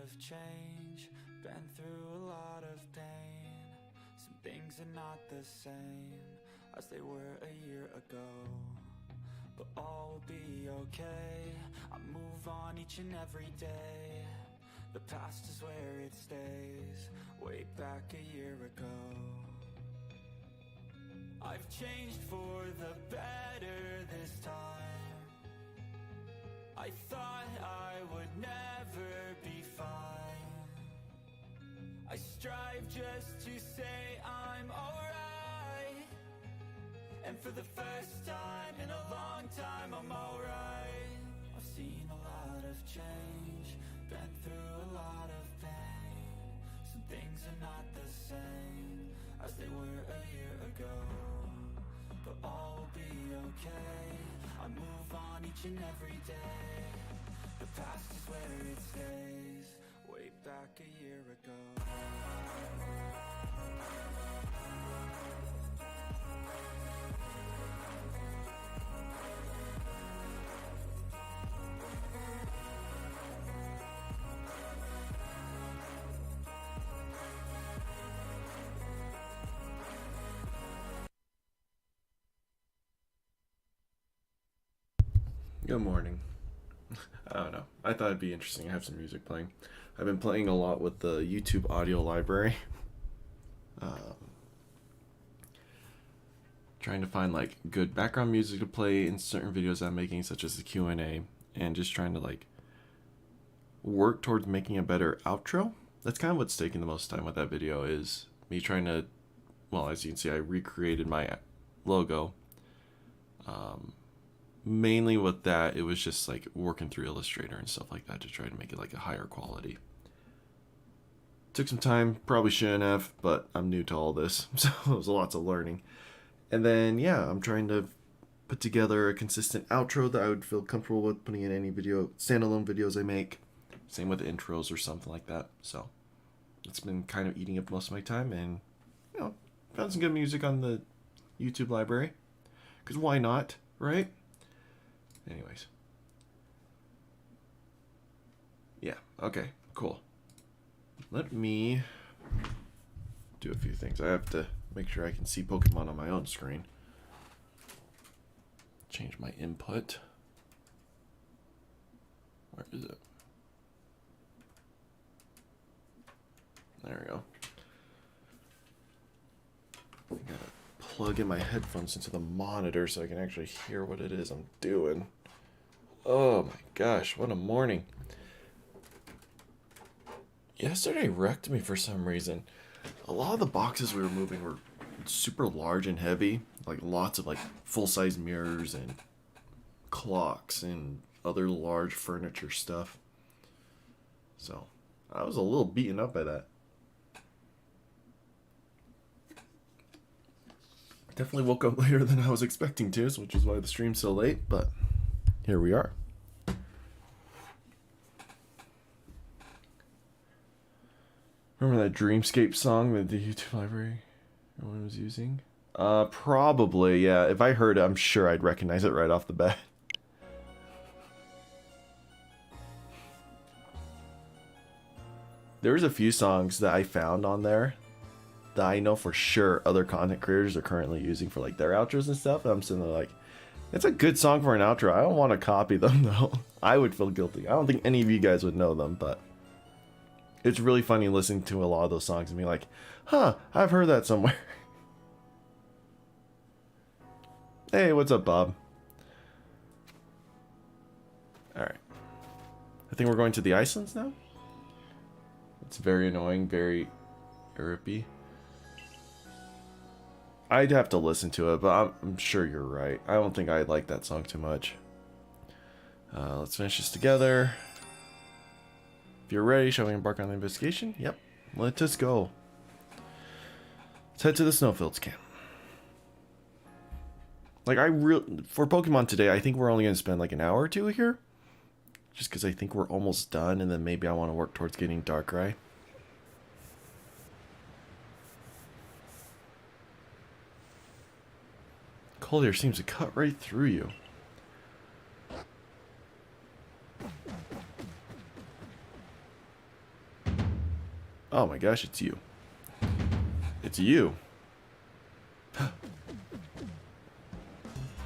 of change, been through a lot of pain. Some things are not the same as they were a year ago, but all will be okay. I move on each and every day. The past is where it stays, way back a year ago. I've changed for the better this time. I thought I would never be fine. I strive just to say I'm alright, and for the first time in a long time I'm alright. I've seen a lot of change, been through a lot of pain. Some things are not the same as they were a year ago, but all will be okay. I move on each and every day. The past is where it stays, way back a year ago. Good morning. I don't know. I thought it'd be interesting to have some music playing. I've been playing a lot with the YouTube audio library. Trying to find like good background music to play in certain videos I'm making, such as the Q&A, and just trying to like work towards making a better outro. That's kind of what's taking the most time with that video, is me trying to, well, as you can see, I recreated my logo. Mainly with that, it was just like working through Illustrator and stuff like that to try to make it like a higher quality. Took some time, probably shouldn't have, but I'm new to all this, so it was lots of learning. And then, yeah, I'm trying to put together a consistent outro that I would feel comfortable with putting in any video, standalone videos I make. Same with intros or something like that. So it's been kind of eating up most of my time, and, you know, found some good music on the YouTube library. Because why not, right? Anyways. Yeah, okay, cool. Let me do a few things. I have to make sure I can see Pokemon on my own screen. Change my input. Where is it? There we go. I gotta plug in my headphones into the monitor so I can actually hear what it is I'm doing. Oh my gosh, what a morning. Yesterday wrecked me for some reason. A lot of the boxes we were moving were super large and heavy, like lots of like full-size mirrors and clocks and other large furniture stuff. So I was a little beaten up by that. Definitely woke up later than I was expecting to, which is why the stream's so late, but here we are. Remember that Dreamscape song that the YouTube library everyone was using? Probably, yeah. If I heard it, I'm sure I'd recognize it right off the bat. There's a few songs that I found on there that I know for sure other content creators are currently using for like their outros and stuff. And I'm sitting there like, it's a good song for an outro. I don't want to copy them though. I would feel guilty. I don't think any of you guys would know them, but it's really funny listening to a lot of those songs and be like, huh, I've heard that somewhere. Hey, what's up, Bob? Alright. I think we're going to the Icelands now. It's very annoying, very Arecues. I'd have to listen to it, but I'm sure you're right. I don't think I like that song too much. Let's finish this together. If you're ready, shall we embark on the investigation? Yep. Let us go. Let's head to the Snowfields camp. Like, for Pokemon today, I think we're only going to spend like an hour or two here. Just because I think we're almost done, and then maybe I want to work towards getting Darkrai. Cold air seems to cut right through you. Oh my gosh, it's you. It's you. What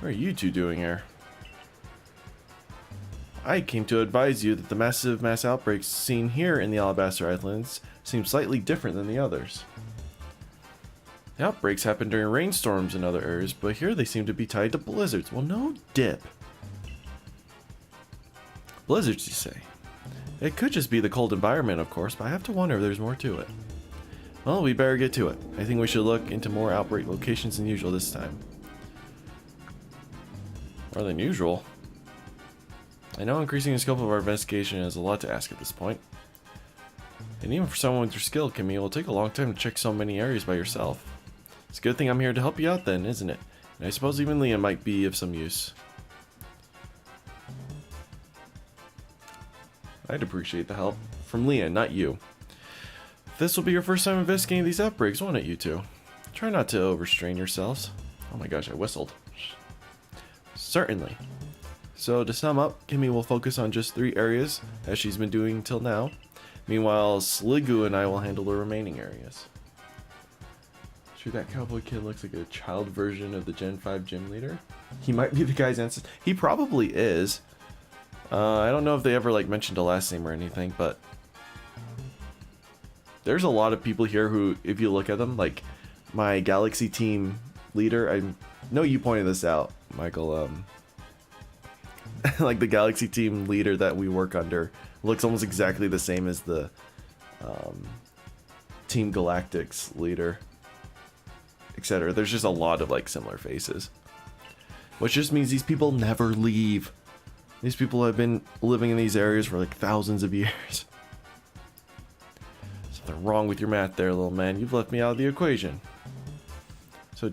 are you two doing here? I came to advise you that the massive mass outbreaks seen here in the Alabaster Islands seem slightly different than the others. The outbreaks happen during rainstorms in other areas, but here they seem to be tied to blizzards. Well, no dip. Blizzards, you say? It could just be the cold environment, of course, but I have to wonder if there's more to it. Well, we better get to it. I think we should look into more outbreak locations than usual this time. More than usual? I know increasing the scope of our investigation is a lot to ask at this point. And even for someone with your skill, Kimmie, it will take a long time to check so many areas by yourself. It's a good thing I'm here to help you out then, isn't it? And I suppose even Leah might be of some use. I'd appreciate the help. From Leah, not you. This will be your first time investigating these outbreaks, won't it, you two? Try not to overstrain yourselves. Oh my gosh, I whistled. Certainly. So to sum up, Kimmie will focus on just 3 areas, as she's been doing till now. Meanwhile, Sligu and I will handle the remaining areas. Sure, that cowboy kid looks like a child version of the Gen 5 gym leader. He might be the guy's ancestor. He probably is. I don't know if they ever like mentioned a last name or anything, but there's a lot of people here who, if you look at them, like my Galaxy team leader, I know you pointed this out, Michael, like the Galaxy team leader that we work under looks almost exactly the same as the Team Galactic's leader, etc. There's just a lot of like similar faces, which just means these people never leave. These people have been living in these areas for like thousands of years. Something wrong with your math there, little man. You've left me out of the equation. So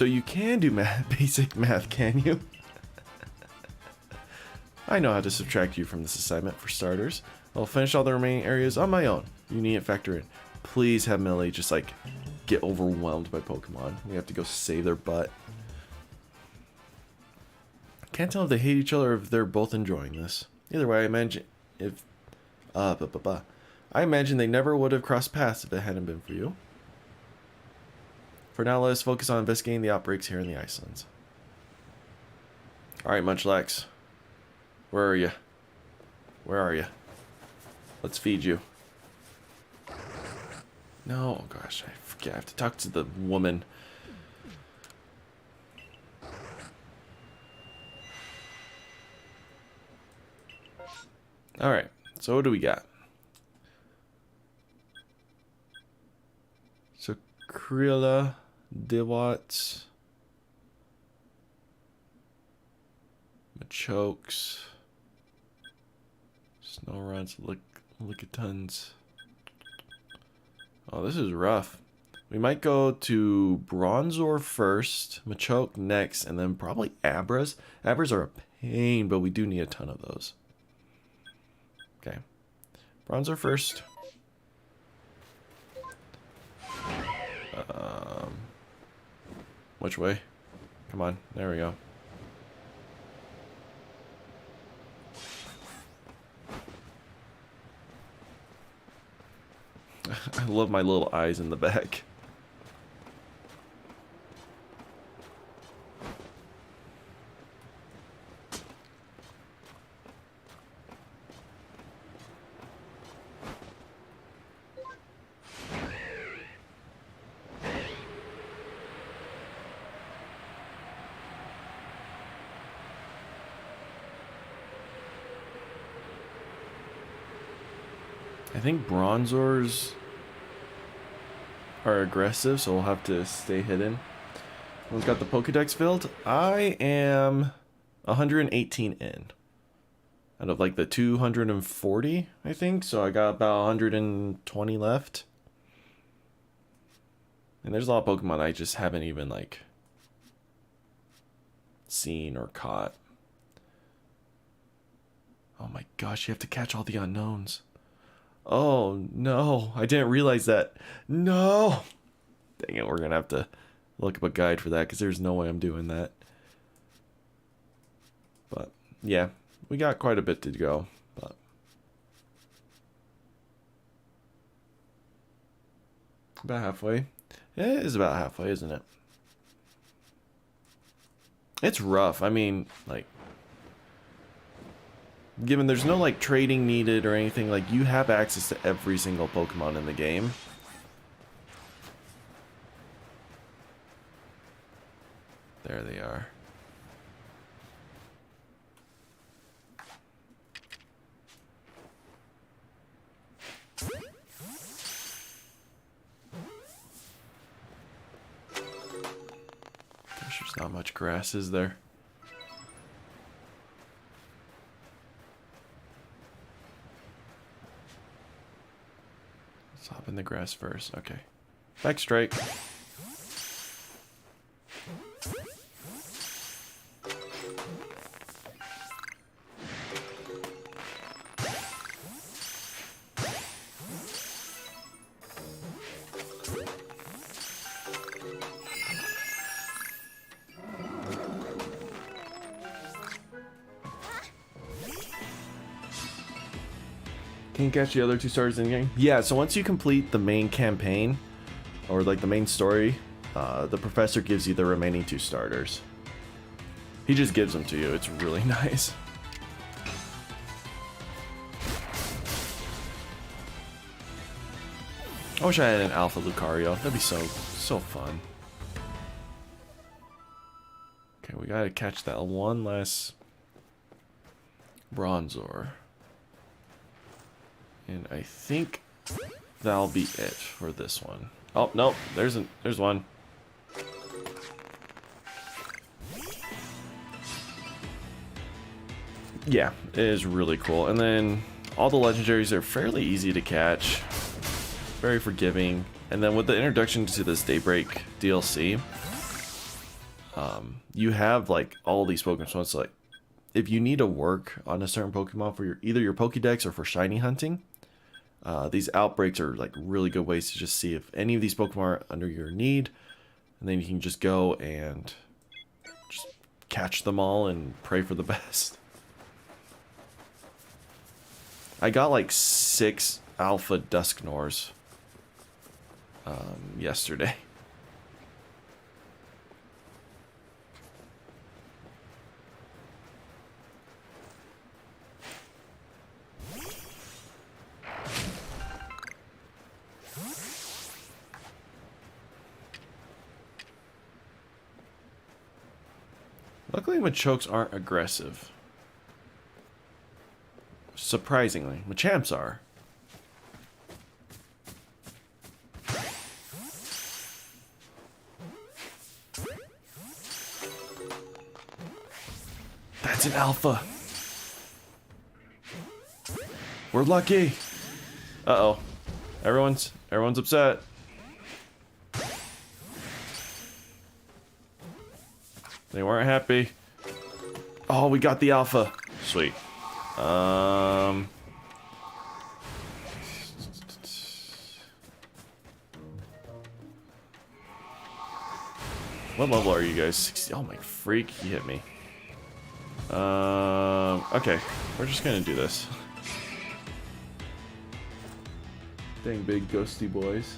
you can do math, basic math, can you? I know how to subtract you from this assignment for starters. I'll finish all the remaining areas on my own. You needn't factor in. Please have Millie just like get overwhelmed by Pokemon. We have to go save their butt. Can't tell if they hate each other or if they're both enjoying this. Either way, I imagine if I imagine they never would have crossed paths if it hadn't been for you. For now, let us focus on investigating the outbreaks here in the Icelands. Alright, Munchlax. Where are you? Where are you? Let's feed you. No, oh gosh, I forget. I have to talk to the woman. Alright, so what do we got? So, Krilla, Dewatts, Machokes, Snowruns, Lickitun's. Oh, this is rough. We might go to Bronzor first, Machoke next, and then probably Abras. Abras are a pain, but we do need a ton of those. Okay. Bronzor first. Which way? Come on. There we go. I love my little eyes in the back. I think Bronzors are aggressive, so we'll have to stay hidden. We've got the Pokedex filled. I am 118 in. Out of like the 240, I think. So I got about 120 left. And there's a lot of Pokemon I just haven't even like seen or caught. Oh my gosh, you have to catch all the unknowns. Oh no, I didn't realize that. No! Dang it, we're gonna have to look up a guide for that because there's no way I'm doing that. But yeah, we got quite a bit to go. But About halfway. Yeah, it is about halfway, isn't it? It's rough. I mean, like, given there's no, like, trading needed or anything, like, you have access to every single Pokemon in the game. There they are. Gosh, there's not much grass, is there? Let's hop in the grass first. Okay. Back straight. Can you catch the other 2 stars in the game? Yeah, so once you complete the main campaign, or like the main story, the professor gives you the remaining 2 starters. He just gives them to you. It's really nice. I wish I had an Alpha Lucario. That'd be so fun. Okay, we gotta catch that one last Bronzor. And I think that'll be it for this one. Oh, no, there's one. Yeah, it is really cool. And then all the legendaries are fairly easy to catch. Very forgiving. And then with the introduction to this Daybreak DLC, you have like all these Pokemon. So it's like, if you need to work on a certain Pokemon for either your Pokédex or for shiny hunting, these outbreaks are like really good ways to just see if any of these Pokemon are under your need, and then you can just go and just catch them all and pray for the best. I got like 6 Alpha Dusknors yesterday. Luckily, Machokes aren't aggressive. Surprisingly, Machamps are. That's an alpha. We're lucky. Uh-oh. Everyone's upset. They weren't happy. Oh, we got the alpha. Sweet. What level are you guys? 60. Oh my freak, he hit me. Okay. We're just gonna do this. Dang big ghosty boys.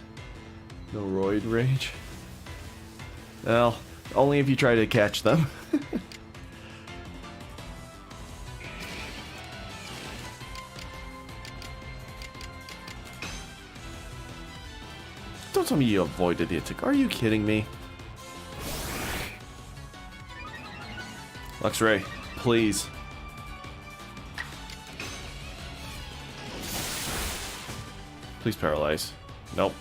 No roid rage. Well, only if you try to catch them. Don't tell me you avoided the attack. Are you kidding me? Luxray, please. Please paralyze. Nope.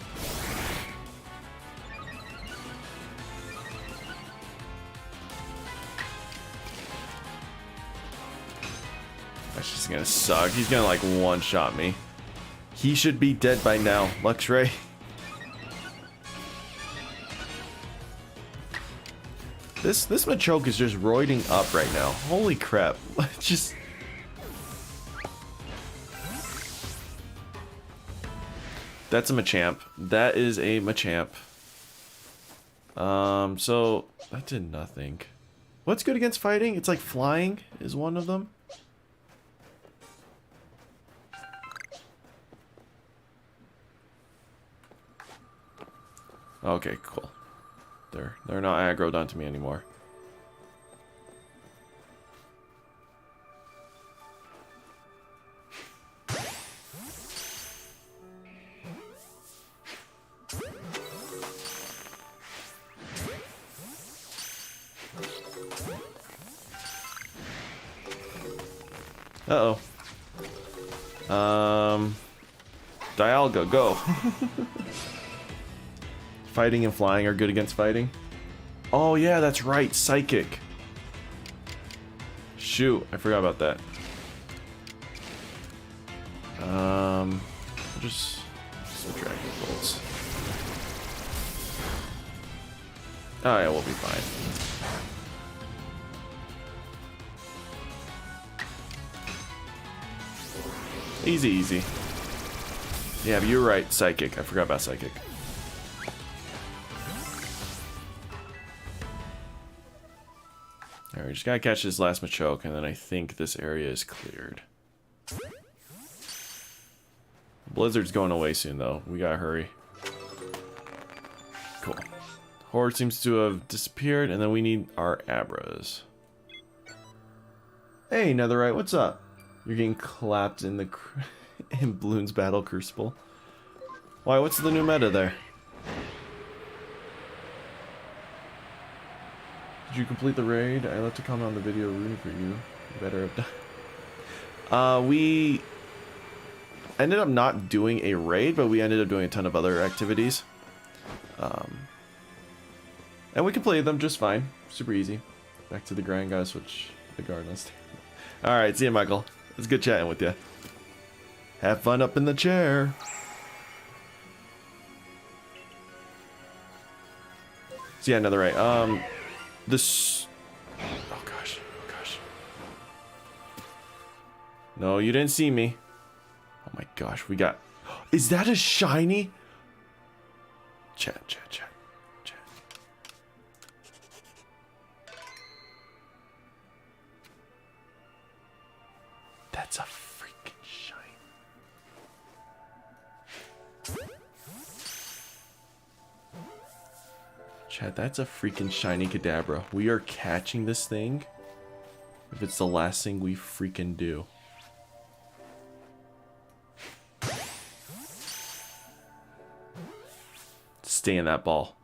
That's just gonna suck. He's gonna like one-shot me. He should be dead by now. Luxray. This Machoke is just roiding up right now. Holy crap. Just... That's a Machamp. That is a Machamp. So that did nothing. What's good against fighting? It's like flying is one of them. Okay, cool. They're not aggroed onto me anymore. Uh-oh. Dialga, go. Fighting and flying are good against fighting. Oh yeah, that's right, psychic. Shoot, I forgot about that. Just some dragon bolts. Oh yeah, we'll be fine. Easy, easy. Yeah, but you're right, psychic. I forgot about psychic. Alright, we just gotta catch this last Machoke, and then I think this area is cleared. Blizzard's going away soon, though. We gotta hurry. Cool. Horde seems to have disappeared, and then we need our Abras. Hey, Netherite, what's up? You're getting clapped in the in Bloons Battle Crucible. Why? What's the new meta there? Did you complete the raid? I left a comment on the video rooting for you. You better have done. We ended up not doing a raid, but we ended up doing a ton of other activities. And we completed them just fine. Super easy. Back to the grind, guys. Switch the guard list. Alright, see you, Michael. It's good chatting with you. Have fun up in the chair. So yeah, another right. This. Oh gosh. Oh gosh. No, you didn't see me. Oh my gosh, we got. Is that a shiny? Chat. That's a freaking shine. Chad, that's a freaking shiny Kadabra. We are catching this thing if it's the last thing we freaking do. Stay in that ball.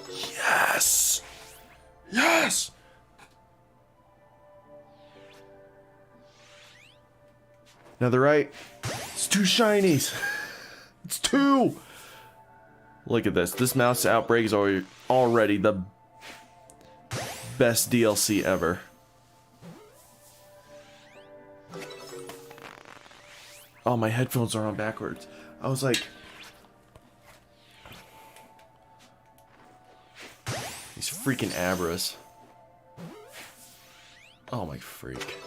Yes! Yes! Another right. It's two shinies. It's two. Look at this. This mouse outbreak is already the best DLC ever. Oh, my headphones are on backwards. I was like, these freaking Abras. Oh my freak.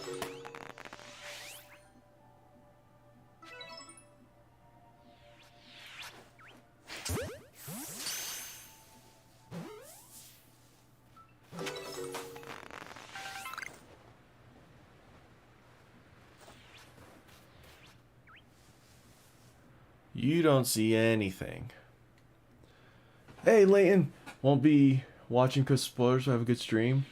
You don't see anything. Hey, Layton. Won't be watching because spoilers, so have a good stream.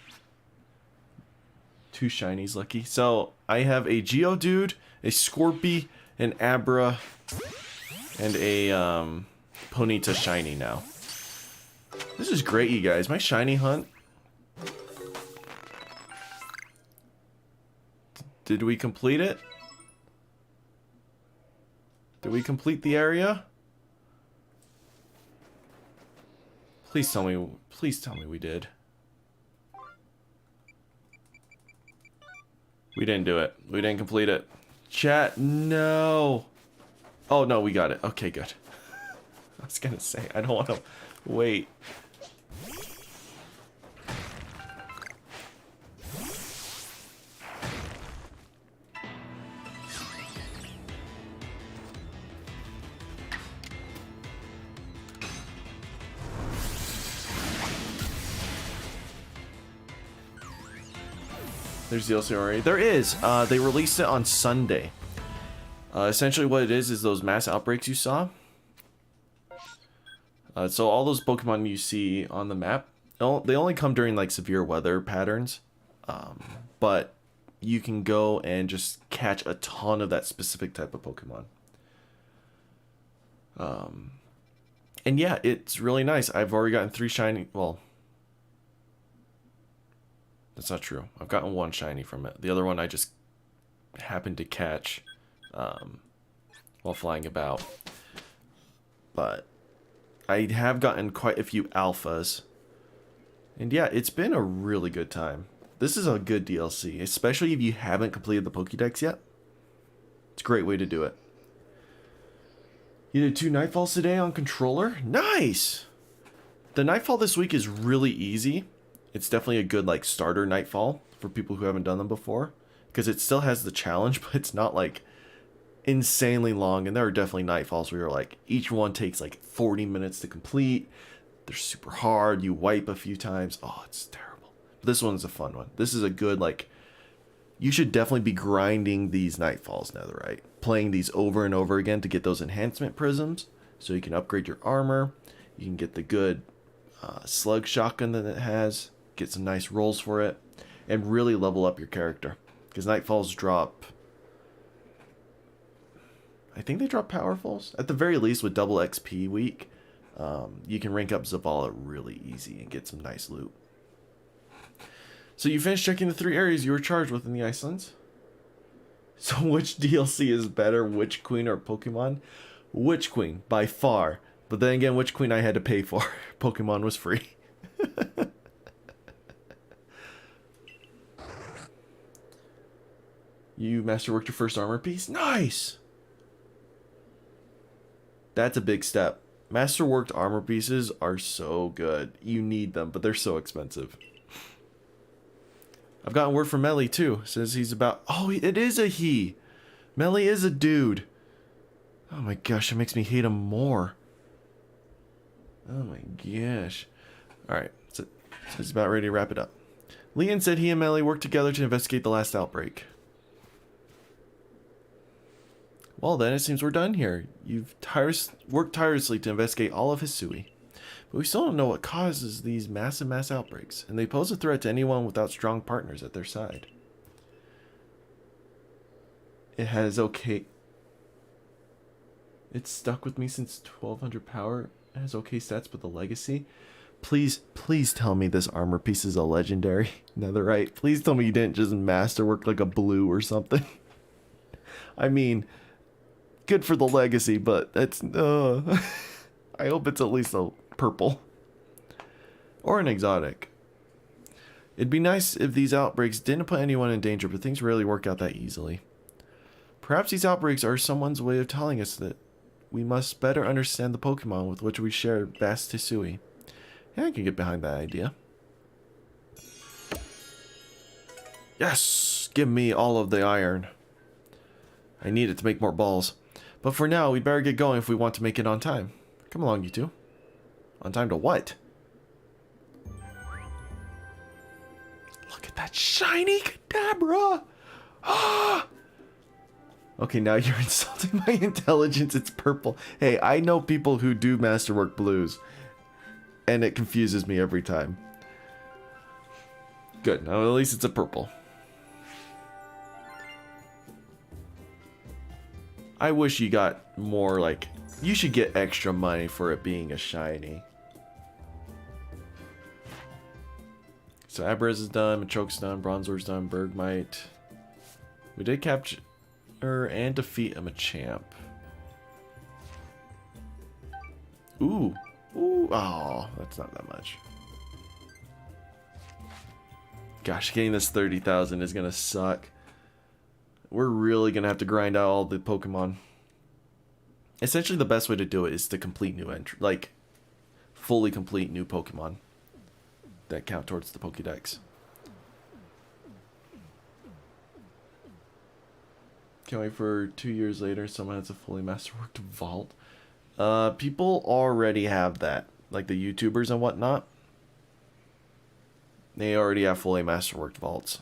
Two shinies, lucky. So, I have a Geodude, a Scorpy, an Abra, and a Ponyta shiny now. This is great, you guys. My shiny hunt. Did we complete it? Did we complete the area? Please tell me we did. We didn't do it. We didn't complete it. Chat, no. Oh no, we got it. Okay, good. I was gonna say, I don't want to wait. There's DLC already. There is. They released it on Sunday. Essentially what it is those mass outbreaks you saw. So all those Pokemon you see on the map, they only come during like severe weather patterns. But you can go and just catch a ton of that specific type of Pokemon. And yeah, it's really nice. I've already gotten 3 shiny. Well, that's not true. I've gotten 1 shiny from it. The other one I just happened to catch while flying about. But I have gotten quite a few alphas. And yeah, it's been a really good time. This is a good DLC, especially if you haven't completed the Pokédex yet. It's a great way to do it. You did 2 Nightfalls today on controller? Nice! The Nightfall this week is really easy. It's definitely a good like starter Nightfall for people who haven't done them before. Because it still has the challenge, but it's not like insanely long. And there are definitely Nightfalls where you're like, each one takes like 40 minutes to complete. They're super hard. You wipe a few times. Oh, it's terrible. But this one's a fun one. This is a good like... You should definitely be grinding these Nightfalls, Netherite. Playing these over and over again to get those enhancement prisms. So you can upgrade your armor. You can get the good slug shotgun that it has. Get some nice rolls for it. And really level up your character. Because Nightfalls drop... I think they drop Powerfuls. At the very least with double XP week. You can rank up Zavala really easy and get some nice loot. So you finished checking the 3 areas you were charged with in the Icelands? So which DLC is better, Witch Queen or Pokemon? Witch Queen, by far. But then again, Witch Queen I had to pay for. Pokemon was free. You masterworked your first armor piece? Nice! That's a big step. Masterworked armor pieces are so good. You need them, but they're so expensive. I've gotten word from Melly too. Says he's about... Oh, it is a he. Melly is a dude. Oh my gosh, it makes me hate him more. Oh my gosh. Alright, so he's about ready to wrap it up. Leon said he and Melly worked together to investigate the last outbreak. Well then, it seems we're done here. You've worked tirelessly to investigate all of Hisui. But we still don't know what causes these mass outbreaks, and they pose a threat to anyone without strong partners at their side. It has okay... It's stuck with me since 1200 power. It has okay stats, but the legacy... Please tell me this armor piece is a legendary netherite. Please tell me you didn't just masterwork like a blue or something. I mean, good for the legacy, but that's... I hope it's at least a purple. Or an exotic. It'd be nice if these outbreaks didn't put anyone in danger, but things rarely work out that easily. Perhaps these outbreaks are someone's way of telling us that we must better understand the Pokemon with which we share vast Hisui. Yeah, I can get behind that idea. Yes! Give me all of the iron. I need it to make more balls. But for now, we'd better get going if we want to make it on time. Come along, you two. On time to what? Look at that shiny Kadabra! Ah! Okay, now you're insulting my intelligence. It's purple. Hey, I know people who do masterwork blues. And it confuses me every time. Good. Now at least it's a purple. I wish you got more, like... You should get extra money for it being a shiny. So Abrez is done, Machoke's done, Bronzor's done, Bergmite. We did capture and defeat a Machamp. Ooh. Ooh. Oh, that's not that much. Gosh, getting this 30,000 is going to suck. We're really going to have to grind out all the Pokemon. Essentially, the best way to do it is to complete new entry, like fully complete new Pokemon that count towards the Pokédex. Can't wait for 2 years later someone has a fully masterworked vault. People already have that, like the YouTubers and whatnot. They already have fully masterworked vaults.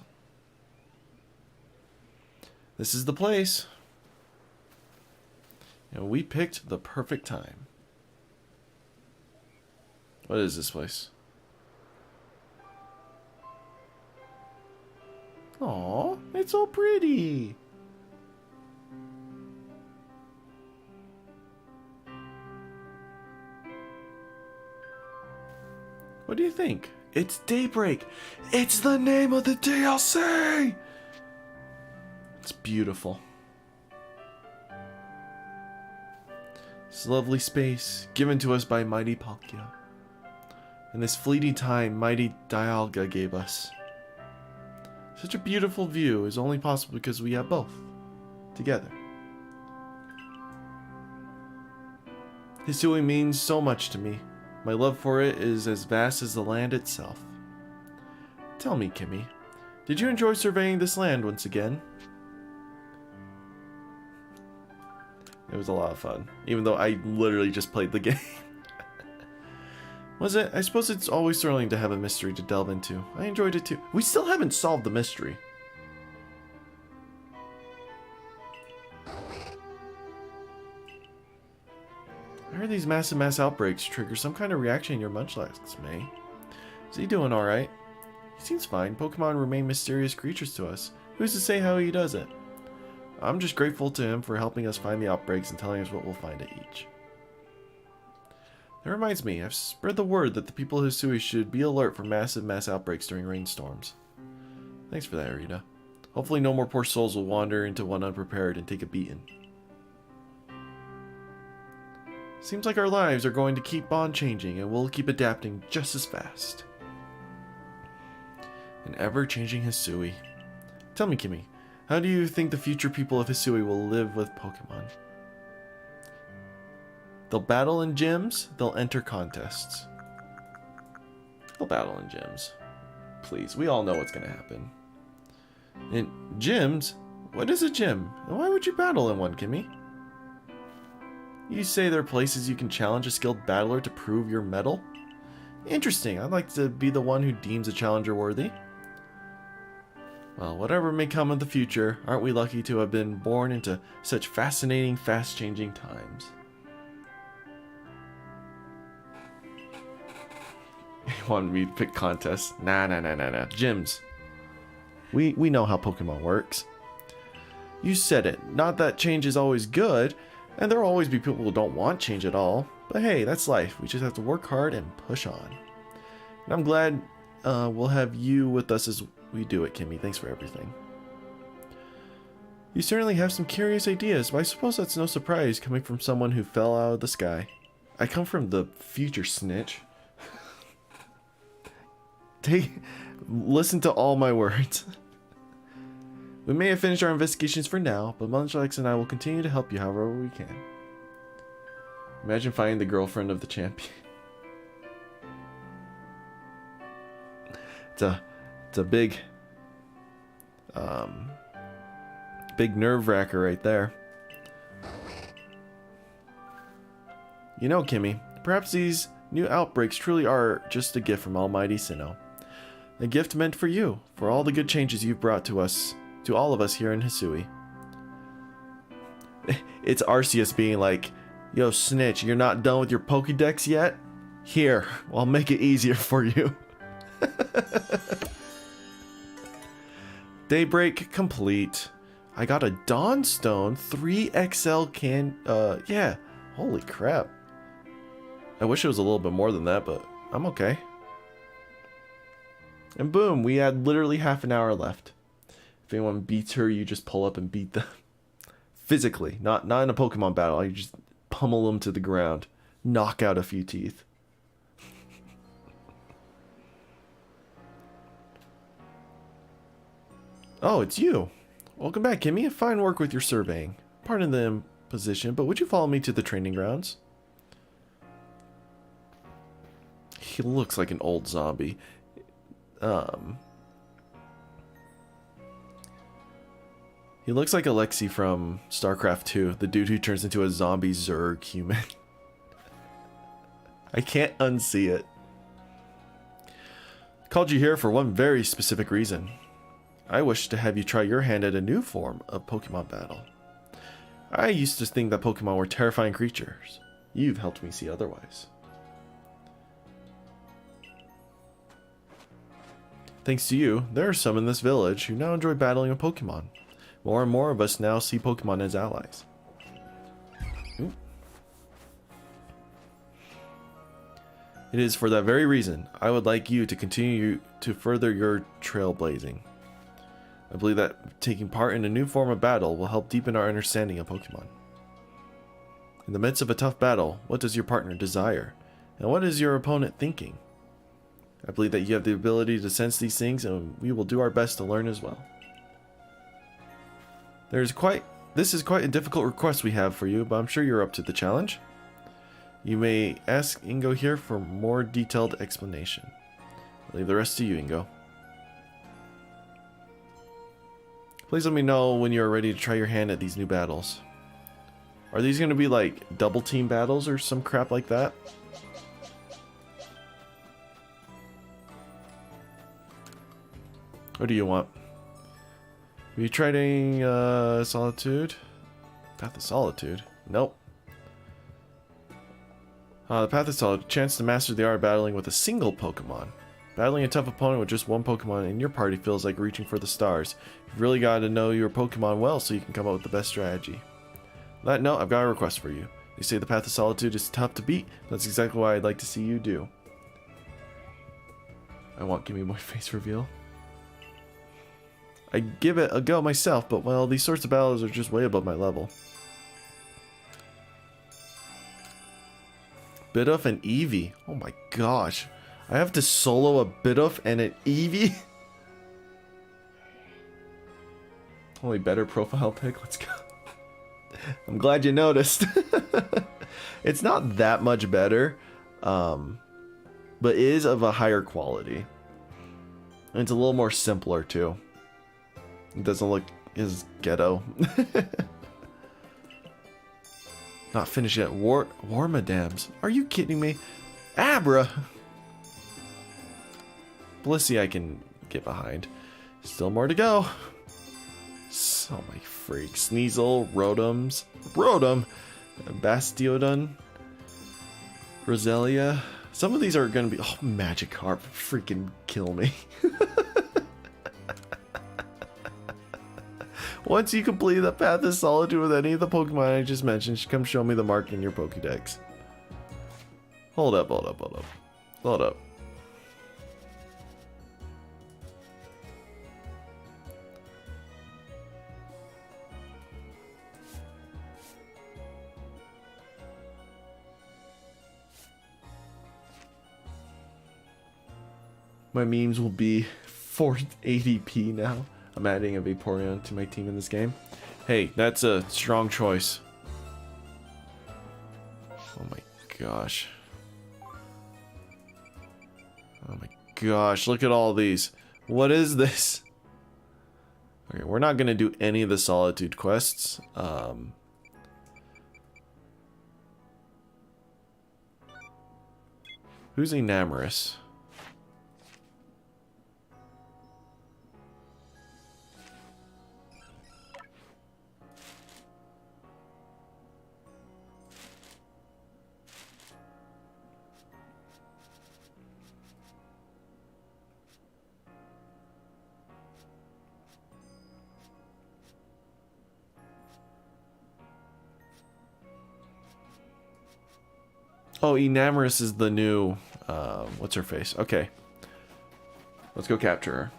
This is the place. You know, we picked the perfect time. What is this place? Aw, it's so pretty. What do you think? It's Daybreak. It's the name of the DLC. It's beautiful. This lovely space given to us by mighty Palkia. And this fleeting time mighty Dialga gave us. Such a beautiful view is only possible because we have both together. Hisui means so much to me. My love for it is as vast as the land itself. Tell me, Kimmie, did you enjoy surveying this land once again? It was a lot of fun, even though I literally just played the game. Was it? I suppose it's always thrilling to have a mystery to delve into. I enjoyed it too. We still haven't solved the mystery. I heard these massive mass outbreaks trigger some kind of reaction in your Munchlax, May. Is he doing alright? He seems fine. Pokemon remain mysterious creatures to us. Who's to say how he does it? I'm just grateful to him for helping us find the outbreaks and telling us what we'll find at each. That reminds me, I've spread the word that the people of Hisui should be alert for massive mass outbreaks during rainstorms. Thanks for that, Arita. Hopefully no more poor souls will wander into one unprepared and take a beating. Seems like our lives are going to keep on changing and we'll keep adapting just as fast. An ever-changing Hisui. Tell me, Kimmie, how do you think the future people of Hisui will live with Pokemon? They'll battle in gyms, they'll enter contests. They'll battle in gyms. Please, we all know what's going to happen. In gyms? What is a gym? And why would you battle in one, Kimmie? You say there are places you can challenge a skilled battler to prove your mettle? Interesting, I'd like to be the one who deems a challenger worthy. Well, whatever may come in the future, aren't we lucky to have been born into such fascinating, fast-changing times? You wanted me to pick contests? Nah. Gyms. We know how Pokemon works. You said it. Not that change is always good, and there'll always be people who don't want change at all. But hey, that's life. We just have to work hard and push on. And I'm glad we'll have you with us as we do it, Kimmie. Thanks for everything. You certainly have some curious ideas, but I suppose that's no surprise coming from someone who fell out of the sky. I come from the future, snitch. Listen to all my words. We may have finished our investigations for now, but Munchlax and I will continue to help you however we can. Imagine finding the girlfriend of the champion. It's a big nerve-wracker right there. You know, Kimmie, perhaps these new outbreaks truly are just a gift from Almighty Sinnoh. A gift meant for you, for all the good changes you've brought to us, to all of us here in Hisui. It's Arceus being like, yo, snitch, you're not done with your Pokédex yet? Here, I'll make it easier for you. Daybreak complete. I got a Dawnstone 3XL yeah. Holy crap. I wish it was a little bit more than that, but I'm okay. And boom, we had literally half an hour left. If anyone beats her, you just pull up and beat them. Physically, not in a Pokemon battle. You just pummel them to the ground. Knock out a few teeth. Oh, it's you. Welcome back, Kimmie. Fine work with your surveying. Pardon the imposition, but would you follow me to the training grounds? He looks like an old zombie. He looks like Alexi from StarCraft 2, the dude who turns into a zombie Zerg human. I can't unsee it. Called you here for one very specific reason. I wish to have you try your hand at a new form of Pokemon battle. I used to think that Pokemon were terrifying creatures. You've helped me see otherwise. Thanks to you, there are some in this village who now enjoy battling a Pokemon. More and more of us now see Pokemon as allies. Ooh. It is for that very reason I would like you to continue to further your trailblazing. I believe that taking part in a new form of battle will help deepen our understanding of Pokemon. In the midst of a tough battle, what does your partner desire? And what is your opponent thinking? I believe that you have the ability to sense these things, and we will do our best to learn as well. This is quite a difficult request we have for you, but I'm sure you're up to the challenge. You may ask Ingo here for more detailed explanation. I'll leave the rest to you, Ingo. Please let me know when you're ready to try your hand at these new battles. Are these going to be like double team battles or some crap like that? What do you want? Have you tried any Solitude? Path of Solitude? Nope. The Path of Solitude. Chance to master the art of battling with a single Pokemon. Battling a tough opponent with just one Pokemon in your party feels like reaching for the stars. You've really got to know your Pokemon well so you can come up with the best strategy. On that note, I've got a request for you. They say the Path of Solitude is tough to beat. That's exactly what I'd like to see you do. I want Gimme Boy face reveal. I'd give it a go myself, but well, these sorts of battles are just way above my level. Bidoof and Eevee. Oh my gosh. I have to solo a Bidoof and an Eevee? Only better profile pic. Let's go. I'm glad you noticed. It's not that much better, but is of a higher quality. And it's a little more simpler too. It doesn't look as ghetto. Not finished yet. War Madams. Are you kidding me? Abra! Blissey I can get behind. Still more to go. Oh my freak. Sneasel, Rotom, Bastiodon, Roselia. Some of these are going to be... Oh, Magikarp. Freaking kill me. Once you complete the Path of Solitude with any of the Pokemon I just mentioned, come show me the mark in your Pokédex. Hold up. My memes will be 480p now. I'm adding a Vaporeon to my team in this game. Hey, that's a strong choice. Oh my gosh. Oh my gosh, look at all these. What is this? Okay, we're not gonna do any of the Solitude quests. Who's Enamorous? Oh, Enamorous is the new, what's her face? Okay. Let's go capture her.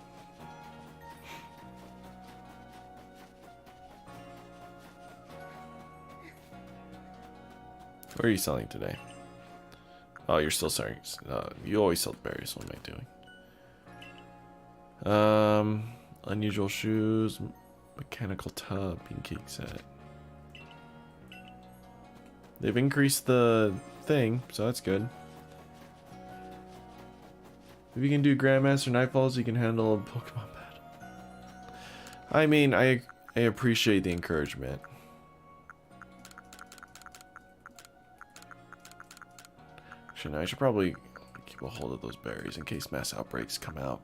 What are you selling today? Oh, you're still selling. You always sell the berries. What am I doing? Unusual shoes, mechanical tub, bean cake set. They've increased the thing, so that's good. If you can do Grandmaster Nightfalls, you can handle a Pokemon battle. I mean, I appreciate the encouragement. Actually, no, I should probably keep a hold of those berries in case mass outbreaks come out.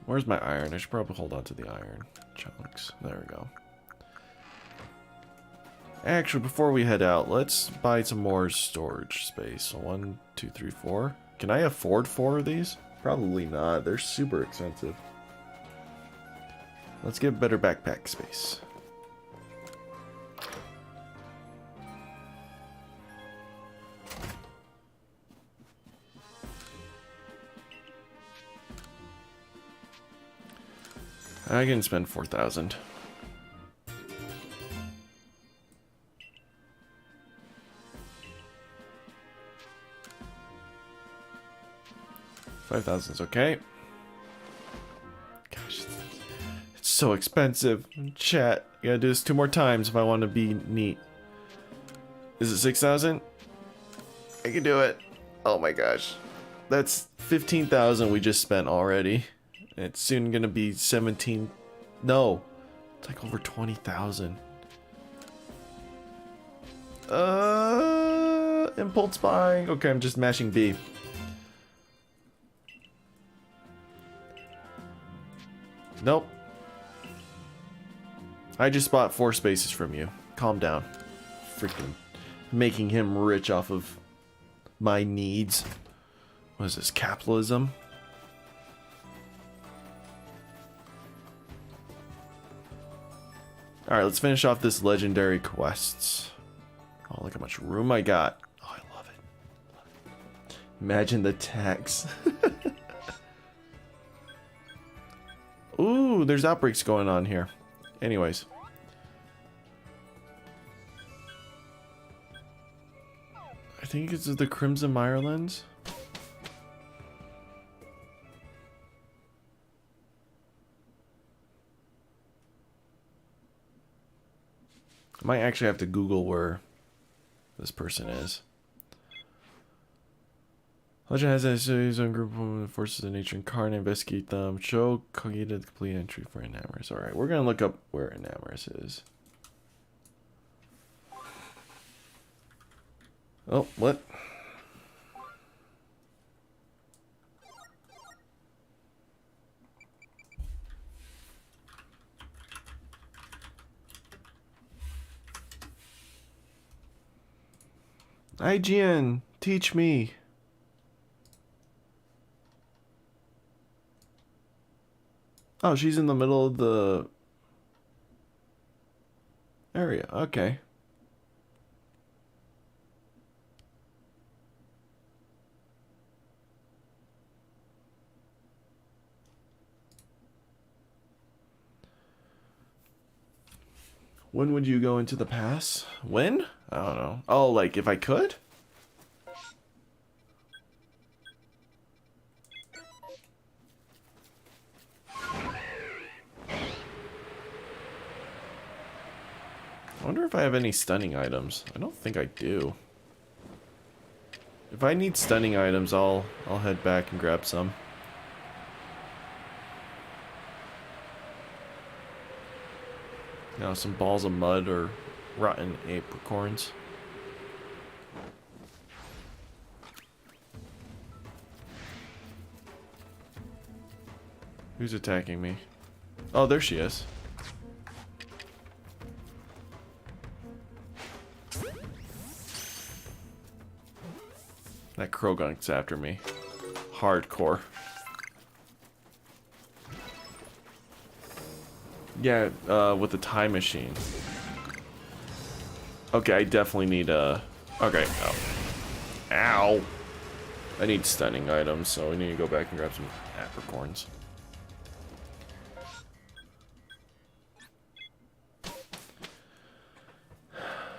Where's my iron? I should probably hold on to the iron chunks. There we go. Actually, before we head out, let's buy some more storage space. So 1, 2, 3, 4. Can I afford 4 of these? Probably not. They're super expensive. Let's get better backpack space. I can spend 4,000. $5,000 is okay. Gosh, it's so expensive. Chat, I gotta do this 2 more times if I want to be neat. Is it 6,000? I can do it. Oh my gosh, that's 15,000 we just spent already. It's soon gonna be 17. No, it's like over 20,000. Impulse buying. Okay, I'm just mashing B. Nope. I just bought 4 spaces from you. Calm down. Freaking making him rich off of my needs. What is this, capitalism? Alright, let's finish off this legendary quests. Oh, look how much room I got. Oh, I love it. Imagine the tax. Ooh, there's outbreaks going on here. Anyways. I think it's the Crimson Mirelens. I might actually have to Google where this person is. Legend has a series on group of forces of nature incarnate. Investigate them. Show Kogita the complete entry for Enamorous. Alright, we're gonna look up where Enamorous is. Oh, what? IGN, teach me. Oh, she's in the middle of the area. Okay. When would you go into the pass? When? I don't know. Oh, like if I could? I wonder if I have any stunning items. I don't think I do. If I need stunning items, I'll head back and grab some. Now some balls of mud or rotten apricorns. Who's attacking me? Oh, there she is. That Krogunk's after me. Hardcore. Yeah, with the time machine. Okay, I definitely need a... Okay, oh. Ow! I need stunning items, so we need to go back and grab some apricorns.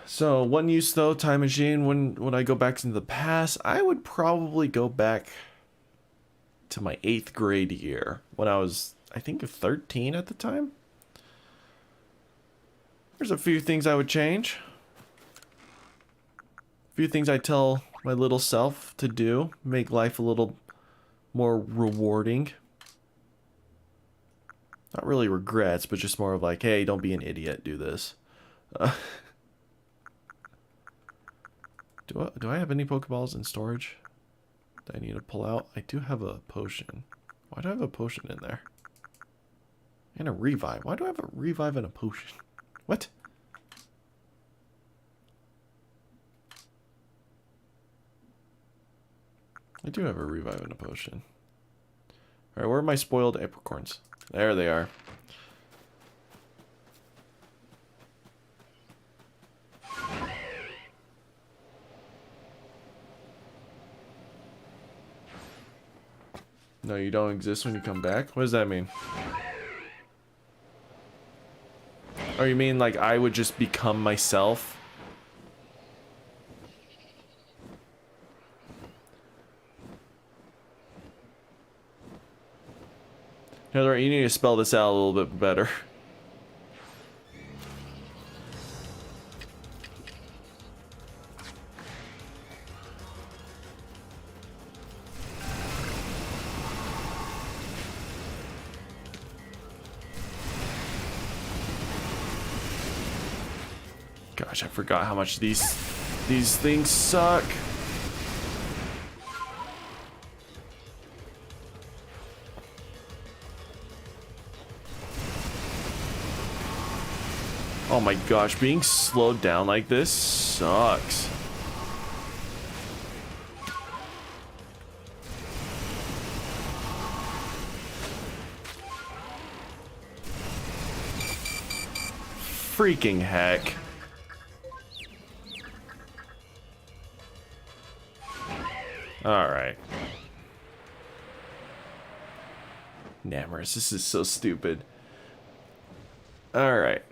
So, one use though, time machine, when would I go back into the past? I would probably go back to my 8th grade year, when I was, I think, 13 at the time. There's a few things I would change. A few things I tell my little self to do, make life a little more rewarding. Not really regrets, but just more of like, hey, don't be an idiot, do this. Do I have any Pokeballs in storage that I need to pull out? I do have a potion. Why do I have a potion in there? And a revive. Why do I have a revive and a potion? What? I do have a revive and a potion. Alright, where are my spoiled apricorns? There they are. No, you don't exist when you come back? What does that mean? Oh, you mean like I would just become myself? Heather, you need to spell this out a little bit better. Gosh, I forgot how much these things suck. Oh my gosh, being slowed down like this sucks. Freaking heck. Alright. Nammers, this is so stupid. Alright.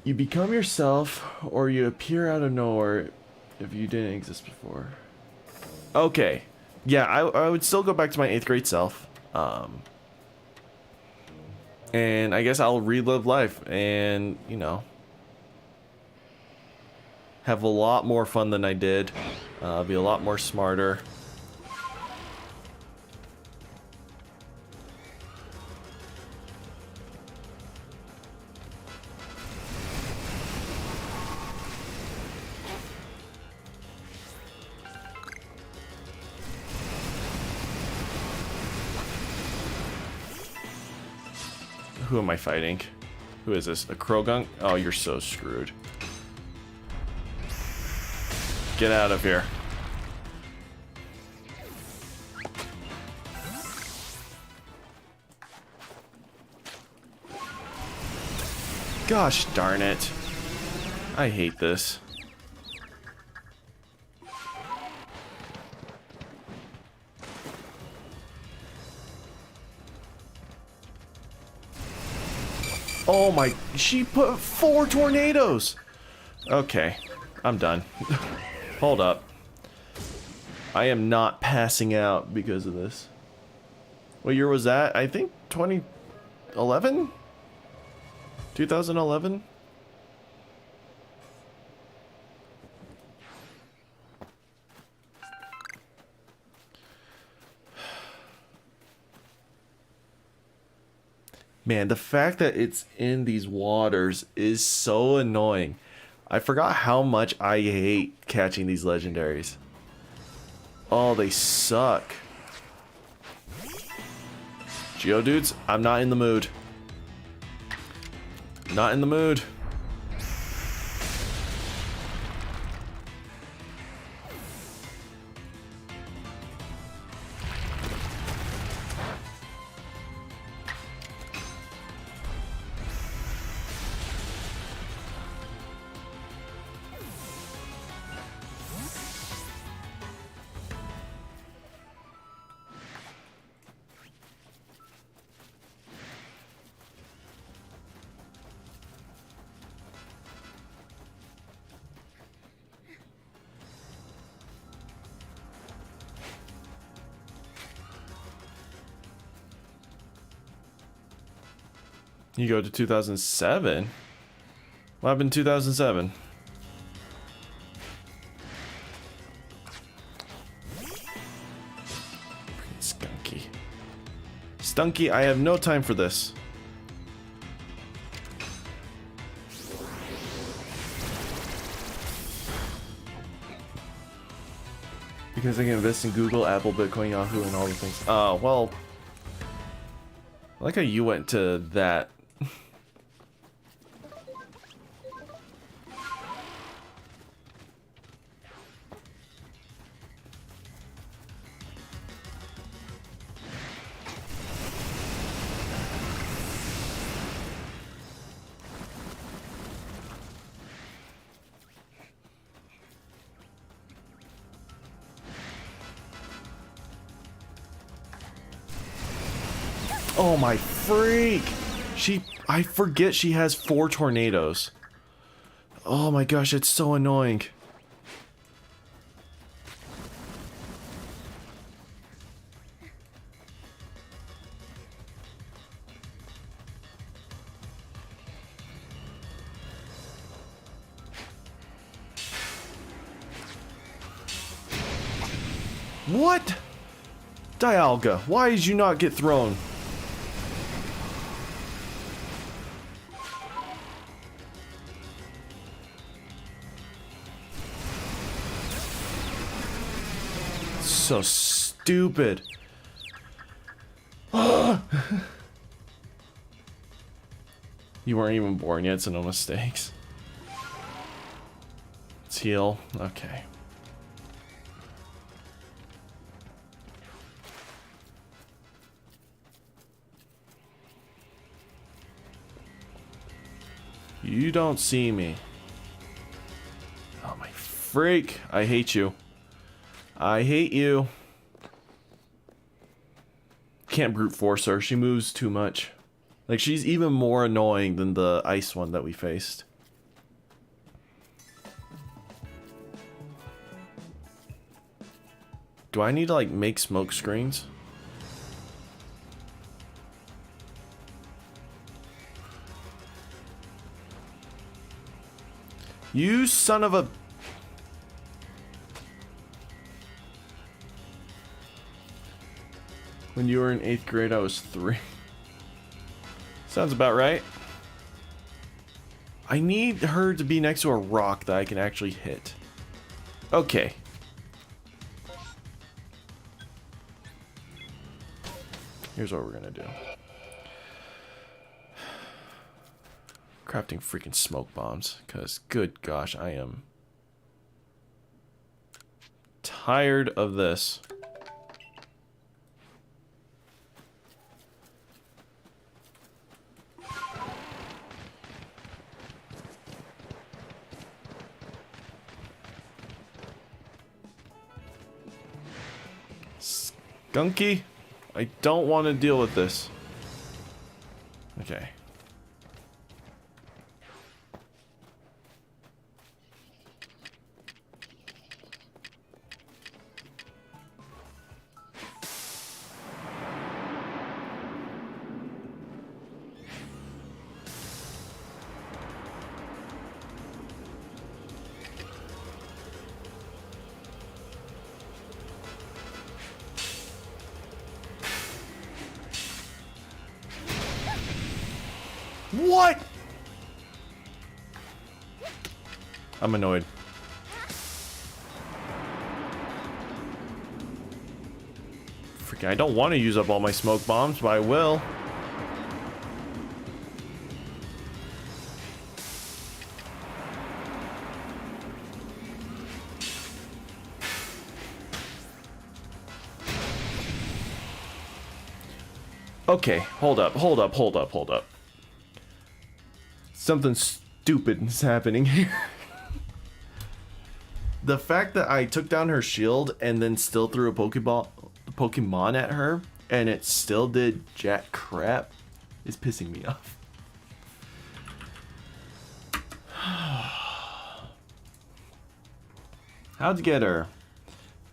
You become yourself, or you appear out of nowhere if you didn't exist before. Okay. Yeah, I would still go back to my 8th grade self. And I guess I'll relive life and, you know, have a lot more fun than I did. Be a lot more smarter. Who am I fighting? Who is this? A Krogunk? Oh, you're so screwed. Get out of here. Gosh darn it. I hate this. Oh my, she put 4 tornadoes. Okay, I'm done. Hold up. I am not passing out because of this. What year was that? I think 2011? 2011? Man, the fact that it's in these waters is so annoying. I forgot how much I hate catching these legendaries. Oh, they suck. Geodudes, I'm not in the mood. Not in the mood. You go to 2007? What happened in 2007? Skunky. Stunky, I have no time for this. Because I can invest in Google, Apple, Bitcoin, Yahoo, and all the things. Oh, well. I like how you went to that. Oh my freak! I forget she has 4 tornadoes. Oh my gosh, it's so annoying. What? Dialga, why did you not get thrown? So stupid. You weren't even born yet, so no mistakes. Let's heal. Okay. You don't see me. Oh my freak. I hate you. I hate you. Can't brute force her. She moves too much. Like, she's even more annoying than the ice one that we faced. Do I need to, like, make smoke screens? You son of a... When you were in 8th grade, I was 3. Sounds about right. I need her to be next to a rock that I can actually hit. Okay. Here's what we're gonna do. Crafting freaking smoke bombs, because good gosh, I am tired of this. Skunky, I don't want to deal with this. Okay. What? I'm annoyed. Freaking, I don't want to use up all my smoke bombs, but I will. Okay, hold up. Something stupid is happening here. The fact that I took down her shield and then still threw a Pokemon at her and it still did jack crap is pissing me off. How to get her?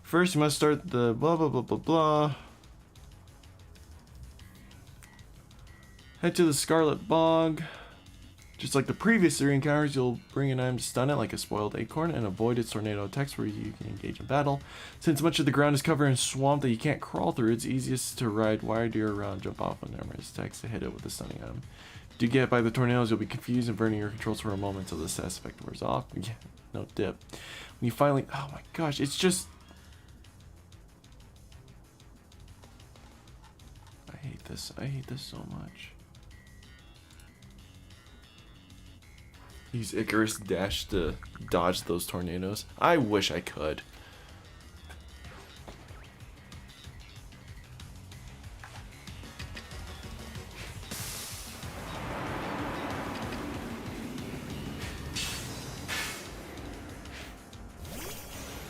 First, you must start the blah blah blah blah blah. Head to the Scarlet Bog. Just like the previous 3 encounters, you'll bring an item to stun it like a spoiled acorn and avoid its tornado attacks where you can engage in battle. Since much of the ground is covered in swamp that you can't crawl through, it's easiest to ride wire deer around, jump off when numerous attacks to hit it with a stunning item. If you get hit by the tornadoes, you'll be confused and burning your controls for a moment until the status effect wears off. Yeah, no dip. When you finally... Oh my gosh, it's just... I hate this. I hate this so much. Use Icarus Dash to dodge those tornadoes. I wish I could.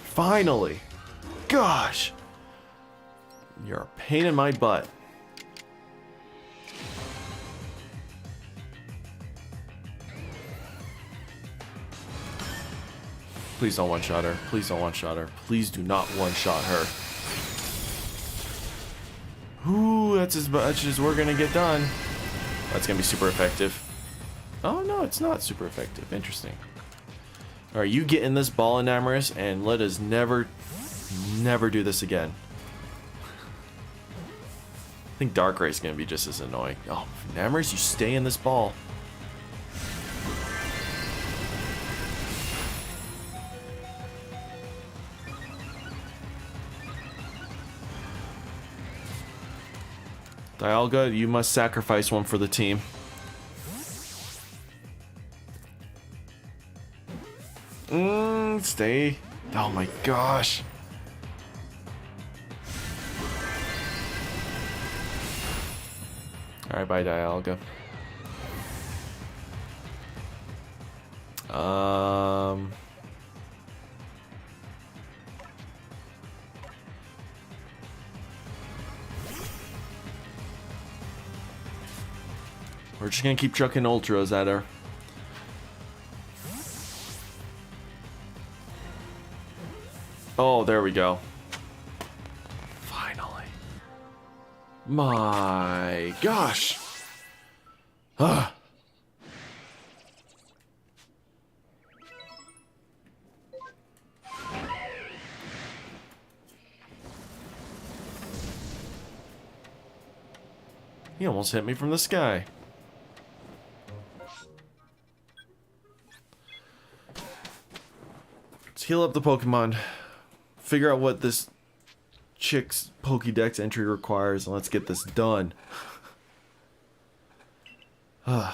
Finally! Gosh! You're a pain in my butt. Please don't one-shot her. Please don't one-shot her. Please do not one-shot her. Ooh, that's as much as we're gonna get done. That's gonna be super effective. Oh no, it's not super effective. Interesting. Alright, you get in this ball, Enamorous, and let us never do this again. I think Darkrai is gonna be just as annoying. Oh, Enamorous, you stay in this ball. Dialga, you must sacrifice one for the team. Stay. Oh my gosh. Alright, bye Dialga. We're just gonna keep chucking ultras at her. Oh, there we go. Finally. My gosh. Ah. He almost hit me from the sky. Let's heal up the Pokemon. Figure out what this chick's Pokédex entry requires, and let's get this done. No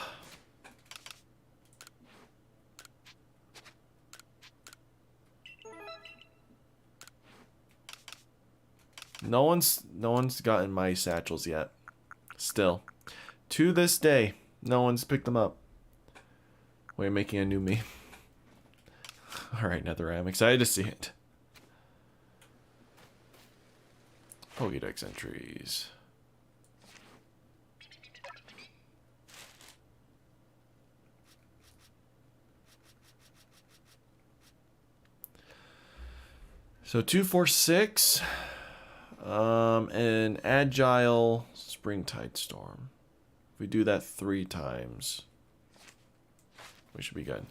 one's gotten my satchels yet. Still, to this day, no one's picked them up. We're making a new me. All right, Netherite, I'm excited to see it. Pokédex entries. So 246, an agile Springtide Storm. If we do that 3 times, we should be good.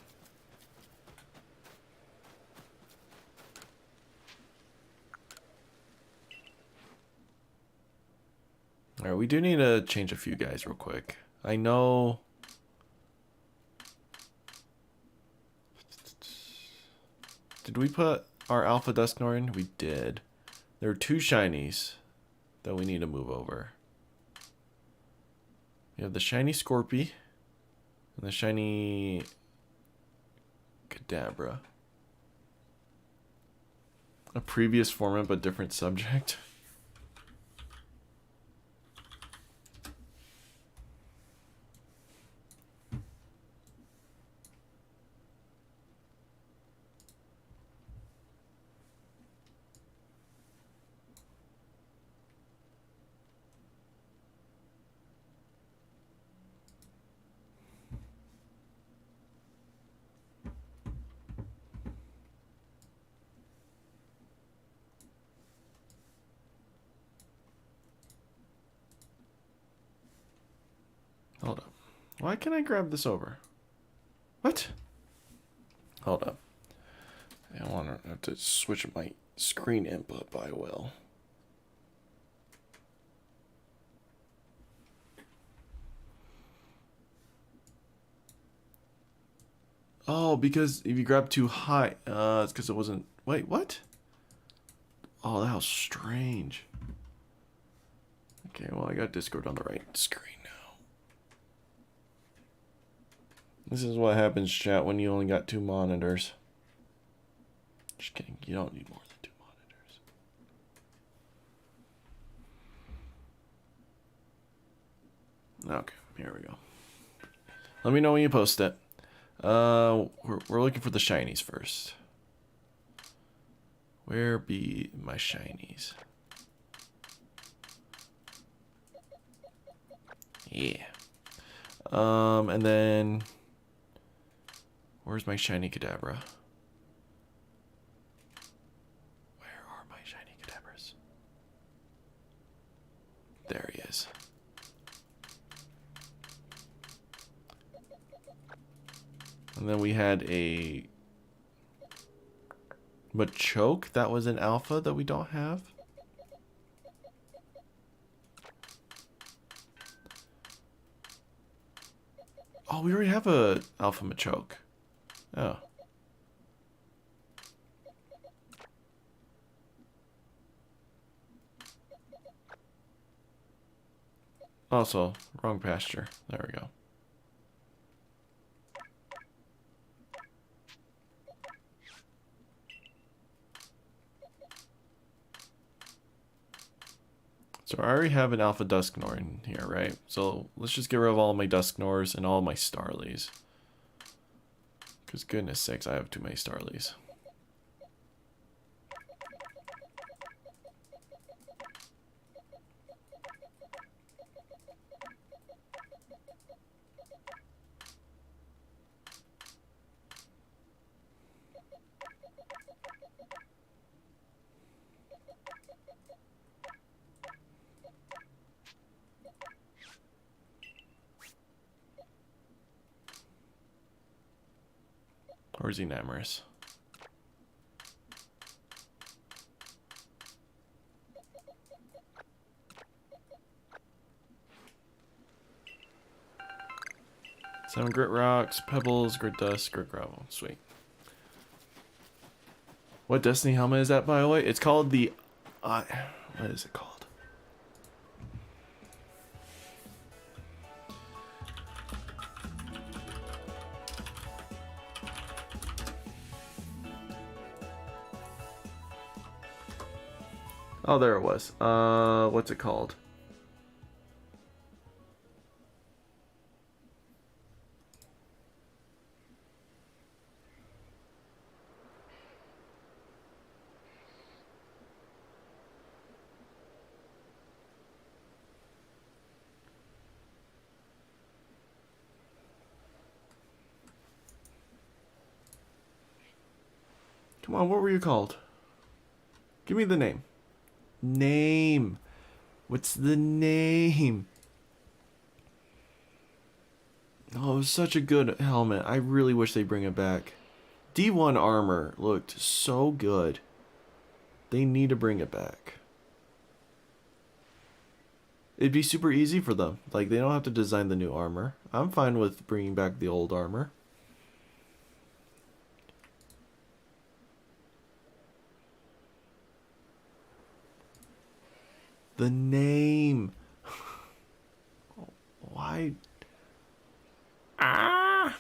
Alright, we do need to change a few guys real quick. I know... Did we put our Alpha Dusknoir? We did. There are 2 shinies that we need to move over. We have the shiny Scorpy and the shiny Kadabra. A previous format but different subject. Hold up. Why can't I grab this over? What? Hold up. I want to have to switch my screen input, but I will. Oh, because if you grab too high, it's because it wasn't... Wait, what? Oh, that was strange. Okay, well, I got Discord on the right screen now. This is what happens, chat, when you only got 2 monitors. Just kidding, you don't need more than 2 monitors. Okay, here we go. Let me know when you post it. We're looking for the shinies first. Where be my shinies? Yeah. And then where's my shiny Kadabra? And then we had a Machoke. That was an alpha that we don't have. Oh, we already have a alpha Machoke. Oh. Also, wrong pasture. There we go. So I already have an Alpha Dusknor in here, right? So let's just get rid of all my Dusknors and all my Starlies. Because goodness sakes, I have too many Starlies. Or is he Namorous? Seven grit rocks, pebbles, grit dust, grit gravel. Sweet. What Destiny helmet is that, by the way? It's called the... what is it called? Oh, there it was. What's it called? Come on, what were you called? Give me the name. Name. What's the name? Oh, it was such a good helmet. I really wish they bring it back. D1 armor looked so good. They need to bring it back. It'd be super easy for them. Like, they don't have to design the new armor. I'm fine with bringing back the old armor. The name. Why? Ah!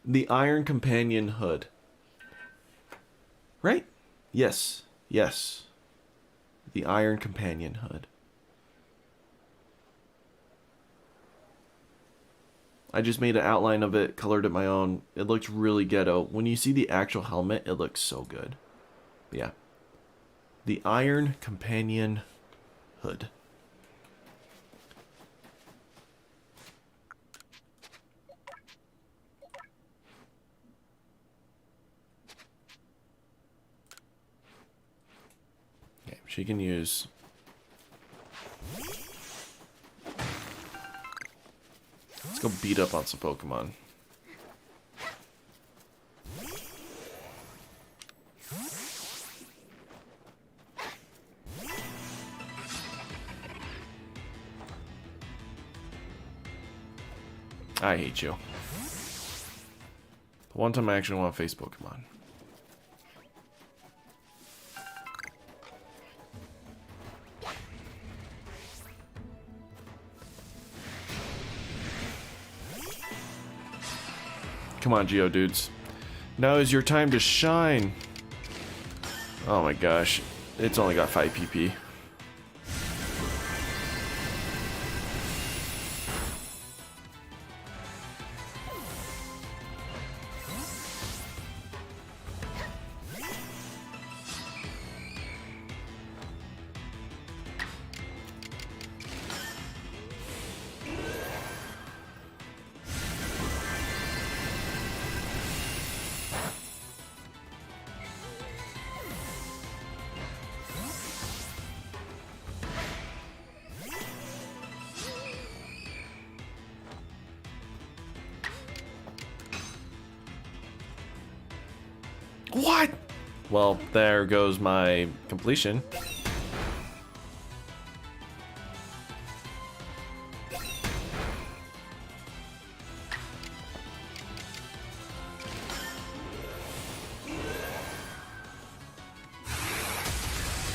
The Iron Companion hood. Right? Yes. Yes. The Iron Companion hood. I just made an outline of it, colored it my own. It looks really ghetto. When you see the actual helmet, it looks so good. Yeah. The Iron Companion hood. Okay, she can use... Let's go beat up on some Pokemon. I hate you. The one time I actually want to face Pokemon. Come on, Geodudes. Now is your time to shine. Oh my gosh. It's only got 5 PP. What? Well, there goes my completion.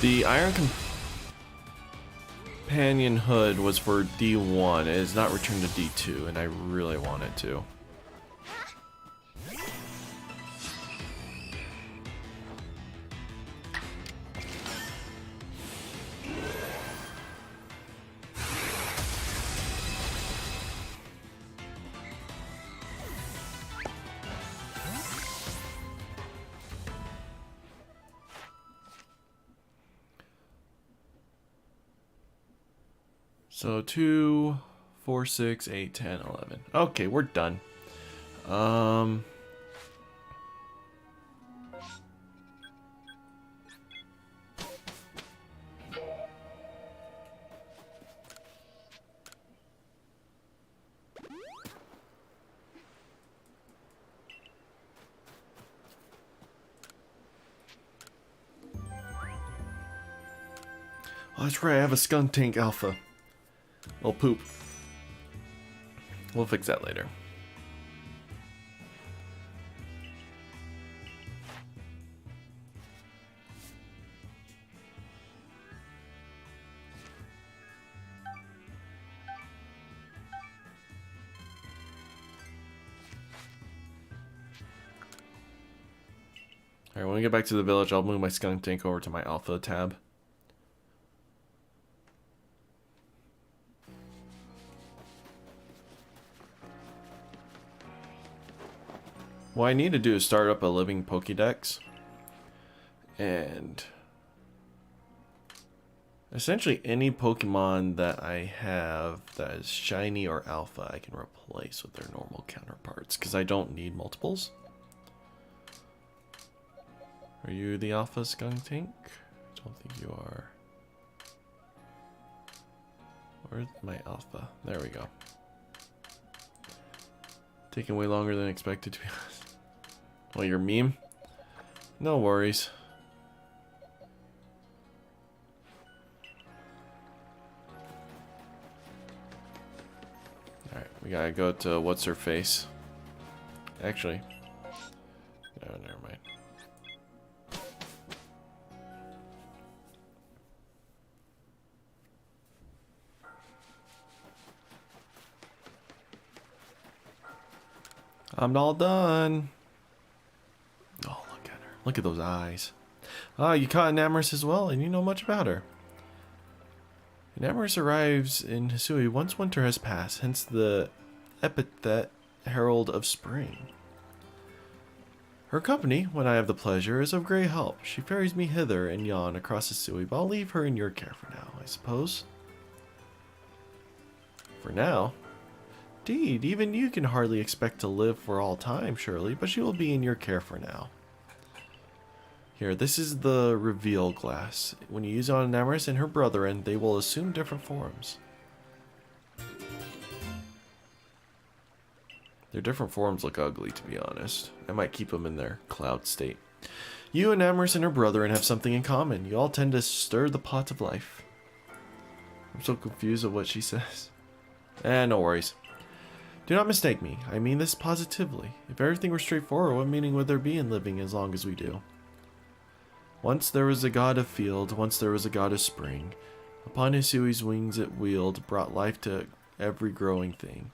The Iron Companion hood was for D1. It is not returned to D2, and I really want it to. So 2, 4, 6, 8, 10, 11. Okay, we're done. Oh, that's right, I have a skunk tank alpha. Well, poop. We'll fix that later. Alright, when we get back to the village, I'll move my skunk tank over to my alpha tab. What I need to do is start up a living Pokédex. And essentially any Pokemon that I have that is shiny or alpha, I can replace with their normal counterparts, because I don't need multiples. Are you the alpha skunk tank? I don't think you are. Where's my alpha? There we go. Taking way longer than expected, to be honest. Well, your meme? No worries. Alright, we gotta go to what's her face. Actually. No, never mind. I'm all done. Oh, look at her. Look at those eyes. Ah, you caught Enamorus as well, and you know much about her. Enamorus arrives in Hisui once winter has passed, hence the epithet Herald of Spring. Her company, when I have the pleasure, is of great help. She ferries me hither and yon across Hisui, but I'll leave her in your care for now, I suppose. For now? Indeed, even you can hardly expect to live for all time, surely, but she will be in your care for now. Here, this is the reveal glass. When you use it on Enamorus and her brethren, they will assume different forms. Their different forms look ugly, to be honest. I might keep them in their cloud state. You, Enamorus, and her brethren have something in common. You all tend to stir the pot of life. I'm so confused at what she says. No worries. Do not mistake me. I mean this positively. If everything were straightforward, what meaning would there be in living as long as we do? Once there was a god of field, once there was a god of spring. Upon Hisui's wings it wheeled, brought life to every growing thing.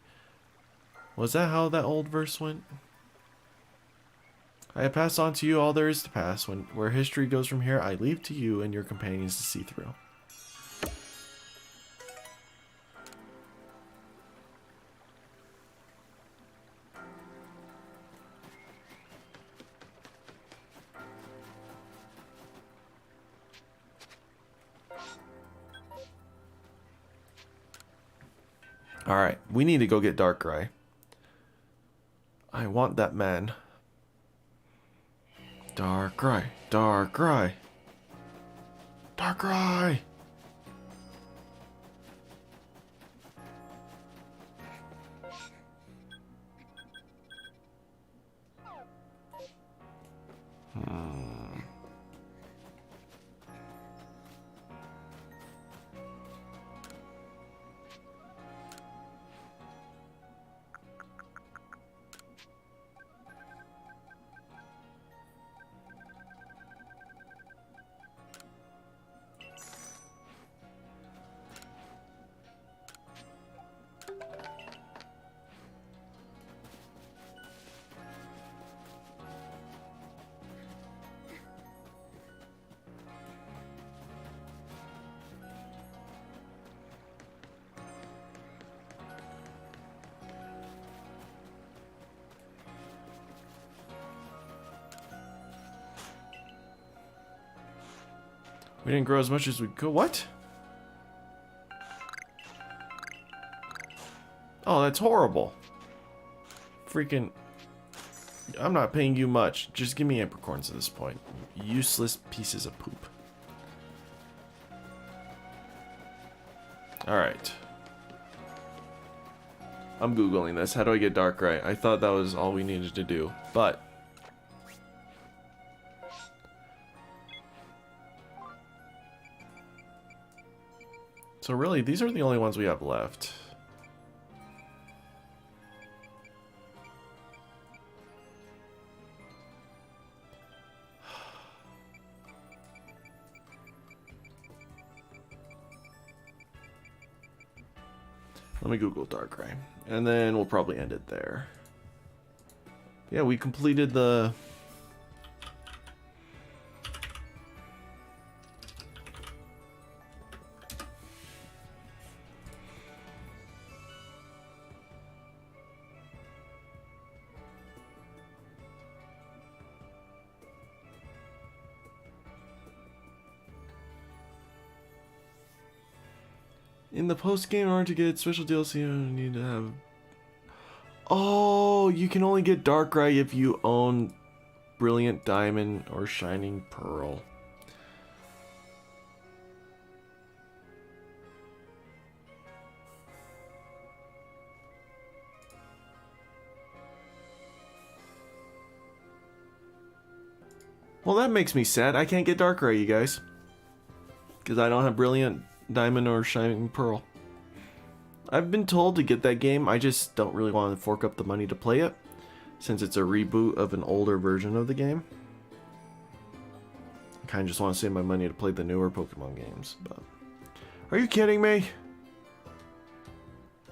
Was that how that old verse went? I have passed on to you all there is to pass. Where history goes from here, I leave to you and your companions to see through. Alright, we need to go get Darkrai. I want that man. Darkrai, Darkrai, Darkrai! We didn't grow as much as we could. What? Oh, that's horrible. Freaking... I'm not paying you much. Just give me apricorns at this point. Useless pieces of poop. Alright. I'm Googling this. How do I get Darkrai? I thought that was all we needed to do. But... so really, these are the only ones we have left. Let me Google Darkrai, and then we'll probably end it there. Yeah, we completed the... in the post-game, in order to get special DLC, you need to have... oh, you can only get Darkrai if you own Brilliant Diamond or Shining Pearl. Well, that makes me sad. I can't get Darkrai, you guys. Because I don't have Brilliant Diamond or Shining Pearl. I've been told to get that game. I just don't really want to fork up the money to play it, since it's a reboot of an older version of the game. I kind of just want to save my money to play the newer Pokemon games. But are you kidding me?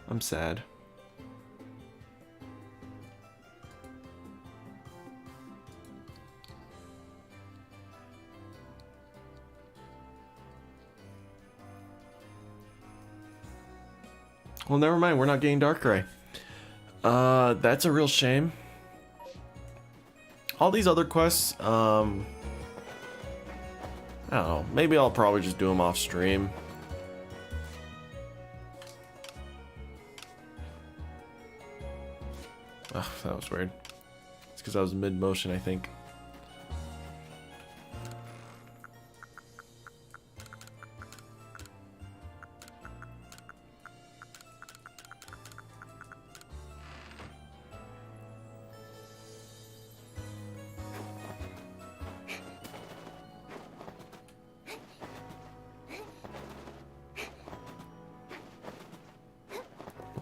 I'm sad. Well, never mind. We're not getting Darkrai. That's a real shame. All these other quests, I don't know. Maybe I'll probably just do them off stream. Oh, that was weird. It's because I was mid-motion, I think.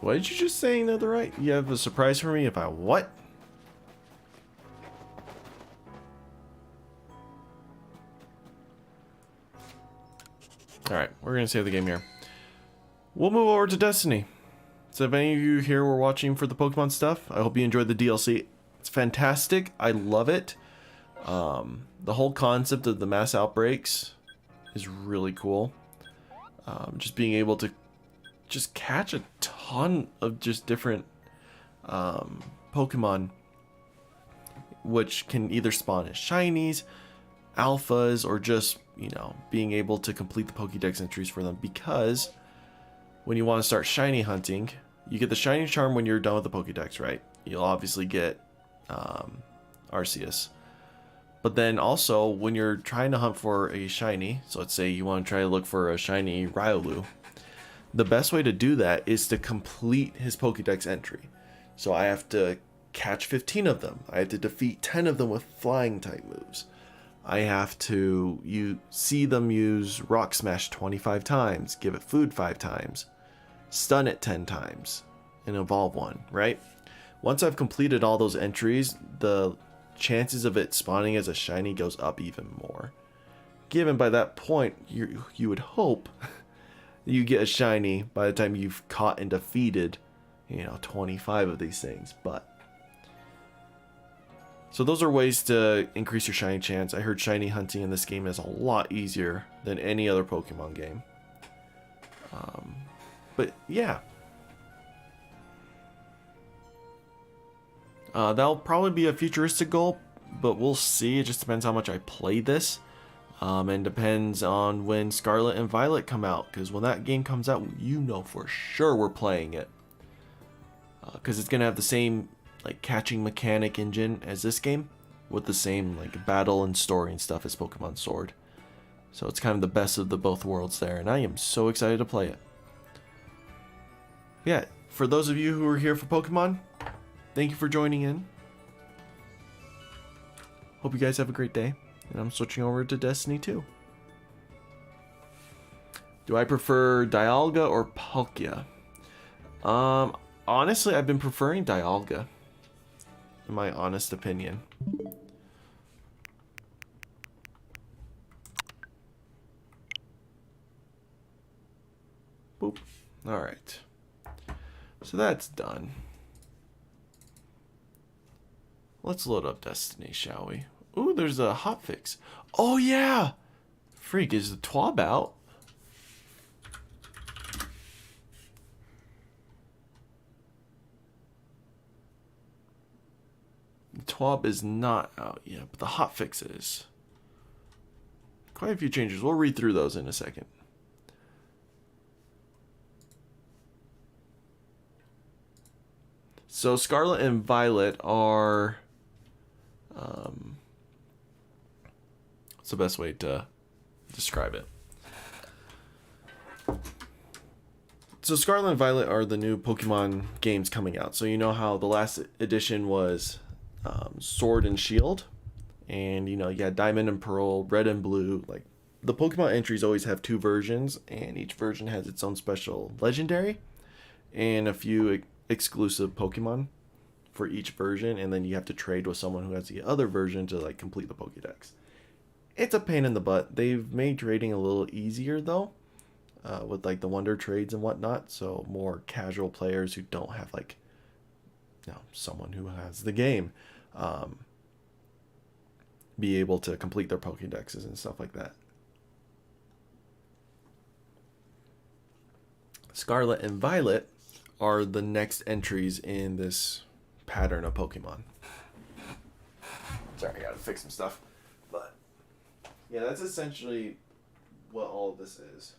What did you just say, Netherite? You have a surprise for me if I what? Alright, we're going to save the game here. We'll move over to Destiny. So if any of you here were watching for the Pokemon stuff, I hope you enjoyed the DLC. It's fantastic. I love it. The whole concept of the mass outbreaks is really cool. Just being able to just catch a ton of just different Pokemon, which can either spawn as shinies, alphas, or just, you know, being able to complete the Pokédex entries for them. Because when you want to start shiny hunting, you get the shiny charm when you're done with the Pokédex, right? You'll obviously get Arceus. But then also, when you're trying to hunt for a shiny, so let's say you want to try to look for a shiny Riolu, the best way to do that is to complete his Pokédex entry. So I have to catch 15 of them. I have to defeat 10 of them with flying type moves. I have to see them use Rock Smash 25 times, give it food 5 times, stun it 10 times, and evolve one, right? Once I've completed all those entries, the chances of it spawning as a shiny goes up even more. Given by that point, you would hope you get a shiny by the time you've caught and defeated, 25 of these things. But so those are ways to increase your shiny chance. I heard shiny hunting in this game is a lot easier than any other Pokemon game. But yeah, that'll probably be a futuristic goal, but we'll see. It just depends how much I play this. And depends on when Scarlet and Violet come out, because when that game comes out, you know for sure we're playing it. Because it's going to have the same like catching mechanic engine as this game, with the same like battle and story and stuff as Pokemon Sword. So it's kind of the best of the both worlds there, and I am so excited to play it. Yeah, for those of you who are here for Pokemon, thank you for joining in. Hope you guys have a great day, and I'm switching over to Destiny 2. Do I prefer Dialga or Palkia? Honestly, I've been preferring Dialga, in my honest opinion. Boop. Alright. So that's done. Let's load up Destiny, shall we? Ooh, there's a hotfix. Oh, yeah! Freak, is the TWAB out? The TWAB is not out yet, but the hotfix is. Quite a few changes. We'll read through those in a second. So Scarlet and Violet are... what's the best way to describe it? So Scarlet and Violet are the new Pokemon games coming out. So you know how the last edition was Sword and Shield? And you know, you had Diamond and Pearl, Red and Blue. Like, the Pokemon entries always have two versions, and each version has its own special legendary and a few exclusive Pokemon for each version, and then you have to trade with someone who has the other version to like complete the Pokédex. It's a pain in the butt. They've made trading a little easier though, with like the Wonder Trades and whatnot, so more casual players who don't have like, you know, someone who has the game, be able to complete their Pokédexes and stuff like that. Scarlet and Violet are the next entries in this pattern of Pokemon. Sorry, I gotta fix some stuff. But yeah, that's essentially what all of this is.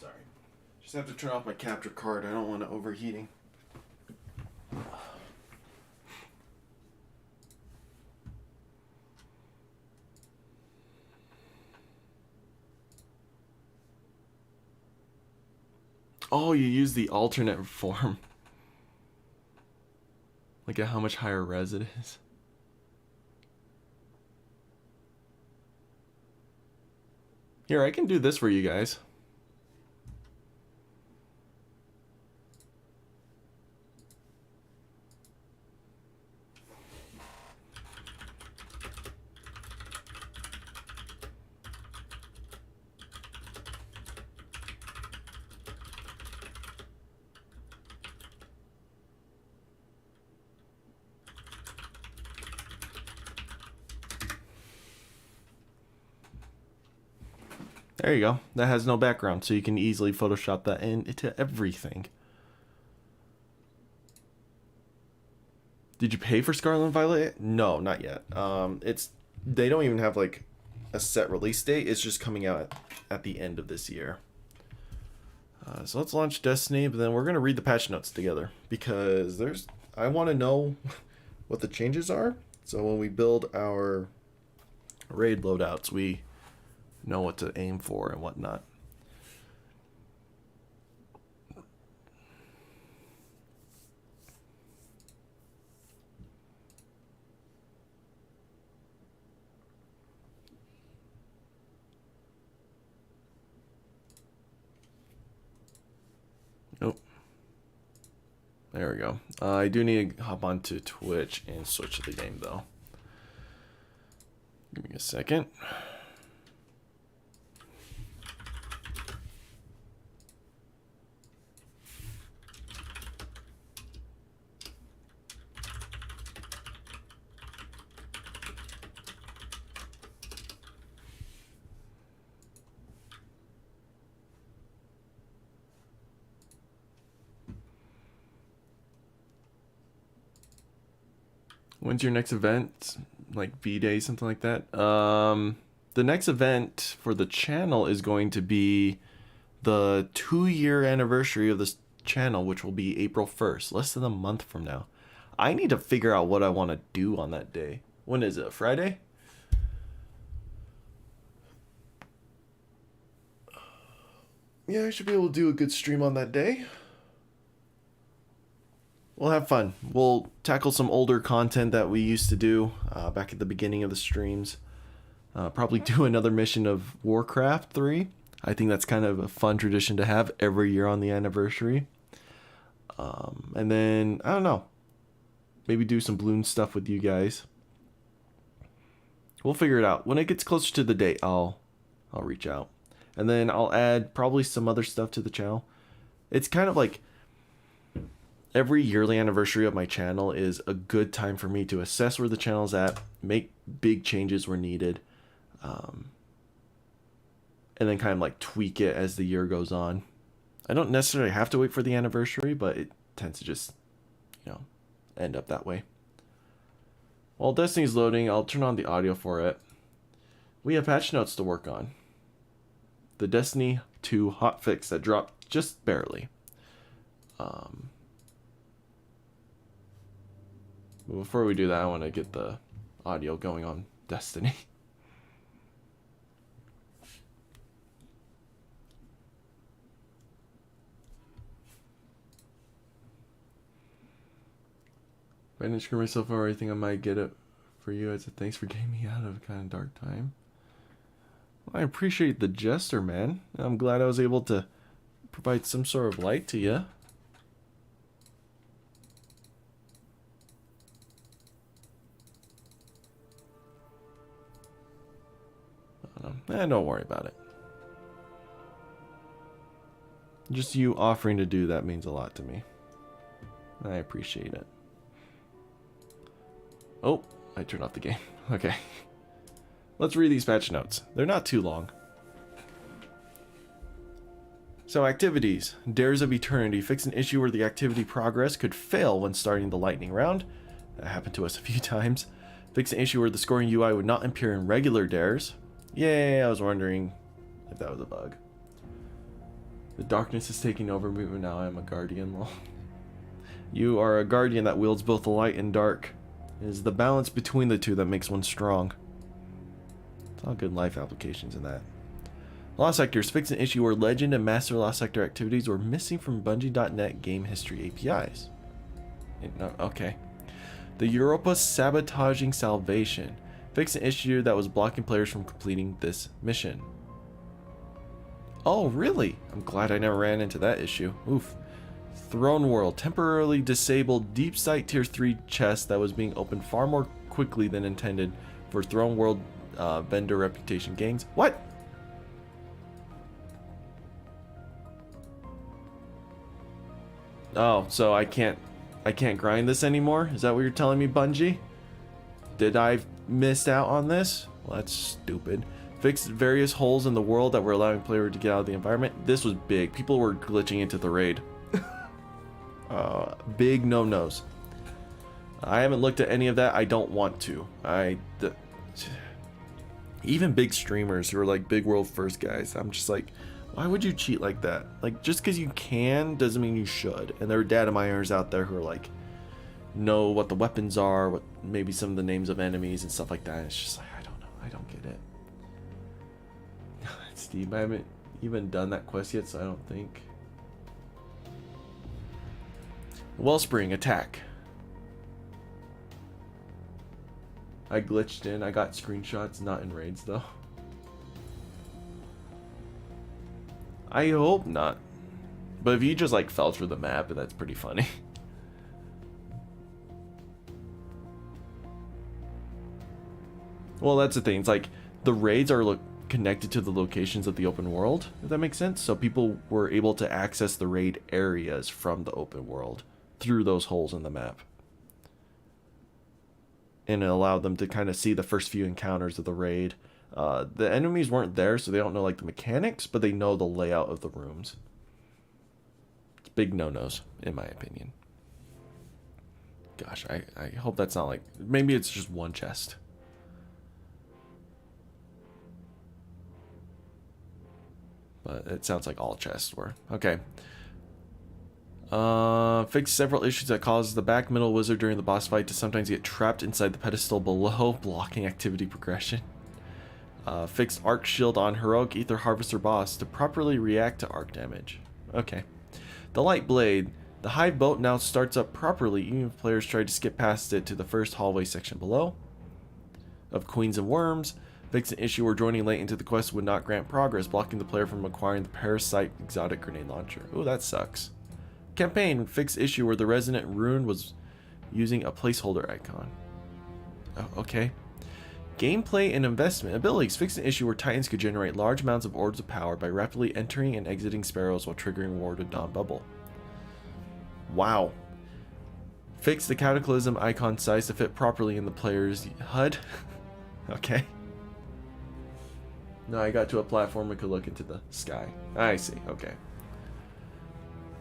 Sorry. Just have to turn off my capture card. I don't want it overheating. Oh, you use the alternate form. Look at how much higher res it is. Here, I can do this for you guys. There you go. That has no background, so you can easily Photoshop that into everything. Did you pay for Scarlet and Violet? No, not yet. They don't even have like a set release date. It's just coming out at the end of this year. So let's launch Destiny, but then we're gonna read the patch notes together because I want to know what the changes are. So when we build our raid loadouts, we know what to aim for and whatnot. Nope. There we go. I do need to hop onto Twitch and switch to the game though. Give me a second. When's your next event? Like V-Day, something like that? The next event for the channel is going to be the 2-year anniversary of this channel, which will be April 1st, less than a month from now. I need to figure out what I want to do on that day. When is it? Friday? Yeah, I should be able to do a good stream on that day. We'll have fun. We'll tackle some older content that we used to do back at the beginning of the streams. Probably do another mission of Warcraft 3. I think that's kind of a fun tradition to have every year on the anniversary. And then, I don't know. Maybe do some balloon stuff with you guys. We'll figure it out. When it gets closer to the date, I'll reach out. And then I'll add probably some other stuff to the channel. It's kind of like every yearly anniversary of my channel is a good time for me to assess where the channel's at, make big changes where needed, and then kind of like tweak it as the year goes on. I don't necessarily have to wait for the anniversary, but it tends to just, end up that way. While Destiny's loading, I'll turn on the audio for it. We have patch notes to work on. The Destiny 2 hotfix that dropped just barely. Before we do that, I want to get the audio going on Destiny. If I didn't screw myself over, I think I might get it for you as a thanks for getting me out of a kind of dark time. Well, I appreciate the gesture, man. I'm glad I was able to provide some sort of light to you. Don't worry about it. Just you offering to do that means a lot to me. I appreciate it. Oh, I turned off the game. Okay. Let's read these patch notes. They're not too long. So, activities. Dares of Eternity. Fix an issue where the activity progress could fail when starting the lightning round. That happened to us a few times. Fix an issue where the scoring UI would not appear in regular dares. Yay, I was wondering if that was a bug. The darkness is taking over me, but now I am a guardian. Lol. You are a guardian that wields both light and dark. It is the balance between the two that makes one strong. It's all good life applications in that. Lost Sectors. Fix an issue where Legend and Master Lost Sector activities were missing from Bungie.net game history APIs. Okay. The Europa Sabotaging Salvation. Fix an issue that was blocking players from completing this mission. Oh, really? I'm glad I never ran into that issue. Oof. Throne World. Temporarily disabled Deep Sight Tier 3 chest that was being opened far more quickly than intended for Throne World vendor reputation gains. What? Oh, so I can't grind this anymore? Is that what you're telling me, Bungie? Did I miss out on this? Well, that's stupid. Fixed various holes in the world that were allowing players to get out of the environment. This was big. People were glitching into the raid. Big no-nos. I haven't looked at any of that. I don't want to. Even big streamers who are like big world first guys, I'm just like, why would you cheat like that? Like, just because you can doesn't mean you should. And there are data miners out there who are like, know what the weapons are, what maybe some of the names of enemies and stuff like that. And it's just like, I don't know. I don't get it. Steve, I haven't even done that quest yet, so I don't think. Wellspring attack. I glitched in. I got screenshots, not in raids though. I hope not. But if you just like fell through the map, that's pretty funny. Well, that's the thing. It's like the raids are connected to the locations of the open world, if that makes sense. So people were able to access the raid areas from the open world through those holes in the map. And it allowed them to kind of see the first few encounters of the raid. The enemies weren't there, so they don't know like the mechanics, but they know the layout of the rooms. It's big no-nos, in my opinion. Gosh, I hope that's not like... Maybe it's just one chest. But it sounds like all chests were. Okay. Fix several issues that cause the back middle wizard during the boss fight to sometimes get trapped inside the pedestal below, blocking activity progression. Fixed arc shield on heroic ether harvester boss to properly react to arc damage. Okay. The light blade. The hive boat now starts up properly even if players try to skip past it to the first hallway section below. Of queens and worms. Fix an issue where joining late into the quest would not grant progress, blocking the player from acquiring the parasite exotic grenade launcher. Ooh, that sucks. Campaign. Fix issue where the resonant rune was using a placeholder icon. Oh, okay. Gameplay and investment. Abilities. Fix an issue where Titans could generate large amounts of orbs of power by rapidly entering and exiting sparrows while triggering warded dawn bubble. Wow. Fix the cataclysm icon size to fit properly in the player's HUD. Okay. No, I got to a platform and could look into the sky. I see. Okay.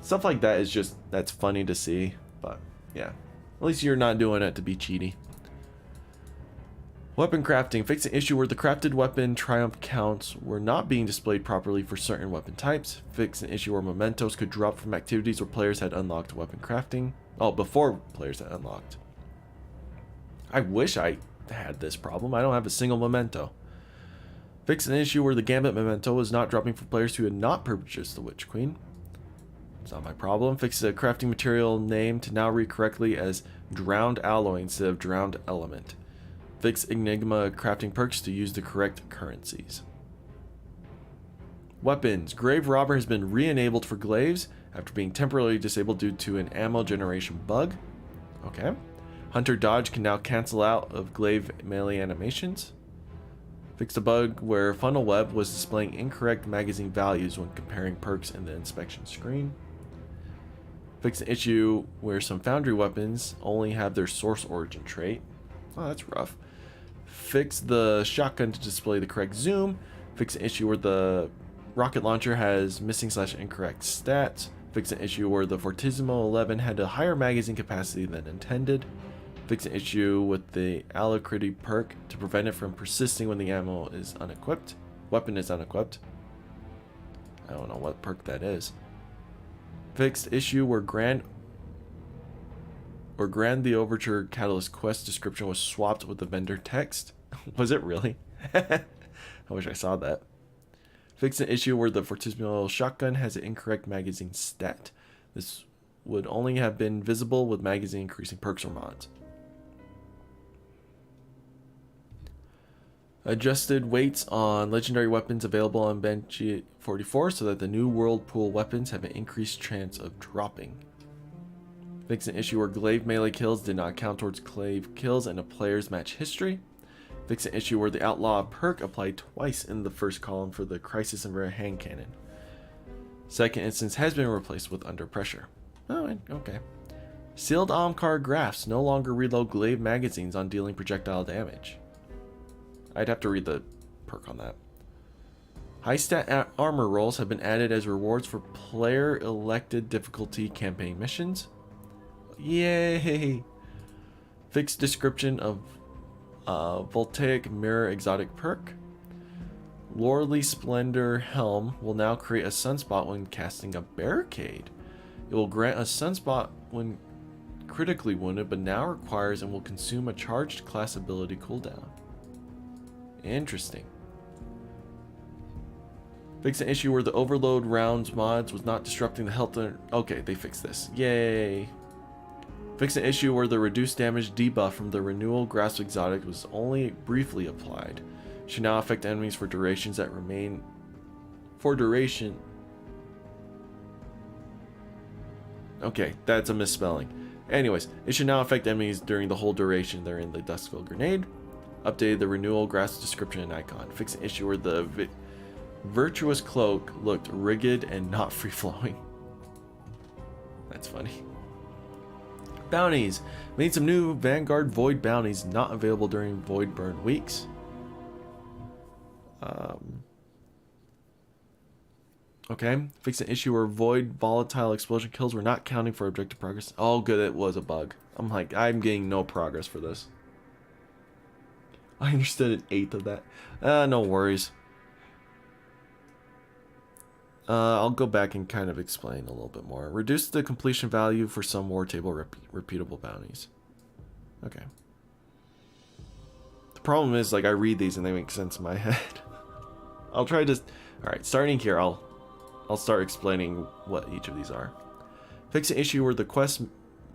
Stuff like that is just, that's funny to see. But, yeah. At least you're not doing it to be cheaty. Weapon crafting. Fix an issue where the crafted weapon triumph counts were not being displayed properly for certain weapon types. Fix an issue where mementos could drop from activities where players had unlocked weapon crafting. Oh, before players had unlocked. I wish I had this problem. I don't have a single memento. Fix an issue where the Gambit memento was not dropping for players who had not purchased the Witch Queen. It's not my problem. Fix the crafting material name to now read correctly as Drowned Alloy instead of Drowned Element. Fix Enigma crafting perks to use the correct currencies. Weapons. Grave Robber has been re-enabled for glaives after being temporarily disabled due to an ammo generation bug. Okay. Hunter Dodge can now cancel out of glaive melee animations. Fixed a bug where Funnel Web was displaying incorrect magazine values when comparing perks in the inspection screen. Fixed an issue where some foundry weapons only have their source origin trait. Oh, that's rough. Fix the shotgun to display the correct zoom. Fix an issue where the rocket launcher has missing/incorrect stats. Fix an issue where the Fortissimo 11 had a higher magazine capacity than intended. Fix an issue with the Alacrity perk to prevent it from persisting when the ammo is unequipped. Weapon is unequipped. I don't know what perk that is. Fixed issue where Grand the Overture Catalyst quest description was swapped with the vendor text. Was it really? I wish I saw that. Fix an issue where the Fortissimo shotgun has an incorrect magazine stat. This would only have been visible with magazine increasing perks or mods. Adjusted weights on legendary weapons available on bench 44 so that the new world pool weapons have an increased chance of dropping. Fix an issue where glaive melee kills did not count towards glaive kills in a player's match history. Fix an issue where the outlaw perk applied twice in the first column for the crisis and rare hand cannon. Second instance has been replaced with under pressure. Oh, okay. Sealed Omcar graphs no longer reload glaive magazines on dealing projectile damage. I'd have to read the perk on that. High stat armor rolls have been added as rewards for player elected difficulty campaign missions. Yay! Fixed description of Voltaic Mirror exotic perk. Lordly Splendor Helm will now create a sunspot when casting a barricade. It will grant a sunspot when critically wounded, but now requires and will consume a charged class ability cooldown. Interesting. Fix an issue where the overload rounds mods was not disrupting the health. Okay, they fixed this. Yay. Fix an issue where the reduced damage debuff from the renewal grasp exotic was only briefly applied. Should now affect enemies for durations that remain for duration. Okay, that's a misspelling. Anyways, it should now affect enemies during the whole duration they're in the Duskville grenade. Updated the renewal grasp description and icon. Fix an issue where the virtuous cloak looked rigged and not free-flowing. That's funny. Bounties. Made some new Vanguard Void bounties not available during Void Burn weeks. Okay. Fix an issue where Void volatile explosion kills were not counting for objective progress. Oh, good. It was a bug. I'm like, I'm getting no progress for this. I understood an eighth of that. No worries. I'll go back and kind of explain a little bit more. Reduce the completion value for some war table repeatable bounties. Okay. The problem is, like, I read these and they make sense in my head. I'll try to... Alright, starting here, I'll start explaining what each of these are. Fix an issue where the quest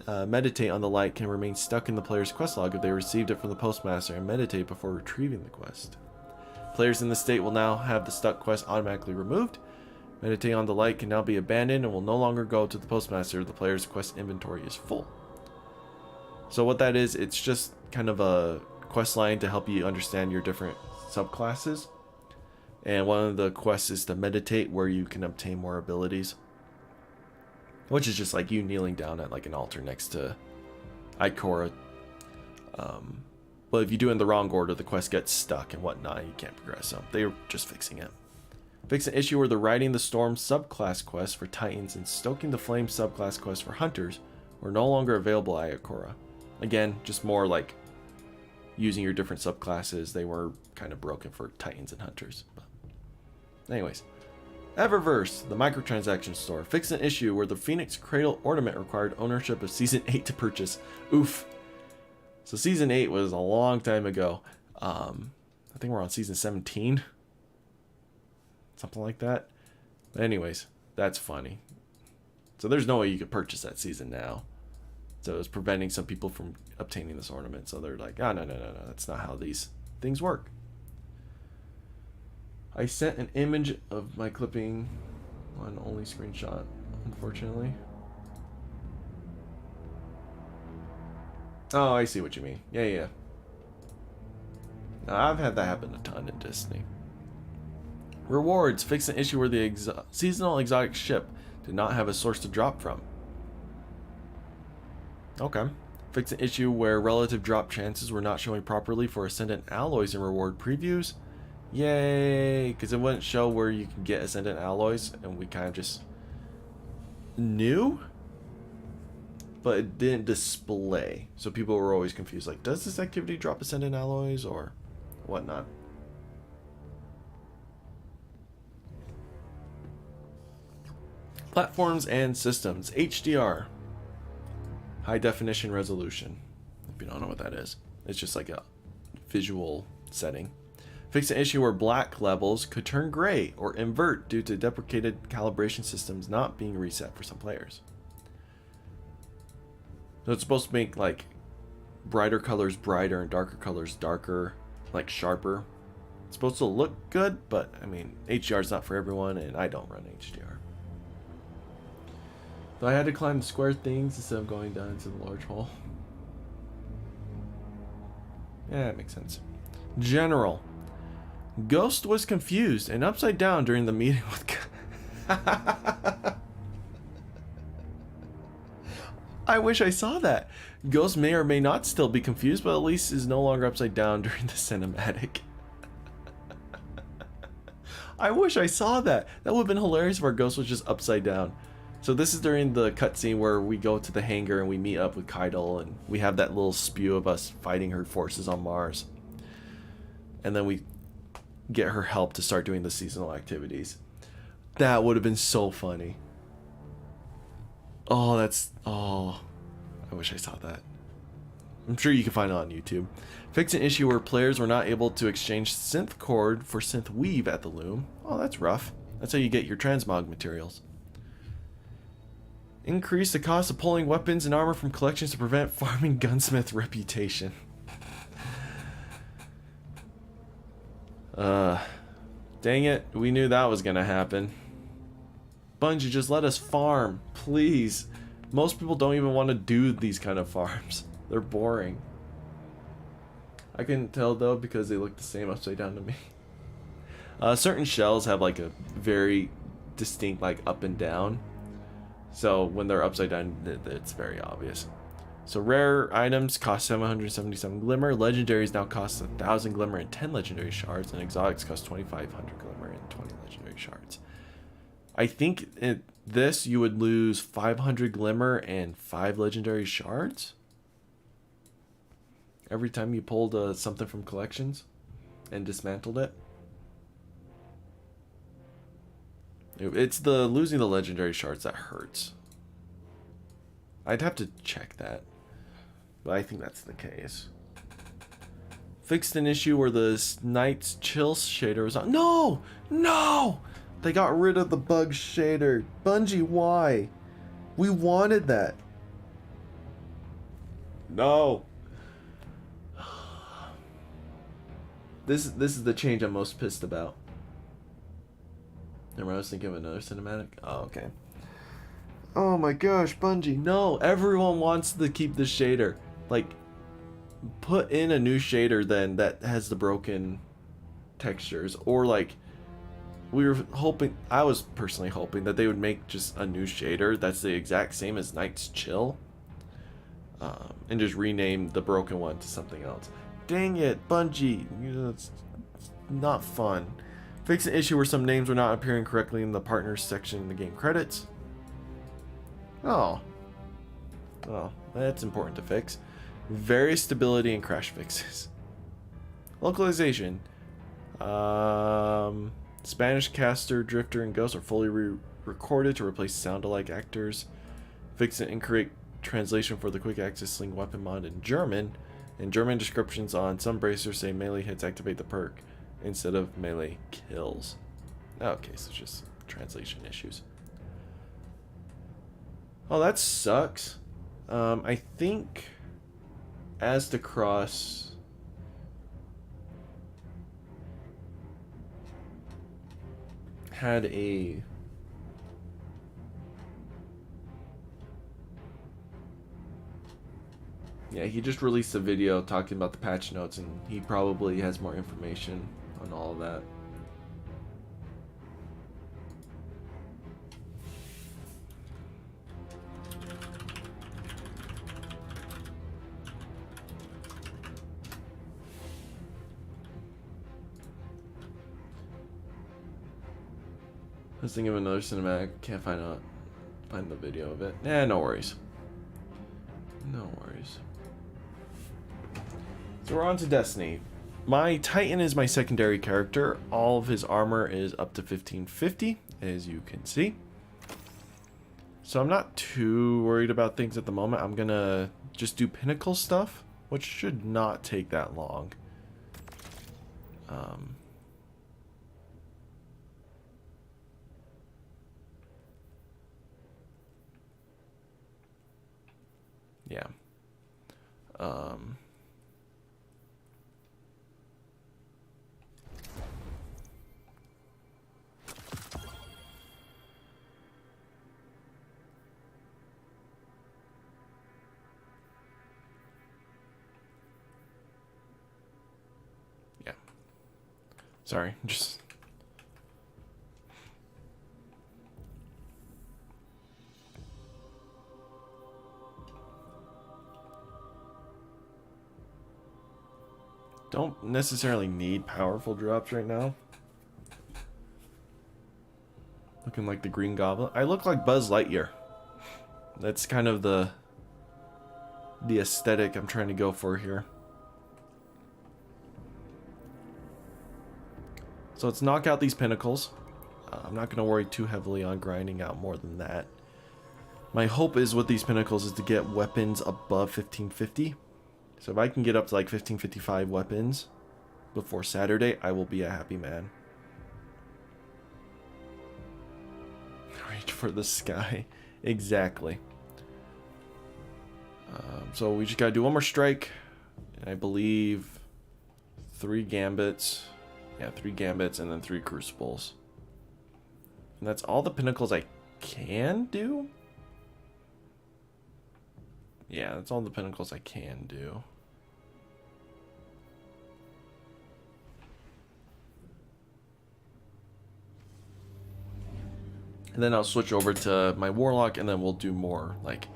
meditate on the light can remain stuck in the player's quest log if they received it from the postmaster and meditate before retrieving the quest. Players in this state will now have the stuck quest automatically removed. Meditate on the light can now be abandoned and will no longer go to the postmaster if the player's quest inventory is full. So what that is, it's just kind of a quest line to help you understand your different subclasses. And one of the quests is to meditate, where you can obtain more abilities. Which is just like you kneeling down at like an altar next to Ikora. But if you do it in the wrong order, the quest gets stuck and whatnot. You can't progress. So they're just fixing it. Fix an issue where the Riding the Storm subclass quest for Titans and Stoking the Flame subclass quest for Hunters were no longer available at Arecues. Again, just more like using your different subclasses. They were kind of broken for Titans and Hunters. But anyways. Eververse, the microtransaction store. Fix an issue where the Phoenix Cradle ornament required ownership of Season 8 to purchase. Oof. So Season 8 was a long time ago. I think we're on Season 17. Something like that. But anyways, that's funny. So there's no way you could purchase that season now. So it was preventing some people from obtaining this ornament. So they're like, oh, no. That's not how these things work. I sent an image of my clipping on only screenshot, unfortunately. Oh, I see what you mean. Yeah. Now, I've had that happen a ton in Destiny. Rewards. Fix an issue where the seasonal exotic ship did not have a source to drop from. Okay. Fix an issue where relative drop chances were not showing properly for Ascendant alloys in reward previews. Yay! Because it wouldn't show where you can get Ascendant alloys, and we kind of just knew, but it didn't display. So people were always confused, like, does this activity drop Ascendant alloys or whatnot? Platforms and systems. HDR. High definition resolution. If you don't know what that is, it's just like a visual setting. Fix an issue where black levels could turn gray or invert due to deprecated calibration systems not being reset for some players. So it's supposed to make like brighter colors brighter and darker colors darker, like sharper. It's supposed to look good, but I mean, HDR is not for everyone, and I don't run HDR. So I had to climb the square things instead of going down into the large hole. Yeah, that makes sense. General. Ghost was confused and upside down during the meeting with... I wish I saw that. Ghost may or may not still be confused, but at least is no longer upside down during the cinematic. I wish I saw that. That would have been hilarious if our Ghost was just upside down. So this is during the cutscene where we go to the hangar and we meet up with Kydal, and we have that little spew of us fighting her forces on Mars. And then we get her help to start doing the seasonal activities. That would have been so funny. Oh, I wish I saw that. I'm sure you can find it on YouTube. Fix an issue where players were not able to exchange synth cord for synth weave at the loom. Oh, that's rough. That's how you get your transmog materials. Increase the cost of pulling weapons and armor from collections to prevent farming gunsmith reputation. Dang it, we knew that was gonna happen. Bungie, just let us farm, please. Most people don't even want to do these kind of farms. They're boring. I couldn't tell though because they look the same upside down to me. Certain shells have like a very distinct like up and down. So when they're upside down, it's very obvious. So rare items cost 777 glimmer. Legendaries now cost 1,000 glimmer and 10 legendary shards. And exotics cost 2,500 glimmer and 20 legendary shards. I think in this you would lose 500 glimmer and 5 legendary shards. every time you pulled something from collections and dismantled it. It's the losing the legendary shards that hurts. I'd have to check that, but I think that's the case. Fixed an issue where the Night's Chill shader was on. No! No! They got rid of the bug shader. Bungie, why? We wanted that. No. This is the change I'm most pissed about. Remember, I was thinking of another cinematic. Oh, okay. Oh my gosh, Bungie, no! Everyone wants to keep the shader. Like, put in a new shader then that has the broken textures, or like, we were hoping, I was personally hoping that they would make just a new shader that's the exact same as Night's Chill, and just rename the broken one to something else. Dang it, Bungie, it's not fun. Fix an issue where some names were not appearing correctly in the partners section in the game credits. Oh, that's important to fix. Various stability and crash fixes. Localization. Spanish caster, drifter, and ghost are fully recorded to replace sound-alike actors. Fix an incorrect translation for the quick access sling weapon mod in German. And German descriptions on some bracers say melee hits activate the perk instead of melee kills. Okay, so it's just translation issues. Oh, that sucks. I think As to Cross had a he just released a video talking about the patch notes, and he probably has more information on all of that. I was thinking of another cinematic. Can't find the video of it. No worries. No worries. So we're on to Destiny. My Titan is my secondary character. All of his armor is up to 1550, as you can see. So I'm not too worried about things at the moment. I'm gonna just do pinnacle stuff, which should not take that long. Yeah. Yeah. Sorry, just... Don't necessarily need powerful drops right now. Looking like the Green Goblin. I look like Buzz Lightyear. That's kind of the aesthetic I'm trying to go for here. So let's knock out these pinnacles. I'm not going to worry too heavily on grinding out more than that. My hope is with these pinnacles is to get weapons above 1550. So if I can get up to like 1555 weapons before Saturday, I will be a happy man. Reach for the sky. Exactly. So we just gotta do one more strike. And I believe 3 gambits. Yeah, 3 gambits and then 3 crucibles. And that's all the pinnacles I can do? Yeah, that's all the pinnacles I can do. And then I'll switch over to my Warlock, and then we'll do more, like,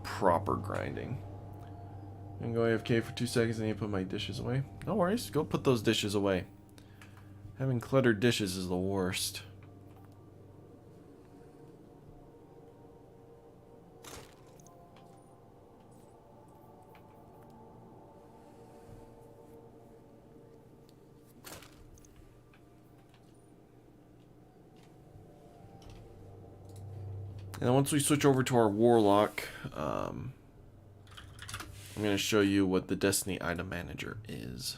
proper grinding. I'm going AFK for 2 seconds, and then you put my dishes away. No worries, go put those dishes away. Having cluttered dishes is the worst. And then once we switch over to our Warlock, I'm going to show you what the Destiny Item Manager is.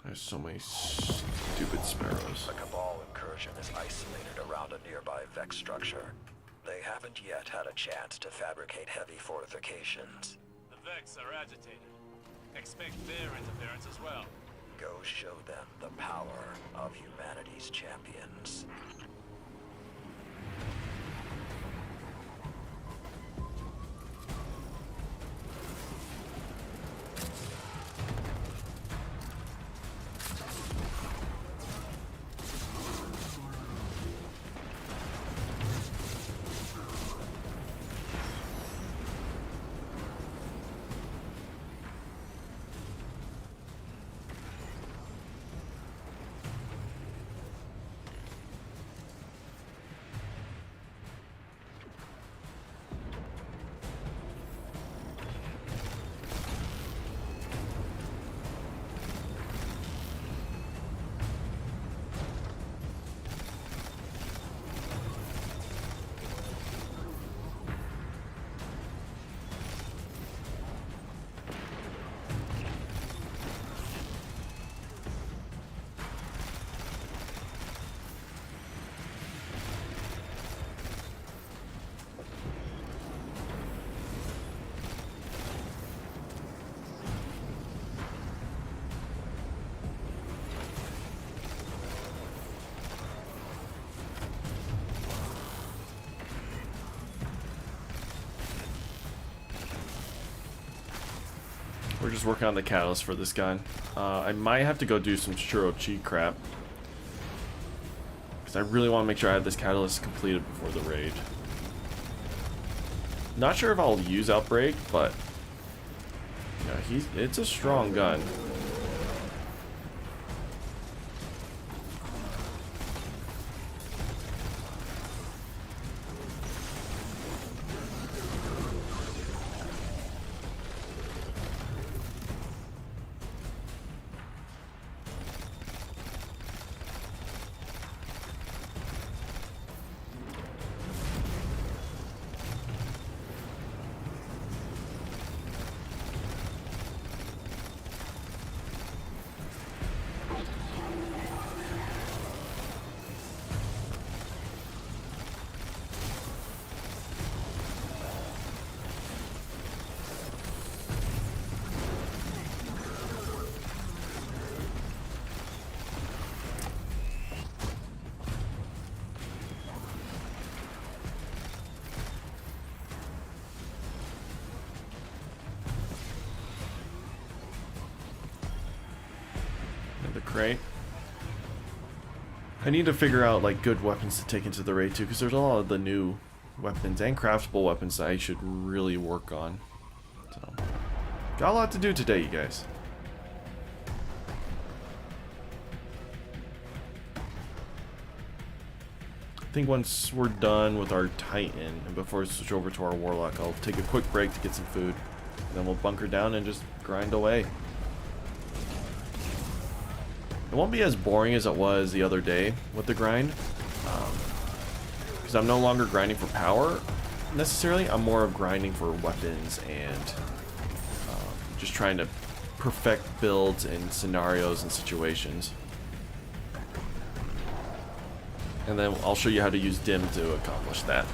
There's so many stupid sparrows. The Cabal incursion is isolated around a nearby Vex structure. They haven't yet had a chance to fabricate heavy fortifications. The Vex are agitated. Expect their interference as well. Go show them the power of humanity's champions. We're just working on the catalyst for this gun. I might have to go do some Shuro Chi crap, because I really want to make sure I have this catalyst completed before the raid. Not sure if I'll use Outbreak, but yeah, it's a strong gun. Crate. I need to figure out like good weapons to take into the raid too, because there's a lot of the new weapons and craftable weapons that I should really work on. So, got a lot to do today, you guys. I think once we're done with our Titan and before we switch over to our Warlock, I'll take a quick break to get some food, and then we'll bunker down and just grind away. It won't be as boring as it was the other day with the grind, because I'm no longer grinding for power necessarily. I'm more of grinding for weapons and just trying to perfect builds and scenarios and situations. And then I'll show you how to use Dim to accomplish that.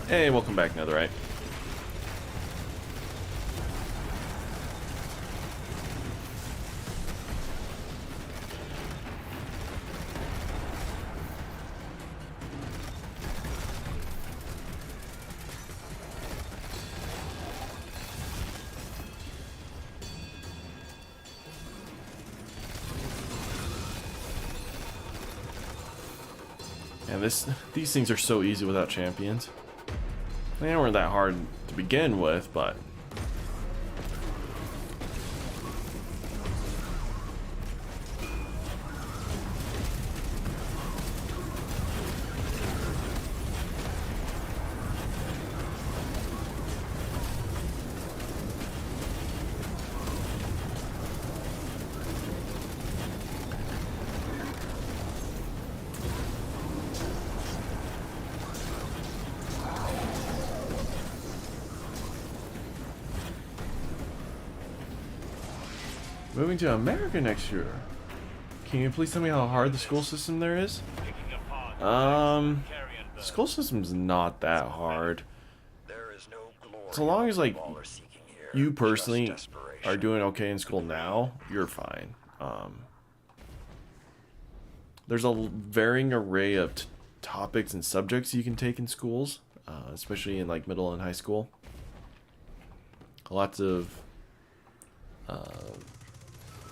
Hey, welcome back, Netherite. And these things are so easy without champions. They weren't that hard to begin with, but moving to America next year. Can you please tell me how hard the school system there is? The school system's not that hard. There is no glory So long as like all are seeking here, you just personally desperation. are doing okay in school now, you're fine. There's a varying array of topics and subjects you can take in schools, especially in like middle and high school. Lots of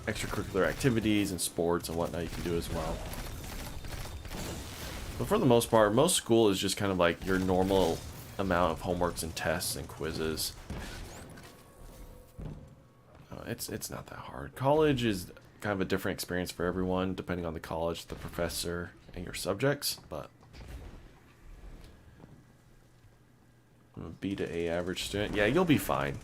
extracurricular activities and sports and whatnot you can do as well. But for the most part, most school is just kind of like your normal amount of homeworks and tests and quizzes. It's not that hard. College is kind of a different experience for everyone, depending on the college, the professor, and your subjects. But I'm a B to A average student. Yeah, you'll be fine.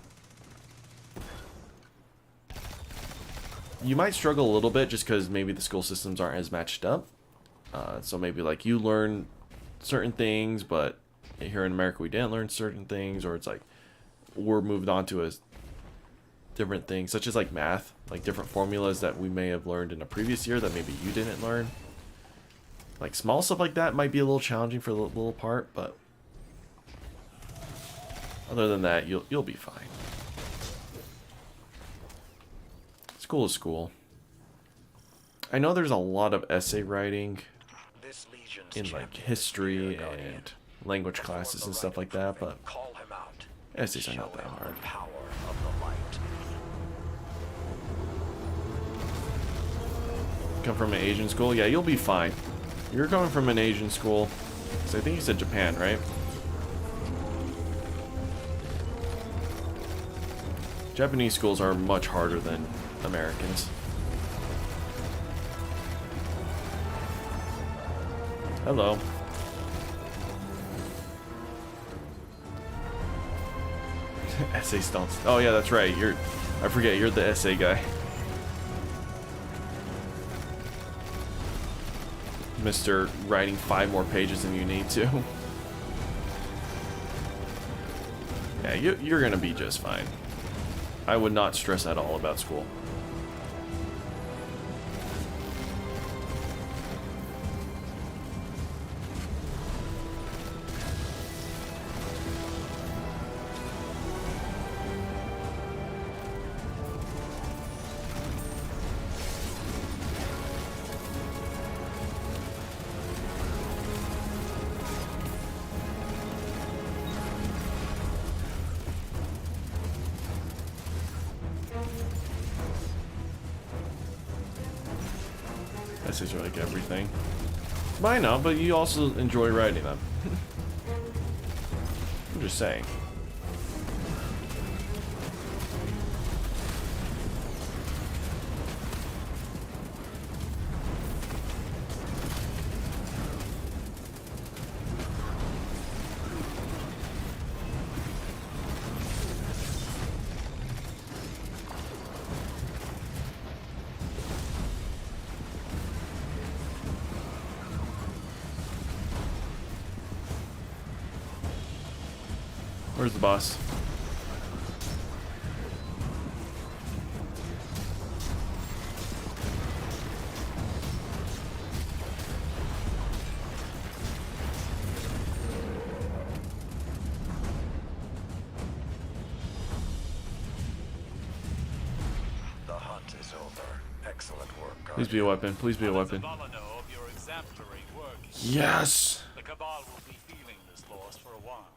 You might struggle a little bit just because maybe the school systems aren't as matched up. So maybe like you learn certain things, but here in America we didn't learn certain things, or it's like we're moved on to a different things, such as like math, like different formulas that we may have learned in a previous year that maybe you didn't learn. Like small stuff like that might be a little challenging for the little part, but other than that, you'll be fine. School is school. I know there's a lot of essay writing This legion's in like champion history is here, Guardian. and language classes and stuff like that, but Call him out. essays are not Show that him hard. the power of the light. Come from an Asian school? Yeah, you'll be fine. You're coming from an Asian school. So I think you said Japan, right? Japanese schools are much harder than Americans. Hello. Essay stunts. Oh yeah, that's right. I forget, you're the essay guy. Mr. Writing 5 more pages than you need to. Yeah, you're gonna be just fine. I would not stress at all about school. Essays are like everything. I know, but you also enjoy writing them. I'm just saying. Where's the boss? The hunt is over. Excellent work, Please be a weapon. Please be a weapon. Zavalano of your exemplary work. Yes! The Cabal will be feeling this loss for a while.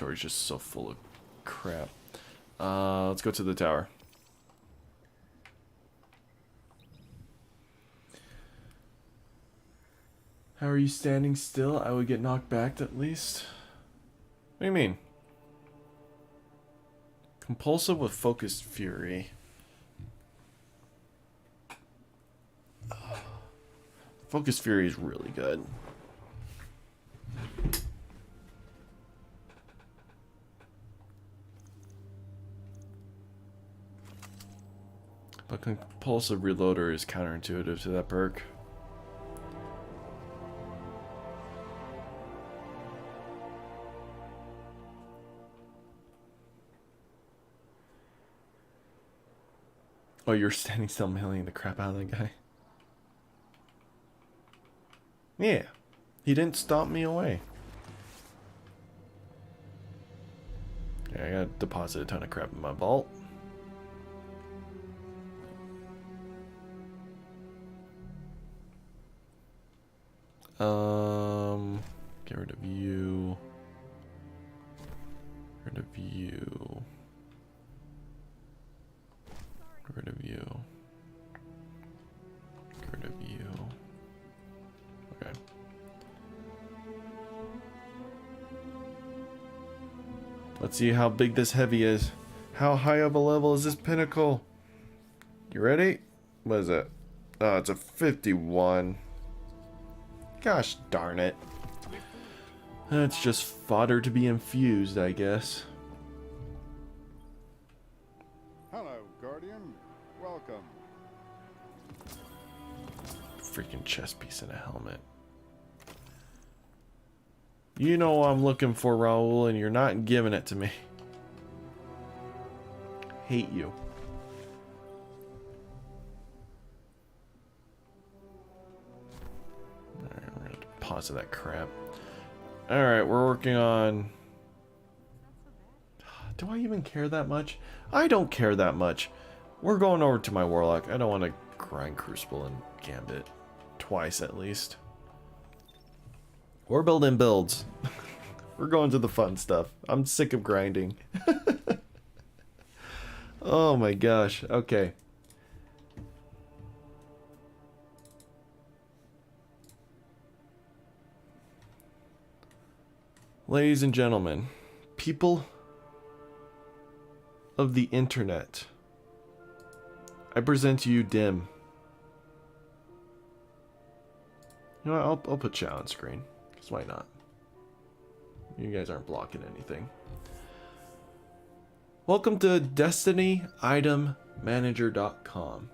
inventory is just so full of crap. Let's go to the tower. How are you standing still? I would get knocked back at least. What do you mean? Compulsive with focused fury. Focused fury is really good. But compulsive reloader is counterintuitive to that perk. Oh, you're standing still mailing the crap out of that guy. Yeah, he didn't stomp me away. Yeah, I gotta deposit a ton of crap in my vault. Get rid of you. Get rid of you. Get rid of you. Get rid of you. Okay. Let's see how big this heavy is. How high of a level is this pinnacle? You ready? What is it? Oh, it's a 51. Gosh darn it. That's just fodder to be infused, I guess. Hello, Guardian. Welcome. Freaking chest piece and a helmet. You know what I'm looking for, Raul, and you're not giving it to me. Hate you. Alright, we're gonna deposit that crap. Alright, we're working on... Do I even care that much? I don't care that much. We're going over to my Warlock. I don't want to grind Crucible and Gambit. Twice at least. We're building builds. We're going to the fun stuff. I'm sick of grinding. Oh my gosh. Okay. Ladies and gentlemen, people of the internet, I present to you Dim. You know what, I'll put chat on screen, because why not? You guys aren't blocking anything. Welcome to DestinyItemManager.com,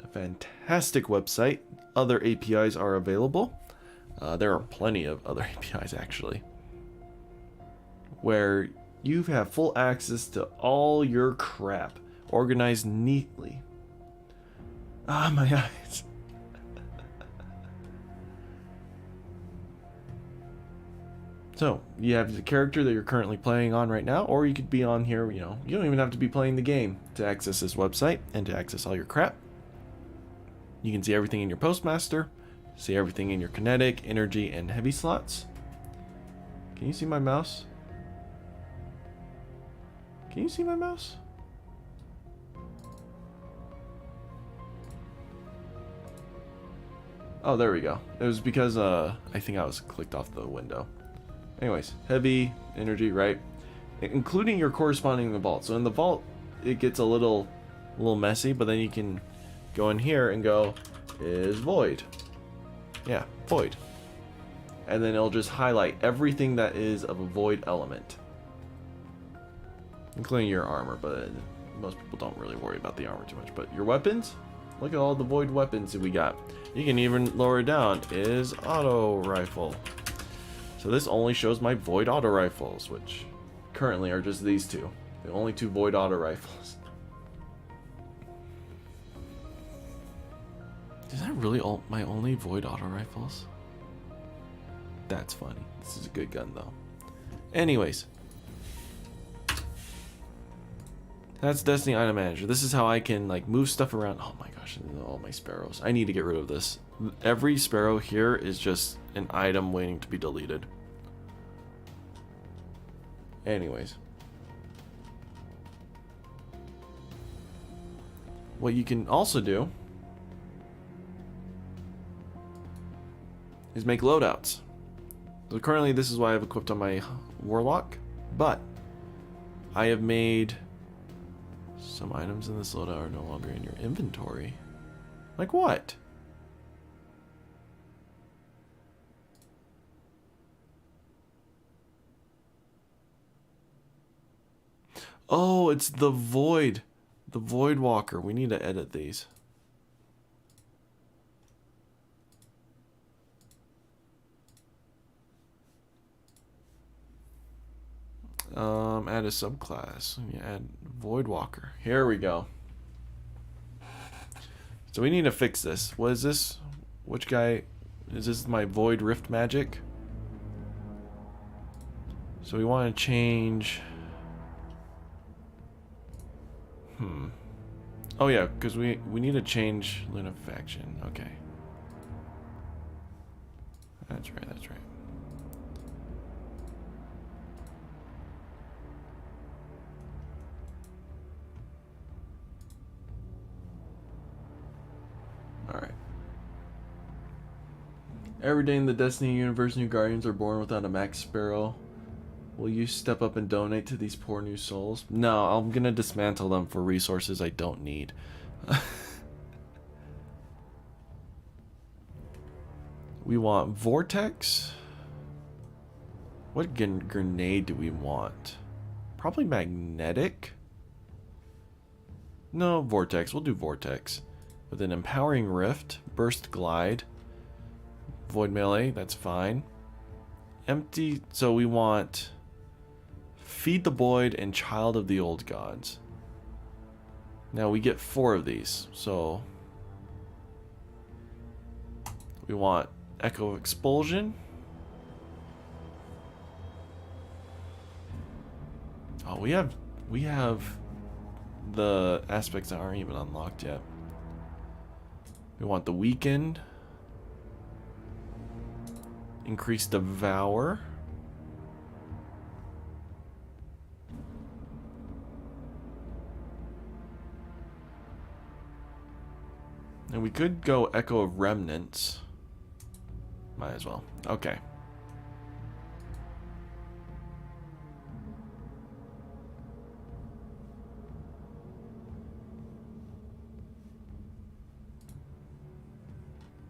a fantastic website. Other APIs are available. There are plenty of other APIs actually, where you have full access to all your crap, organized neatly. Ah, my eyes. So, you have the character that you're currently playing on right now, or you could be on here, you know, you don't even have to be playing the game to access this website and to access all your crap. You can see everything in your Postmaster, see everything in your kinetic, energy, and heavy slots. Can you see my mouse? Can you see my mouse? Oh, there we go. It was because I think I was clicked off the window. Anyways, heavy, energy, right? Including your corresponding vault. So in the vault, it gets a little messy, but then you can go in here and go, is void. Yeah, void. And then it'll just highlight everything that is of a void element. Including your armor, but most people don't really worry about the armor too much. But your weapons, look at all the void weapons that we got. You can even lower it down, is auto rifle. So this only shows my void auto rifles, which currently are just these two. The only two void auto rifles. Is that really all my only void auto rifles? That's funny. This is a good gun though. Anyways. That's Destiny Item Manager. This is how I can like move stuff around. Oh my gosh, all my sparrows. I need to get rid of this. Every sparrow here is just an item waiting to be deleted. Anyways. What you can also do is make loadouts. So currently this is what I have equipped on my Warlock, but I have made some items in this loadout are no longer in your inventory. Like what? Oh, it's the Void. The Void Walker. We need to edit these. Add a subclass. Yeah, add Void Walker. Here we go. So we need to fix this. What is this? Which guy? Is this my Void Rift magic? So we want to change... Oh yeah, because we need to change Lunafaction. Okay. That's right, that's right. Alright. Every day in the Destiny universe, new Guardians are born without a Max Sparrow. Will you step up and donate to these poor new souls? No, I'm gonna dismantle them for resources I don't need. We want Vortex. What grenade do we want? Probably magnetic? No, Vortex. We'll do Vortex. With an Empowering Rift, Burst Glide, Void Melee, that's fine. Empty, so we want Feed the Void and Child of the Old Gods. Now we get 4 of these, so we want Echo of Expulsion. Oh, we have the aspects that aren't even unlocked yet. We want the Weakened. Increase Devour. And we could go Echo of Remnants. Might as well. Okay.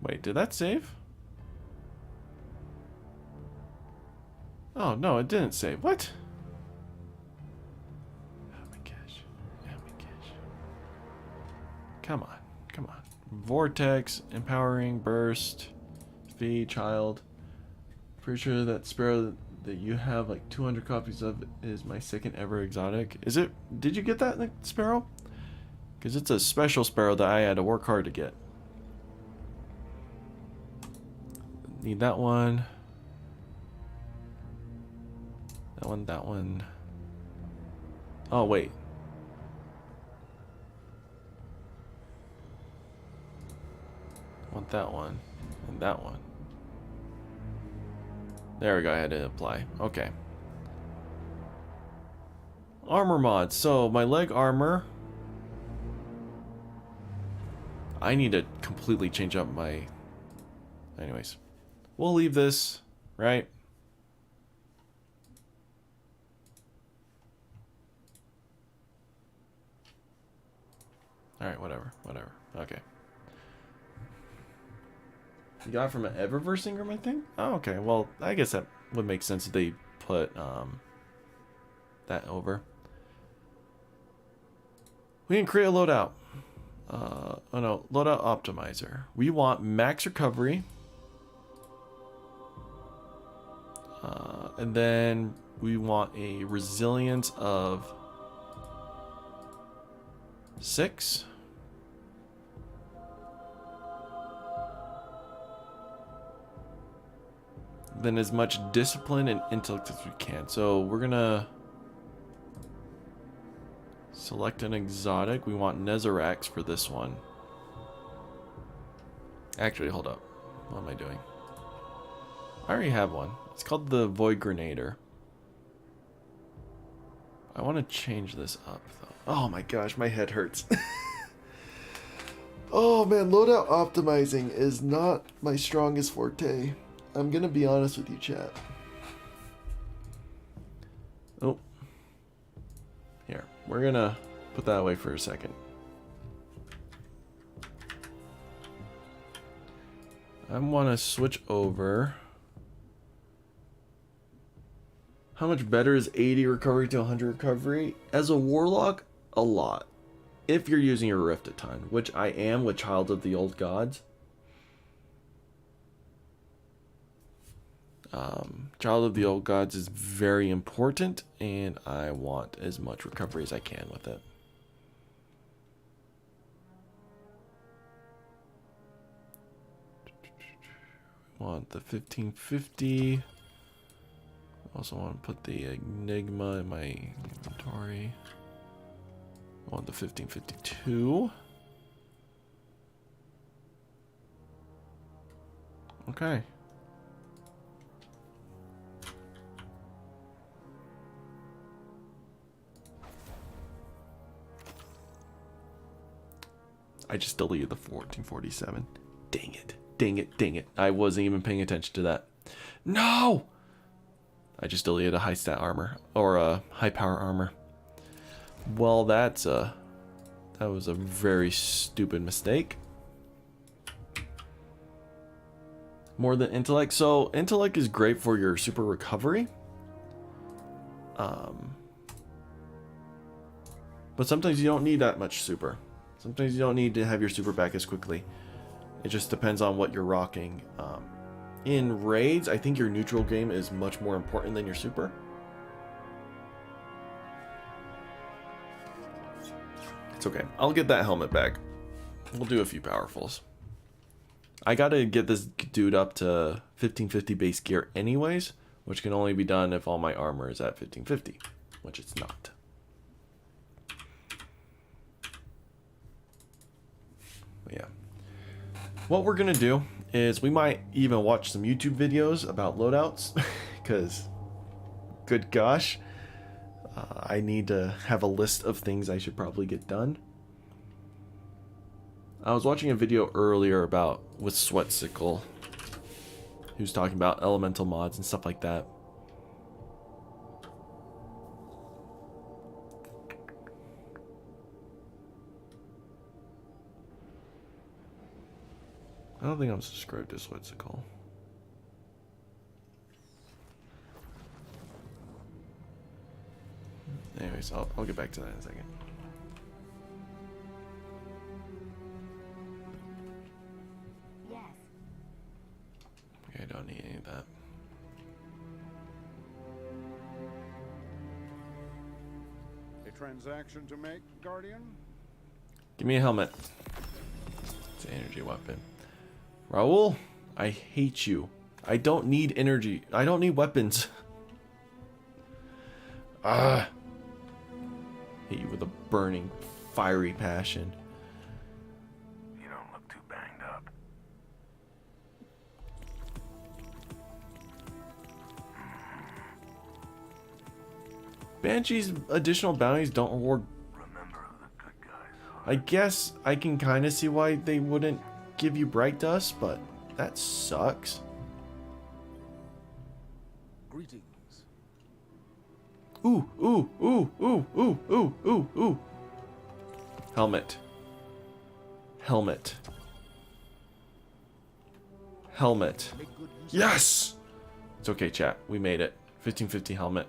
Wait, did that save? Oh, no, it didn't save. What? Oh my gosh. Oh my gosh. Come on. Come on. Vortex, Empowering, Burst, Feed, Child. Pretty sure that Sparrow that you have like 200 copies of is my second ever exotic. Is it? Did you get that Sparrow? Because it's a special Sparrow that I had to work hard to get. Need that one. That one, that one. Oh, wait. Want that one. And that one. There we go, I had to apply. Okay. Armor mods. So, my leg armor. I need to completely change up my... Anyways. We'll leave this, right? Alright, whatever. Okay. You got it from an Eververse Ingram, I think? Oh, okay. Well, I guess that would make sense if they put that over. We can create a loadout. Oh no, loadout optimizer. We want max recovery. And then we want a resilience of 6. Then as much discipline and intellect as we can. So we're gonna select an exotic. We want Nezarax for this one. Actually, hold up. What am I doing? I already have one. It's called the Void Grenader. I want to change this up, though. Oh my gosh, my head hurts. Oh man, loadout optimizing is not my strongest forte. I'm gonna be honest with you, chat. Oh. Here, we're gonna put that away for a second. I want to switch over. How much better is 80 recovery to 100 recovery? As a Warlock, a lot. If you're using your Rift a ton, which I am with Child of the Old Gods. Child of the Old Gods is very important, and I want as much recovery as I can with it. Want the 1550. Also want to put the Enigma in my inventory. I want the 1552. Okay. I just deleted the 1447. Dang it. Dang it. Dang it. I wasn't even paying attention to that. No! I just deleted a high stat armor. Or a high power armor. Well, that was a very stupid mistake. More than intellect. So, intellect is great for your super recovery. But sometimes you don't need that much super. Sometimes you don't need to have your super back as quickly. It just depends on what you're rocking. In raids, I think your neutral game is much more important than your super. It's okay. I'll get that helmet back. We'll do a few powerfuls. I gotta get this dude up to 1550 base gear anyways, which can only be done if all my armor is at 1550, which it's not. But yeah. What we're gonna do is we might even watch some YouTube videos about loadouts, because good gosh, I need to have a list of things I should probably get done. I was watching a video earlier about with Sweatsickle, who's talking about elemental mods and stuff like that. I don't think I'm subscribed to Sweatsickle. Anyways, I'll get back to that in a second. Yes. Okay, I don't need any of that. A transaction to make, Guardian? Give me a helmet. It's an energy weapon. Raul, I hate you. I don't need energy. I don't need weapons. Ah. Hate you with a burning, fiery passion. You don't look too banged up. Banshee's additional bounties don't reward. Remember who the good guys are. I guess I can kind of see why they wouldn't give you bright dust, but that sucks. Greetings. Ooh, ooh, ooh, ooh, ooh, ooh, ooh, ooh. Helmet. Helmet. Helmet. Yes! It's okay, chat. We made it. 1550 helmet.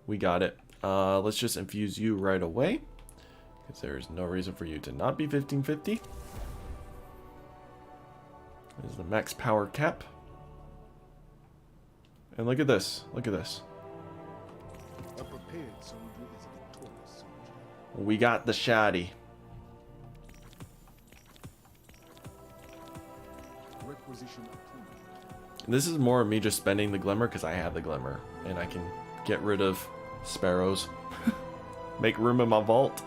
We got it. Let's just infuse you right away, because there's no reason for you to not be 1550. This is the max power cap. And look at this. Look at this. A prepared soldier is a victorious soldier. We got the shoddy. Requisition approved. This is more of me just spending the glimmer because I have the glimmer. And I can get rid of sparrows. Make room in my vault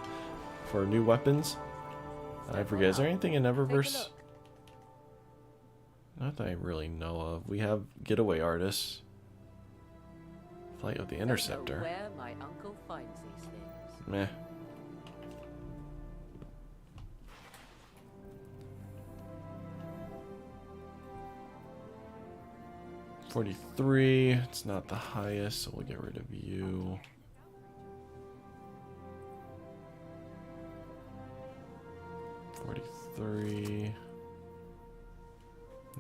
for new weapons. I forget, is there anything in Eververse? Not that I really know of. We have Getaway Artists. Flight of the Don't know Interceptor. where my uncle finds these things. Meh. $43. It's not the highest, so we'll get rid of you. $43.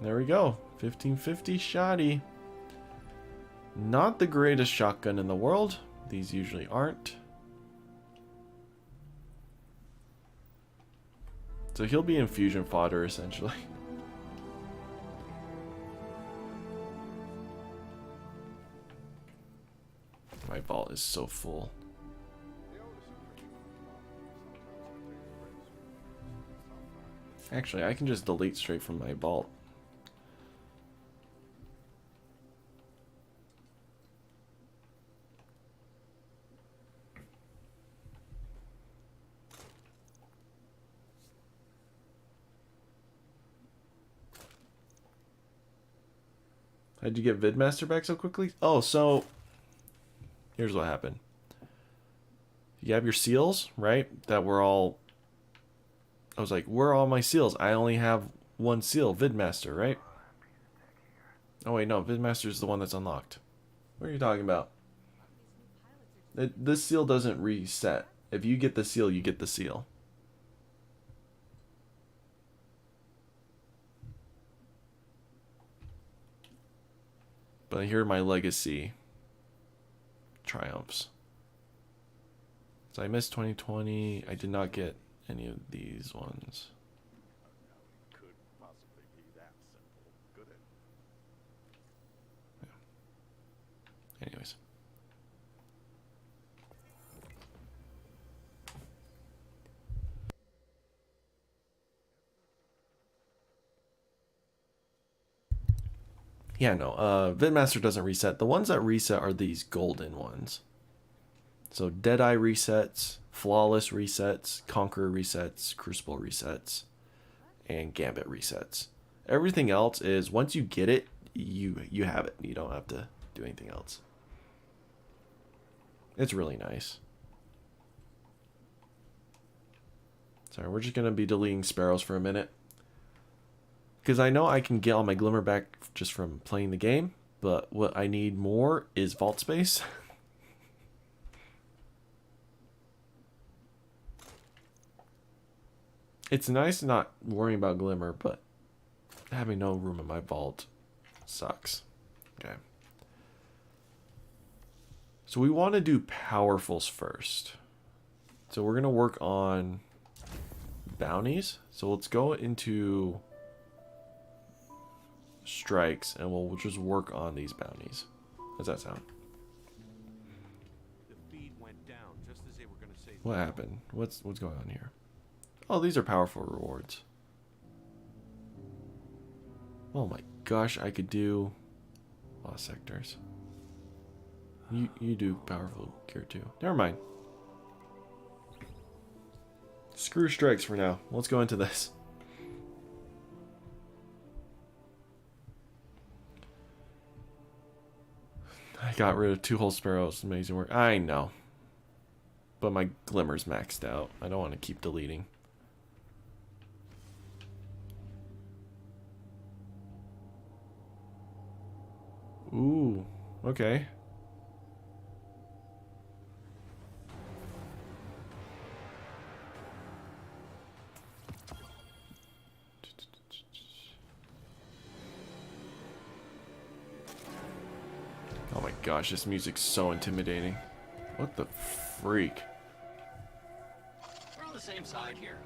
There we go. 1550 shoddy. Not the greatest shotgun in the world. These usually aren't. So he'll be infusion fodder essentially. My vault is so full. Actually, I can just delete straight from my vault. How'd you get Vidmaster back so quickly? Oh, so here's what happened. You have your seals, right? That were all... I was like, where are all my seals? I only have one seal, Vidmaster, right? Oh wait, no, Vidmaster is the one that's unlocked. What are you talking about? This seal doesn't reset. If you get the seal, you get the seal. But here are my legacy triumphs. So I missed 2020. I did not get any of these ones. Could possibly be that simple, could it? Yeah. Anyways. Yeah, no, Vidmaster doesn't reset. The ones that reset are these golden ones. So Deadeye resets, Flawless resets, Conqueror resets, Crucible resets, and Gambit resets. Everything else is, once you get it, you have it. You don't have to do anything else. It's really nice. Sorry, we're just going to be deleting sparrows for a minute. Because I know I can get all my glimmer back just from playing the game, but what I need more is vault space. It's nice not worrying about glimmer, but having no room in my vault sucks. Okay. So we want to do powerfuls first. So we're going to work on bounties. So let's go into strikes and we'll just work on these bounties. How's that sound? The feed went down just as they were going to say. What happened? What's going on here? Oh, these are powerful rewards. Oh my gosh, I could do lost sectors. You do powerful gear too. Never mind. Screw strikes for now. Let's go into this. I got rid of 2 whole sparrows. Amazing work. I know. But my glimmer's maxed out. I don't want to keep deleting. Ooh. Okay. Oh my gosh, this music's so intimidating. What the freak? We're on the same side here.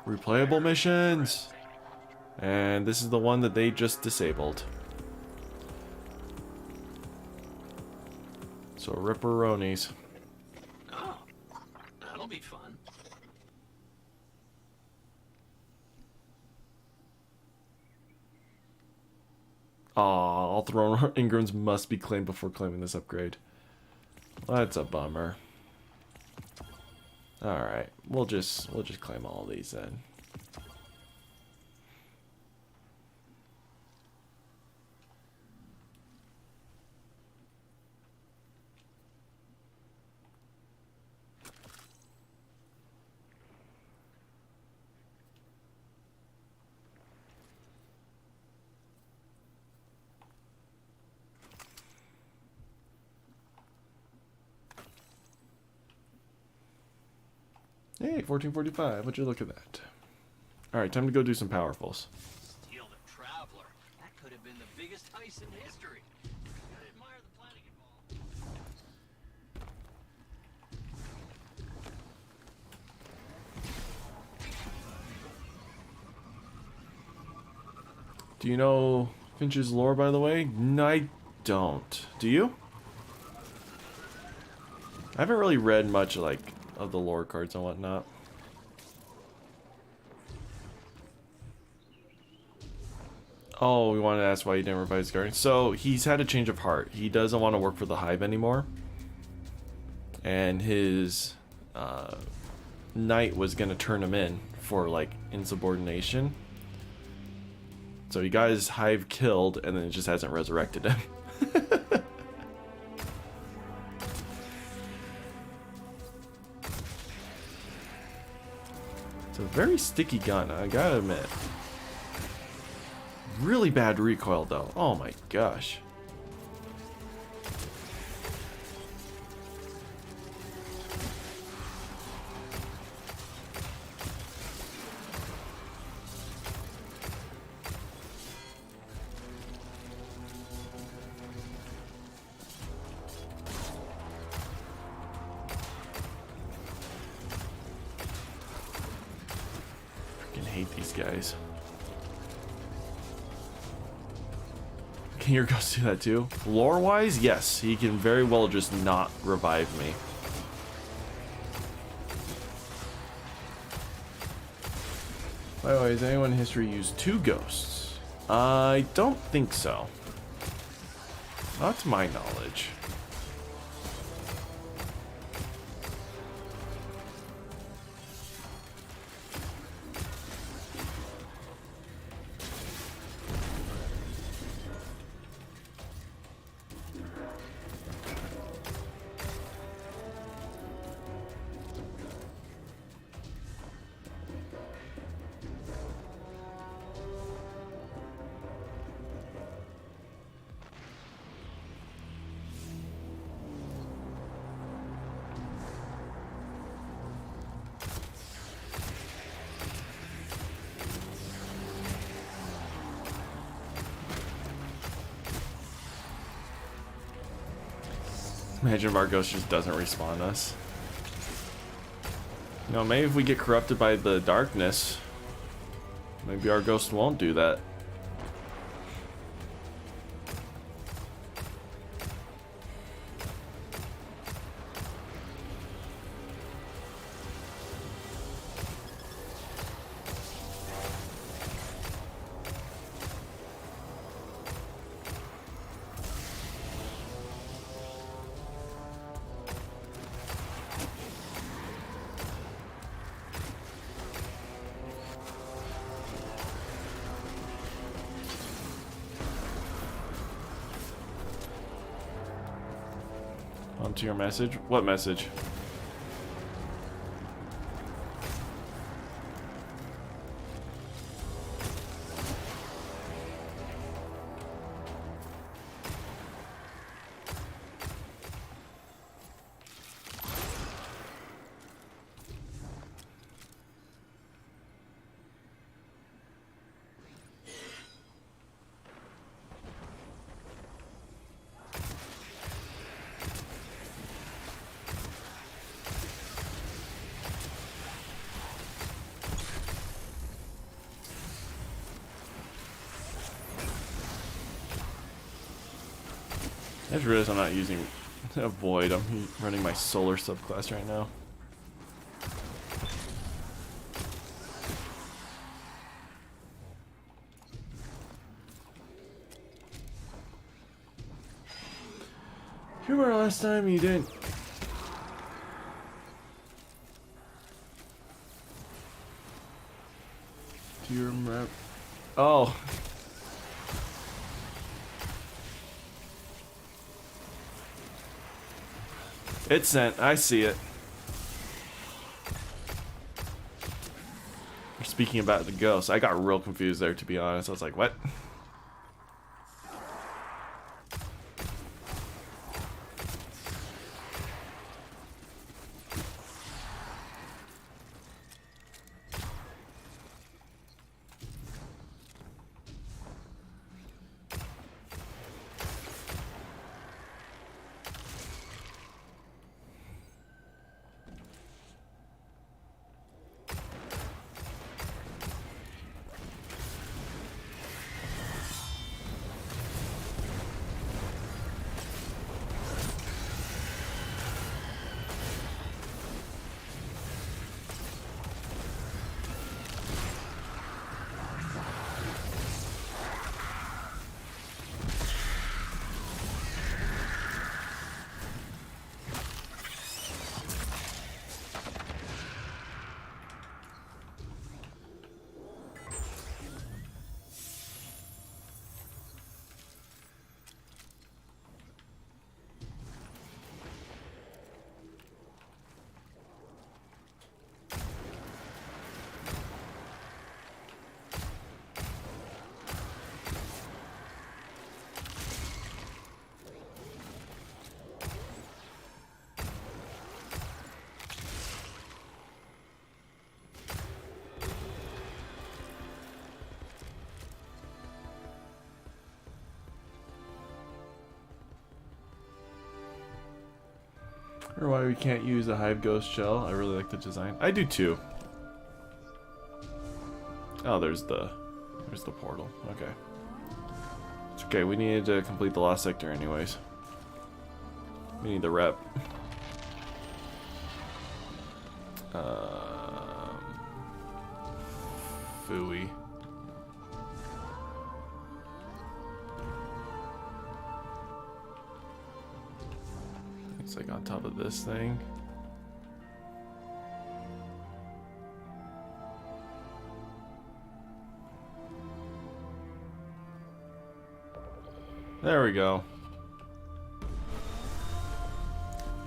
Replayable missions! And this is the one that they just disabled. So ripperonis. Oh, that'll be fun. Aw, all throne engrams must be claimed before claiming this upgrade. That's a bummer. Alright, we'll just claim all these then. Hey, 1445. Would you look at that? Alright, time to go do some powerfuls. Steal the Traveler. That could have been the biggest heist in history. Gotta admire the planning involved. Do you know Finch's lore, by the way? No, I don't. Do you? I haven't really read much, like, of the lore cards and whatnot. Oh, we wanted to ask why he didn't revive his guardian. So, he's had a change of heart. He doesn't want to work for the Hive anymore. And his knight was going to turn him in for, like, insubordination. So he got his Hive killed, and then it just hasn't resurrected him. It's a very sticky gun, I gotta admit. Really bad recoil, though. Oh my gosh. Hate these guys. Can your ghost do that too? Lore wise, yes, he can very well just not revive me. By the way, has anyone in history used 2 ghosts? I don't think so. Not to my knowledge. Imagine if our ghost just doesn't respawn us. You know, maybe if we get corrupted by the darkness, maybe our ghost won't do that. To your message? What message? I just realized I'm not using a void. I'm running my solar subclass right now. You remember last time you didn't? Do you remember? Oh. It's sent. I see it. We're speaking about the ghost. I got real confused there, to be honest. I was like, what? Or why we can't use a hive ghost shell. I really like the design. I do too. Oh, there's the portal. Okay. It's okay, we needed to complete the last sector anyways. We need the rep. Phooey. It's like on top of this thing. There we go.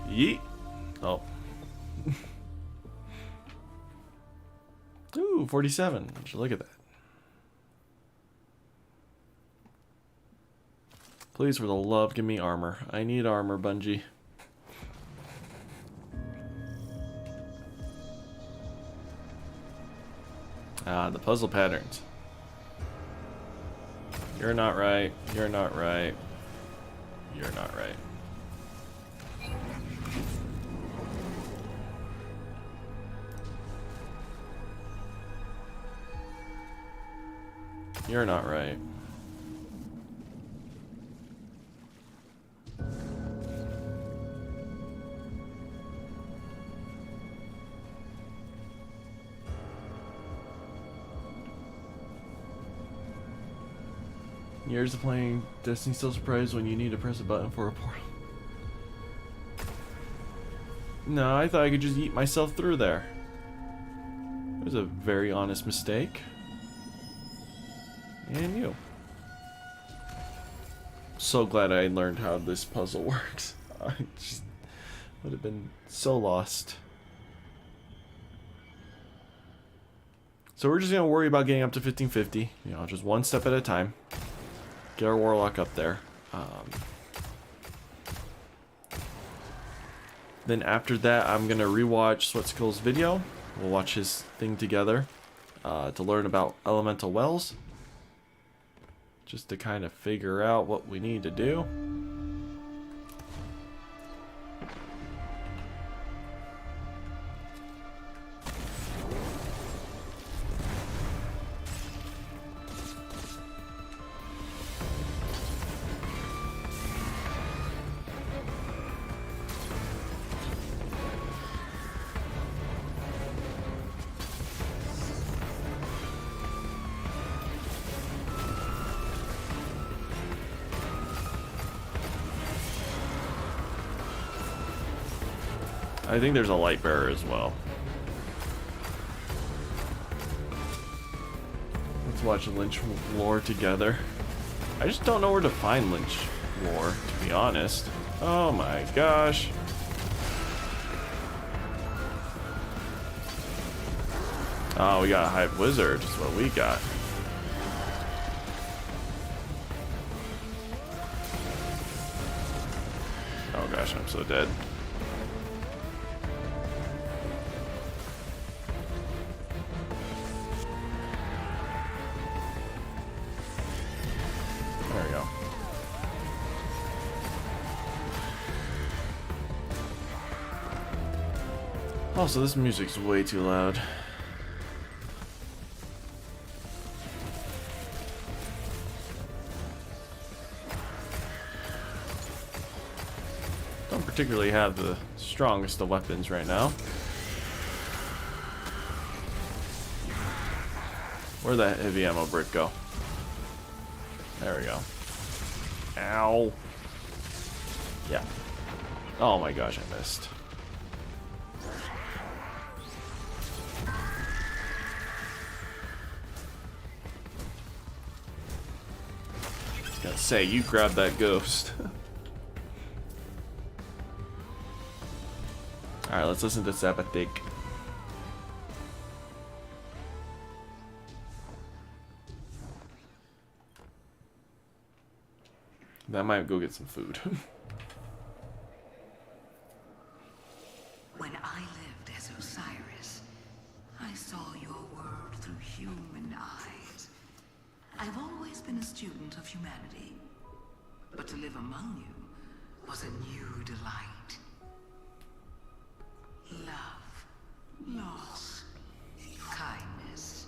Yeet. Oh. Ooh, 47. Would you look at that? Please, for the love, give me armor. I need armor, Bungie. Ah, the puzzle patterns. You're not right. You're not right. You're not right. You're not right. Years of playing Destiny, still surprised when you need to press a button for a portal. No, I thought I could just eat myself through there. It was a very honest mistake. And you. So glad I learned how this puzzle works. I just would have been so lost. So we're just gonna worry about getting up to 1550. You know, just one step at a time. Get our Warlock up there. Then after that, I'm gonna rewatch Sweatskill's video. We'll watch his thing together to learn about elemental wells. Just to kind of figure out what we need to do. I think there's a light bearer as well. Let's watch Lynch lore together. I just don't know where to find Lynch lore, to be honest. Oh my gosh. Oh, we got a Hive Wizard, is what we got. Oh gosh, I'm so dead. There we go. Also, this music's way too loud. Don't particularly have the strongest of weapons right now. Where'd that heavy ammo brick go? There we go. Ow. Yeah. Oh my gosh, I missed. I was gonna say, you grab that ghost. Alright, let's listen to Zapathik. I might go get some food. When I lived as Osiris, I saw your world through human eyes. I've always been a student of humanity, but to live among you was a new delight. love, loss, kindness,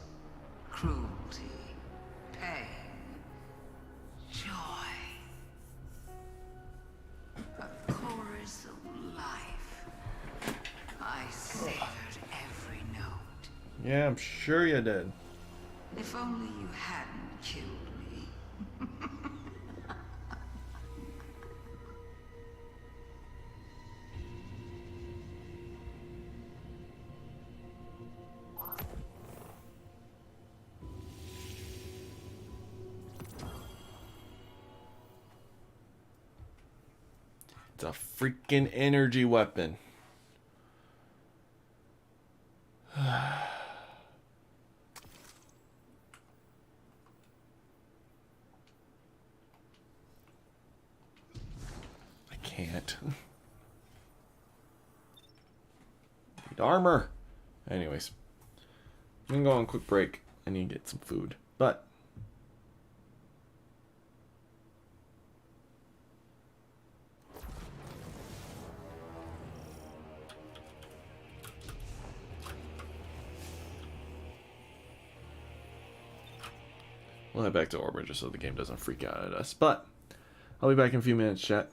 cruelty, pain, joy. A chorus of life. I savored every note. Yeah, I'm sure you did. If only you hadn't killed me. It's a freaking energy weapon. I can't. Need armor. Anyways, I'm gonna go on a quick break. I need to get some food. But we'll head back to orbit just so the game doesn't freak out at us. But I'll be back in a few minutes, chat.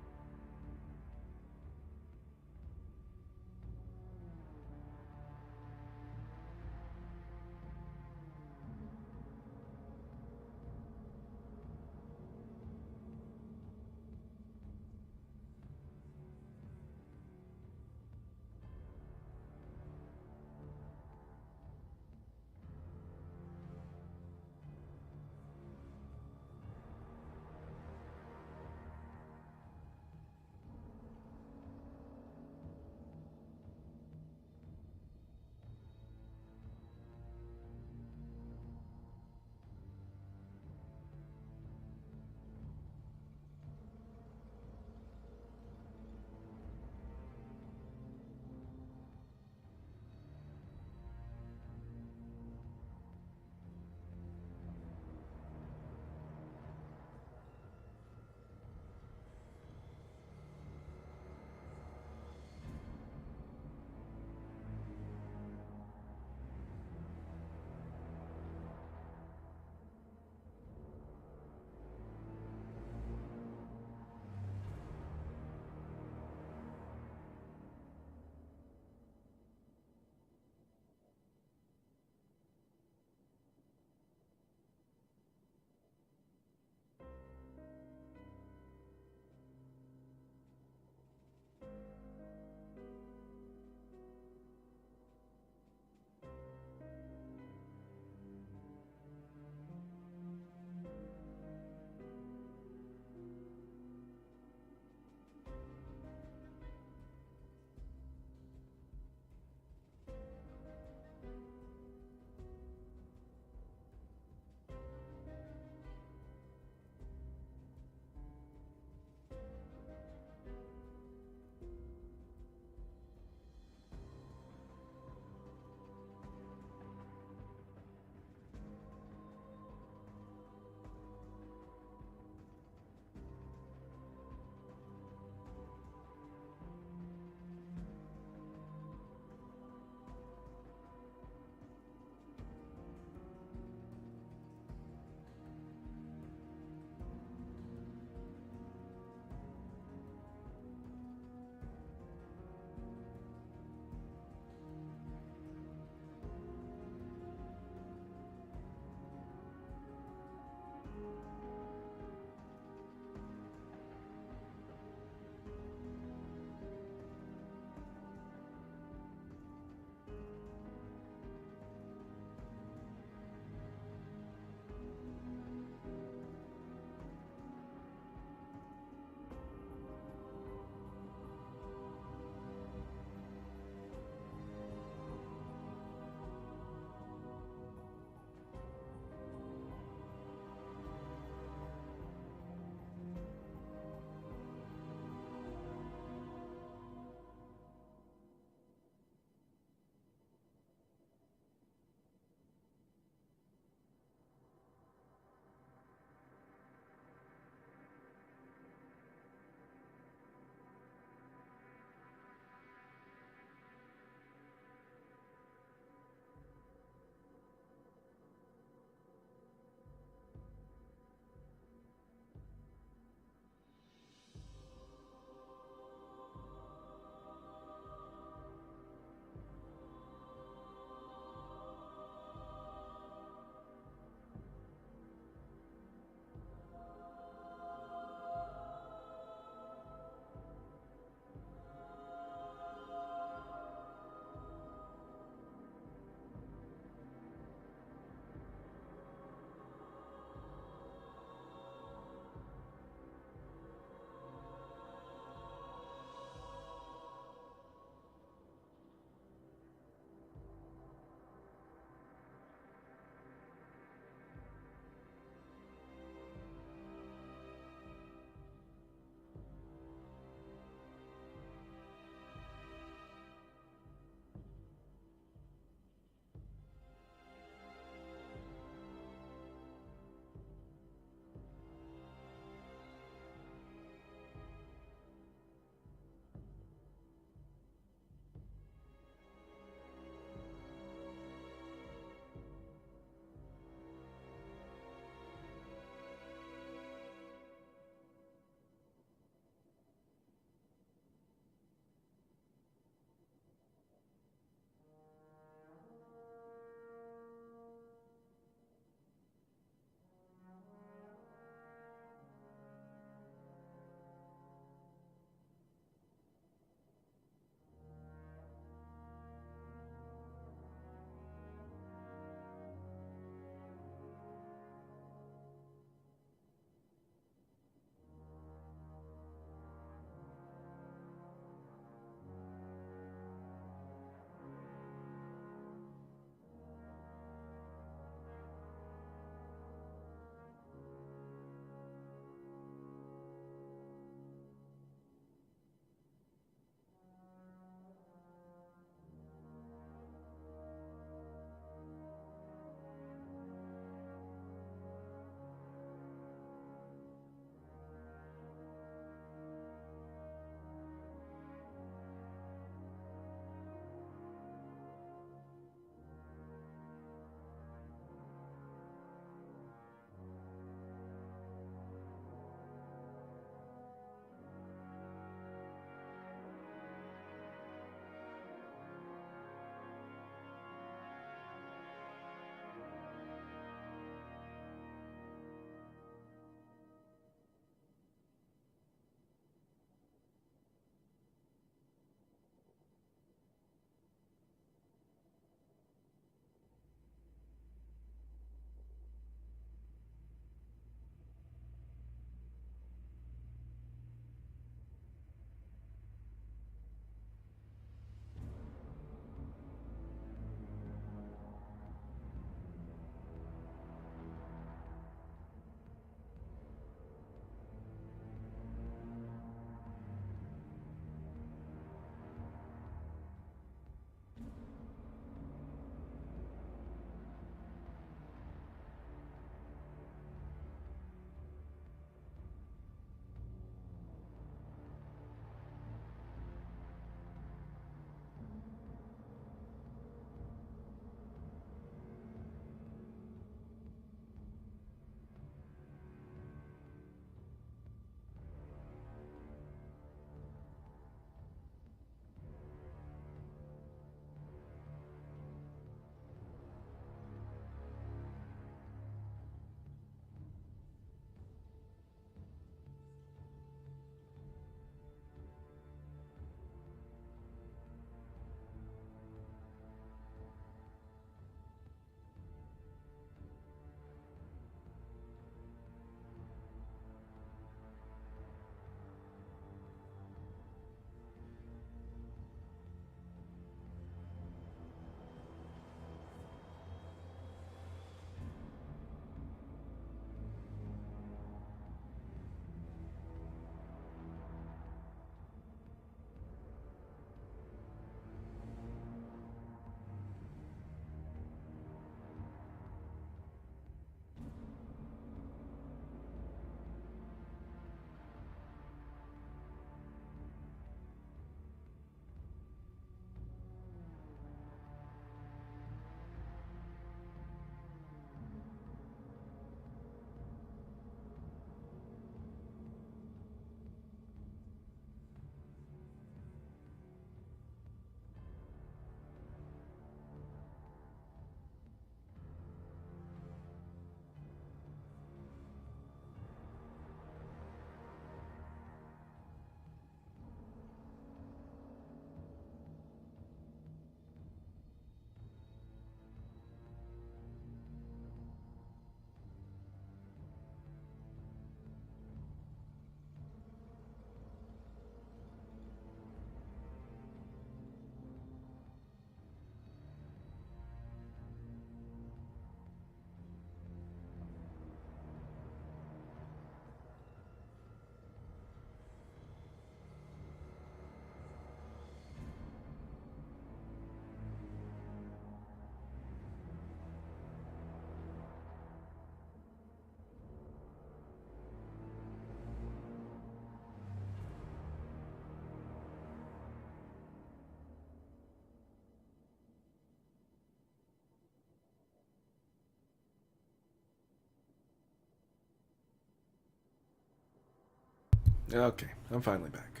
Okay, I'm finally back.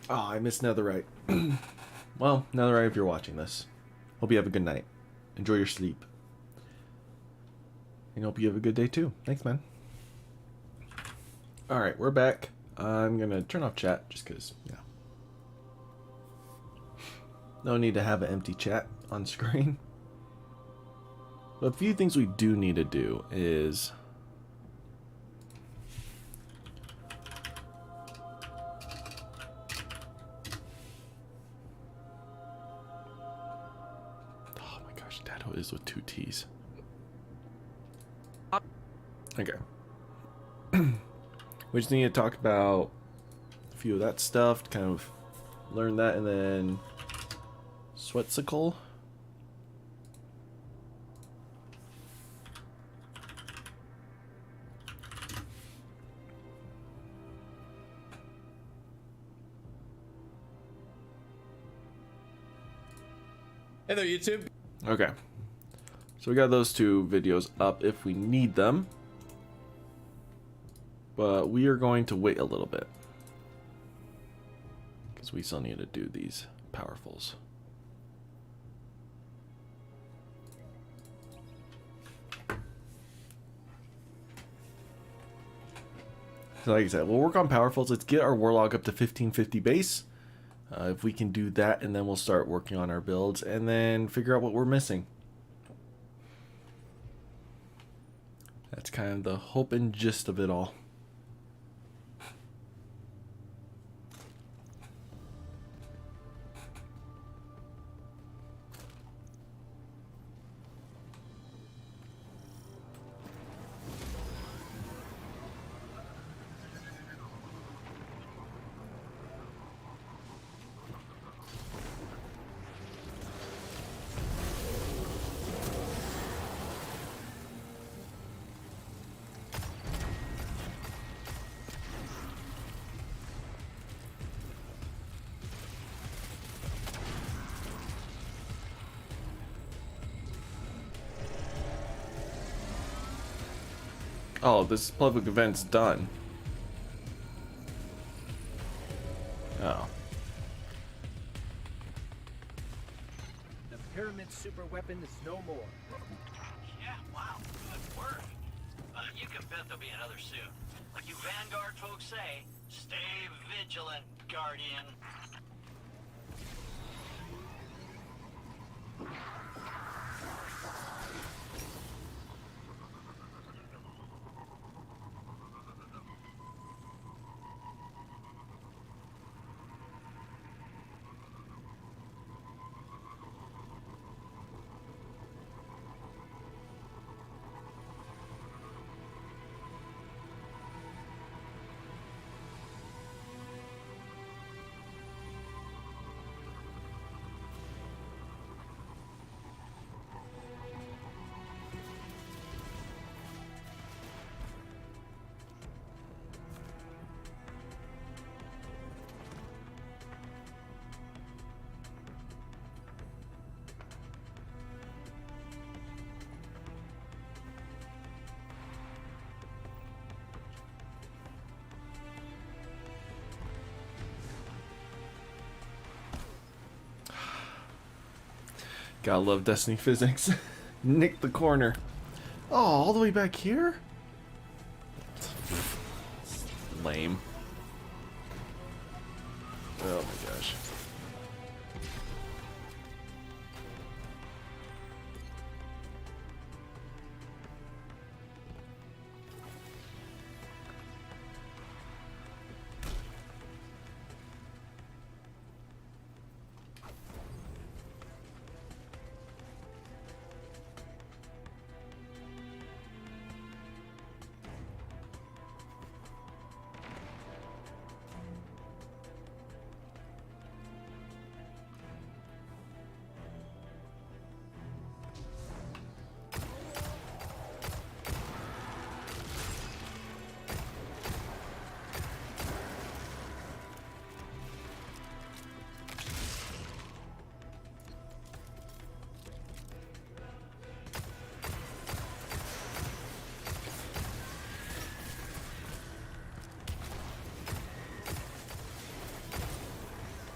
Oh, I missed Netherite. Well, Netherite, if you're watching this, hope you have a good night. Enjoy your sleep. And hope you have a good day too. Thanks, man. Alright, we're back. I'm gonna turn off chat just because, yeah. No need to have an empty chat on screen. But a few things we do need to do is... Oh my gosh, Dado is with 2 T's. Okay. We just need to talk about a few of that stuff to kind of learn that, and then Sweatsicle. Hey there, YouTube. Okay. So we got those 2 videos up if we need them. But we are going to wait a little bit, because we still need to do these powerfuls. So like I said, we'll work on powerfuls. Let's get our Warlock up to 1550 base. If we can do that, and then we'll start working on our builds, and then figure out what we're missing. That's kind of the hope and gist of it all. Oh, this public event's done. Oh. The pyramid super weapon is no more. Yeah, wow, good work. You can bet there'll be another soon. Like you Vanguard folks say, stay vigilant, Guardian. Gotta love Destiny physics. Nick the corner. Oh, all the way back here? Lame. Oh my gosh.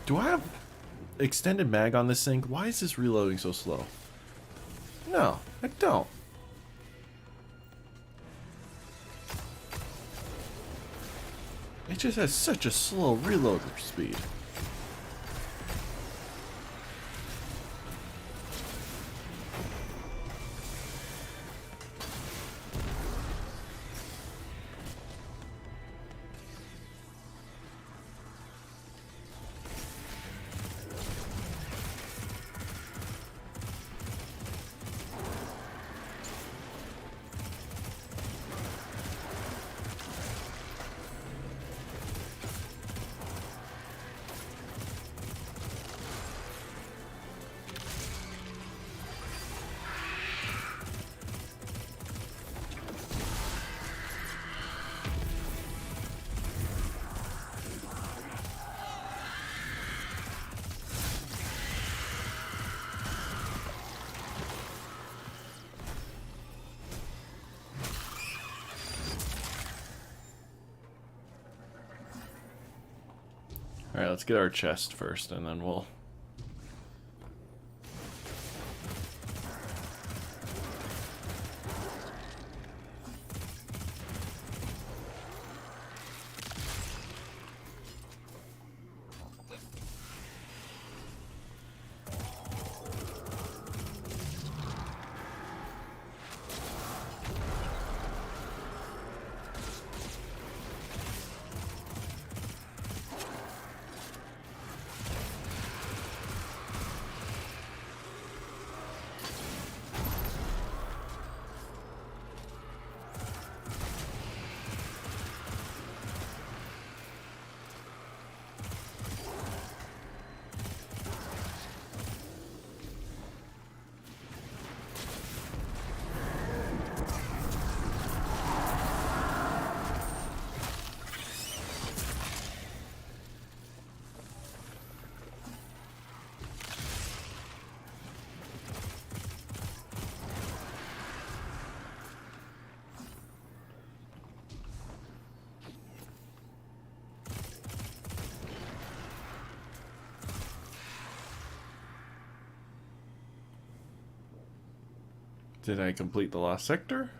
Do I have extended mag on this thing? Why is this reloading so slow? No, I don't. It just has such a slow reload speed. Alright, let's get our chest first, and then we'll... Did I complete the last sector?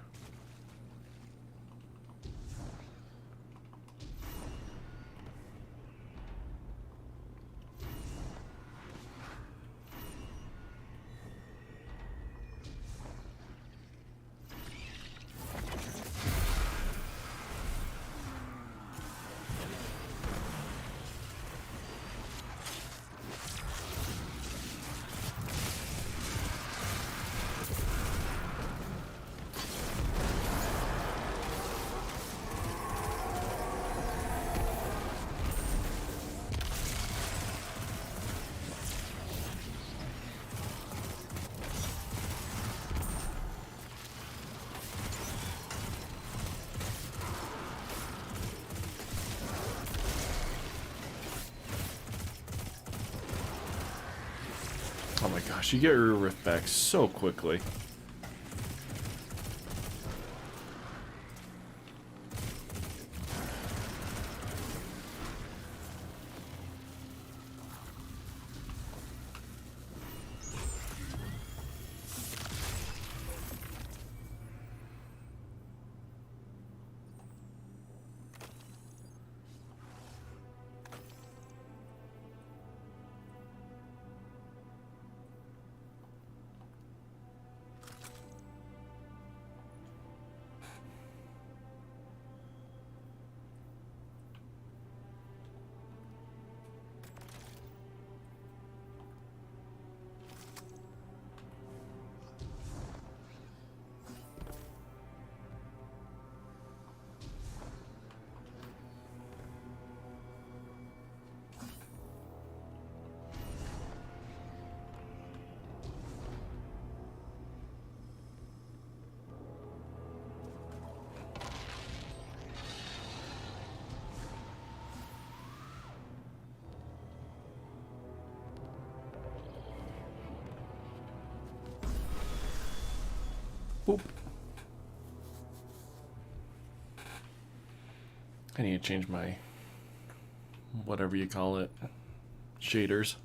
Oh my gosh, you get your rift back so quickly. Boop. I need to change my whatever you call it shaders.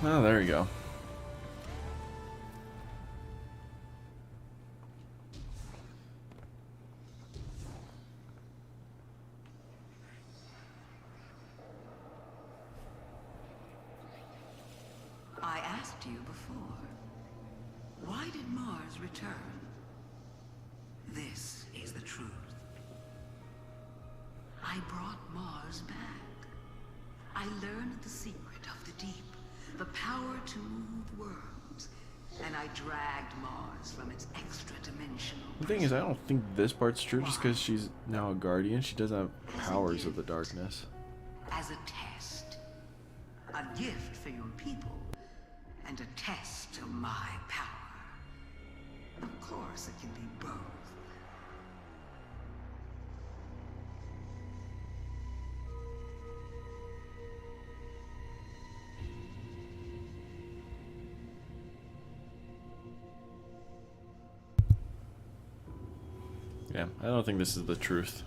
Oh, there you go. I asked you before. Why did Mars return? This is the truth. I brought Mars back. I learned the secret of the deep, the power to move worlds, and I dragged Mars from its extra-dimensional. The thing is, I don't think this part's true just because she's now a guardian. She doesn't have powers of the darkness. As a test. A gift for your people, and a test of my power. Of course, it can be both. Yeah, I don't think this is the truth.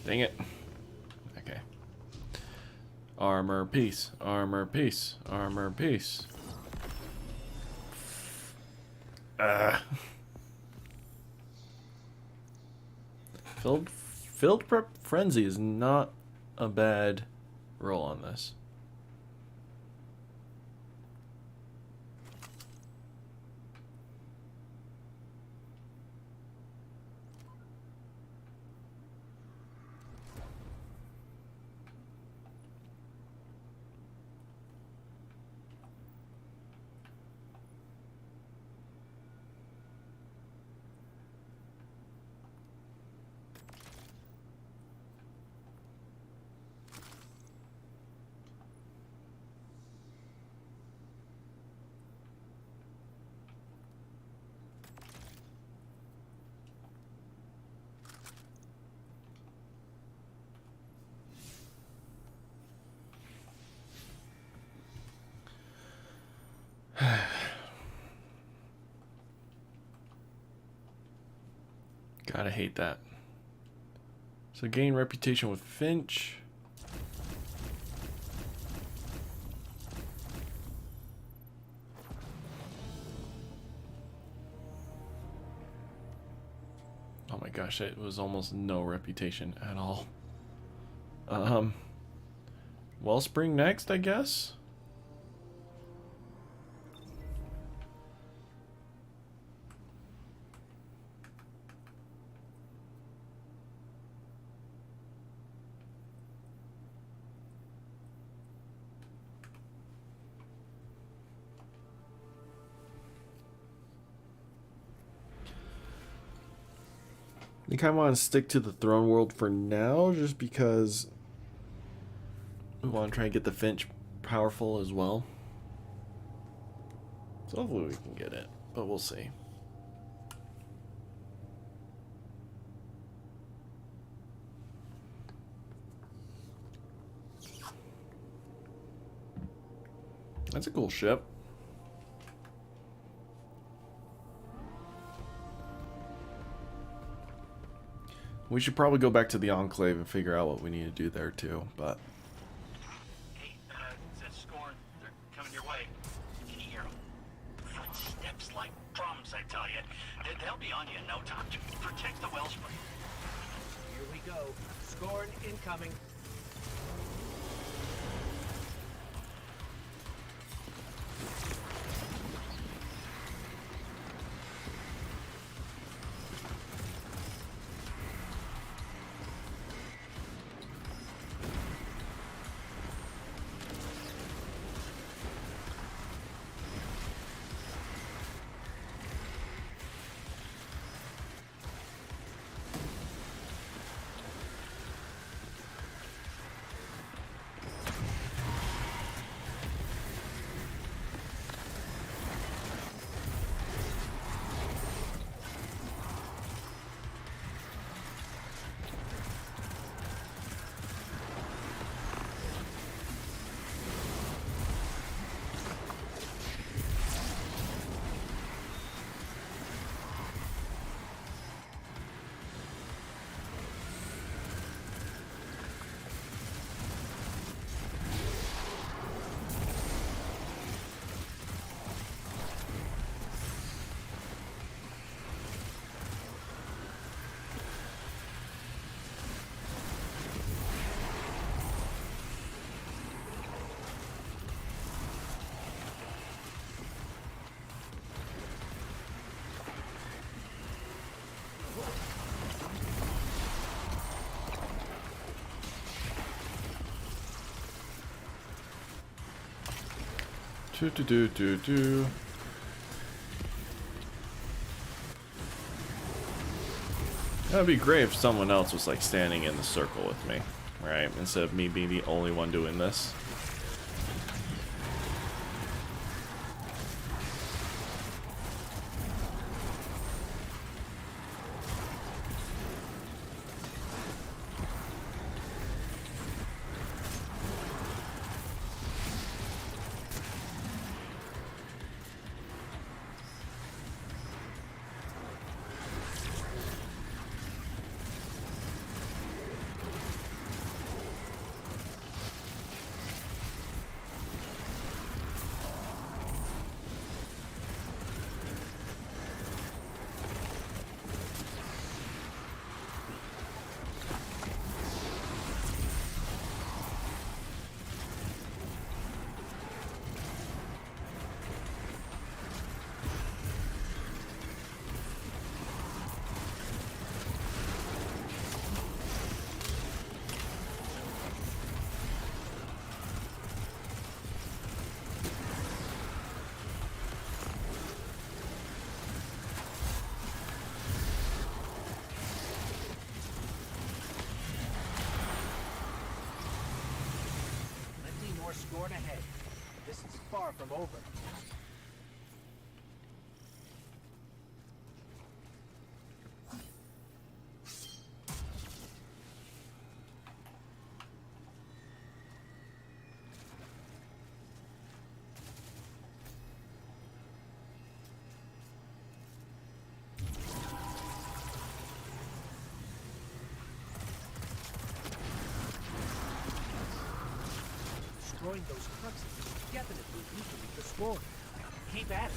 Dang it. Okay. Armor piece, armor piece, armor piece. Field Prep Frenzy is not a bad roll on this. Gotta hate that. So gain reputation with Finch. Oh my gosh, it was almost no reputation at all. Wellspring next, I guess. I think I want to stick to the Throne World for now, just because we want to try and get the Finch powerful as well. So hopefully we can get it, but we'll see. That's a cool ship. We should probably go back to the Enclave and figure out what we need to do there too, but... Hey, it's Scorn. They're coming your way. Can you hear them? Footsteps like drums, I tell you. They'll be on you in no time. Protect the wellspring. Here we go. Scorn incoming. That'd be great if someone else was like standing in the circle with me, right? Instead of me being the only one doing this. scoring ahead. This is far from over. Destroying those trucks is definitely equally the score. Keep at it.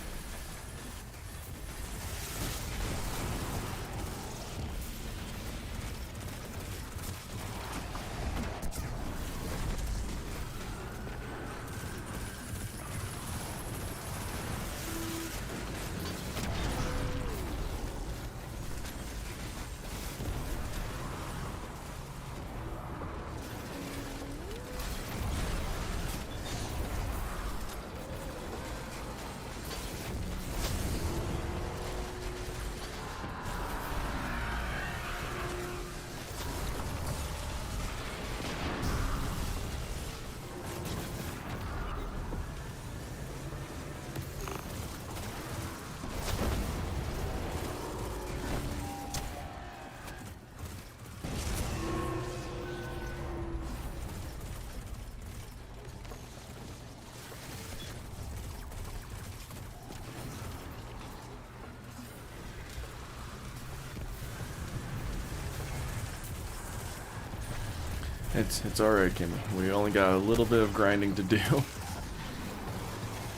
It's alright, Kimmie. We only got a little bit of grinding to do.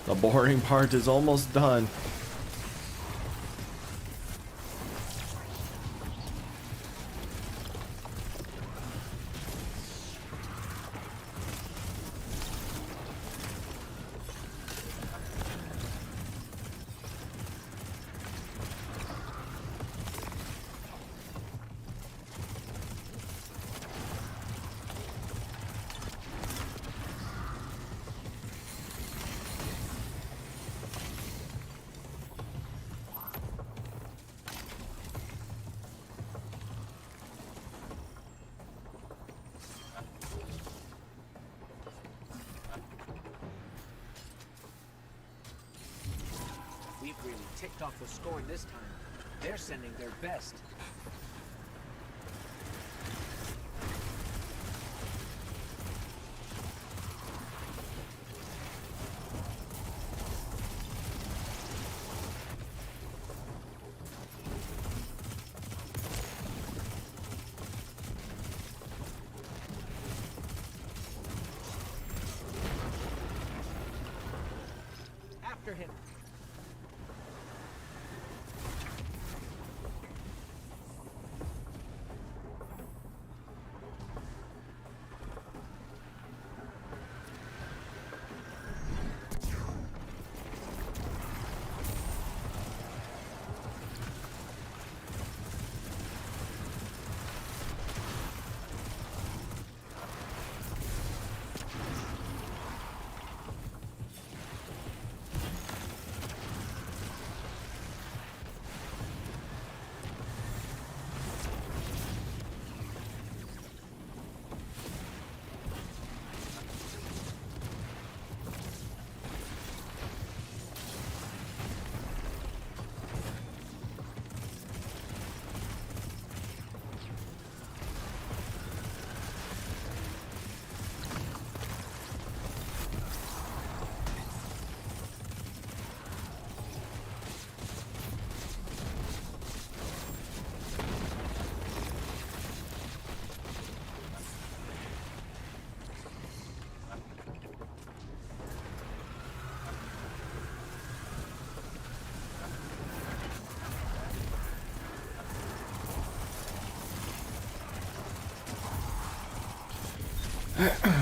The boring part is almost done. We've really ticked off the scoring this time. They're sending their best. After him.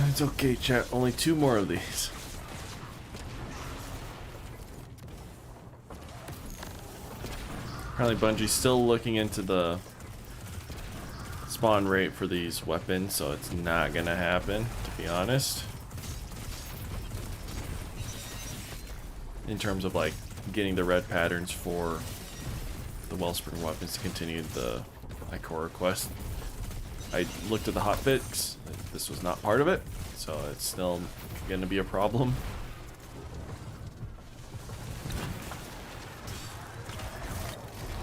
It's okay, chat. Only 2 more of these. Apparently Bungie's still looking into the spawn rate for these weapons, so it's not gonna happen, to be honest. In terms of like getting the red patterns for the Wellspring weapons to continue the Ikora quest. I looked at the hotfix. This was not part of it, so it's still going to be a problem.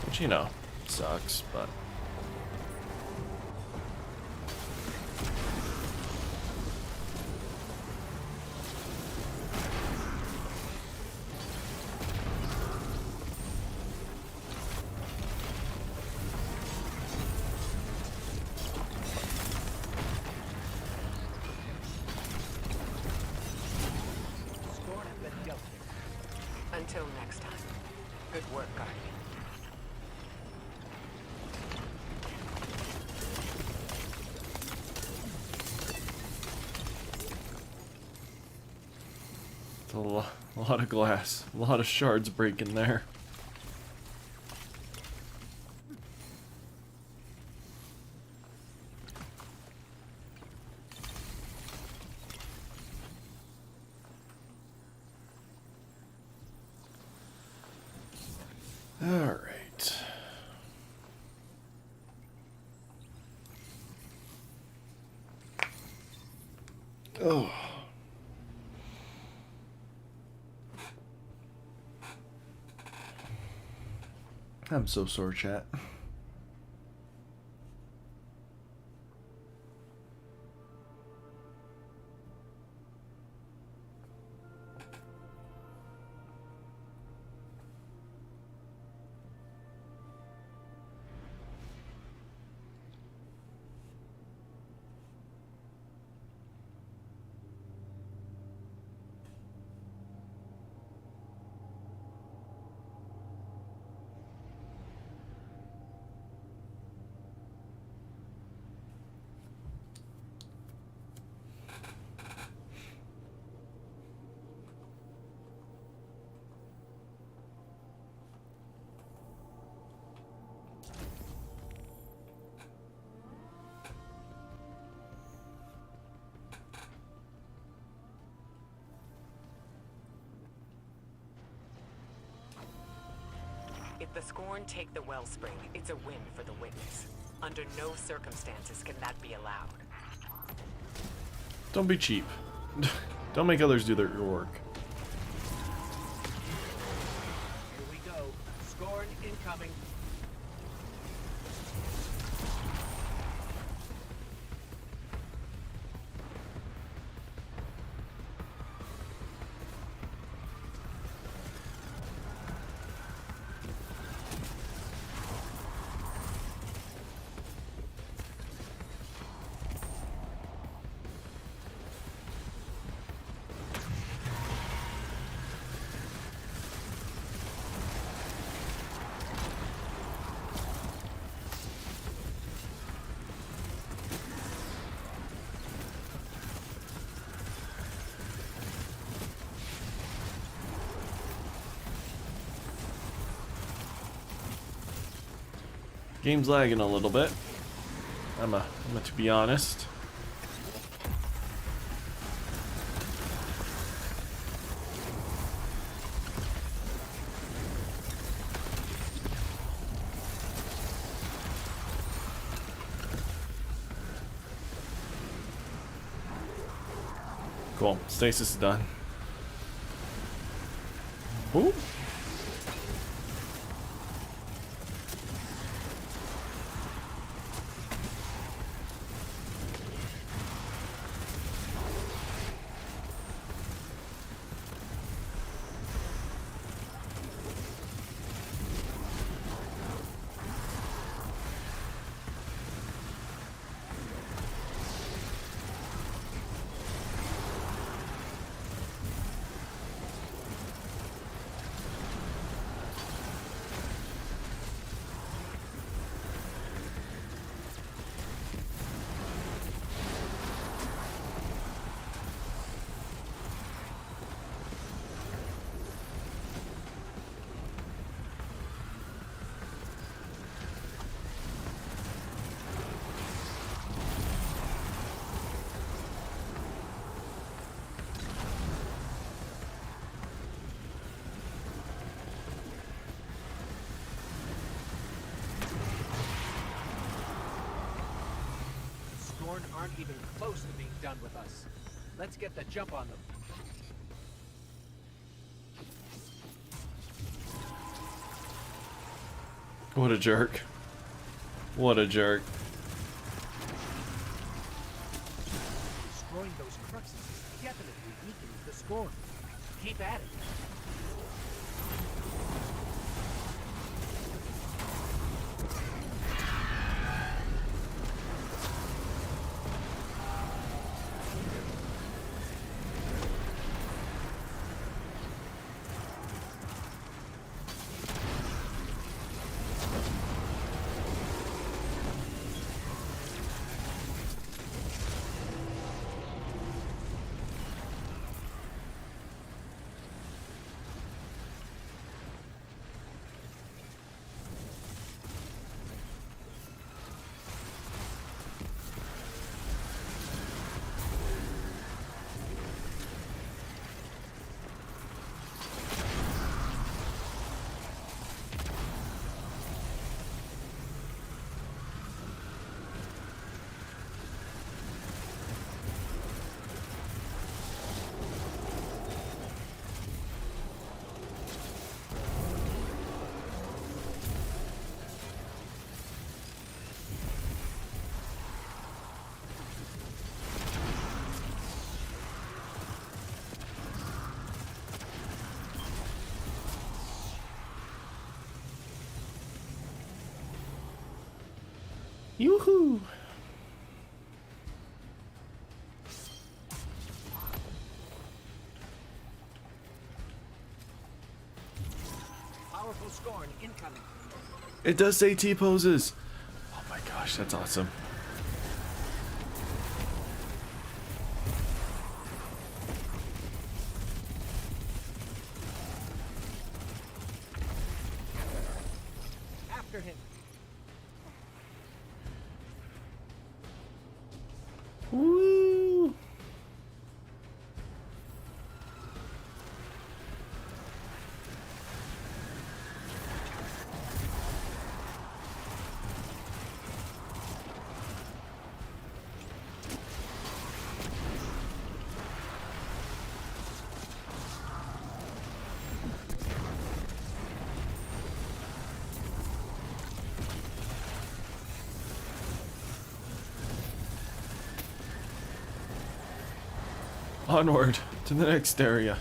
Which, you know, sucks, but... Until next time. Good work, Guardian. It's a lot of glass. A lot of shards breaking there. Alright. Oh. I'm so sore, chat. If the Scorn take the Wellspring, it's a win for the Witness. Under no circumstances can that be allowed. Don't be cheap. Don't make others do their work. Here we go. Scorn incoming. Game's lagging a little bit. I'm to be honest. Cool. Stasis is done. Ooh. Aren't even close to being done with us. Let's get the jump on them. What a jerk. What a jerk. Destroying those cruxes is definitely weakening the score. Keep at it. Yoo-hoo! Powerful scorn incoming. It does say T-poses! Oh my gosh, that's awesome. After him. Woo! Onward to the next area.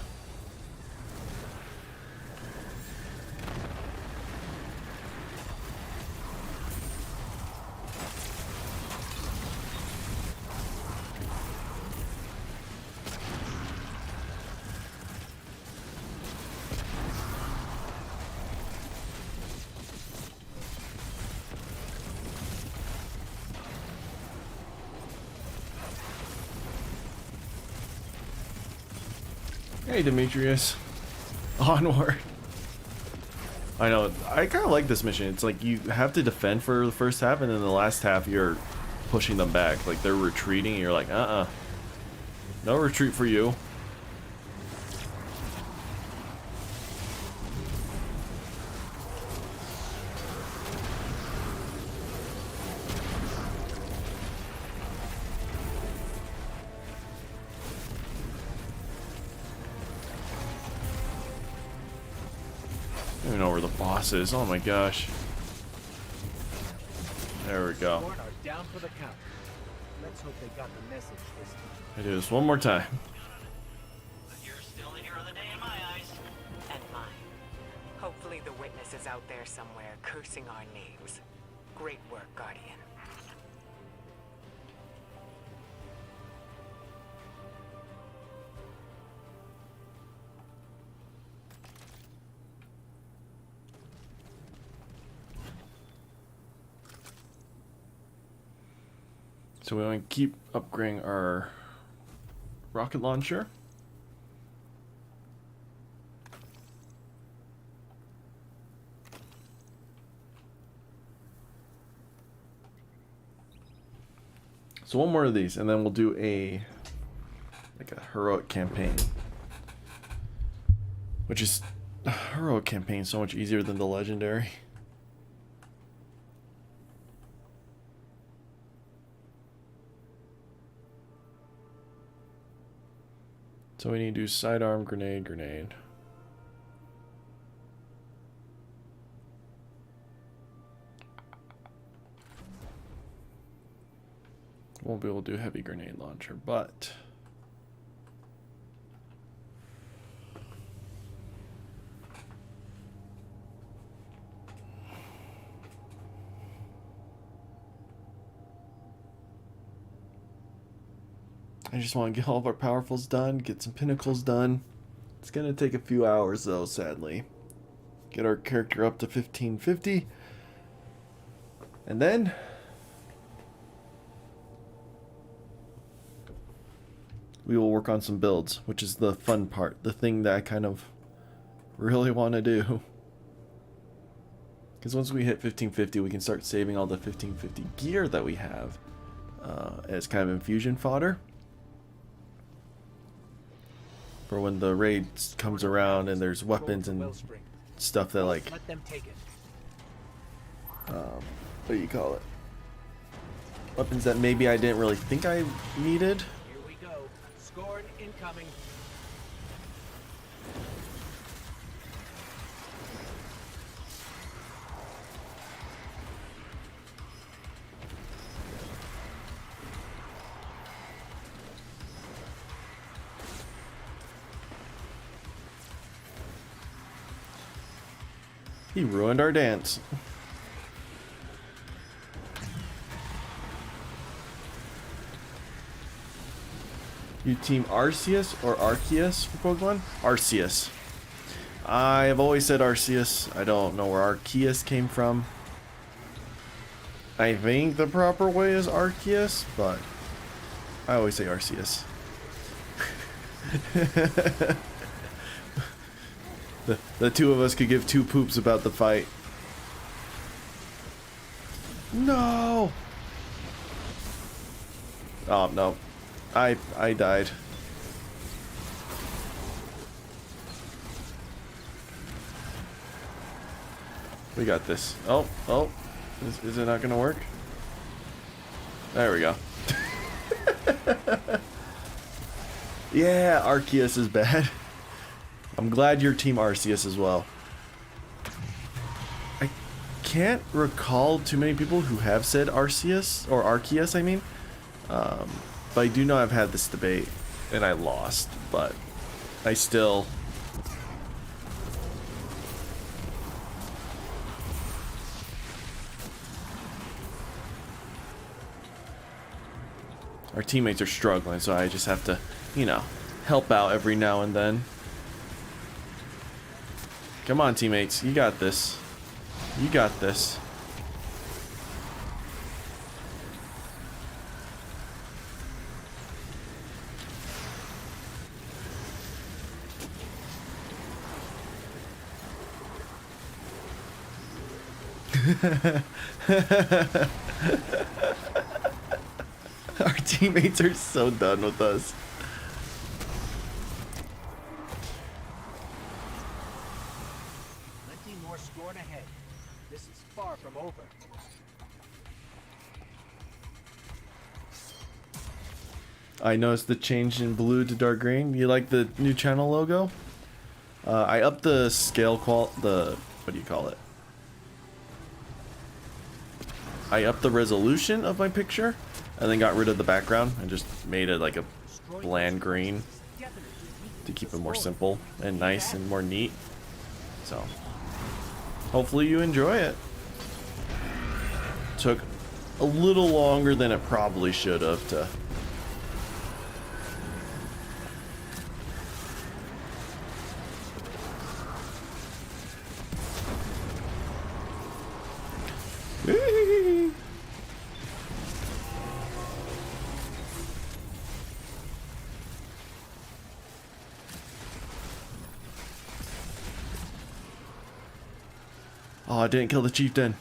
Hey Demetrius. Onward. I know, I kind of like this mission. It's like you have to defend for the first half, and then the last half you're pushing them back. Like they're retreating, and you're like, no retreat for you. I don't even know where the boss is. Oh my gosh. There we go. Scorn are down for the count. Let's hope they got the message this time. I do this one more time. But you're still the hero of the day in my eyes. And mine. Hopefully the witness is out there somewhere cursing our names. Great work, Guardian. So we want to keep upgrading our rocket launcher. So one more of these, and then we'll do a heroic campaign, which is heroic campaign so much easier than the legendary. So we need to do sidearm, grenade, grenade. Won't be able to do heavy grenade launcher, but I just want to get all of our powerfuls done, get some pinnacles done. It's going to take a few hours though, sadly. Get our character up to 1550. And then we will work on some builds, which is the fun part, the thing that I kind of really want to do. Because once we hit 1550, we can start saving all the 1550 gear that we have as kind of infusion fodder for when the raid comes around and there's weapons and stuff that, like, let them take it. what do you call it? Weapons that maybe I didn't really think I needed. Here we go. Scorn incoming. He ruined our dance. You team Arceus or Arecues for Pokemon? Arceus. I have always said Arceus. I don't know where Arecues came from. I think the proper way is Arecues, but I always say Arceus. The two of us could give two poops about the fight. No! Oh, no. I died. We got this. Oh. Is it not gonna work? There we go. Yeah, Arecues is bad. I'm glad you're Team Arceus as well. I can't recall too many people who have said Arceus, or Arecues, I mean. But I do know I've had this debate, and I lost, but I still... Our teammates are struggling, so I just have to, you know, help out every now and then. Come on, teammates. You got this. You got this. Our teammates are so done with us. Plenty more Scorn ahead. This is far from over. I noticed the change in blue to dark green. You like the new channel logo? I upped the scale what do you call it? I upped the resolution of my picture and then got rid of the background and just made it like a bland green to keep it more simple and nice and more neat. So hopefully you enjoy it. Took a little longer than it probably should have to Oh, I didn't kill the chieftain.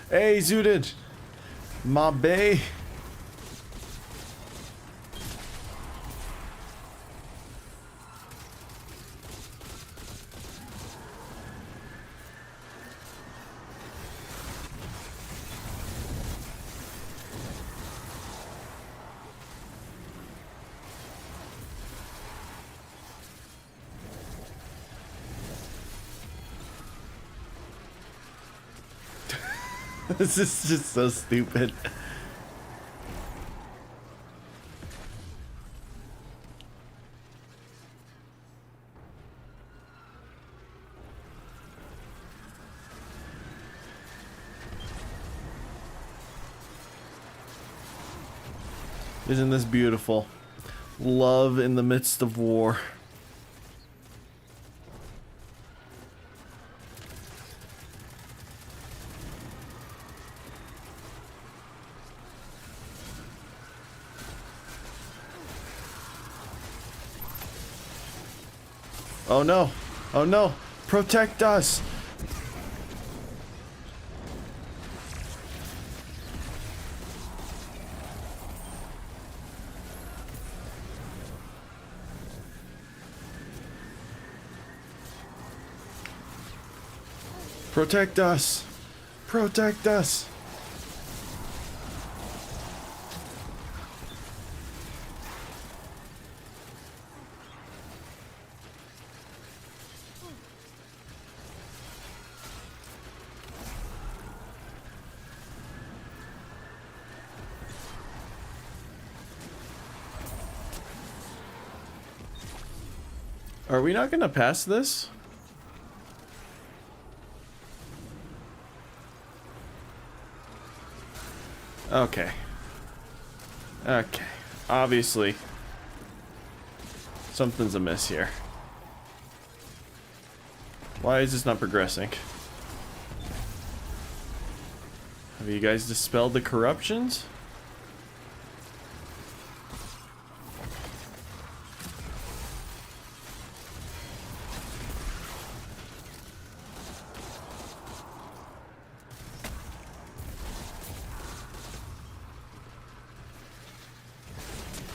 Hey, Zooted. My bae. This is just so stupid. Isn't this beautiful? Love in the midst of war. Oh no! Oh no! Protect us! Protect us! Protect us! Are we not gonna pass this? Okay. Okay. Obviously, something's amiss here. Why is this not progressing? Have you guys dispelled the corruptions?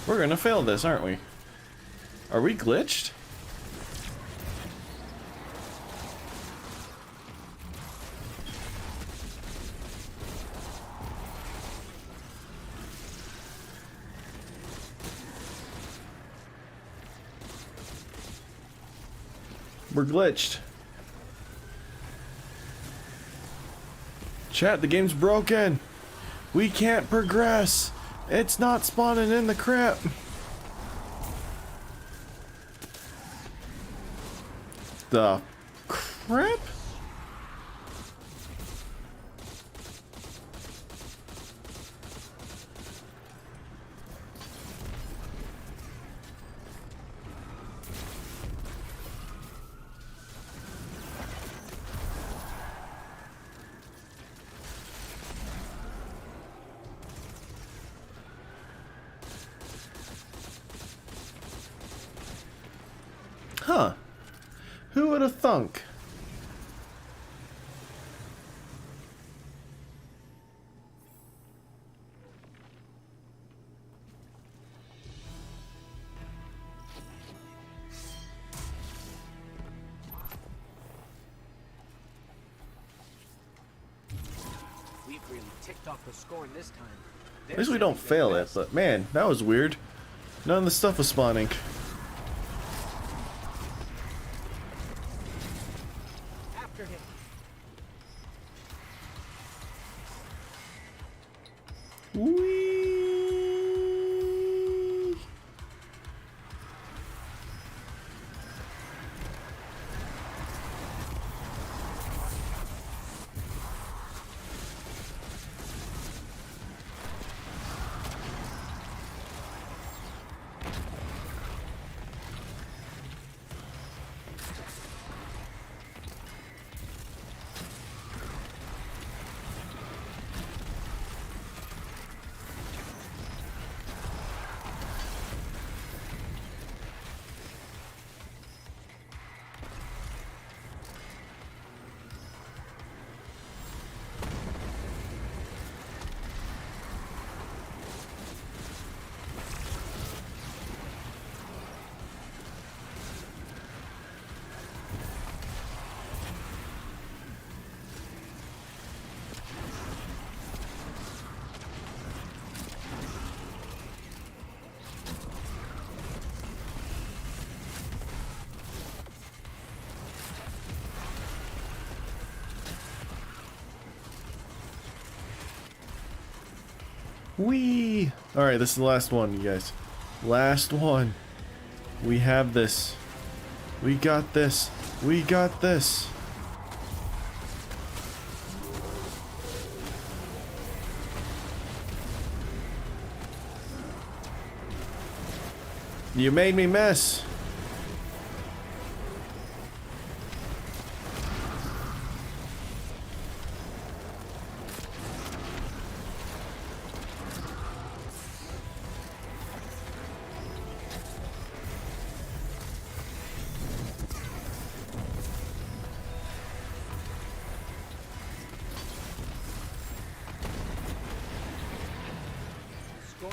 We're gonna fail this, aren't we? Are we glitched? We're glitched. Chat, the game's broken. We can't progress. It's not spawning in the crypt. The crap? Huh. Who would have thunk? We've really ticked off the scorn this time. At least we don't fail it, but man, that was weird. None of the stuff was spawning. After him. Whee! Whee! Alright, this is the last one, you guys. Last one. We have this. We got this. We got this. You made me miss.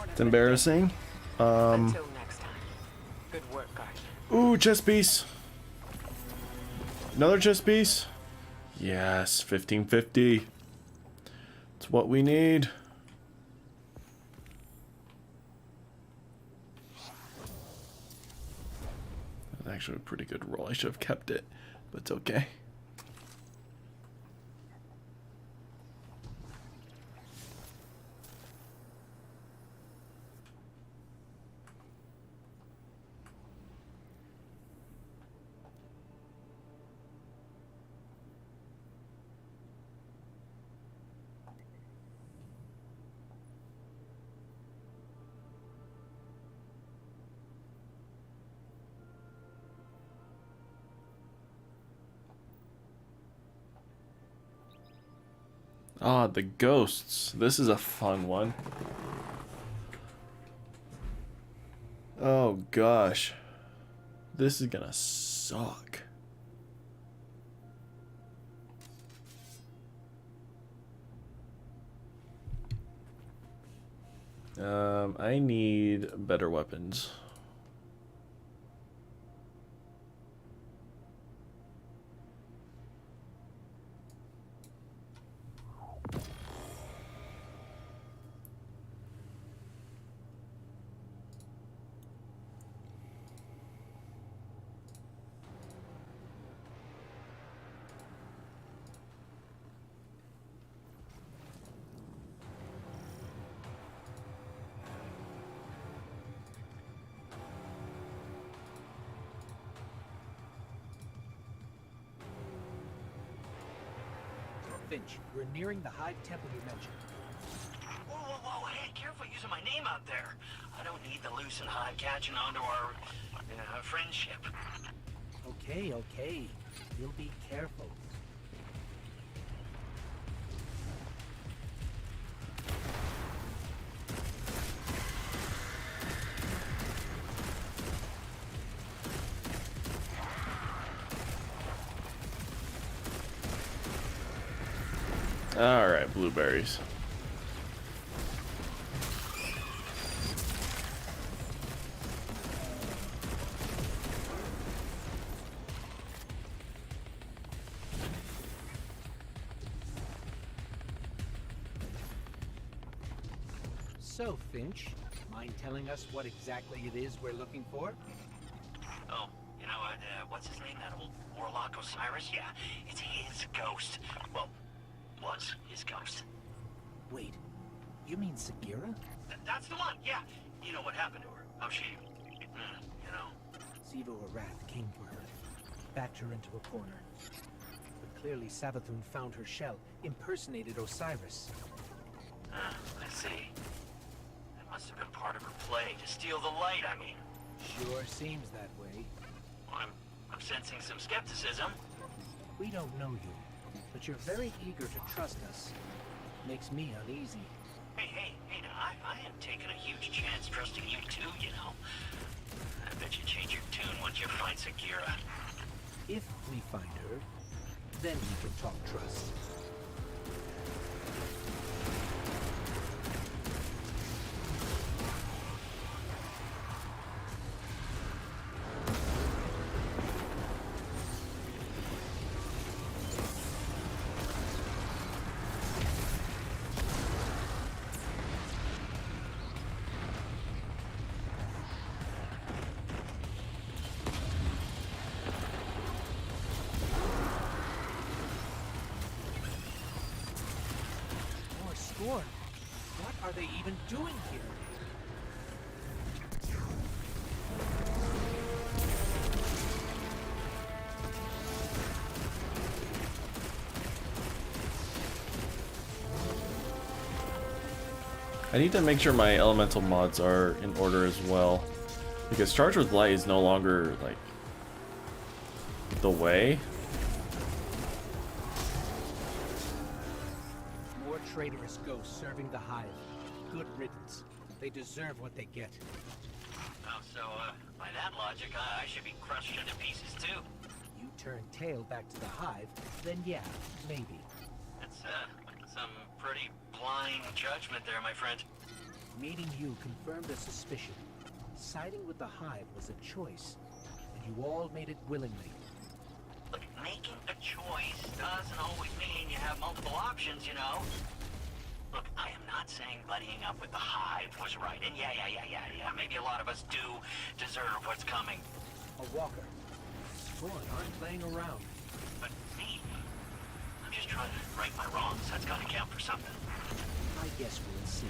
It's embarrassing. Until next time. Good work, guys. Ooh, chest piece. Another chest piece. Yes, 1550. It's what we need. That's actually a pretty good roll. I should have kept it, but it's okay. Ah, the ghosts. This is a fun one. Oh gosh. This is gonna suck. I need better weapons. Finch, we're nearing the Hive Temple you mentioned. Whoa, whoa, whoa, hey, careful using my name out there. I don't need the loose and Hive catching on to our friendship. Okay, okay. You'll be careful. All right, blueberries. So, Finch, mind telling us what exactly it is we're looking for? Oh, you know, what's his name? That old Warlock Osiris? Yeah, it's his ghost. Well, was his ghost. Wait, you mean Sagira? That's the one, yeah. You know what happened to her. How she, you know. Sivo Arath came for her, backed her into a corner. But clearly Savathun found her shell, impersonated Osiris. I see. That must have been part of her play to steal the light, I mean. Sure seems that way. I'm sensing some skepticism. We don't know you, but you're very eager to trust us. Makes me uneasy. Hey, now, I am taking a huge chance trusting you too, you know. I bet you change your tune once you find Sagira. If we find her, then we can talk trust. Scorn, what are they even doing here? I need to make sure my elemental mods are in order as well. Because charge with light is no longer like the way. More traitorous ghosts serving the Hive. Good riddance. They deserve what they get. Oh, so, by that logic, I should be crushed into pieces too. You turn tail back to the Hive, then yeah, maybe. That's, some pretty blind judgment there, my friend. Meeting you confirmed a suspicion. Siding with the Hive was a choice, and you all made it willingly. Look, making a choice doesn't always mean you have multiple options, you know? Look, I am not saying buddying up with the Hive was right, and yeah, maybe a lot of us do deserve what's coming. A walker. Scorn aren't playing around. But me, I'm just trying to right my wrongs. That's gotta count for something. I guess we'll see.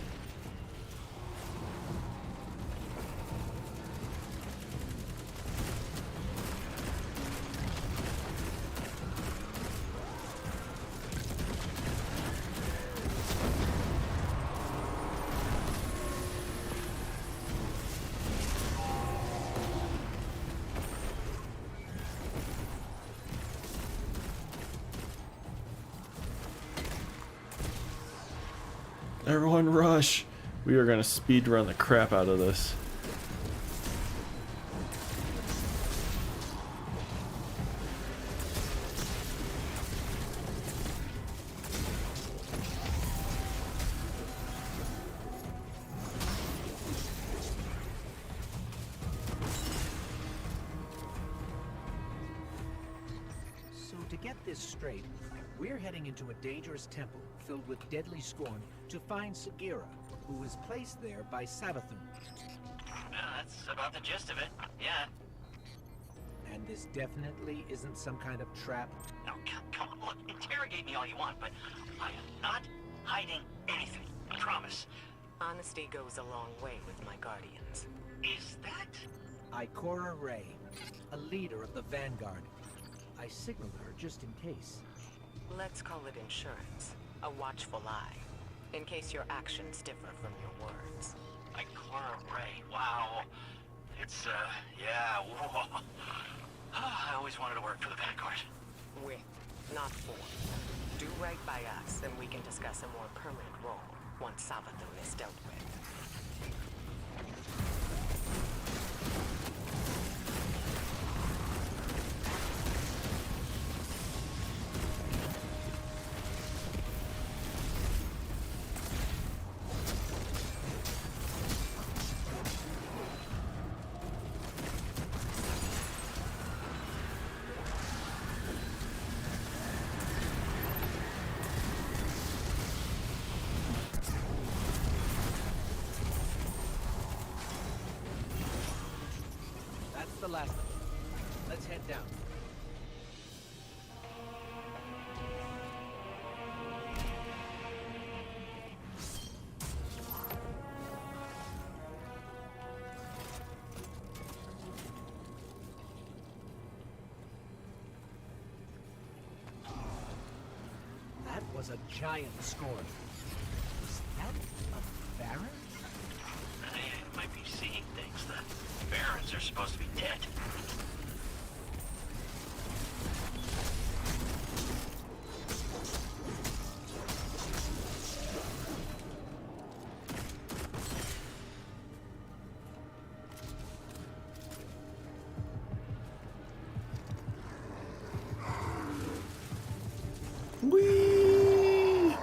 Everyone rush! We are gonna speed run the crap out of this. So to get this straight, we're heading into a dangerous temple filled with deadly scorn to find Sagira, who was placed there by Savathun. That's about the gist of it, yeah. And this definitely isn't some kind of trap. No, come on, look, interrogate me all you want, but I am not hiding anything, I promise. Honesty goes a long way with my guardians. Is that? Ikora Ray, a leader of the Vanguard. I signaled her just in case. Let's call it insurance. A watchful eye. In case your actions differ from your words. Ikora Ray, wow. It's, yeah, whoa. I always wanted to work for the Vanguard. With, not for. Do right by us, and we can discuss a more permanent role once Savathun is dealt with. The last of it. Let's head down. That was a giant scorn. Was that a Baron? I might be seeing things. The Barons are supposed to be dead. Whee!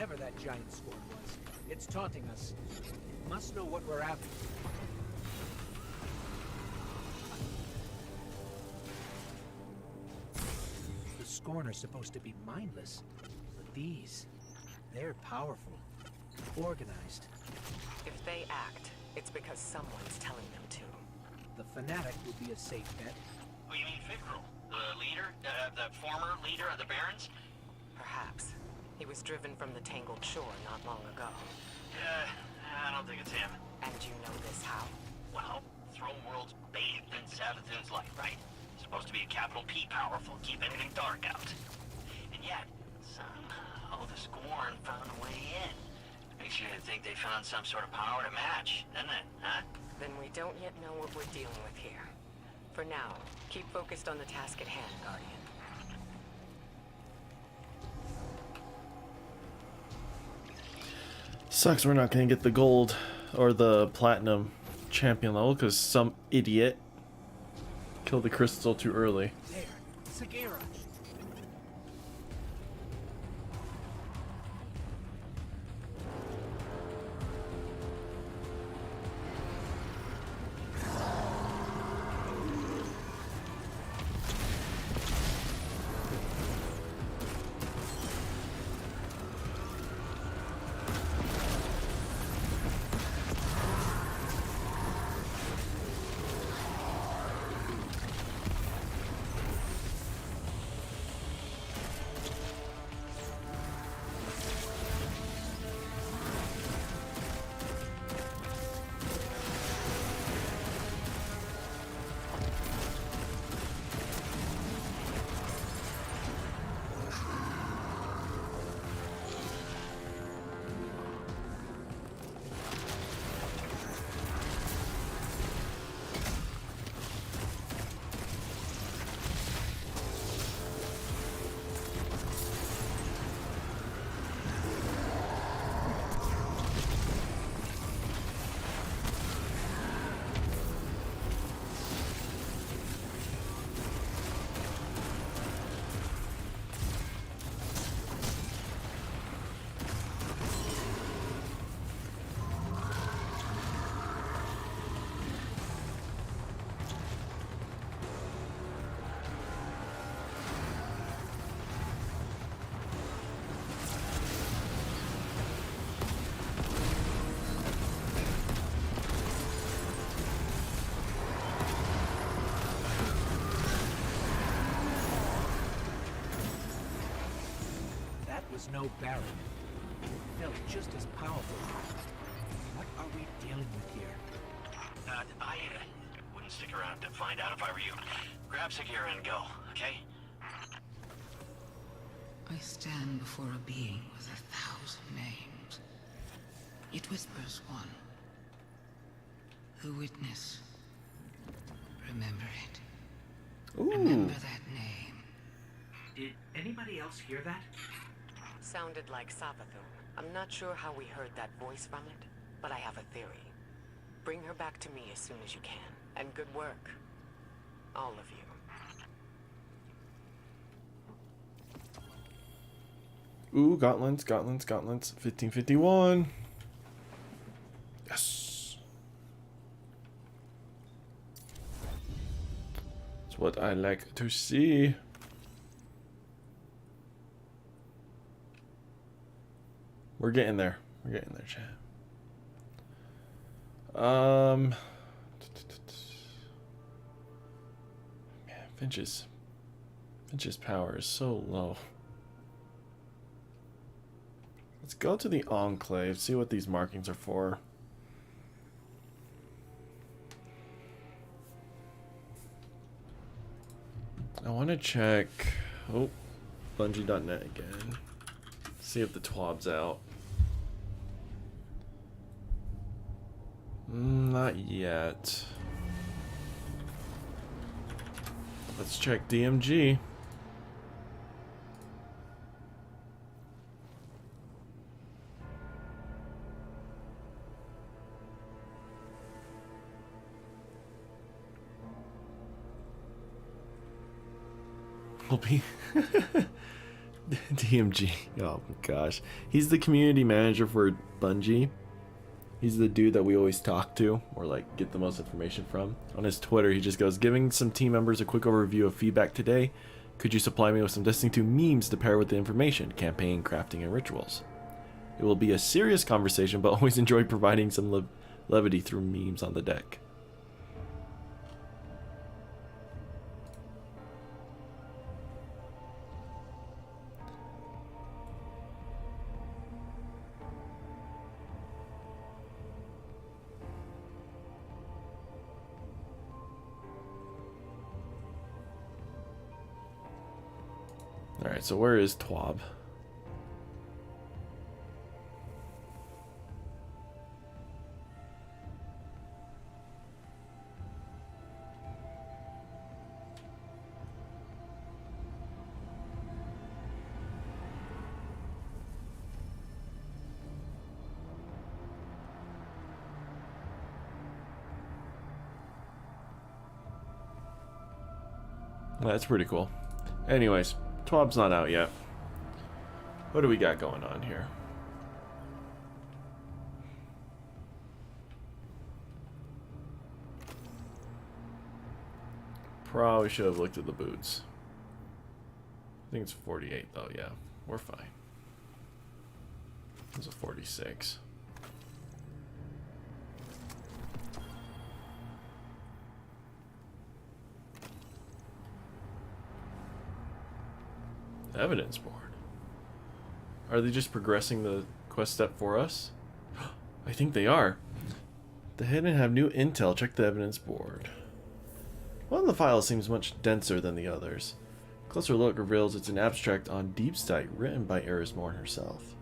whatever that giant scorn was. It's taunting us. It must know what we're after. The scorn are supposed to be mindless, but they're powerful, organized. If they act, it's because someone's telling them to. The fanatic would be a safe bet. Oh, you mean Fikrul, the leader, the former leader of the Barons? Perhaps. He was driven from the Tangled Shore not long ago. I don't think it's him. And you know this how? Well, Throne World's bathed in Savathun's light, right? Supposed to be a capital P powerful, keep anything dark out. And yet, somehow the Scorn found a way in. Makes you think they found some sort of power to match, doesn't it, huh? Then we don't yet know what we're dealing with here. For now, keep focused on the task at hand, Guardian. Sucks we're not going to get the gold or the platinum champion level because some idiot killed the crystal too early. There, Sagira. Was no Baron. It felt just as powerful. What are we dealing with here? I wouldn't stick around to find out if I were you. Grab Sagira and go, okay? I stand before a being with 1,000 names. It whispers one. The witness. Remember it. Ooh. Remember that name. Did anybody else hear that? Sounded like Savathun. I'm not sure how we heard that voice from it, but I have a theory. Bring her back to me as soon as you can. And good work. All of you. Ooh, gauntlets. 1551. Yes. That's what I like to see. We're getting there. Chat. Man, Finch's power is so low. Let's go to the Enclave, see what these markings are for. I want to check Bungie.net again. See if the TWAB's out. Not yet. Let's check DMG. We'll be DMG. Oh my gosh. He's the community manager for Bungie. He's the dude that we always talk to or like get the most information from. On his Twitter, he just goes, giving some team members a quick overview of feedback today. Could you supply me with some Destiny 2 memes to pair with the information, campaign, crafting, and rituals? It will be a serious conversation, but always enjoy providing some levity through memes on the deck. Alright, so where is Twab? That's pretty cool. Anyways, Twab's not out yet. What do we got going on here? Probably should have looked at the boots. I think it's 48 though, yeah. We're fine. It's a 46. Evidence board. Are they just progressing the quest step for us? I think they are. The hidden have new intel. Check the evidence board. One of the files seems much denser than the others. Closer look reveals it's an abstract on Deep Sight written by Eris Morn herself.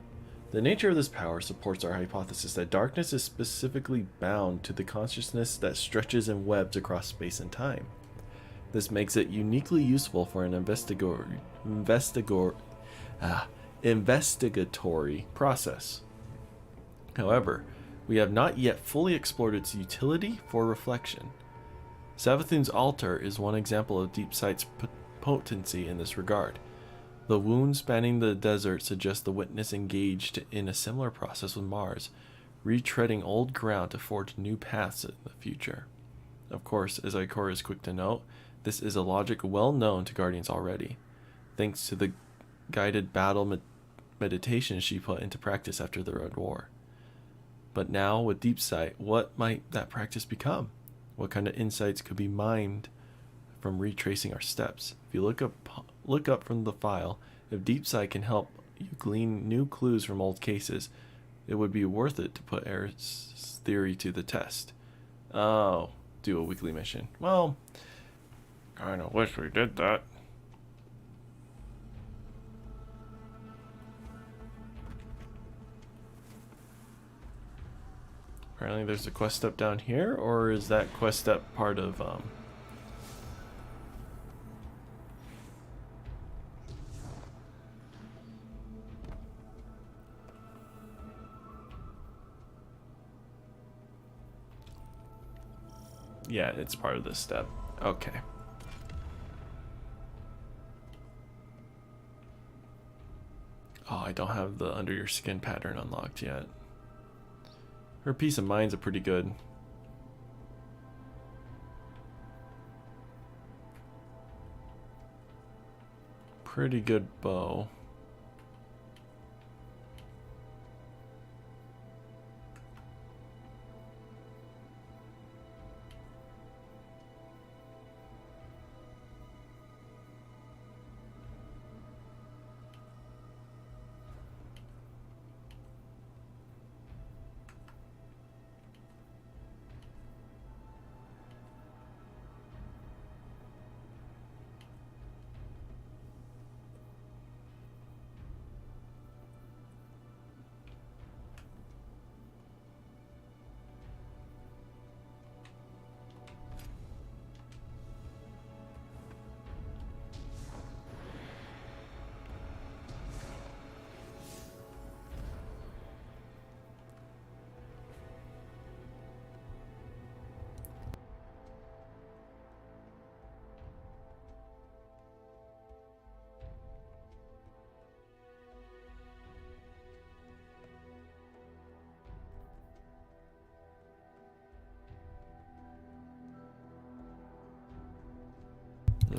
The nature of this power supports our hypothesis that darkness is specifically bound to the consciousness that stretches and webs across space and time. This makes it uniquely useful for an investigatory process. However, we have not yet fully explored its utility for reflection. Savathun's altar is one example of Deep Sight's potency in this regard. The wound spanning the desert suggests the witness engaged in a similar process with Mars, retreading old ground to forge new paths in the future. Of course, as Ikora is quick to note, this is a logic well known to Guardians already, thanks to the guided battle meditations she put into practice after the Red War. But now, with Deep Sight, what might that practice become? What kind of insights could be mined from retracing our steps? If you look up from the file, if Deep Sight can help you glean new clues from old cases, it would be worth it to put Eris' theory to the test. Oh, do a weekly mission. Well, kinda wish we did that. Apparently there's a quest step down here, or is that quest step part of yeah, it's part of this step. Okay. Oh, I don't have the under your skin pattern unlocked yet. Her peace of mind's a pretty good. Pretty good bow.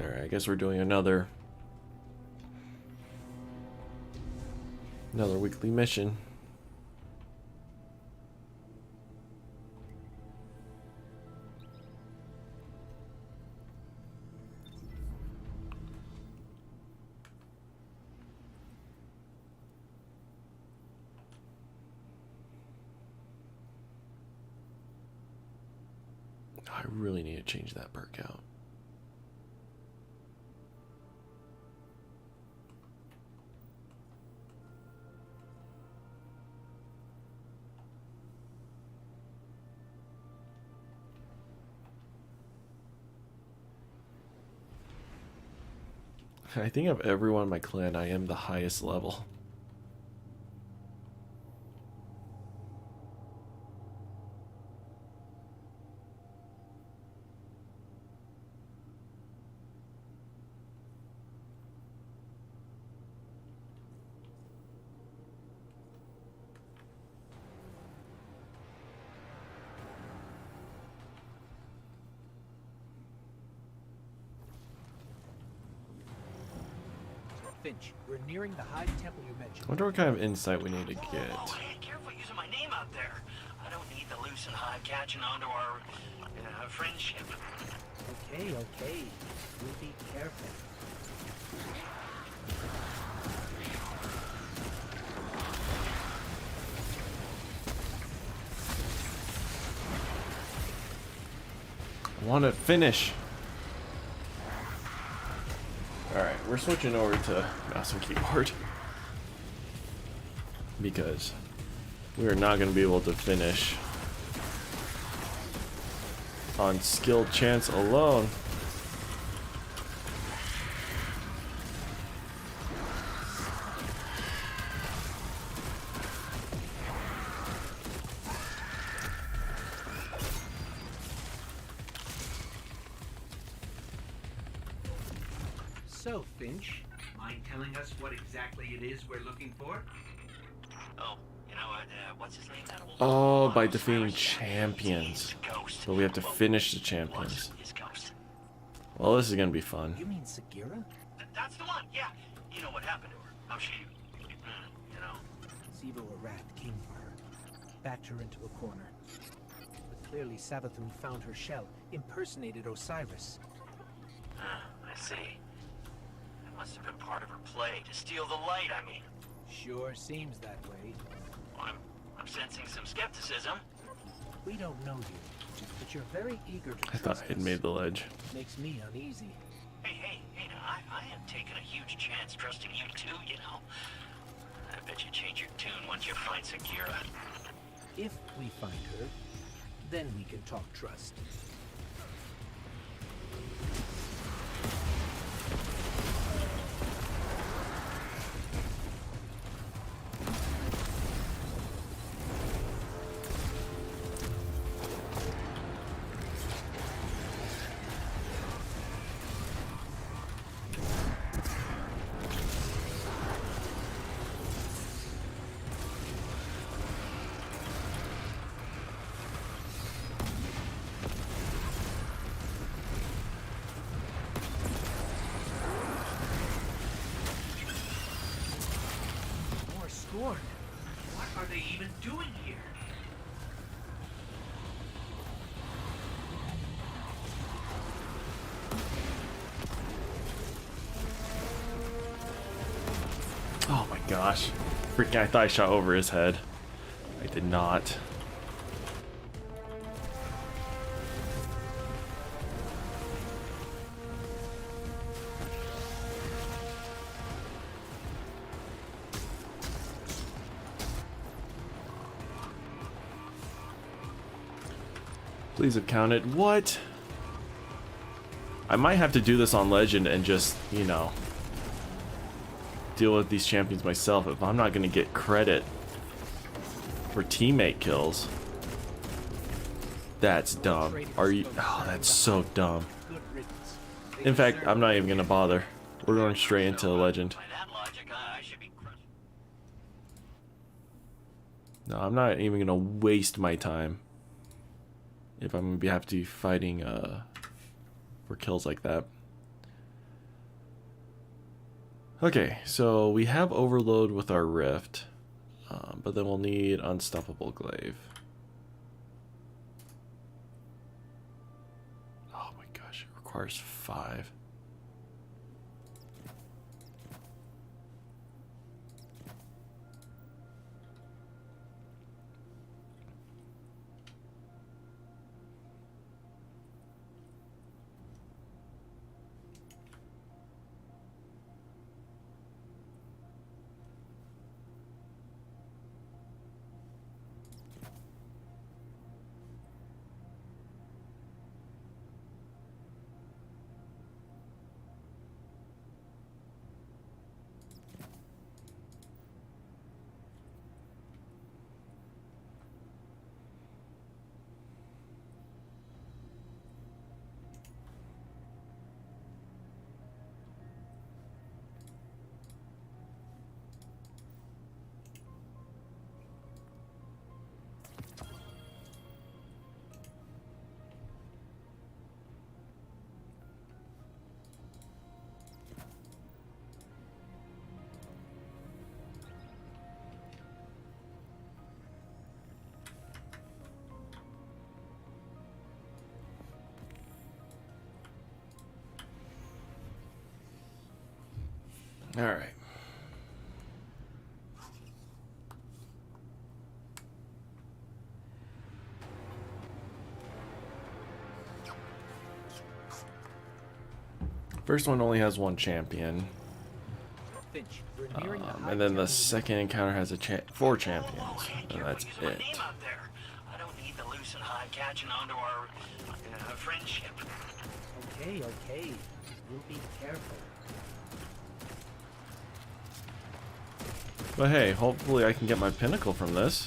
Alright, I guess we're doing another weekly mission. I really need to change that perk out. I think of everyone in my clan, I am the highest level. Finch, we're nearing the Hive Temple you mentioned. I wonder what kind of insight we need to get. Oh, hey, careful using my name out there. I don't need the loose and Hive catching onto our friendship. Okay, okay. We'll be careful. I want to finish. Alright, we're switching over to mouse and keyboard. Because we are not going to be able to finish on skill chance alone. So, Finch, mind telling us what exactly it is we're looking for? Oh, you know, what's his name? That old Oh, by defeating champions. But we have to finish the champions. Well, this is going to be fun. You mean Sagira? That's the one, yeah. You know what happened to her. How she, you know. Sivo Arath came for her, backed her into a corner. But clearly Savathun found her shell, impersonated Osiris. I see. That must have been part of her play to steal the light, I mean. Sure seems that way. I'm sensing some skepticism. We don't know you, but you're very eager to I thought I had made the ledge. Makes me uneasy. Hey, now, I am taking a huge chance trusting you too, you know. I bet you change your tune once you find Sagira. If we find her, then we can talk trust. What are they even doing here? Oh my gosh. Freaking, I thought I shot over his head. I did not. Please have counted. What? I might have to do this on Legend and just, you know, deal with these champions myself if I'm not going to get credit for teammate kills. That's dumb. Are you? Oh, that's so dumb. In fact, I'm not even going to bother. We're going straight into Legend. No, I'm not even going to waste my time if I'm going to have to be fighting for kills like that. Okay, so we have overload with our rift, but then we'll need unstoppable glaive. Oh my gosh, it requires 5. All right. First one only has 1 champion. And then the second encounter has 4 champions. And that's it. I don't need the loose and high catching onto our friendship. Okay, okay. We'll be careful. But hey, hopefully I can get my pinnacle from this.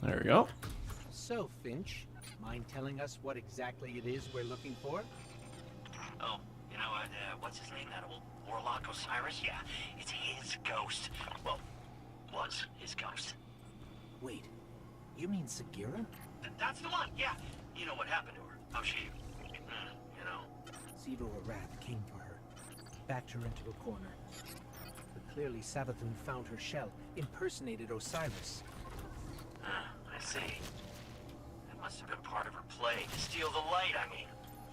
There we go. So, Finch, mind telling us what exactly it is we're looking for? Oh, you know, what's his name? That old Warlock Osiris? Yeah, it's his ghost. Well, was his ghost. Wait, you mean Sagira? That's the one, yeah. You know what happened to her. How she, you know. Siva Wrath came for her, backed her into a corner. But clearly Savathun found her shell, impersonated Osiris. I see. That must have been part of her play to steal the light, I mean.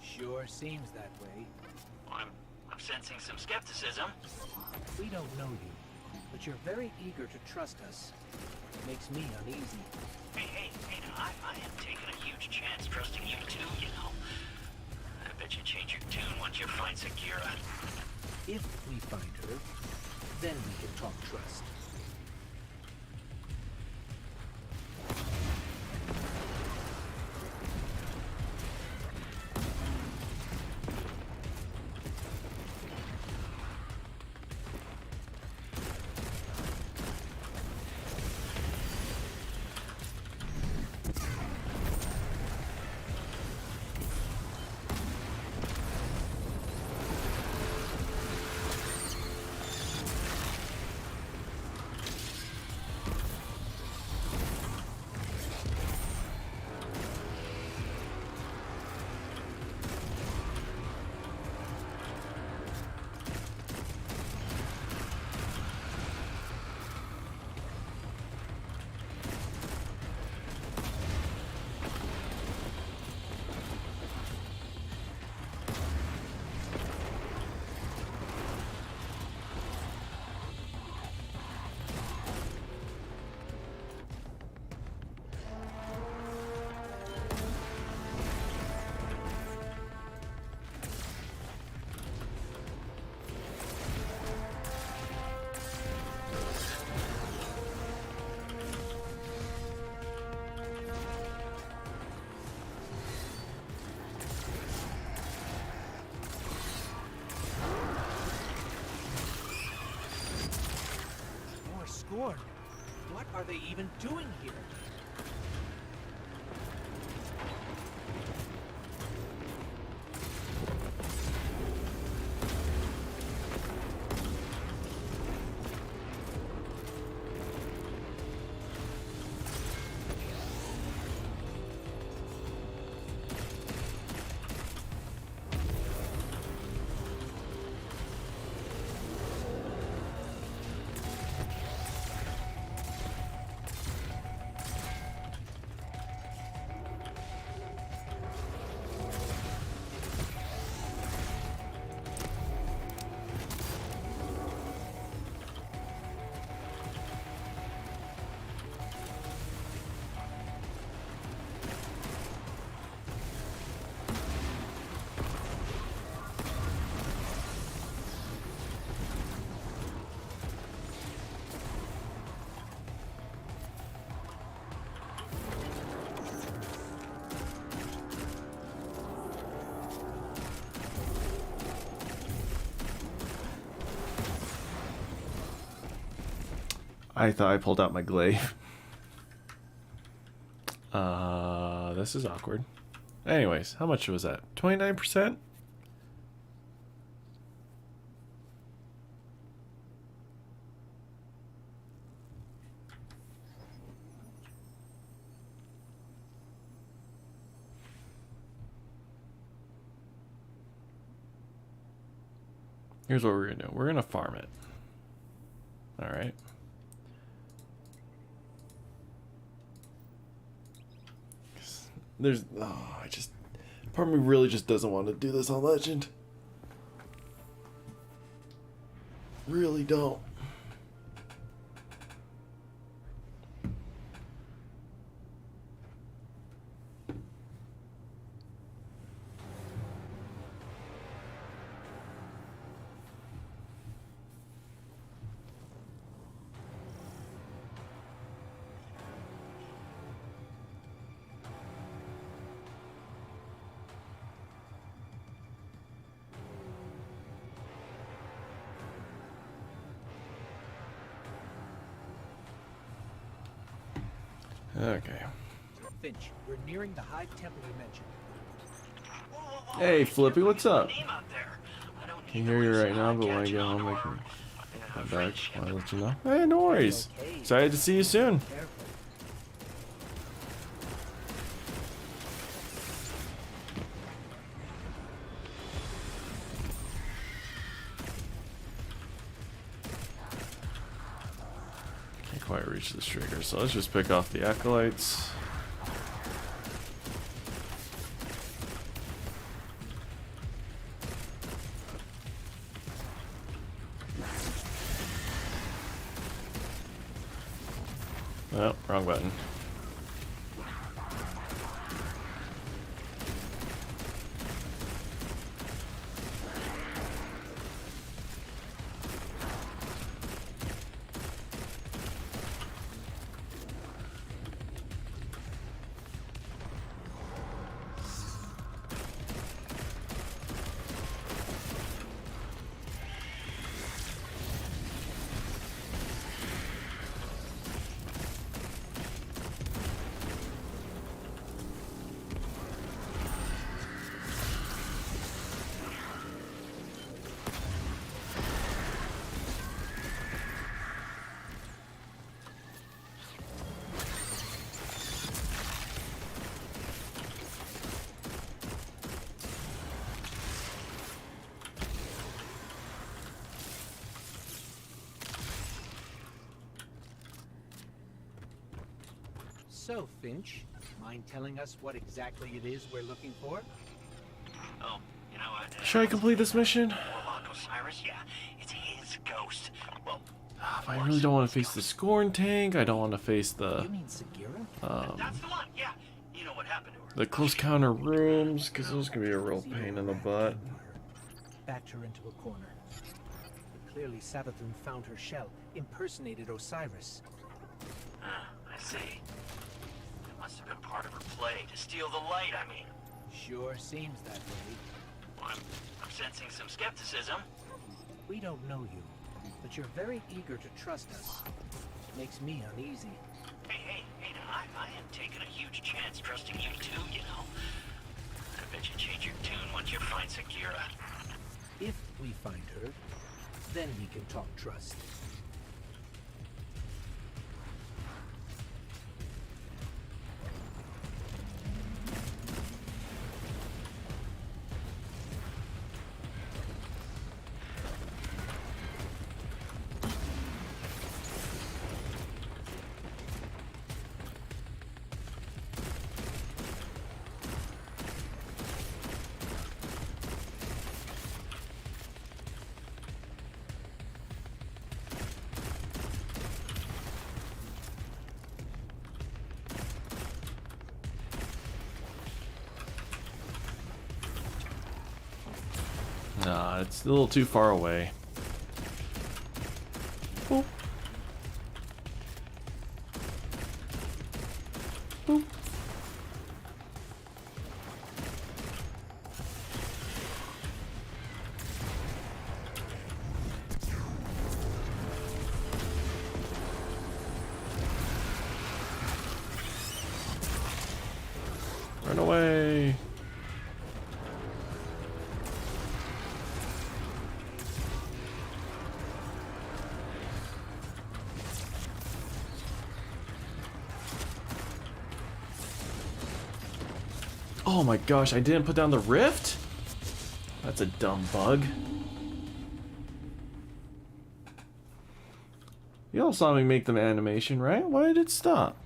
Sure seems that way. I'm sensing some skepticism. We don't know you, but you're very eager to trust us. Makes me uneasy. Hey, now, I am taking a huge chance trusting you too, you know. I bet you change your tune once you find Sagira. If we find her, then we can talk trust. are they even doing here? I thought I pulled out my glaive. This is awkward. Anyways, how much was that? 29%? Here's what we're gonna do. We're gonna farm it. Alright. There's, part of me really just doesn't want to do this on Legend. Really don't. Okay. Finch, we're nearing the Hive Temple you mentioned. Hey, Flippy, what's up? Can hear you right now, but when I get home, I can come back. Want to let you know? Hey, no worries. Excited to see you soon. Can't quite reach this trigger, so let's just pick off the acolytes. Oh, wrong button. So, Finch, mind telling us what exactly it is we're looking for? Oh, you know what? Should I complete this mission? Warlock Osiris? Yeah, it's his ghost. Well, I really don't want to face the Scorn tank. I don't want to face the You mean Sagira? that's the one. Yeah, you know what happened to her. the close counter rooms, because those can be a real pain in the butt. Backed her into a corner. But clearly Savathun found her shell, impersonated Osiris. Ah, I see. It must have been part of her play to steal the light, I mean. Sure seems that way. Well, I'm sensing some skepticism. We don't know you, but you're very eager to trust us. makes me uneasy. Hey, now, I am taking a huge chance trusting you too, you know. I bet you change your tune once you find Sagira. If we find her, then we can talk trust. Nah, it's a little too far away. Boop. Boop. Run away. Oh my gosh, I didn't put down the rift? That's a dumb bug. You all saw me make the animation, right? Why did it stop?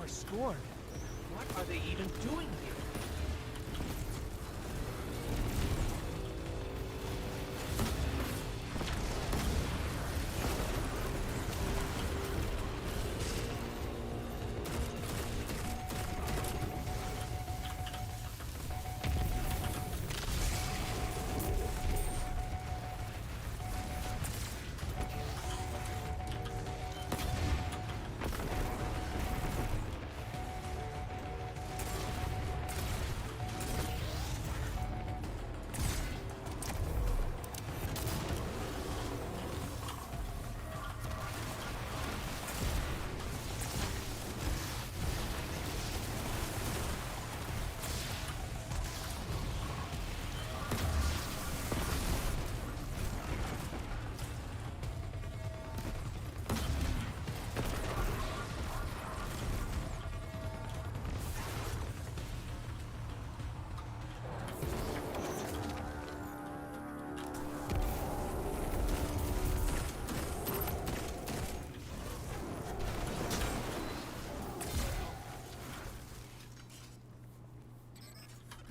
Scorn. What are they even doing here?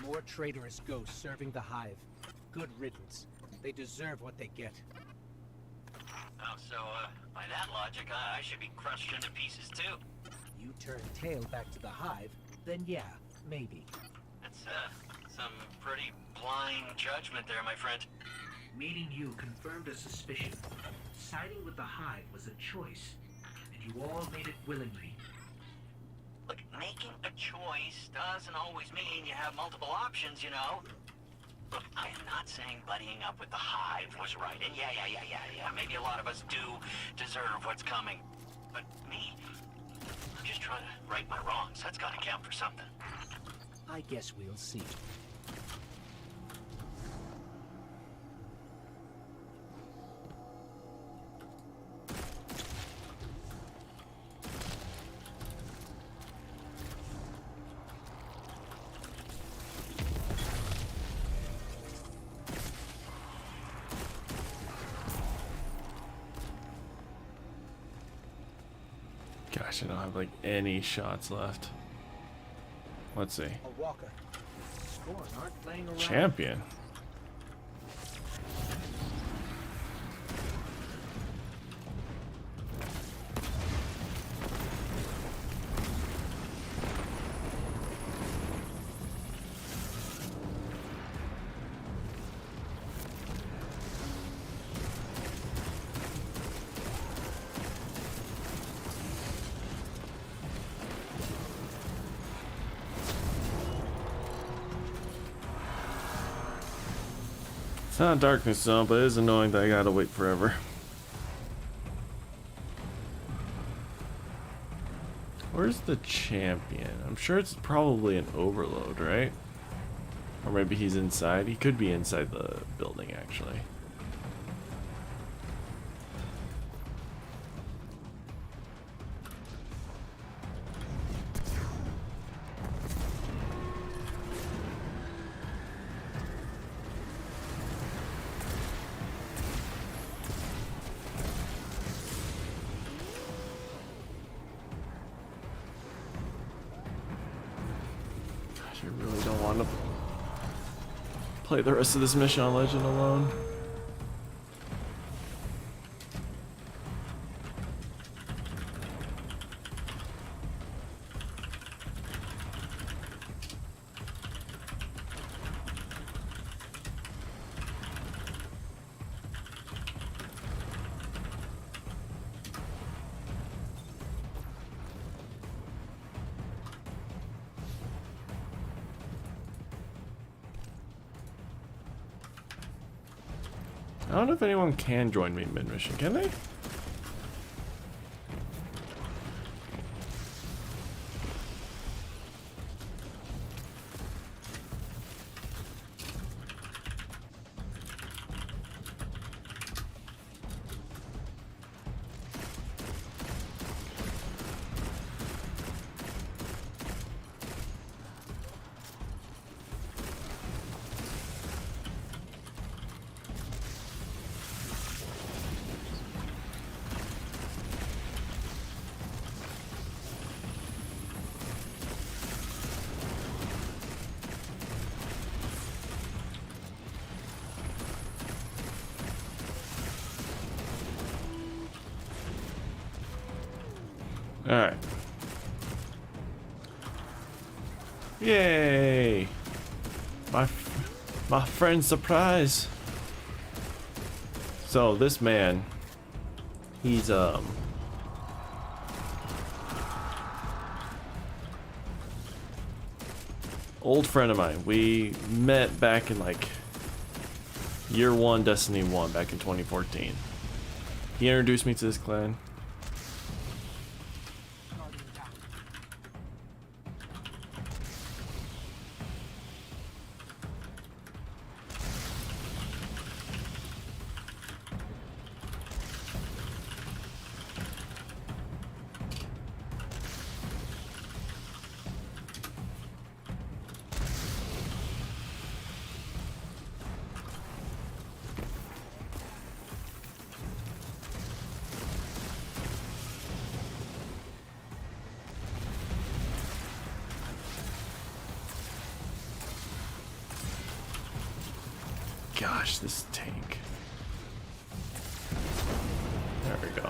More traitorous ghosts serving the Hive. Good riddance. They deserve what they get. Oh, so, by that logic, I should be crushed into pieces too. You turn tail back to the Hive, then yeah, maybe. That's, some pretty blind judgment there, my friend. Meeting you confirmed a suspicion. Siding with the Hive was a choice, and you all made it willingly. Look, making a choice doesn't always mean you have multiple options, you know? Look, I am not saying buddying up with the Hive was right, and yeah, maybe a lot of us do deserve what's coming. But me, I'm just trying to right my wrongs. That's gotta count for something. I guess we'll see. Gosh, I don't have like any shots left. Let's see. A walker. Scorn aren't playing around. Champion. It's not a darkness zone, but it is annoying that I gotta wait forever. Where's the champion? I'm sure it's probably an overload, right? Or maybe he's inside. He could be inside the building, actually. I really don't want to play the rest of this mission on Legend alone. I don't know if anyone can join me mid-mission, can they? Alright. Yay! My friend's surprise! So this man, he's old friend of mine. We met back in like year 1 Destiny 1 back in 2014. He introduced me to this clan. gosh, this tank. There we go.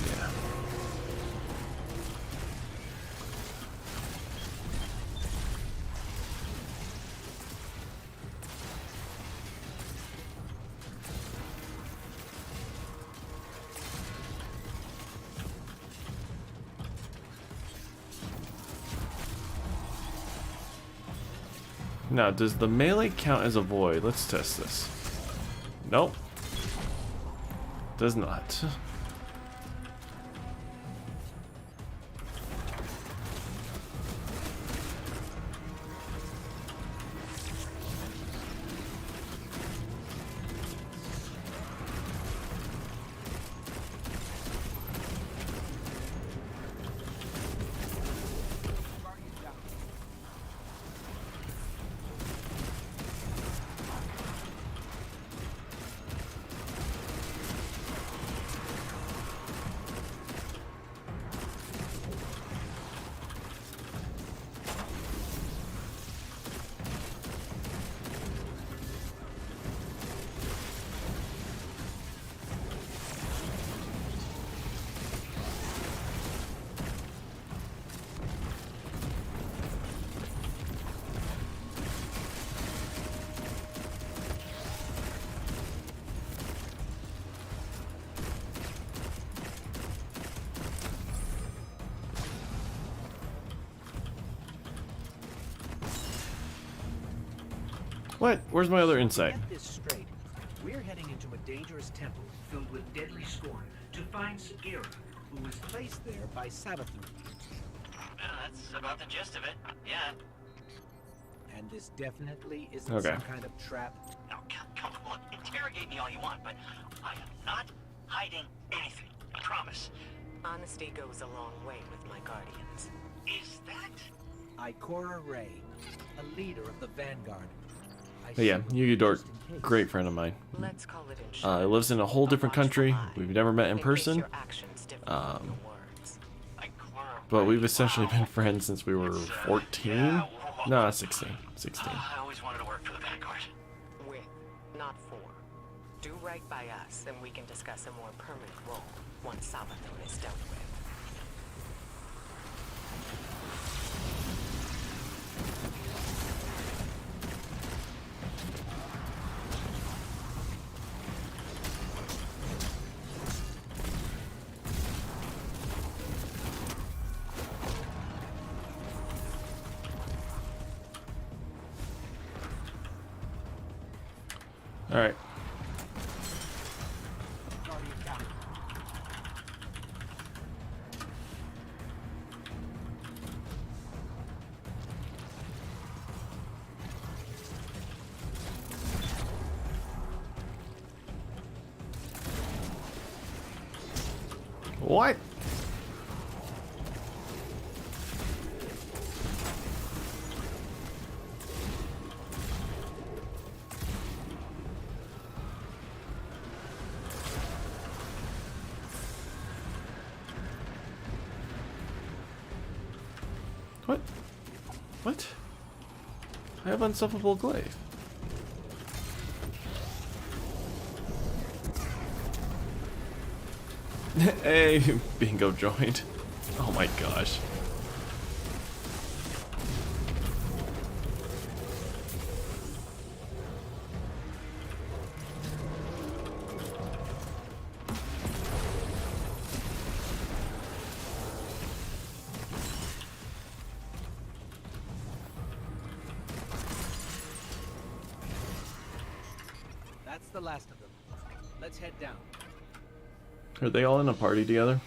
Yeah. Now, does the melee count as a void? Let's test this. Nope. Does not. What? Where's my other insight? To get this straight, we're heading into a dangerous temple filled with deadly scorn to find Sagira, who was placed there by Savathun. That's about the gist of it. Yeah. And this definitely isn't Okay. some kind of trap. No, come on. Interrogate me all you want, but I am not hiding anything. I promise. Honesty goes a long way with my guardians. Is that? Ikora Ray, a leader of the Vanguard. But yeah, Yugi Dork, great friend of mine. Let's call it in short. Lives in a whole different country. We've never met in They base person. your actions differently from your words. But we've essentially been friends since we were 14? No, 16. 16. I always wanted to work for the Vanguard. With, not for. Do right by us, and we can discuss a more permanent role once Savathun is dealt with. All right. What? What? What? I have unstoppable glaive. Hey, bingo joint. Oh my gosh. That's the last of them. Let's head down. Are they all in a party together?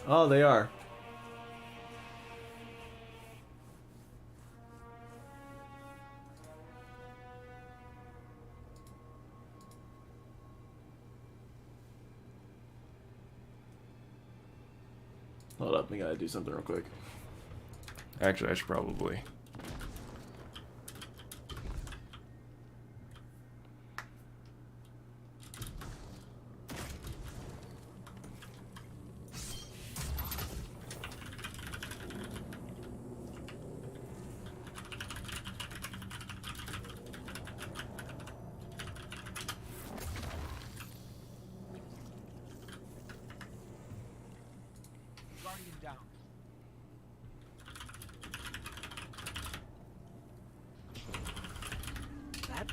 Oh, they are. Hold up, I gotta do something real quick. Actually, I should probably.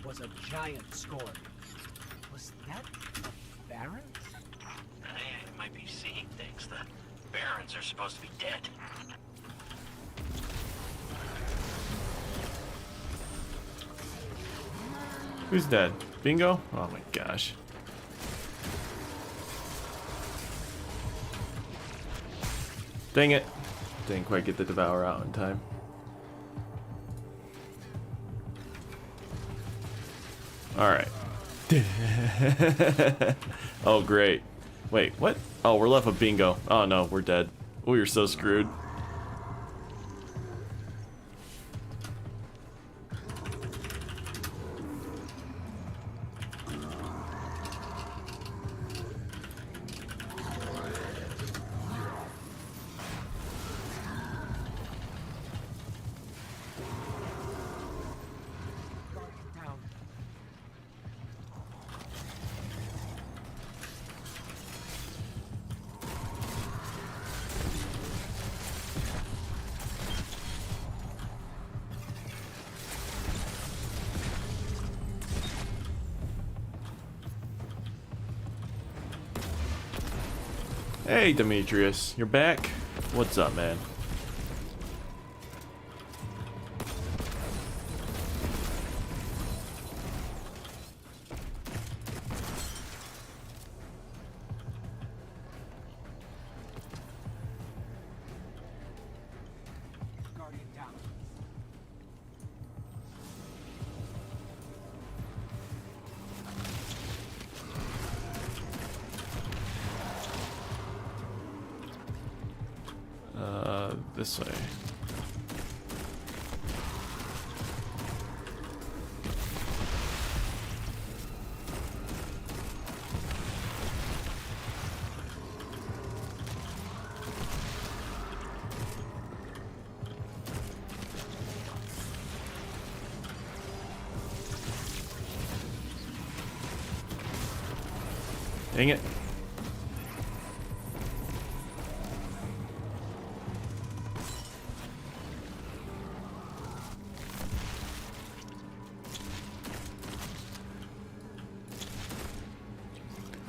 was a giant scorn. Was that a Baron? I might be seeing things. The Barons are supposed to be dead. Who's dead? Bingo? Oh my gosh. Dang it. Didn't quite get the Devour out in time. Alright. Oh, great. Wait, what? Oh, we're left with Bingo. Oh no, we're dead. We are so screwed. Hey, Demetrius, you're back? What's up, man? Guardian down. This way. Dang it.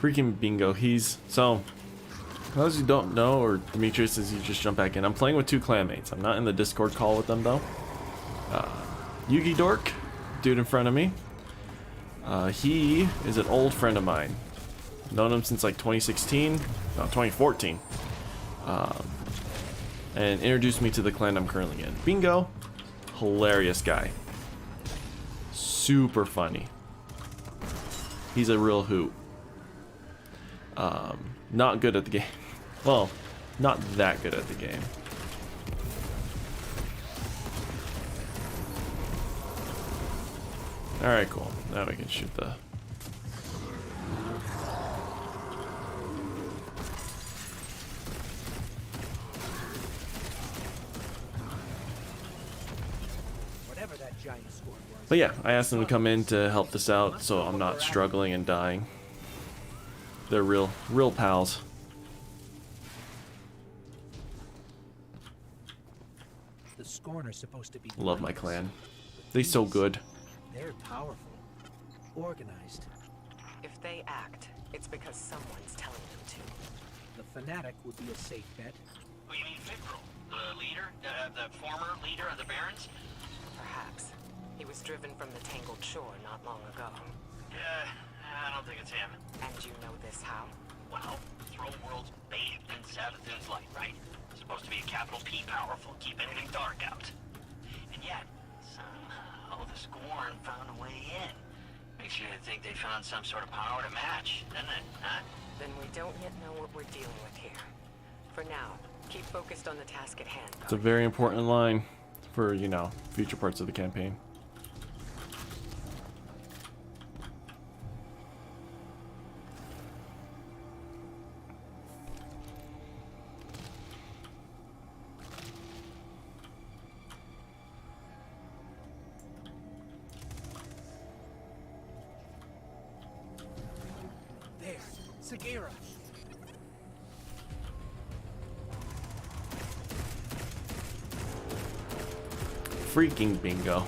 Freaking Bingo, he's so for those who don't know, or Demetrius, as you just jump back in, I'm playing with two clanmates. I'm not in the Discord call with them though. Yugi Dork, dude in front of me, he is an old friend of mine. Known him since like 2016, no, 2014, and introduced me to the clan I'm currently in. Bingo, hilarious guy, super funny. He's a real hoot. Not good at the game. Well, not that good at the game. Alright, cool. Now we can shoot the... Whatever that giant scorn was. But yeah, I asked them to come in to help this out so I'm not struggling and dying. They're real pals. The Scorn are supposed to be Love my clan. They so good. They're powerful, organized. If they act, it's because someone's telling them to. The Fanatic would be a safe bet. Oh, you mean Fikrul, the leader, the former leader of the Barons? Perhaps. He was driven from the Tangled Shore not long ago. I don't think it's him. And you know this how? Well, Throne World's bathed in Savathun's light, right? Supposed to be a capital P powerful, keep anything dark out. And yet, somehow the Scorn found a way in. Makes you think they found some sort of power to match, doesn't it, huh? Then we don't yet know what we're dealing with here. For now, keep focused on the task at hand. It's a very important line for, you know, future parts of the campaign. There, Sagira. Freaking Bingo.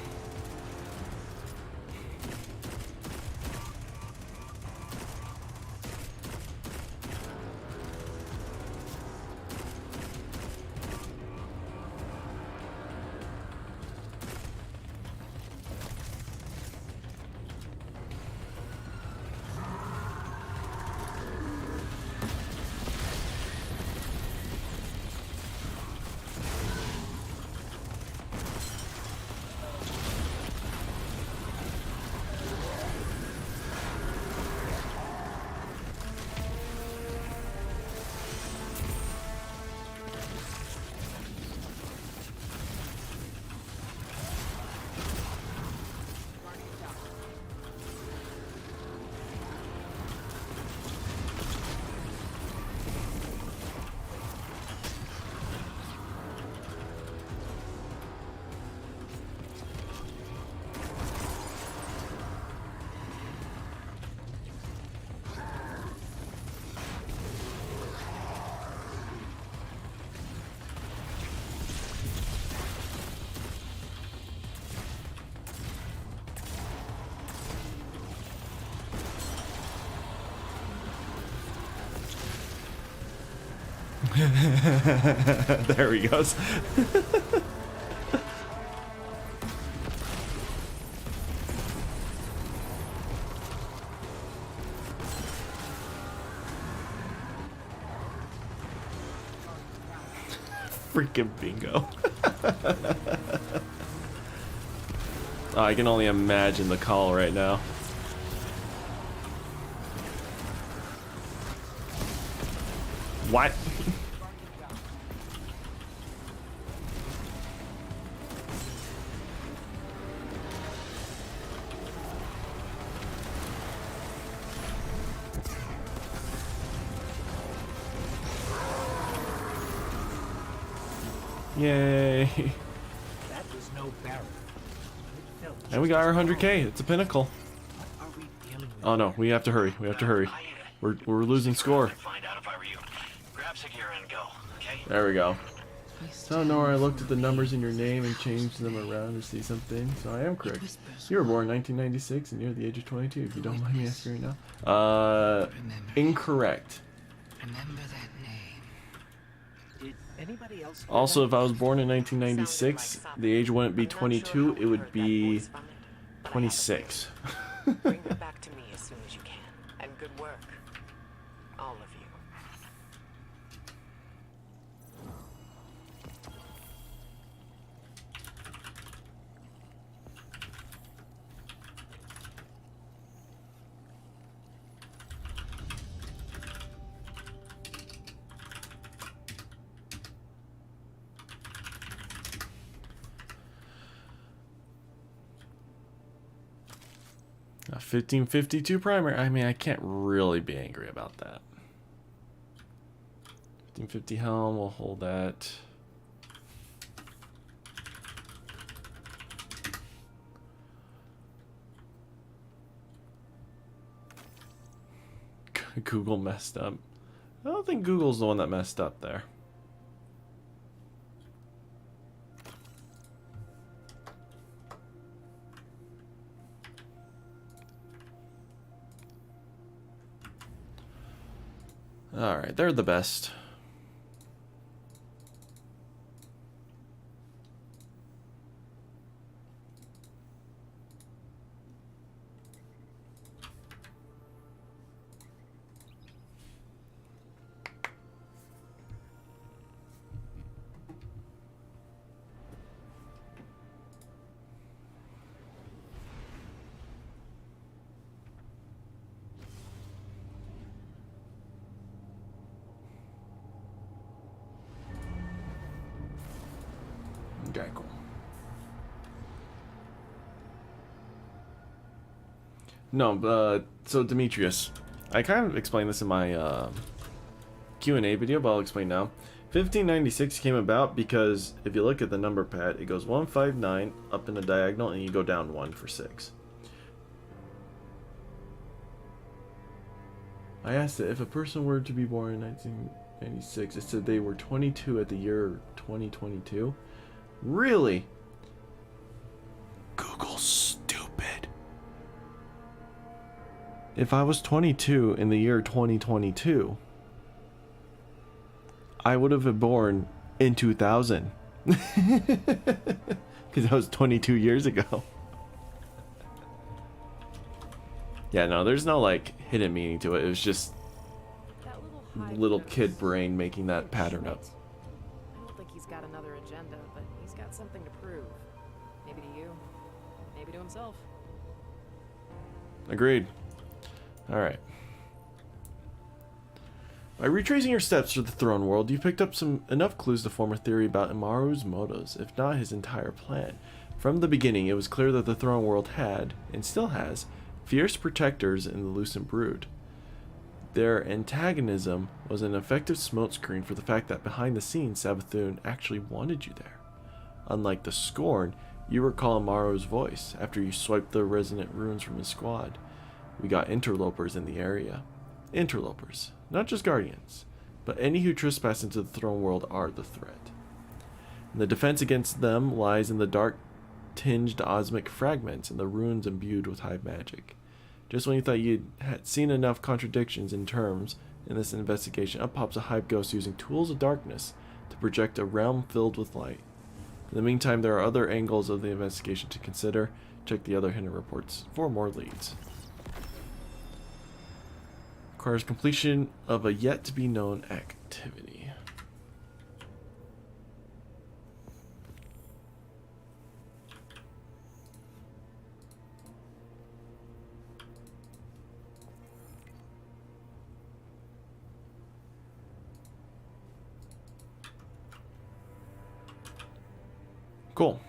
There he goes. Freaking bingo. Oh, I can only imagine the call right now. What? Yay. That was no barrier. And we got our 100k. It's a pinnacle. Oh no, we have to hurry. We have to hurry. We're losing score. There we go. So Nora, I looked at the numbers in your name and changed them around to see something. So I am correct. You were born in 1996 and you're the age of 22. If you don't mind me asking right now. Incorrect. Remember that name. Did anybody else? Also, if I was born in 1996, the age wouldn't be 22. It would be 26. Bring her back to me as soon as you can. And good work. All of you. 1552 primary. I mean, I can't really be angry about that. 1550 helm, we'll hold that. Google messed up. I don't think Google's the one that messed up there. Alright, they're the best. Okay, cool. No, so Demetrius, I kind of explained this in my Q&A video, but I'll explain now. 1596 came about because if you look at the number pad, it goes 159 up in a diagonal, and you go down 1 for 6. I asked it, if a person were to be born in 1996, it said they were 22 at the year 2022. Really? Google's stupid. If I was 22 in the year 2022, I would have been born in 2000. Because that was 22 years ago. Yeah, no, there's no like hidden meaning to it. It was just little kid brain making that pattern up. I don't think he's got another agenda, but he's got something to prove. Maybe to you, maybe to himself. Agreed. Alright. By retracing your steps through the throne world, you picked up enough clues to form a theory about Imaru's motives, if not his entire plan. From the beginning, it was clear that the throne world had, and still has, fierce protectors in the Lucent Brood. Their antagonism was an effective smokescreen for the fact that behind the scenes, Savathun actually wanted you there. Unlike the Scorn, you recall Amaro's voice after you swiped the resonant runes from his squad. We got interlopers in the area. Interlopers, not just guardians, but any who trespass into the throne world are the threat. And the defense against them lies in the dark tinged osmic fragments and the runes imbued with high magic. Just when you thought you had seen enough contradictions in terms, In this investigation, up pops a hive ghost using tools of darkness to project a realm filled with light. In the meantime, there are other angles of the investigation to consider. Check the other hidden reports for more leads. Requires completion of a yet-to-be-known activity. Cool.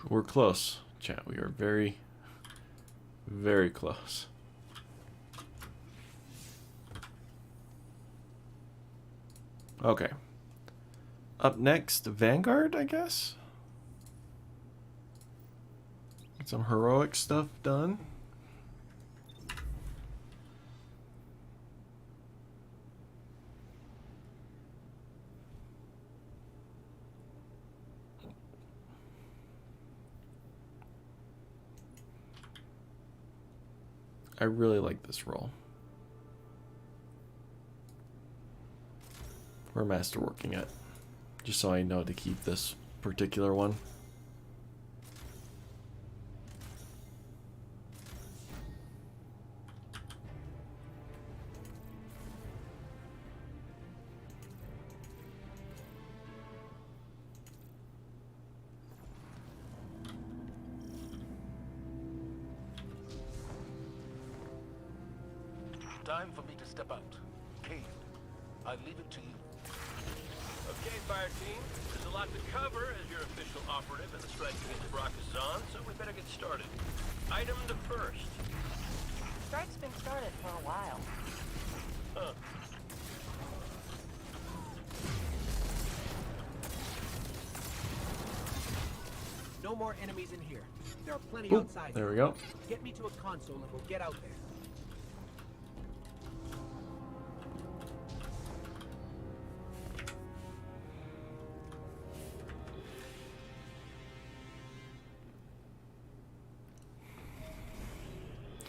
We're close, chat. We are very, very close. Okay. Up next, Vanguard, I guess? Get some heroic stuff done. I really like this role. We're masterworking it, just so I know to keep this particular one. Time for me to step out. Cade, I leave it to you. Okay, fire team. There's a lot to cover as your official operative in the strike against Arecues, so we better get started. Item to first. Strike's been started for a while. Huh. No more enemies in here. There are plenty Ooh, outside. there we go. Get me to a console and we'll get out there.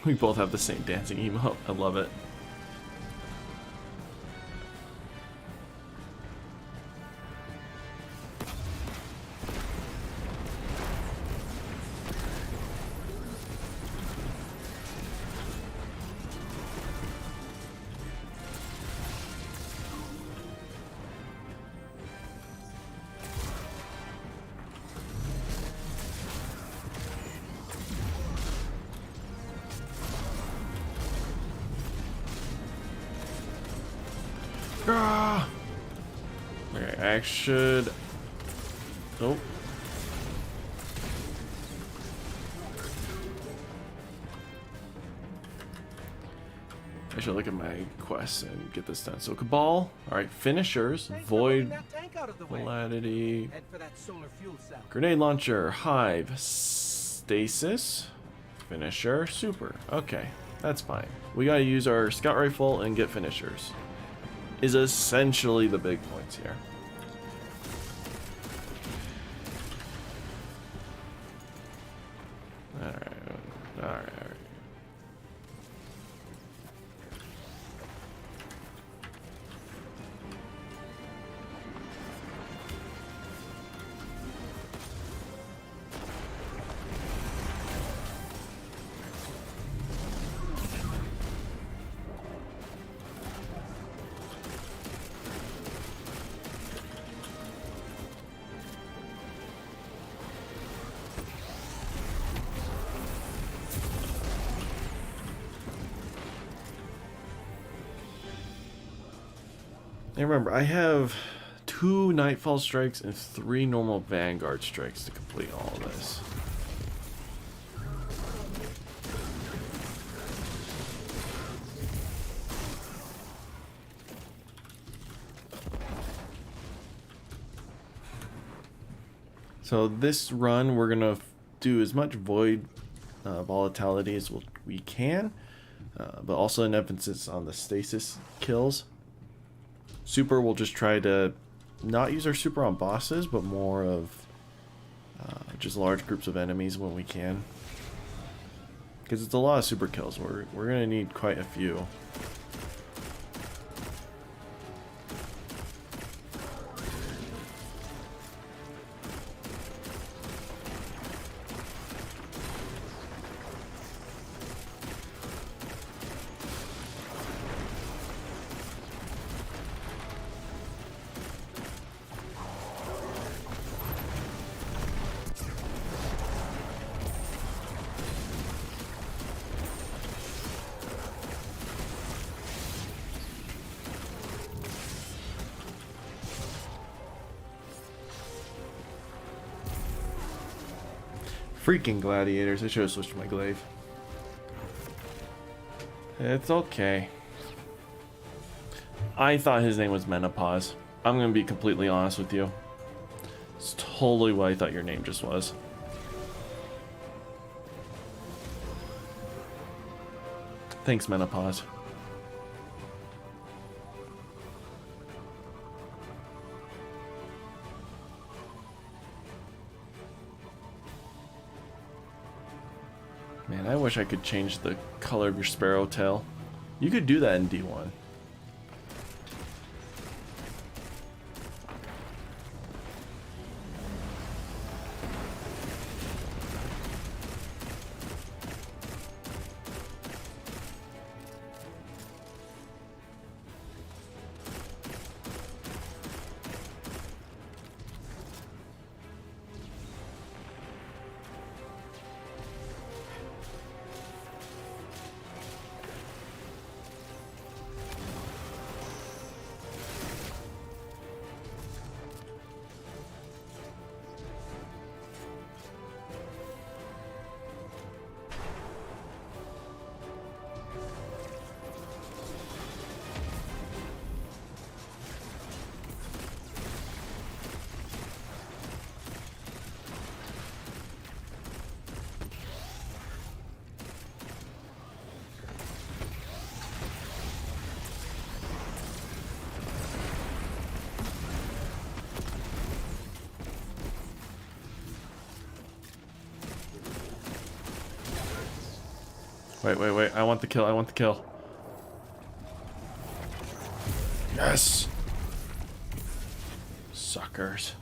We both have the same dancing emote. I love it. Ah! Okay, I should... Nope. I should look at my quests and get this done. So Cabal, alright, finishers, Void, Validity, Grenade Launcher, Hive, Stasis, Finisher, Super. Okay, that's fine. We gotta use our Scout Rifle and get finishers. Is essentially the big points here. Alright. And remember, I have 2 Nightfall strikes and 3 normal Vanguard strikes to complete all of this. So this run, we're gonna do as much void volatility as we can, but also an emphasis on the stasis kills. Super, we'll just try to not use our super on bosses, but more of just large groups of enemies when we can, because it's a lot of super kills. We're gonna need quite a few. Freaking gladiators, I should have switched to my glaive. It's okay. I thought his name was Menopause. I'm gonna be completely honest with you. It's totally what I thought your name just was. Thanks, Menopause. Man, I wish I could change the color of your sparrow tail. You could do that in D1. Wait, I want the kill, I want the kill. Yes! Suckers.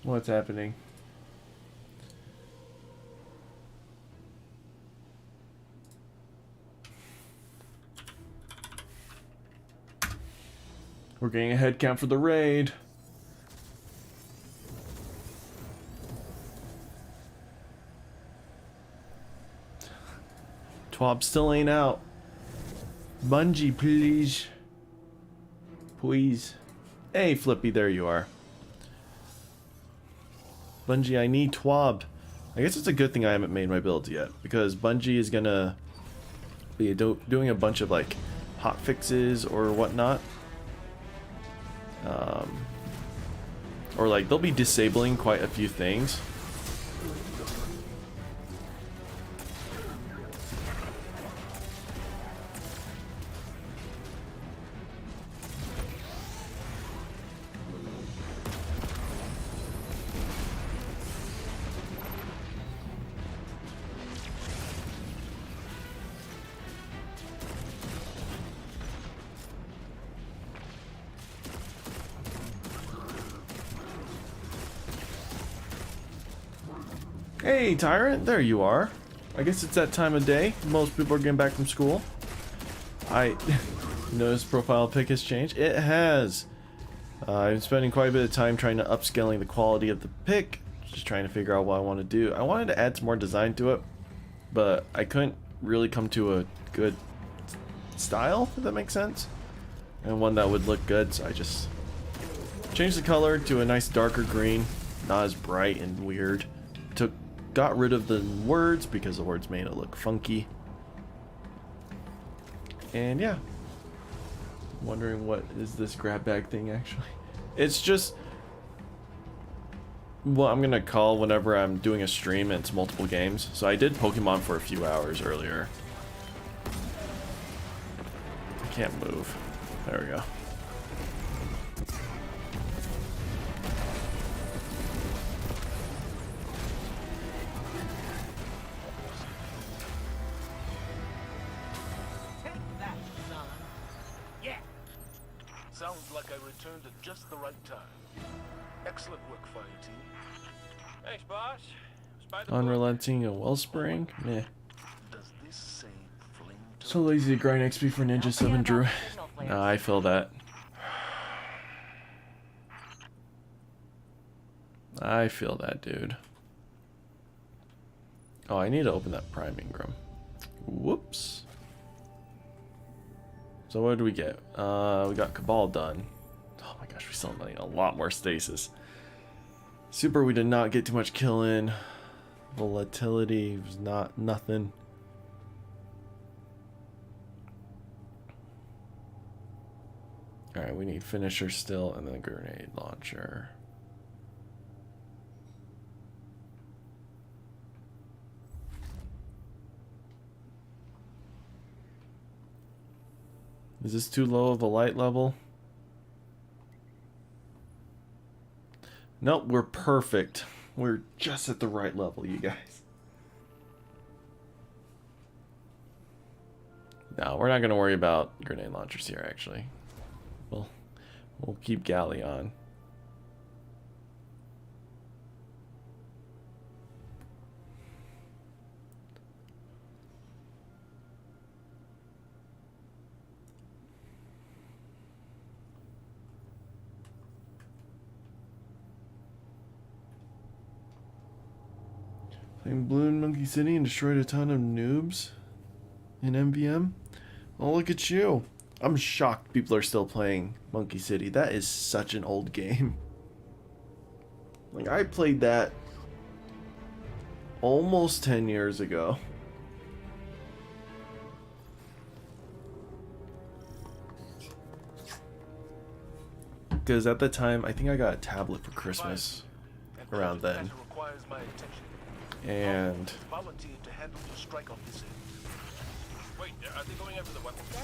What's happening? We're getting a head count for the raid. Twab still ain't out. Bungie, please. Please. Hey, Flippy, there you are. Bungie, I need Twab. I guess it's a good thing I haven't made my build yet, because Bungie is gonna be doing a bunch of like hot fixes or whatnot. Or like they'll be disabling quite a few things. Hey, Tyrant, there you are. I guess it's that time of day. Most people are getting back from school. I noticed profile pic has changed. It has. I'm spending quite a bit of time trying to upscaling the quality of the pic. Just trying to figure out what I want to do. I wanted to add some more design to it, but I couldn't really come to a good style, if that makes sense, and one that would look good, so I just changed the color to a nice darker green, not as bright and weird. Got rid of the words because the words made it look funky. And yeah, wondering what is this grab bag thing actually. It's just what I'm gonna call whenever I'm doing a stream and it's multiple games. So I did Pokemon for a few hours earlier. I can't move. There we go. Sounds like I returned at just the right time. Excellent work, fire team. Thanks, boss. By the Unrelenting a wellspring? Meh. Does this say flame? So lazy to grind XP for Ninja 7 Drew. Nah, I feel that. I feel that, dude. Oh, I need to open that Prime Ingram. Whoops. So what did we get? We got Cabal done. Oh my gosh, we still need a lot more stasis. Super, we did not get too much kill in. Volatility was nothing. Alright, we need finisher still and then a grenade launcher. Is this too low of a light level? Nope, we're perfect. We're just at the right level, you guys. No, we're not going to worry about grenade launchers here, actually. We'll keep Galley on. Playing Balloon Monkey City and destroyed a ton of noobs in MVM. Oh, look at you. I'm shocked people are still playing Monkey City. That is such an old game. Like, I played that almost 10 years ago. Because at the time, I think I got a tablet for Christmas around then. And to handle the strike on this end. Wait, are they going after the weapon guy?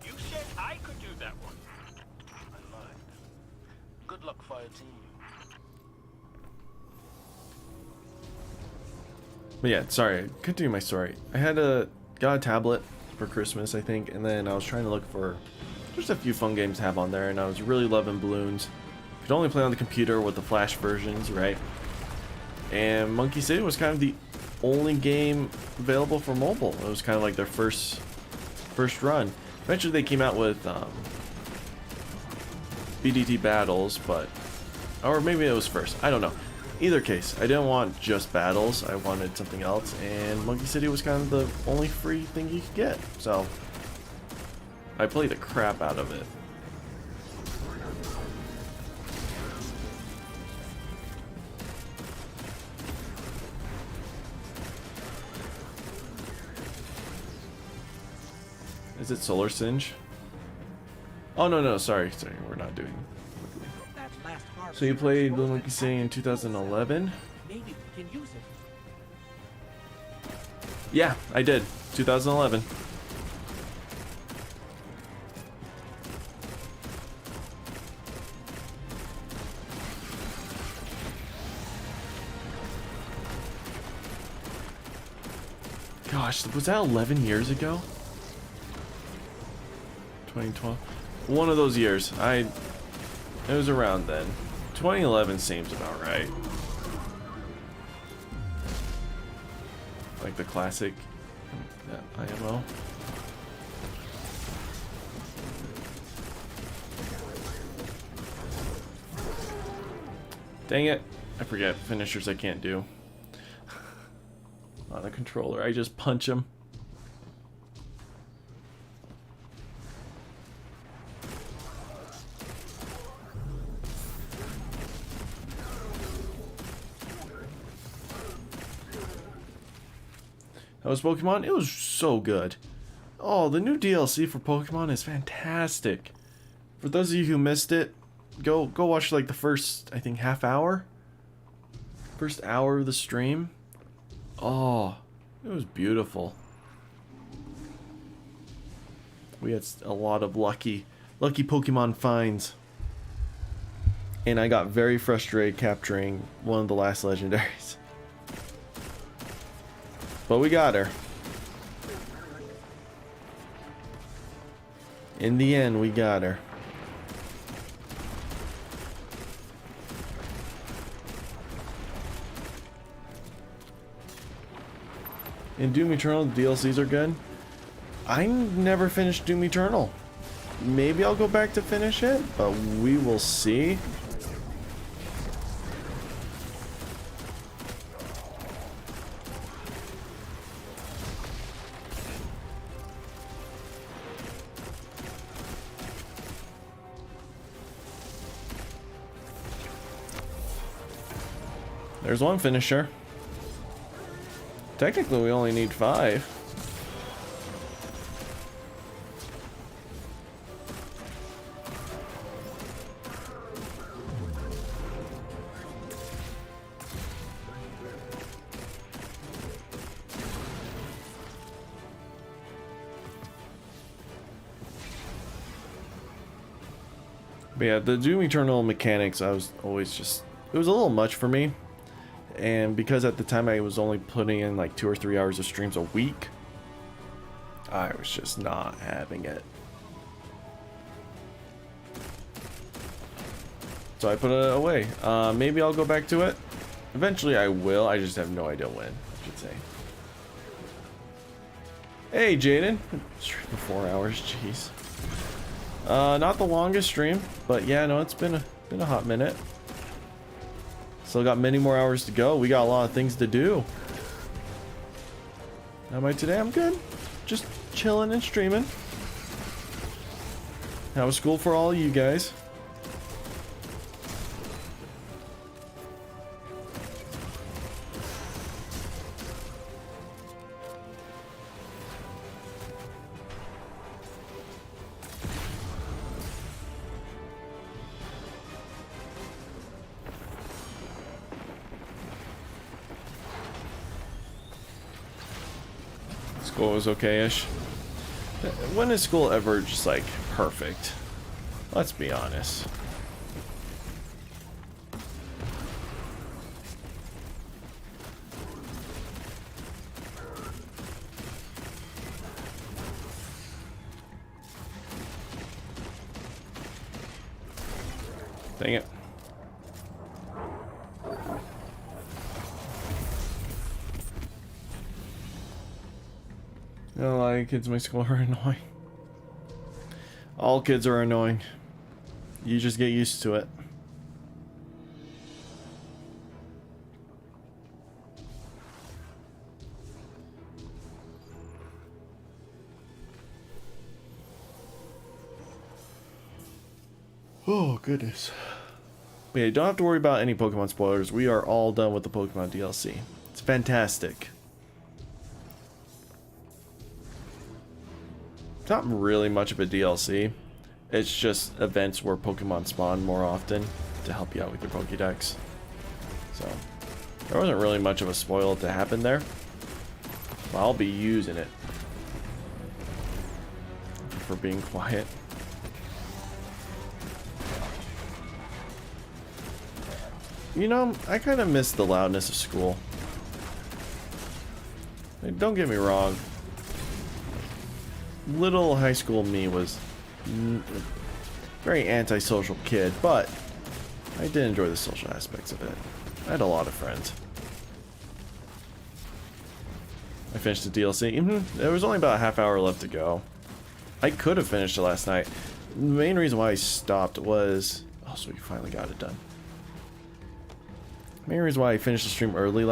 You said I could do that one. I lied. Good luck, fire team. but yeah, sorry, continue my story. I got a tablet for Christmas, I think, and then I was trying to look for just a few fun games to have on there, and I was really loving Balloons. Could only play on the computer with the Flash versions, right? And Monkey City was kind of the only game available for mobile. It was kind of like their first run. Eventually they came out with BDT Battles, or maybe it was first. I don't know. Either case, I didn't want just battles. I wanted something else, and Monkey City was kind of the only free thing you could get. So I played the crap out of it. Is it Solar Singe? Oh, no, sorry, we're not doing quickly. So you played Blue Monkey City in 2011? Maybe we can use it. Yeah, I did. 2011. Gosh, was that 11 years ago? 2012, one of those years. It was around then. 2011 seems about right. Like the classic IMO. Dang it. I forget finishers I can't do. On the controller, I just punch him. That was Pokemon? It was so good. Oh, the new DLC for Pokemon is fantastic. For those of you who missed it, go watch like the first, I think, half hour. First hour of the stream. Oh, it was beautiful. We had a lot of lucky Pokemon finds. And I got very frustrated capturing one of the last legendaries. But we got her. In the end, we got her. In Doom Eternal, the DLCs are good. I never finished Doom Eternal. Maybe I'll go back to finish it, but we will see. There's one finisher. Technically, we only need 5. But yeah, the Doom Eternal mechanics, I was always just... It was a little much for me. And because at the time I was only putting in like 2 or 3 hours of streams a week, I was just not having it. So I put it away. Maybe I'll go back to it. Eventually I will. I just have no idea when, I should say. Hey, Jaden. Stream for 4 hours. Jeez. Not the longest stream, but yeah, no, it's been a hot minute. Still got many more hours to go. We got a lot of things to do. How am I today? I'm good. Just chilling and streaming. How was school for all of you guys? School was okay-ish. When is school ever just like perfect? Let's be honest. Dang it. A lot of kids in my school are annoying. All kids are annoying. You just get used to it. Oh, goodness. But yeah, you don't have to worry about any Pokemon spoilers. We are all done with the Pokemon DLC. It's fantastic. It's not really much of a DLC. It's just events where Pokemon spawn more often to help you out with your Pokédex. So, there wasn't really much of a spoil to happen there. But I'll be using it. For being quiet. You know, I kind of miss the loudness of school. Like, don't get me wrong. Little high school me was very antisocial kid, but I did enjoy the social aspects of it. I had a lot of friends. I finished the DLC. There was only about a half hour left to go. I could have finished it last night. The main reason why I stopped was... Oh, so we finally got it done. Main reason why I finished the stream early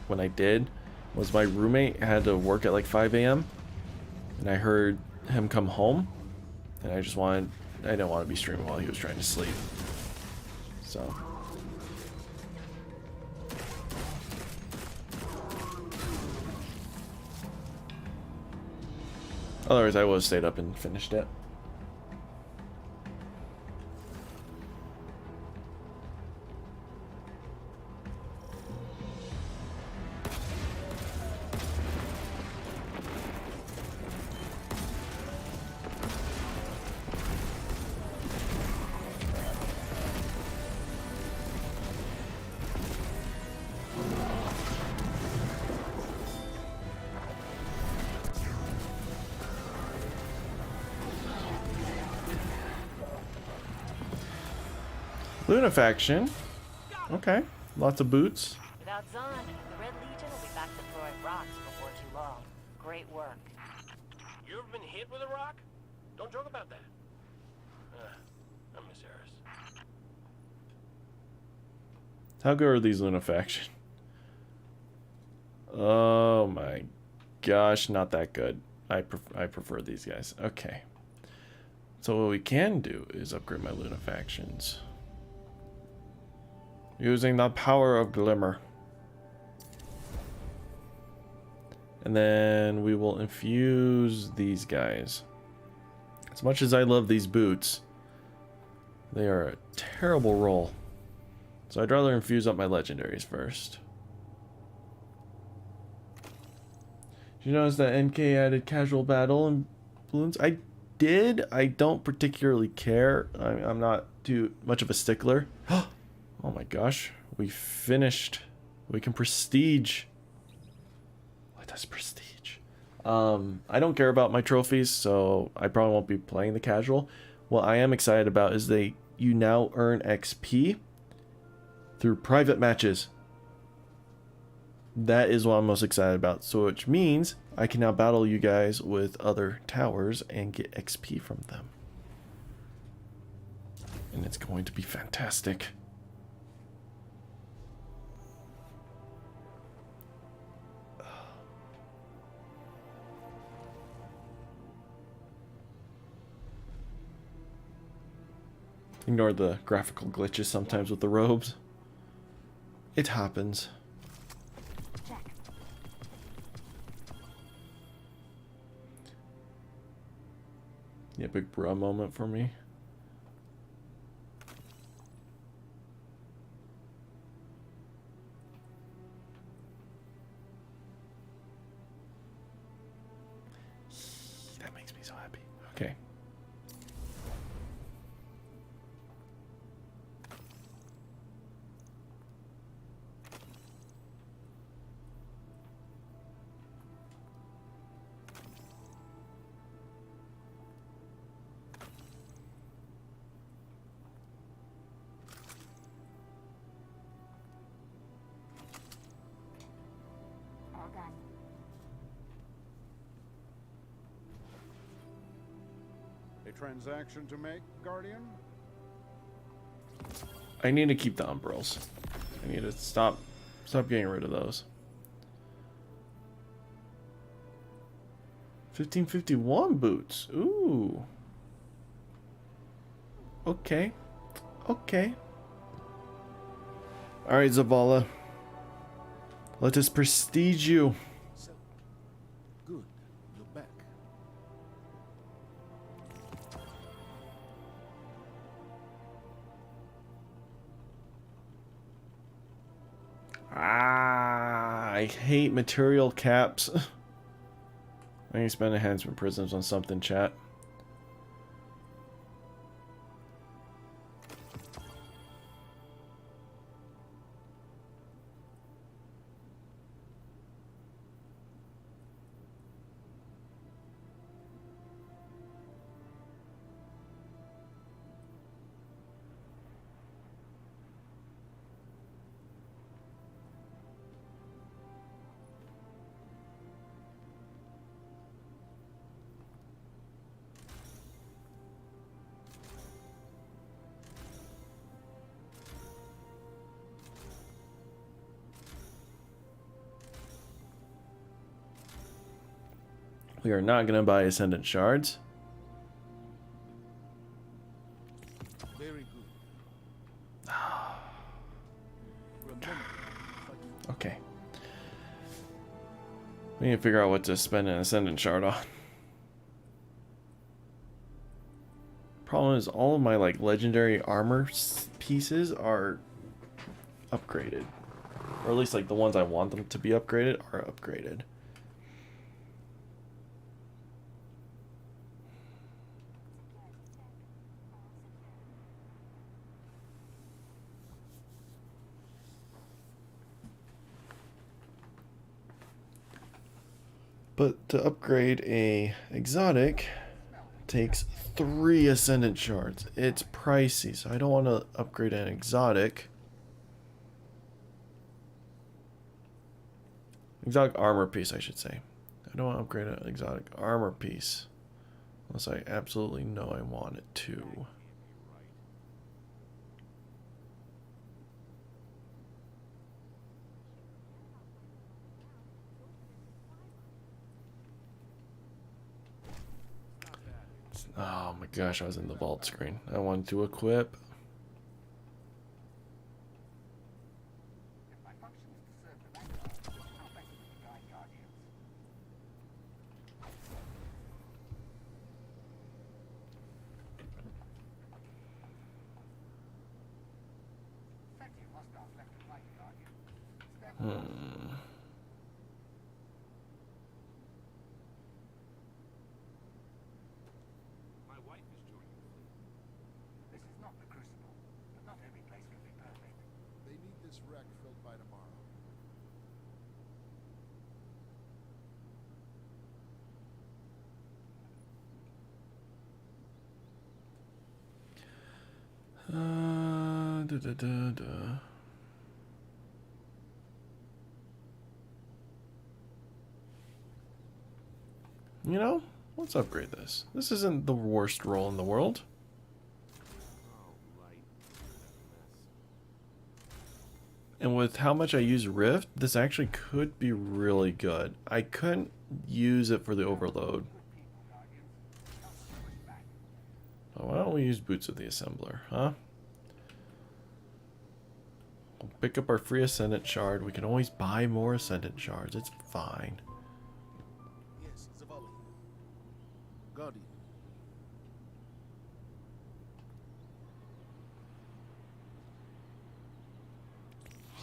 when I did, was my roommate had to work at like 5 a.m. and I heard him come home, and I didn't want to be streaming while he was trying to sleep. So. Otherwise, I would have stayed up and finished it. Lunafaction. Okay. Lots of boots. Without Zahn, the Red Legion will be back to throwing rocks before too long. Great work. You ever been hit with a rock? Don't joke about that. I miss Eris. How good are these Lunafaction? Oh my gosh, not that good. I prefer these guys. Okay. So what we can do is upgrade my Lunafactions. Using the power of Glimmer. And then we will infuse these guys. As much as I love these boots, they are a terrible roll. So I'd rather infuse up my legendaries first. Did you notice that NK added casual battle and balloons? I did. I don't particularly care. I'm not too much of a stickler. Oh my gosh. We finished. We can prestige. What does prestige? I don't care about my trophies, so I probably won't be playing the casual. What I am excited about is you now earn XP through private matches. That is what I'm most excited about. So which means I can now battle you guys with other towers and get XP from them. And it's going to be fantastic. Ignore the graphical glitches sometimes with the robes. It happens. Yeah, big bro moment for me. That makes me so happy. Okay. A transaction to make, Guardian? I need to keep the umbrals. I need to stop getting rid of those. 1551 boots. Ooh. Okay. Okay. Alright, Zavala. Let us prestige you. So, good. You're back. I hate material caps. I need to spend enhancement prisms on something, chat. We are not going to buy Ascendant Shards. Very good. Remember, Okay. We need to figure out what to spend an Ascendant Shard on. Problem is, all of my like legendary armor pieces are upgraded. Or at least like the ones I want them to be upgraded are upgraded. But to upgrade a exotic takes 3 Ascendant Shards. It's pricey, so I don't want to upgrade an exotic. Exotic armor piece, I should say. I don't want to upgrade an exotic armor piece unless I absolutely know I want it to. Oh my gosh, I was in the vault screen. I wanted to equip. they need this wreck filled by tomorrow. You know, let's upgrade this. This isn't the worst roll in the world. And with how much I use Rift, this actually could be really good. I couldn't use it for the overload. Oh, why don't we use Boots of the Assembler, huh? We'll pick up our free Ascendant Shard. We can always buy more Ascendant Shards. It's fine. Yes, Zavali. Guardian.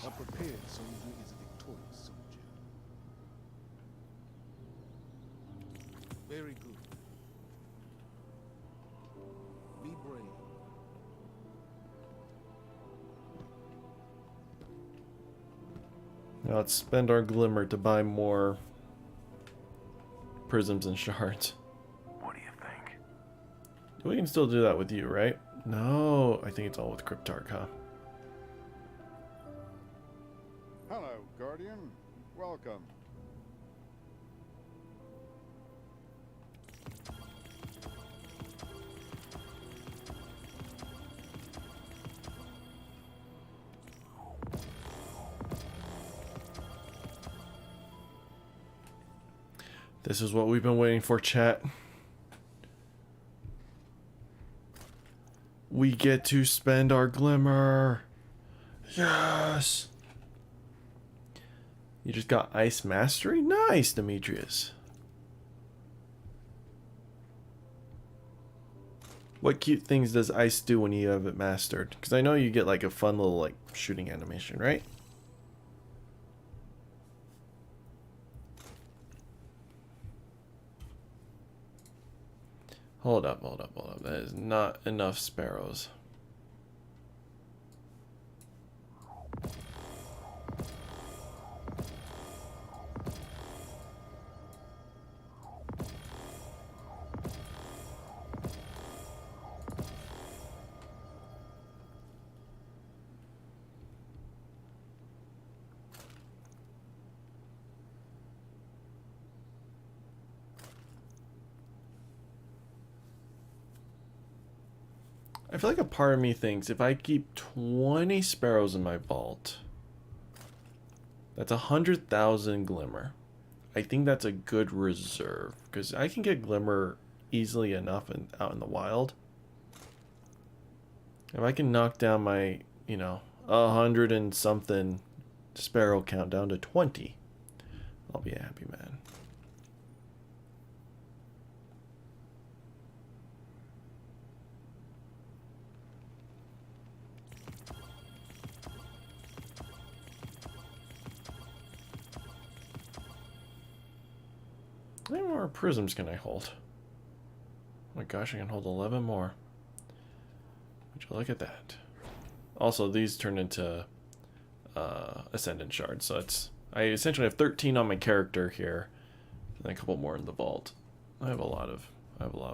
A prepared soldier is a victorious soldier. Very good. Be brave. Now let's spend our glimmer to buy more prisms and shards. What do you think? We can still do that with you, right? No, I think it's all with Cryptarch, huh? Hello, Guardian. Welcome. This is what we've been waiting for, chat. We get to spend our glimmer. Yes. You just got Ice Mastery? Nice, Demetrius. What cute things does Ice do when you have it mastered? Because I know you get like a fun little like shooting animation, right? Hold up, hold up, hold up. That is not enough sparrows. I feel like a part of me thinks if I keep 20 sparrows in my vault, that's 100,000 glimmer. I think that's a good reserve, because I can get Glimmer easily enough out in the wild. If I can knock down my, 100 and something sparrow count down to 20, I'll be a happy man. How many more prisms can I hold? Oh my gosh, I can hold 11 more. Would you look at that? Also, these turn into Ascendant shards, so I essentially have 13 on my character here, and then a couple more in the vault. I have a lot of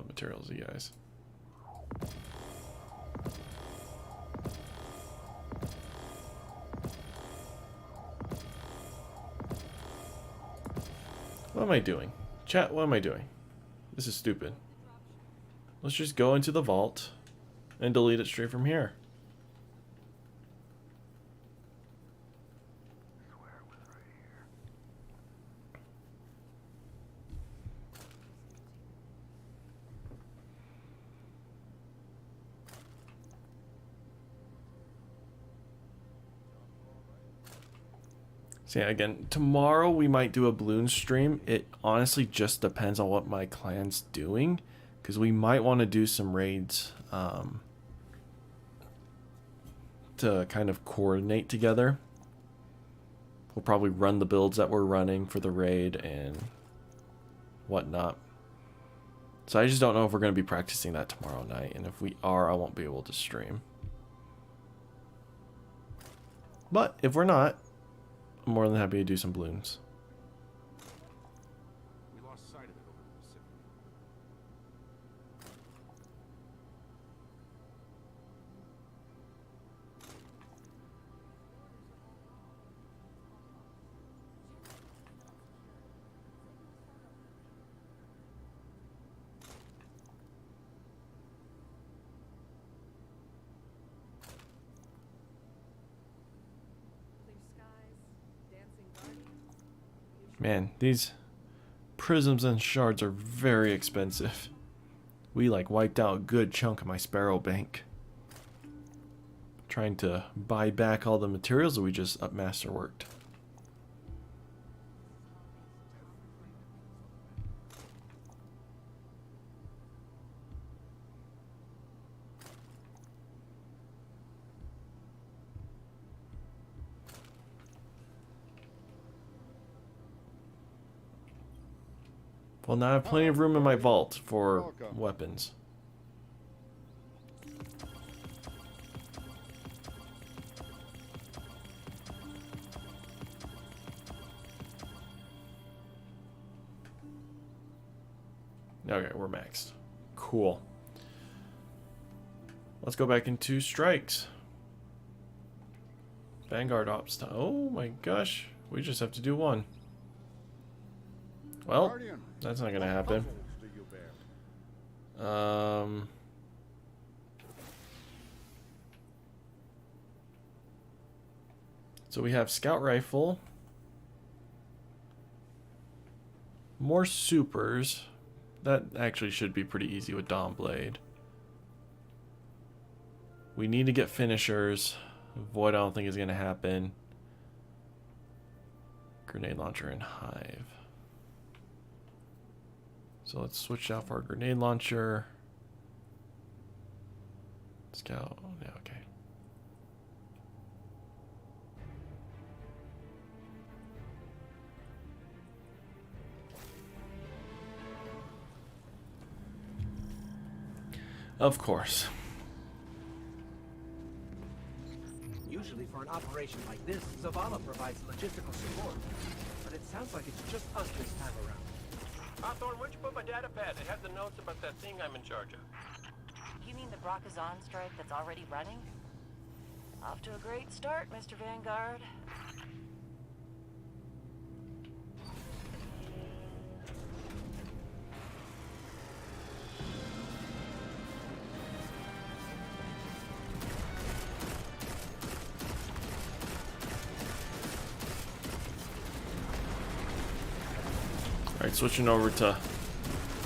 materials, you guys. What am I doing? Chat, what am I doing? This is stupid. Let's just go into the vault and delete it straight from here. So yeah, again, tomorrow we might do a balloon stream. It honestly just depends on what my clan's doing, because we might want to do some raids to kind of coordinate together. We'll probably run the builds that we're running for the raid and whatnot. So I just don't know if we're going to be practicing that tomorrow night, and if we are, I won't be able to stream. But if we're not, I'm more than happy to do some balloons. We lost sight of it over the Pacific. Man, these prisms and shards are very expensive. We like wiped out a good chunk of my sparrow bank, trying to buy back all the materials that we just masterworked. Well, now I have plenty of room in my vault for weapons. Okay, we're maxed. Cool. Let's go back into strikes. Vanguard ops time. Oh my gosh, we just have to do one. Well, that's not gonna happen. So we have scout rifle, more supers. That actually should be pretty easy with Dawn Blade. We need to get finishers. Void I don't think is gonna happen. Grenade launcher and hive. So let's switch out for our grenade launcher. Scout. Yeah, okay. Of course. Usually for an operation like this, Zavala provides logistical support. But it sounds like it's just us this time around. Hawthorne, where'd you put my data pad? It had the notes about that thing I'm in charge of. You mean the Brachazon strike that's already running? Off to a great start, Mr. Vanguard. Alright, switching over to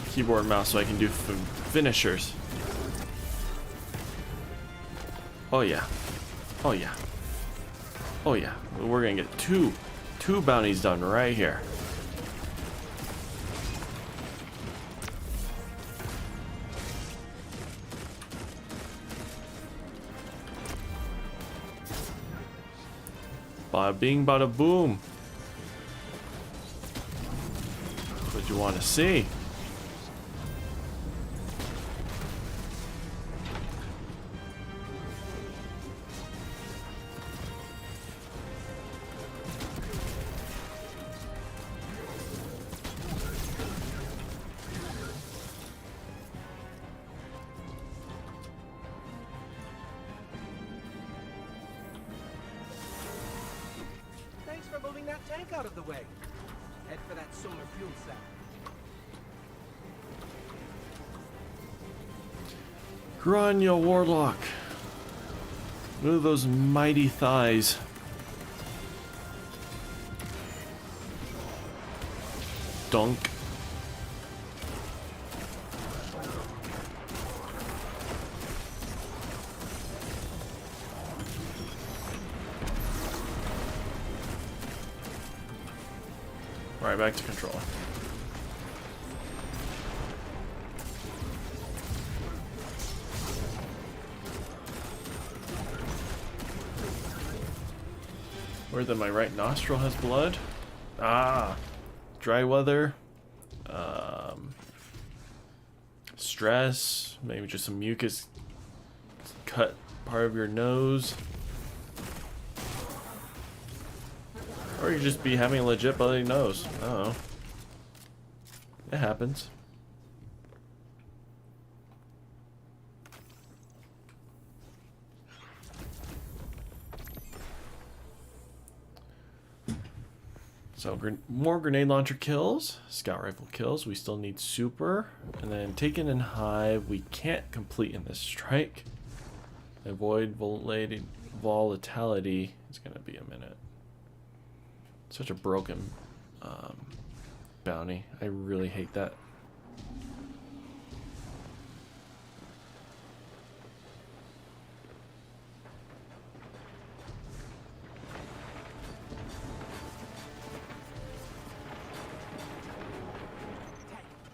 keyboard and mouse so I can do finishers. Oh yeah. Oh yeah. Oh yeah. We're gonna get two bounties done right here. Bada bing, bada boom. That's what you want to see. Thanks for moving that tank out of the way. Head for that solar fuel cell. Grania Warlock. Move those mighty thighs. Dunk. Right, back to control. Where then my right nostril has blood? Ah, dry weather, stress, maybe just some mucus cut part of your nose. Or you just be having a legit bloody nose. I don't know. It happens. So more grenade launcher kills, scout rifle kills. We still need super, and then taken and hive we can't complete in this strike. Avoid volatility. It's gonna be a minute. Such a broken bounty. I really hate that.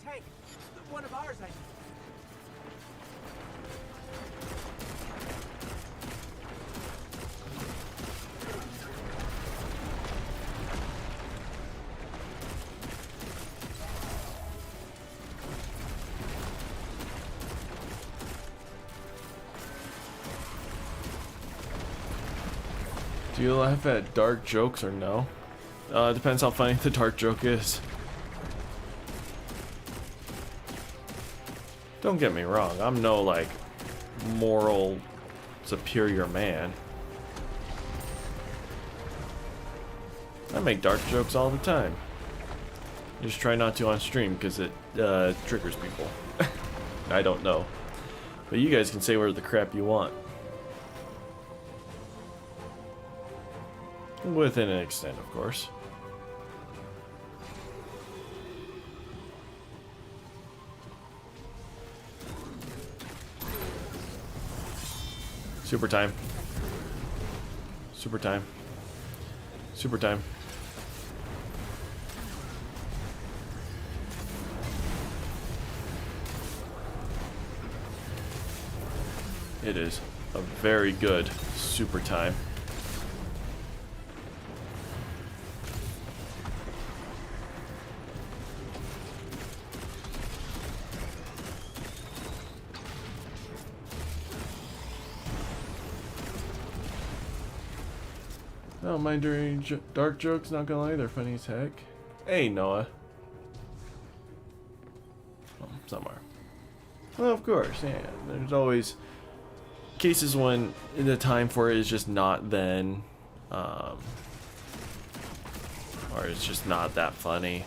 Tank! One of ours, I think. Do you laugh at dark jokes or no? Depends how funny the dark joke is. Don't get me wrong, I'm no like moral superior man. I make dark jokes all the time. Just try not to on stream because it triggers people. I don't know. But you guys can say whatever the crap you want. Within an extent, of course. Super time. Super time. Super time. It is a very good super time. Oh, my dark jokes, not gonna lie, they're funny as heck. Hey, Noah. Oh, somewhere. Well, of course, yeah. There's always cases when the time for it is just not then, or it's just not that funny.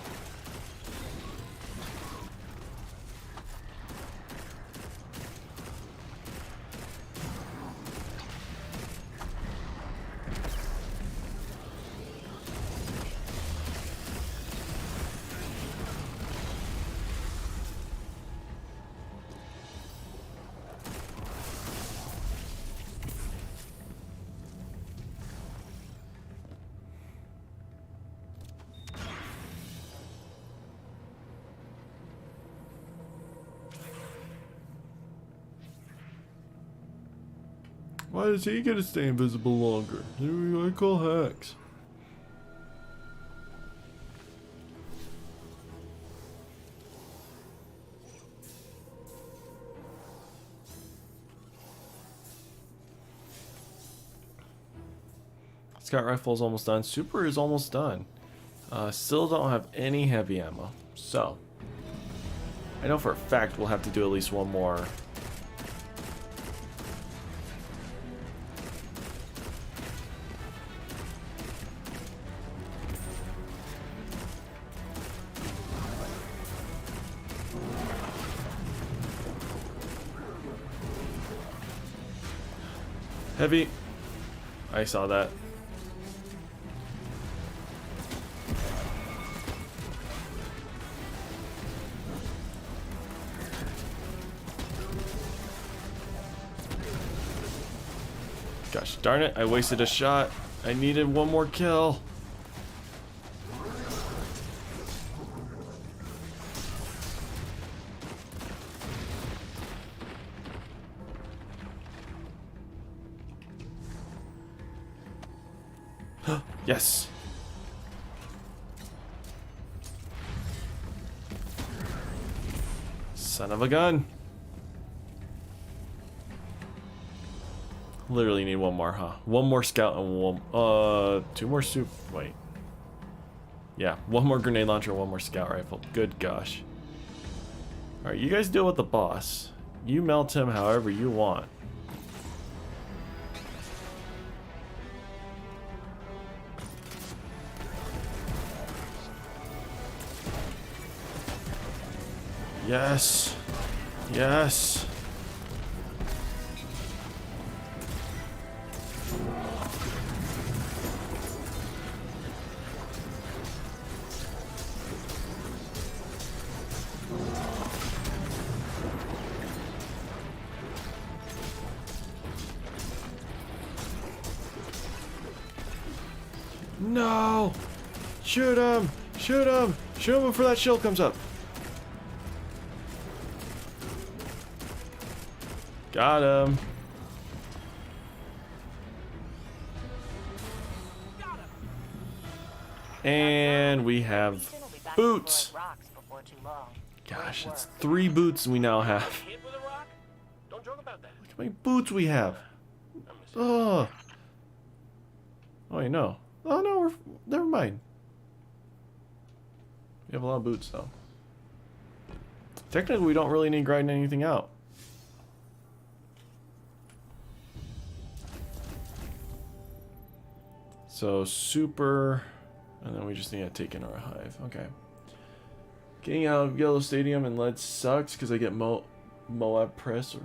Why does he get to stay invisible longer? I call hacks. Scout rifle is almost done. Super is almost done. Still don't have any heavy ammo. So, I know for a fact we'll have to do at least one more. Heavy. I saw that. Gosh darn it, I wasted a shot. I needed one more kill. Yes. Son of a gun. Literally need one more, huh? One more scout and one, two more soup. Wait. Yeah, one more grenade launcher, one more scout rifle. Good gosh. Alright, you guys deal with the boss. You melt him however you want. Yes. Yes. No! Shoot him! Shoot him! Shoot him before that shield comes up. Got him. And we have boots. Gosh, it's 3 boots we now have. Look how many boots we have. Oh. Oh, wait, no. Oh, no, never mind. We have a lot of boots, though. Technically, we don't really need to grind anything out. So, super, and then we just need to take in our hive. Okay. Getting out of Yellow Stadium and lead sucks because I get Moab press or...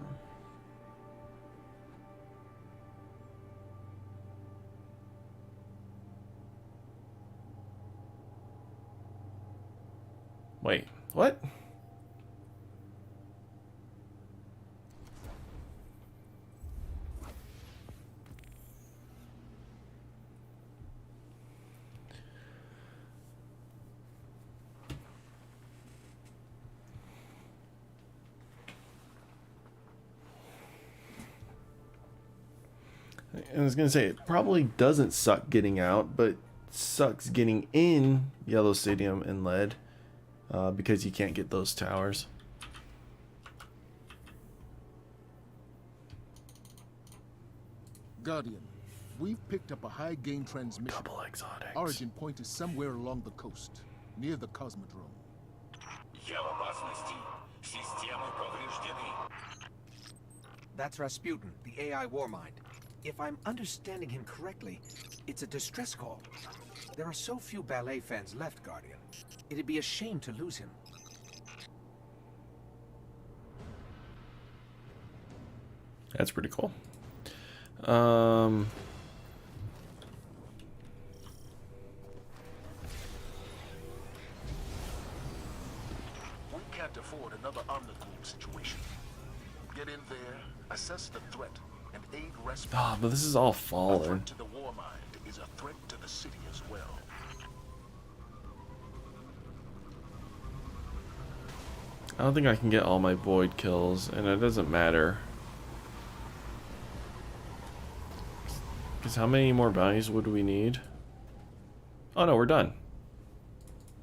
Wait, what? I was gonna say, it probably doesn't suck getting out, but sucks getting in Yellow Stadium and lead. Because you can't get those towers. Guardian, we've picked up a high gain transmission. Couple exotics. Origin point is somewhere along the coast, near the Cosmodrome. That's Rasputin, the AI Warmind. If I'm understanding him correctly, it's a distress call. There are so few ballet fans left, Guardian. It'd be a shame to lose him. That's pretty cool. We can't afford another Omnicool situation. Get in there, assess the threat, and aid rescue. Ah, but this is all A fallen. threat to the Warmind is a threat to the city as well. I don't think I can get all my void kills, and it doesn't matter. Because how many more bounties would we need? Oh no, we're done.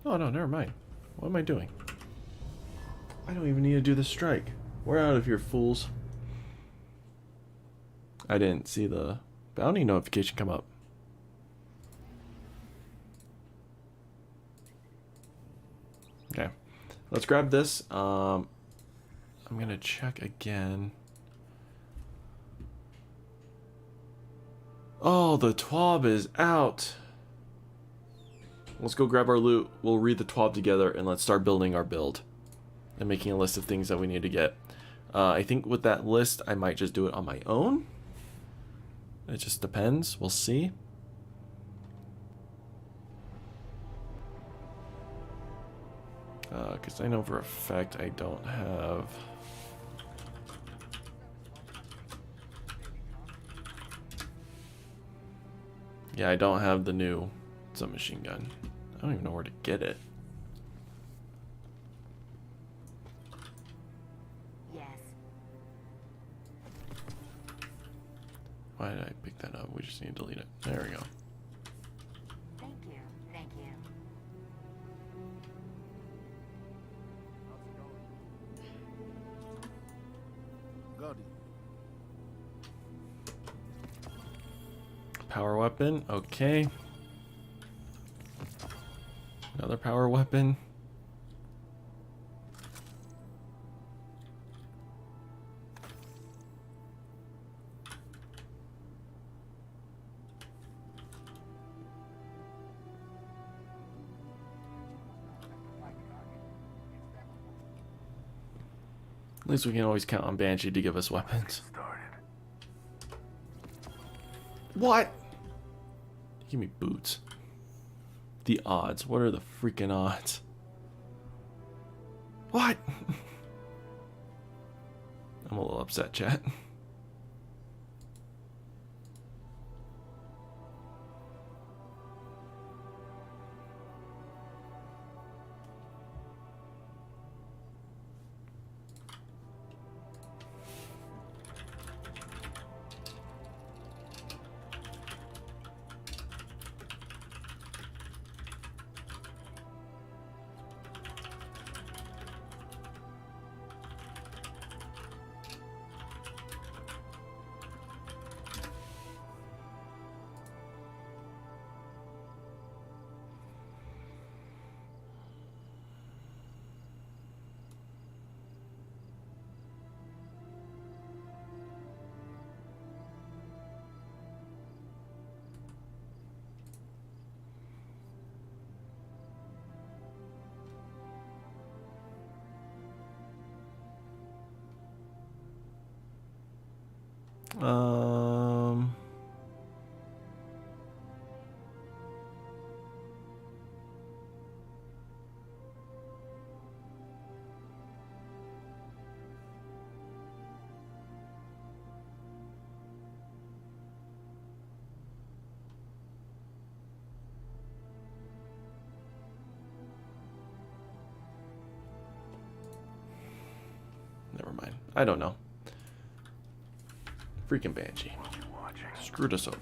Oh no, never mind. What am I doing? I don't even need to do the strike. We're out of here, fools. I didn't see the bounty notification come up. Okay, let's grab this. I'm gonna check again. Oh, the TWAB is out. Let's go grab our loot. We'll read the TWAB together and let's start building our build and making a list of things that we need to get. I think with that list, I might just do it on my own. It just depends. We'll see. Because I know for a fact I don't have... Yeah, I don't have the new submachine gun. I don't even know where to get it. Yes. Why did I pick that up? We just need to delete it. There we go. Thank you. Thank you. Guardian. Power weapon, okay. Another power weapon. At least we can always count on Banshee to give us weapons. What? Give me boots. The odds. What are the freaking odds? What? I'm a little upset, chat. Never mind. I don't know. Freaking Banshee. Screwed us over.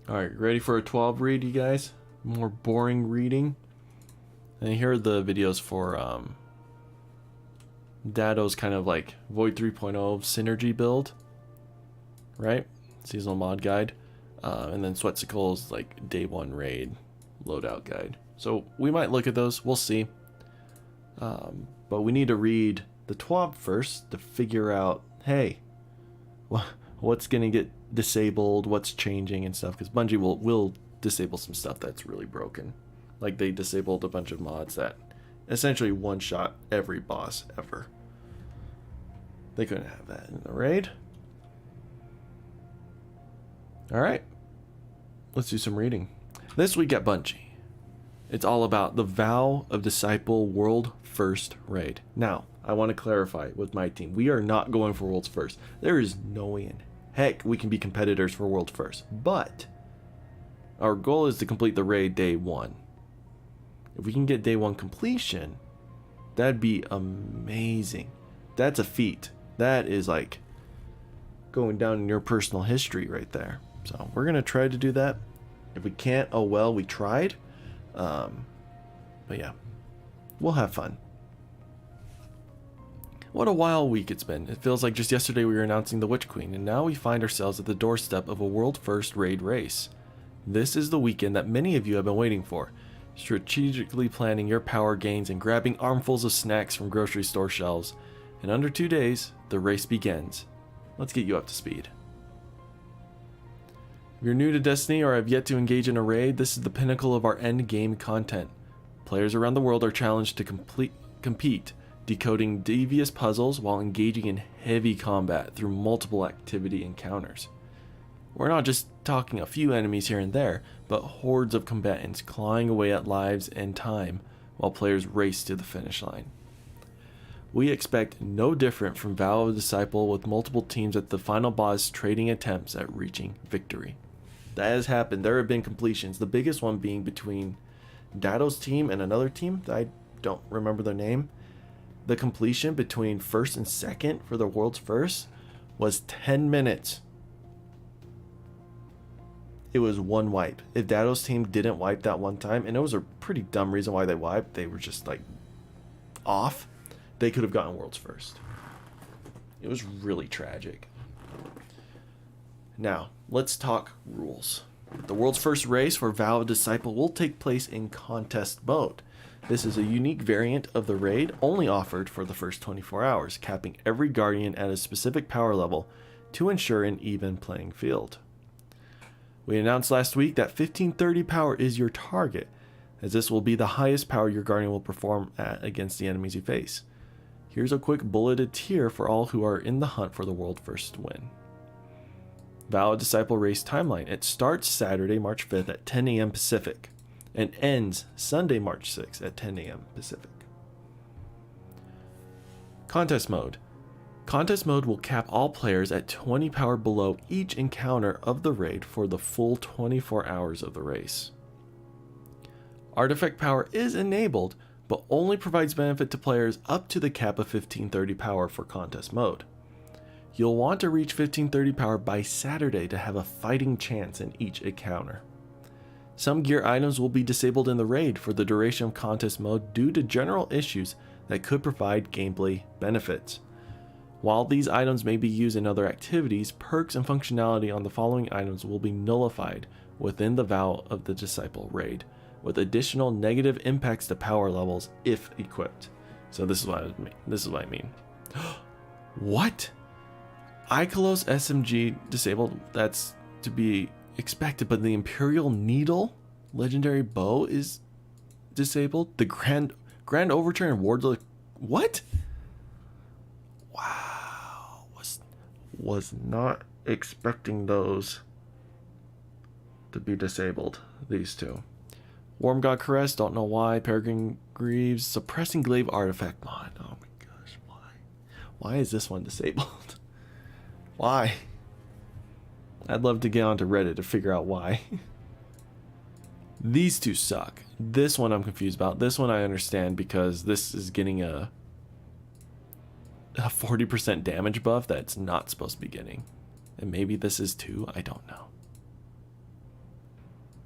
Alright, ready for a 12 read, you guys? More boring reading. And here are the videos for Dado's kind of like Void 3.0 synergy build, right? Seasonal mod guide. And then Sweatsicle's like day 1 raid loadout guide. So we might look at those, we'll see. But we need to read the TWAB first to figure out, hey, what's gonna get disabled, what's changing and stuff, because Bungie will disable some stuff that's really broken. Like they disabled a bunch of mods that essentially one-shot every boss ever. They couldn't have that in the raid. Alright. Let's do some reading. This week at Bungie, it's all about the Vow of Disciple World First Raid. Now, I want to clarify with my team. We are not going for world's first. There is no way in heck we can be competitors for world's first. But our goal is to complete the raid day 1. If we can get day 1 completion, that'd be amazing. That's a feat. That is like going down in your personal history right there. So we're going to try to do that. If we can't, oh well, we tried. But yeah, we'll have fun. What a wild week it's been. It feels like just yesterday we were announcing the Witch Queen, and now we find ourselves at the doorstep of a world first raid race. This is the weekend that many of you have been waiting for. Strategically planning your power gains and grabbing armfuls of snacks from grocery store shelves. In under 2 days, the race begins. Let's get you up to speed. If you're new to Destiny or have yet to engage in a raid, this is the pinnacle of our end game content. Players around the world are challenged to compete, decoding devious puzzles while engaging in heavy combat through multiple activity encounters. We're not just talking a few enemies here and there, but hordes of combatants clawing away at lives and time while players race to the finish line. We expect no different from Vow of Disciple, with multiple teams at the final boss trading attempts at reaching victory. That has happened. There have been completions, the biggest one being between Dado's team and another team that I don't remember their name. The completion between first and second for the world's first was 10 minutes. It was one wipe. If Dado's team didn't wipe that one time, and it was a pretty dumb reason why they wiped, they were just like off, they could have gotten world's first. It was really tragic. Now, let's talk rules. The world's first race for Vow of Disciple will take place in contest mode. This is a unique variant of the raid only offered for the first 24 hours, capping every Guardian at a specific power level to ensure an even playing field. We announced last week that 1530 power is your target, as this will be the highest power your Guardian will perform at against the enemies you face. Here's a quick bulleted tier for all who are in the hunt for the world first win. Vow of Disciple race timeline. It starts Saturday, March 5th at 10 a.m. Pacific and ends Sunday, March 6th at 10 a.m. Pacific. Contest mode. Contest mode will cap all players at 20 power below each encounter of the raid for the full 24 hours of the race. Artifact power is enabled, but only provides benefit to players up to the cap of 1530 power for contest mode. You'll want to reach 1530 power by Saturday to have a fighting chance in each encounter. Some gear items will be disabled in the raid for the duration of contest mode due to general issues that could provide gameplay benefits. While these items may be used in other activities, perks and functionality on the following items will be nullified within the Vow of the Disciple raid, with additional negative impacts to power levels if equipped. So this is what I mean. What? Ikelos SMG disabled? That's to be expected, but the Imperial Needle legendary bow is disabled. The Grand Overture and Wardlock. What? Wow. Was not expecting those to be disabled. These two. Warm God Caress, don't know why. Peregrine Greaves, Suppressing Glaive Artifact mod. Oh my gosh, why? Why is this one disabled? Why? I'd love to get onto Reddit to figure out why. These two suck. This one I'm confused about. This one I understand because this is getting a 40% damage buff that's not supposed to be getting. And maybe this is too, I don't know.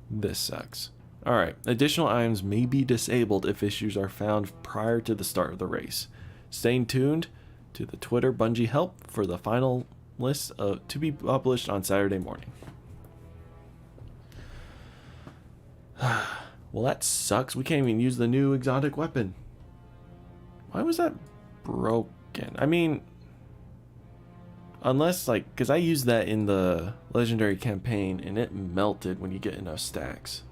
This sucks. Alright, additional items may be disabled if issues are found prior to the start of the race. Stay tuned to the Twitter Bungie help for the final list to be published on Saturday morning. Well, that sucks. We can't even use the new exotic weapon. Why was that broken? I mean, unless because I used that in the legendary campaign and it melted when you get enough stacks.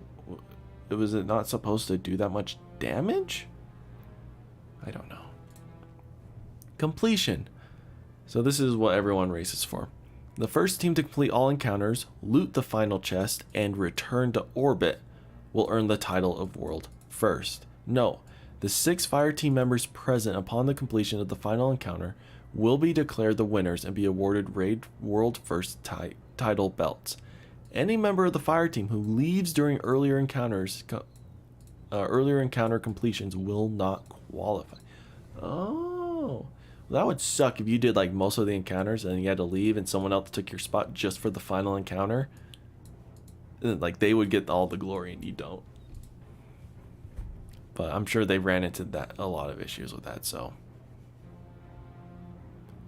Was it not supposed to do that much damage? I don't know. Completion. So this is what everyone races for. The first team to complete all encounters, loot the final chest, and return to orbit will earn the title of World First. No, The 6 fire team members present upon the completion of the final encounter will be declared the winners and be awarded Raid World First title belts. Any member of the fire team who leaves during earlier encounter completions will not qualify. Oh, that would suck if you did like most of the encounters and you had to leave and someone else took your spot just for the final encounter. Like they would get all the glory and you don't. But I'm sure they ran into a lot of issues with that, so.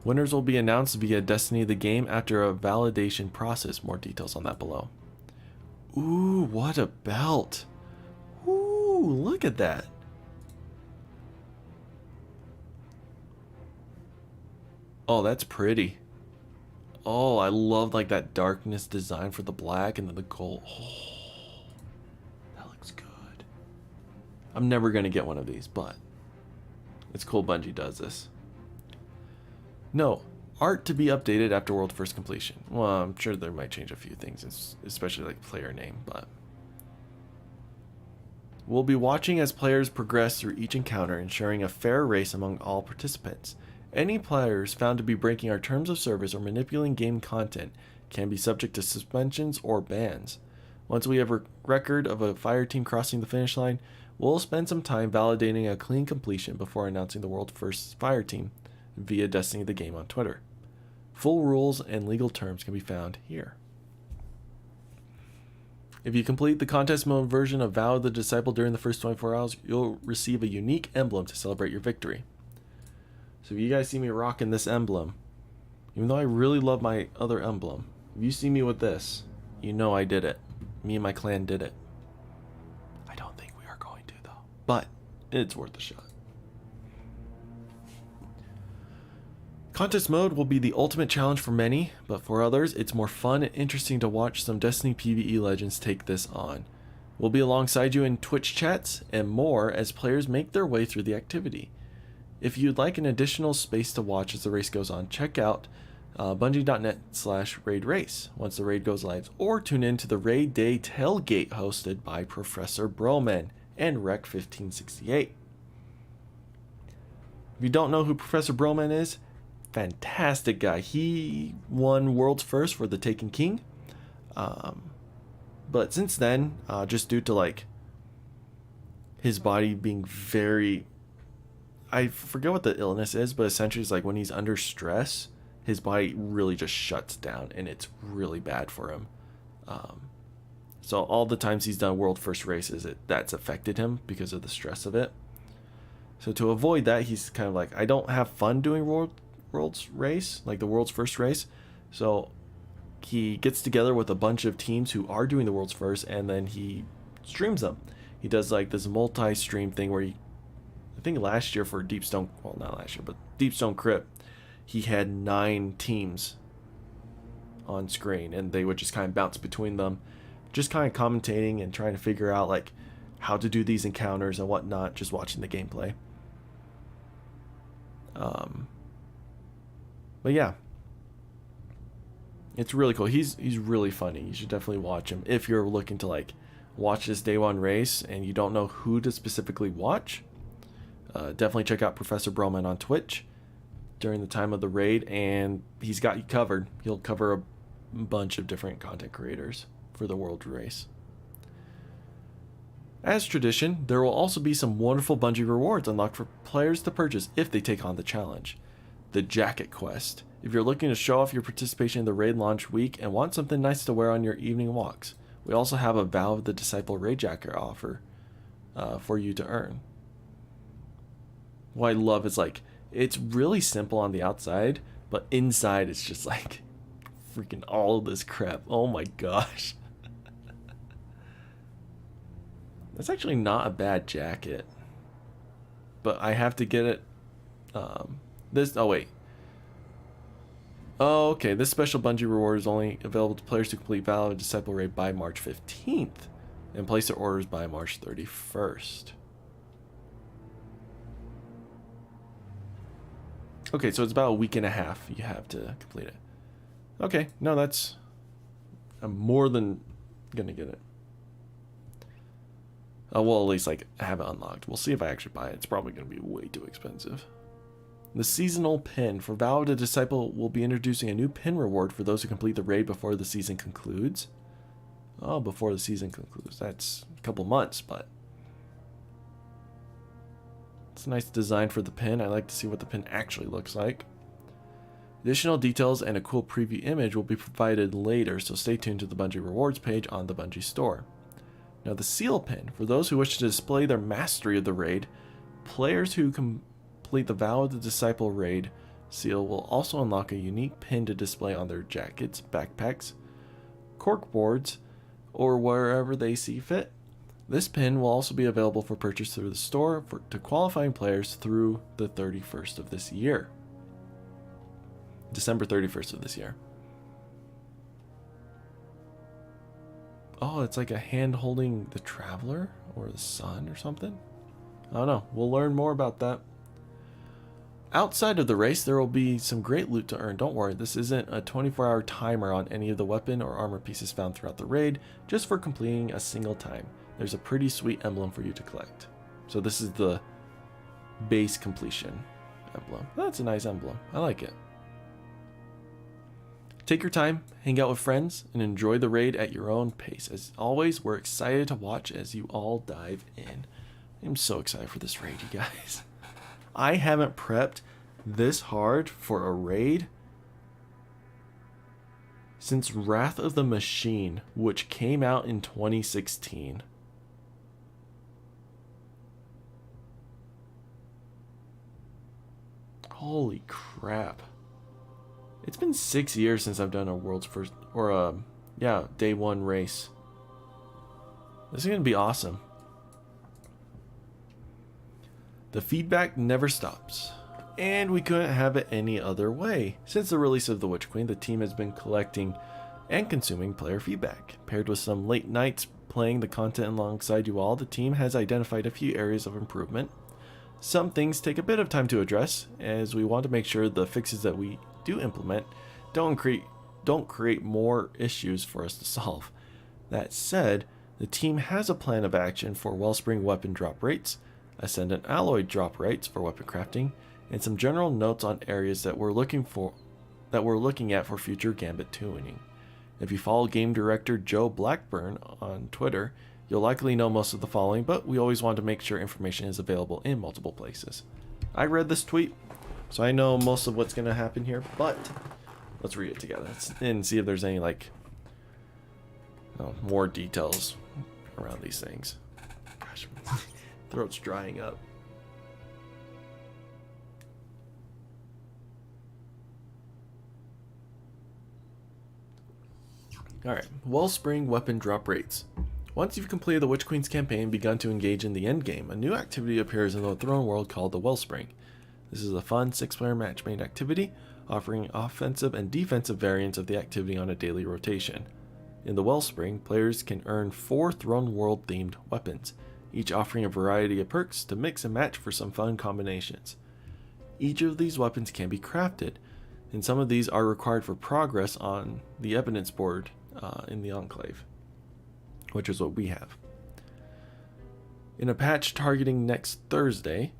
Winners will be announced via Destiny the game after a validation process. More details on that below. Ooh, what a belt. Ooh, look at that. Oh, that's pretty. Oh, I love like that darkness design for the black and then the gold. Oh, that looks good. I'm never going to get one of these, but it's cool Bungie does this. No, art to be updated after World First completion. Well, I'm sure they might change a few things, especially like player name, but we'll be watching as players progress through each encounter, ensuring a fair race among all participants. Any players found to be breaking our terms of service or manipulating game content can be subject to suspensions or bans. Once we have a record of a fire team crossing the finish line, we'll spend some time validating a clean completion before announcing the World First fire team via Destiny the game on Twitter. Full rules and legal terms can be found here. If you complete the contest mode version of Vow of the Disciple during the first 24 hours, you'll receive a unique emblem to celebrate your victory. So if you guys see me rocking this emblem, even though I really love my other emblem, if you see me with this, you know I did it. Me and my clan did it. I don't think we are going to though, but it's worth a shot. Contest mode will be the ultimate challenge for many, but for others, it's more fun and interesting to watch some Destiny PvE legends take this on. We'll be alongside you in Twitch chats and more as players make their way through the activity. If you'd like an additional space to watch as the race goes on, check out bungie.net/raidrace once the raid goes live, or tune in to the Raid Day Tailgate hosted by Professor Broman and Rec1568. If you don't know who Professor Broman is, fantastic guy. He won World's First for the Taken King. But since then, just due to like his body being very, I forget what the illness is, but essentially it's like when he's under stress, his body really just shuts down and it's really bad for him. So all the times he's done World First races, that's affected him because of the stress of it. So to avoid that, he's kind of like, I don't have fun doing World's race, like the World's First race. So he gets together with a bunch of teams who are doing the World's First, and then he streams them. He does like this multi-stream thing where he, I think last year for Deepstone, well not last year, but Deepstone Crypt, he had 9 teams on screen, and they would just kind of bounce between them, just kind of commentating and trying to figure out like how to do these encounters and whatnot, just watching the gameplay. But yeah, it's really cool. He's really funny. You should definitely watch him if you're looking to like watch this day one race and you don't know who to specifically watch. Definitely check out Professor Broman on Twitch during the time of the raid, and he's got you covered. He'll cover a bunch of different content creators for the world race. As tradition, there will also be some wonderful Bungie rewards unlocked for players to purchase if they take on the challenge. The Jacket Quest. If you're looking to show off your participation in the raid launch week and want something nice to wear on your evening walks, we also have a Vow of the Disciple raid jacket offer for you to earn. What I love is like, it's really simple on the outside, but inside it's just like freaking all of this crap. Oh my gosh. That's actually not a bad jacket, but I have to get it. Okay, this special Bungie reward is only available to players who complete Vow of Disciple raid by March 15th and place their orders by March 31st. Okay, so it's about a week and a half you have to complete it. Okay, no, I'm more than gonna get it. Well, at least like have it unlocked. We'll see if I actually buy it. It's probably going to be way too expensive. The seasonal pin. For Vow of the Disciple, will be introducing a new pin reward for those who complete the raid before the season concludes. Oh, before the season concludes. That's a couple months, but it's a nice design for the pin. I like to see what the pin actually looks like. Additional details and a cool preview image will be provided later, so stay tuned to the Bungie Rewards page on the Bungie store. Now the seal pin. For those who wish to display their mastery of the raid, players who complete the Vow of the Disciple raid seal will also unlock a unique pin to display on their jackets, backpacks, corkboards, or wherever they see fit. This pin will also be available for purchase through the store to qualifying players through the 31st of this year. December 31st of this year. Oh, it's like a hand holding the Traveler or the Sun or something. I don't know. We'll learn more about that. Outside of the race, there will be some great loot to earn. Don't worry, this isn't a 24-hour timer on any of the weapon or armor pieces found throughout the raid, just for completing a single time. There's a pretty sweet emblem for you to collect. So this is the base completion emblem. That's a nice emblem. I like it. Take your time, hang out with friends, and enjoy the raid at your own pace. As always, we're excited to watch as you all dive in. I'm so excited for this raid, you guys. I haven't prepped this hard for a raid since Wrath of the Machine, which came out in 2016. Holy crap. It's been 6 years since I've done a world's first, or day one race. This is going to be awesome. The feedback never stops, and we couldn't have it any other way. Since the release of The Witch Queen, the team has been collecting and consuming player feedback. Paired with some late nights playing the content alongside you all, the team has identified a few areas of improvement. Some things take a bit of time to address, as we want to make sure the fixes that we do implement don't create more issues for us to solve. That said, the team has a plan of action for Wellspring weapon drop rates, Ascendant alloy drop rates for weapon crafting, and some general notes on areas that we're looking at for future Gambit tuning. If you follow game director Joe Blackburn on Twitter, you'll likely know most of the following, but we always want to make sure information is available in multiple places. I read this tweet, so I know most of what's going to happen here, but let's read it together and see if there's any more details around these things. Gosh, throat's drying up. Alright, Wellspring weapon drop rates. Once you've completed the Witch Queen's campaign and begun to engage in the endgame, a new activity appears in the Throne World called the Wellspring. This is a fun 6-player match-made activity, offering offensive and defensive variants of the activity on a daily rotation. In the Wellspring, players can earn 4 Throne World themed weapons, each offering a variety of perks to mix and match for some fun combinations. Each of these weapons can be crafted, and some of these are required for progress on the evidence board in the Enclave, which is what we have. In a patch targeting next Thursday,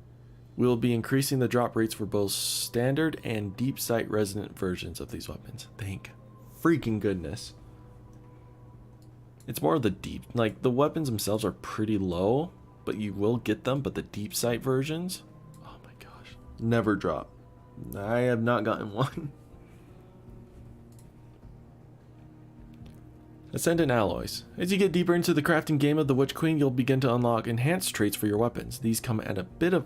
we'll be increasing the drop rates for both standard and deep sight resonant versions of these weapons. Thank freaking goodness. It's more of the deep, the weapons themselves are pretty low, but you will get them, but the deep sight versions, oh my gosh, never drop. I have not gotten one. Ascendant alloys. As you get deeper into the crafting game of the Witch Queen, you'll begin to unlock enhanced traits for your weapons. These come at a bit of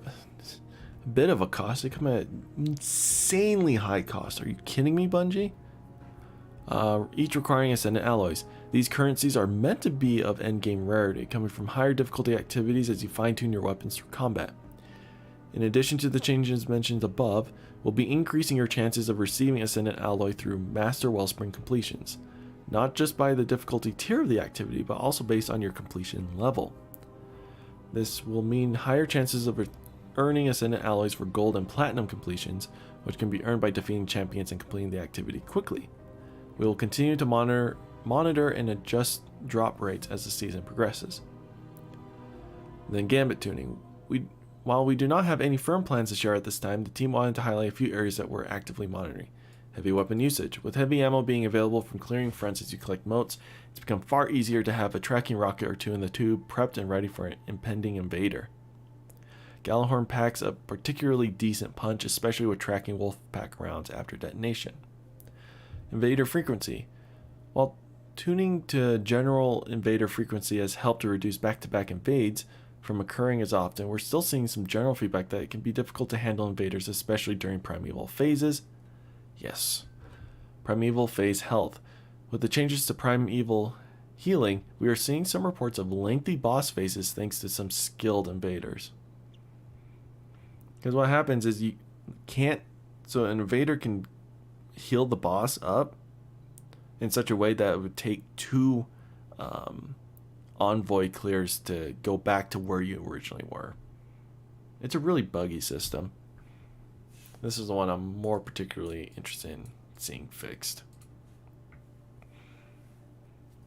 a cost. They come at insanely high cost. Are you kidding me, Bungie? Each requiring Ascendant alloys. These currencies are meant to be of endgame rarity, coming from higher difficulty activities as you fine-tune your weapons through combat. In addition to the changes mentioned above, we'll be increasing your chances of receiving Ascendant alloy through Master Wellspring completions, not just by the difficulty tier of the activity, but also based on your completion level. This will mean higher chances of earning Ascendant alloys for gold and platinum completions, which can be earned by defeating champions and completing the activity quickly. We will continue to monitor and adjust drop rates as the season progresses. Then gambit tuning. While we do not have any firm plans to share at this time, the team wanted to highlight a few areas that we're actively monitoring. Heavy weapon usage. With heavy ammo being available from clearing fronts as you collect motes, it's become far easier to have a tracking rocket or two in the tube prepped and ready for an impending invader. Gallahorn packs a particularly decent punch, especially with tracking wolf pack rounds after detonation. Invader frequency. While tuning to general invader frequency has helped to reduce back-to-back invades from occurring as often, we're still seeing some general feedback that it can be difficult to handle invaders, especially during primeval phases. Yes. Primeval phase health. With the changes to primeval healing, we are seeing some reports of lengthy boss phases thanks to some skilled invaders. Because what happens is you can't... So an invader can heal the boss up in such a way that it would take 2 envoy clears to go back to where you originally were. It's a really buggy system. This is the one I'm more particularly interested in seeing fixed.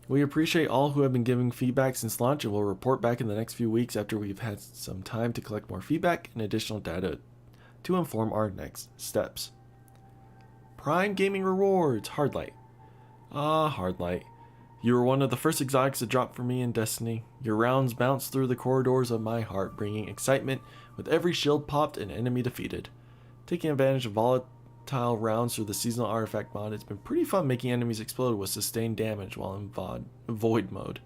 We appreciate all who have been giving feedback since launch, and will report back in the next few weeks after we've had some time to collect more feedback and additional data to inform our next steps. Prime Gaming Rewards, Hardlight. Hardlight. You were one of the first exotics to drop for me in Destiny. Your rounds bounced through the corridors of my heart, bringing excitement with every shield popped and enemy defeated. Taking advantage of volatile rounds through the seasonal artifact mod, it's been pretty fun making enemies explode with sustained damage while in void mode.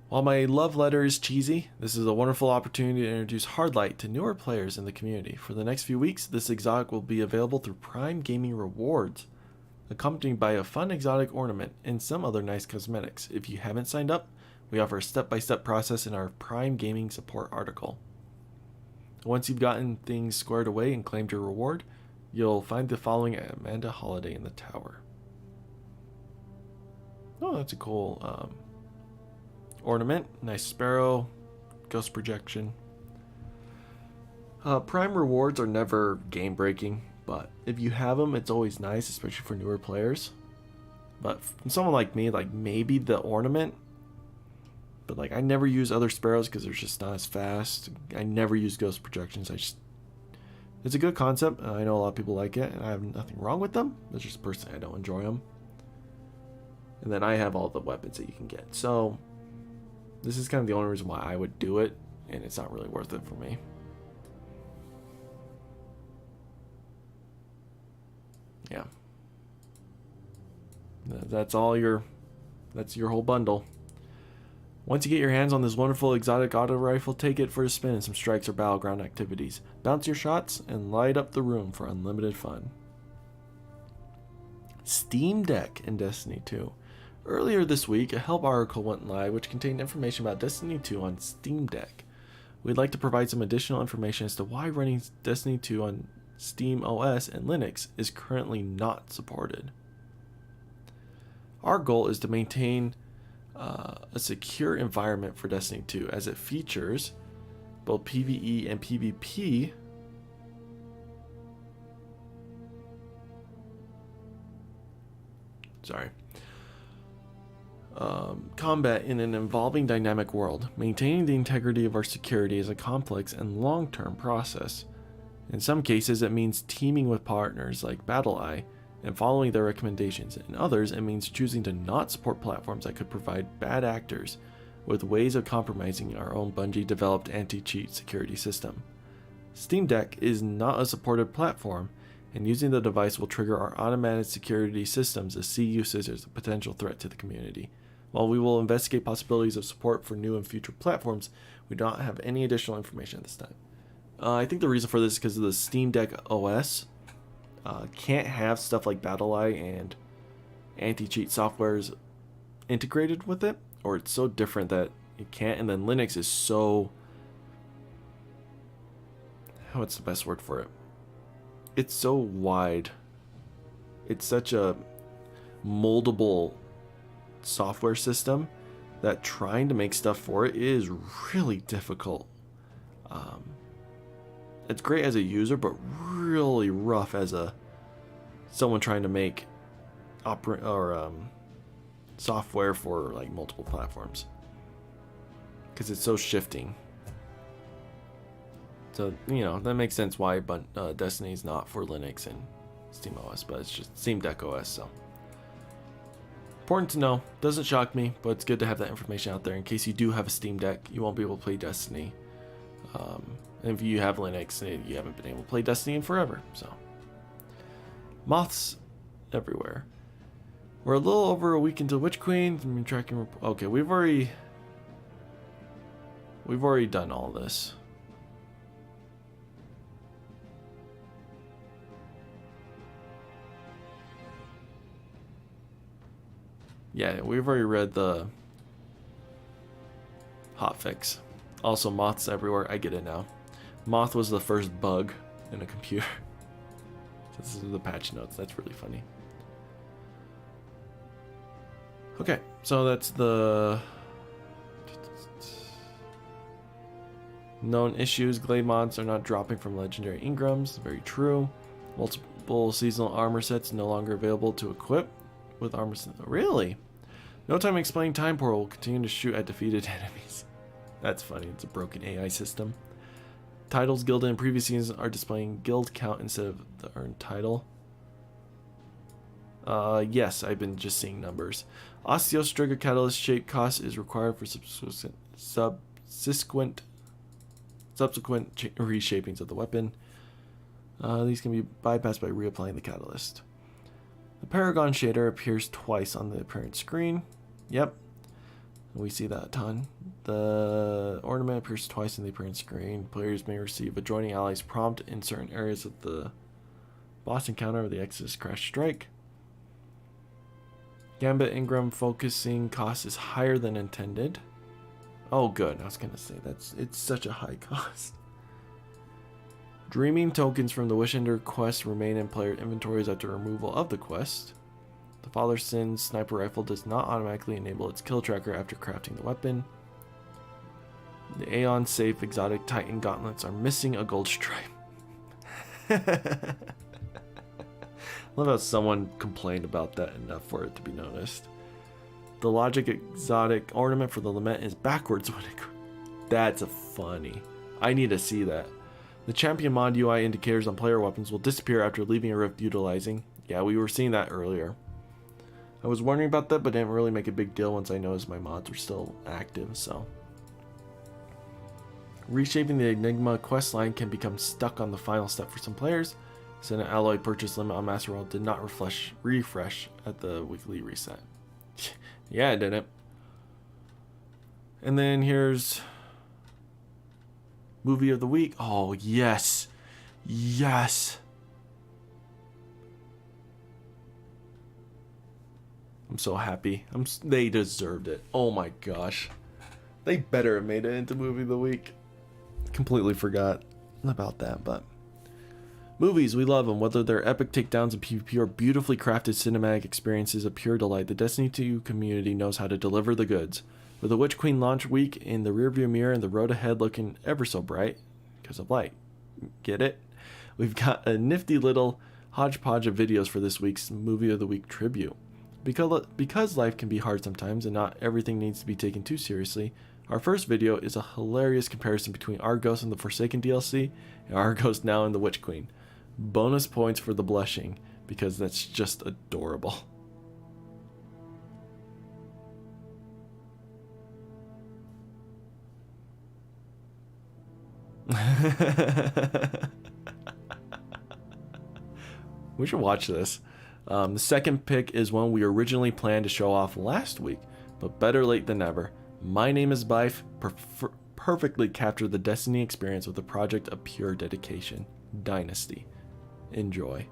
While my love letter is cheesy, this is a wonderful opportunity to introduce Hardlight to newer players in the community. For the next few weeks, this exotic will be available through Prime Gaming Rewards, accompanied by a fun exotic ornament and some other nice cosmetics. If you haven't signed up, we offer a step-by-step process in our Prime Gaming support article. Once you've gotten things squared away and claimed your reward, you'll find the following at Amanda Holiday in the Tower. Oh, that's a cool ornament. Nice sparrow, ghost projection. Prime rewards are never game-breaking, but if you have them, it's always nice, especially for newer players. But from someone like me, like maybe the ornament, but like I never use other sparrows because they're just not as fast. I never use ghost projections. It's a good concept. I know a lot of people like it, and I have nothing wrong with them. It's just personally I don't enjoy them. And then I have all the weapons that you can get. So this is kind of the only reason why I would do it, and it's not really worth it for me. Yeah. That's your whole bundle. Once you get your hands on this wonderful exotic auto rifle, take it for a spin in some strikes or battleground activities. Bounce your shots and light up the room for unlimited fun. Steam Deck in Destiny 2. Earlier this week, a help article went live which contained information about Destiny 2 on Steam Deck. We'd like to provide some additional information as to why running Destiny 2 on Steam OS and Linux is currently not supported. Our goal is to maintain a secure environment for Destiny 2 as it features both PvE and PvP combat in an evolving dynamic world. Maintaining the integrity of our security is a complex and long-term process. In some cases, it means teaming with partners like BattleEye and following their recommendations. In others, it means choosing to not support platforms that could provide bad actors with ways of compromising our own Bungie-developed anti-cheat security system. Steam Deck is not a supported platform, and using the device will trigger our automated security systems to see usage as a potential threat to the community. While we will investigate possibilities of support for new and future platforms, we do not have any additional information at this time. I think the reason for this is because of the Steam Deck OS can't have stuff like BattleEye and anti-cheat softwares integrated with it, or it's so different that it can't. And then Linux is so... what's the best word for it? It's so wide. It's such a moldable software system that trying to make stuff for it is really difficult. It's great as a user, but really rough as someone trying to make software for like multiple platforms. because it's so shifting. So, you know, that makes sense why Destiny's not for Linux and SteamOS, but it's just Steam Deck OS, so. Important to know. Doesn't shock me, but it's good to have that information out there in case you do have a Steam Deck. You won't be able to play Destiny. And if you have Linux, you haven't been able to play Destiny in forever, so. Moths everywhere. We're a little over a week into Witch Queen. I'm tracking. Okay, we've already done all this. Yeah, we've already read the hotfix. Also, moths everywhere. I get it now. Moth was the first bug in a computer. This is the patch notes. That's really funny. Okay, so that's the known issues. Glade mods are not dropping from legendary Ingrams. Very true. Multiple seasonal armor sets no longer available to equip with armor sets. Really? No time explaining time portal will continue to shoot at defeated enemies. That's funny. It's a broken AI system. Titles gilded in previous seasons are displaying guild count instead of the earned title. Yes, I've been just seeing numbers. Osteos trigger catalyst shape cost is required for subsequent reshapings of the weapon. These can be bypassed by reapplying the catalyst. The Paragon shader appears twice on the apparent screen. Yep. We see that a ton. The ornament appears twice in the appearance screen. Players may receive adjoining allies prompt in certain areas of the boss encounter or the Exodus Crash Strike. Gambit Ingram focusing cost is higher than intended. Oh, good. I was going to say it's such a high cost. Dreaming tokens from the Wishender quest remain in player inventories after removal of the quest. The Father's Sin sniper rifle does not automatically enable its kill tracker after crafting the weapon. The Aeon safe exotic Titan gauntlets are missing a gold stripe. I love how someone complained about that enough for it to be noticed. The Logic exotic ornament for the Lament is backwards when it... That's funny. I need to see that. The champion mod UI indicators on player weapons will disappear after leaving a rift utilizing. Yeah, we were seeing that earlier. I was wondering about that, but didn't really make a big deal once I noticed my mods were still active, so. Reshaping the Enigma quest line can become stuck on the final step for some players, since an alloy purchase limit on Master World did not refresh at the weekly reset. Yeah, it didn't. And then here's movie of the week. Oh, yes. Yes. I'm so happy. They deserved it. Oh my gosh. They better have made it into movie of the week. Completely forgot about that, but movies, we love them. Whether they're epic takedowns in PvP or beautifully crafted cinematic experiences of pure delight, the Destiny 2 community knows how to deliver the goods. With the Witch Queen launch week in the rearview mirror and the road ahead looking ever so bright because of light. Get it? We've got a nifty little hodgepodge of videos for this week's movie of the week tribute. Because life can be hard sometimes and not everything needs to be taken too seriously, our first video is a hilarious comparison between Argos and the Forsaken DLC and Argos now in the Witch Queen. Bonus points for the blushing, because that's just adorable. We should watch this. The second pick is one we originally planned to show off last week, but better late than never. My Name is Bife perfectly captured the Destiny experience with a project of pure dedication. Dynasty. Enjoy.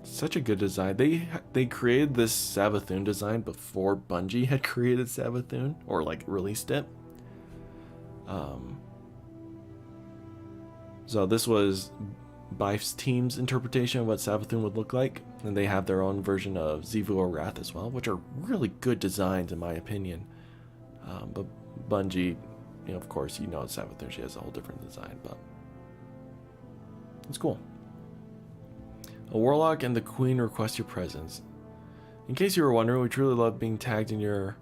Such a good design. They created this Savathûn design before Bungie had created Savathûn, or like released it. So this was Bife's team's interpretation of what Savathûn would look like, and they have their own version of Xivu or Wrath as well, which are really good designs in my opinion. But Bungie, of course, Savathûn, she has a whole different design, but it's cool. A Warlock and the Queen request your presence. In case you were wondering, we truly love being tagged in your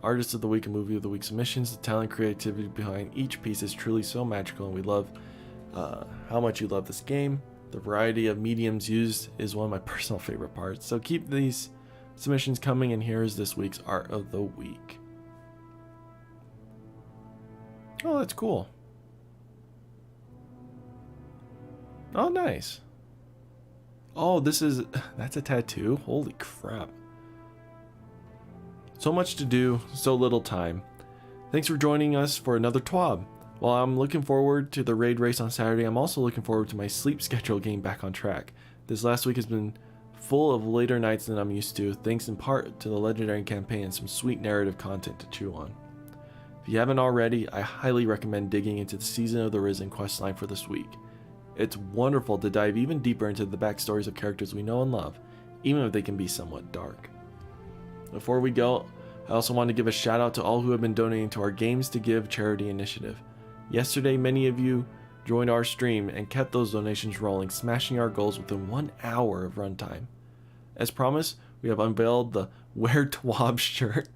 Artist of the Week and Movie of the Week submissions. The talent and creativity behind each piece is truly so magical, and we love how much you love this game. The variety of mediums used is one of my personal favorite parts. So keep these submissions coming, and here is this week's Art of the Week. Oh, that's cool. Oh, nice. Oh, that's a tattoo? Holy crap. So much to do, so little time. Thanks for joining us for another TWAB. While I'm looking forward to the raid race on Saturday, I'm also looking forward to my sleep schedule getting back on track. This last week has been full of later nights than I'm used to, thanks in part to the Legendary campaign and some sweet narrative content to chew on. If you haven't already, I highly recommend digging into the Season of the Risen questline for this week. It's wonderful to dive even deeper into the backstories of characters we know and love, even if they can be somewhat dark. Before we go, I also want to give a shout out to all who have been donating to our Games to Give charity initiative. Yesterday, many of you joined our stream and kept those donations rolling, smashing our goals within 1 hour of runtime. As promised, we have unveiled the Wear TWAB shirt,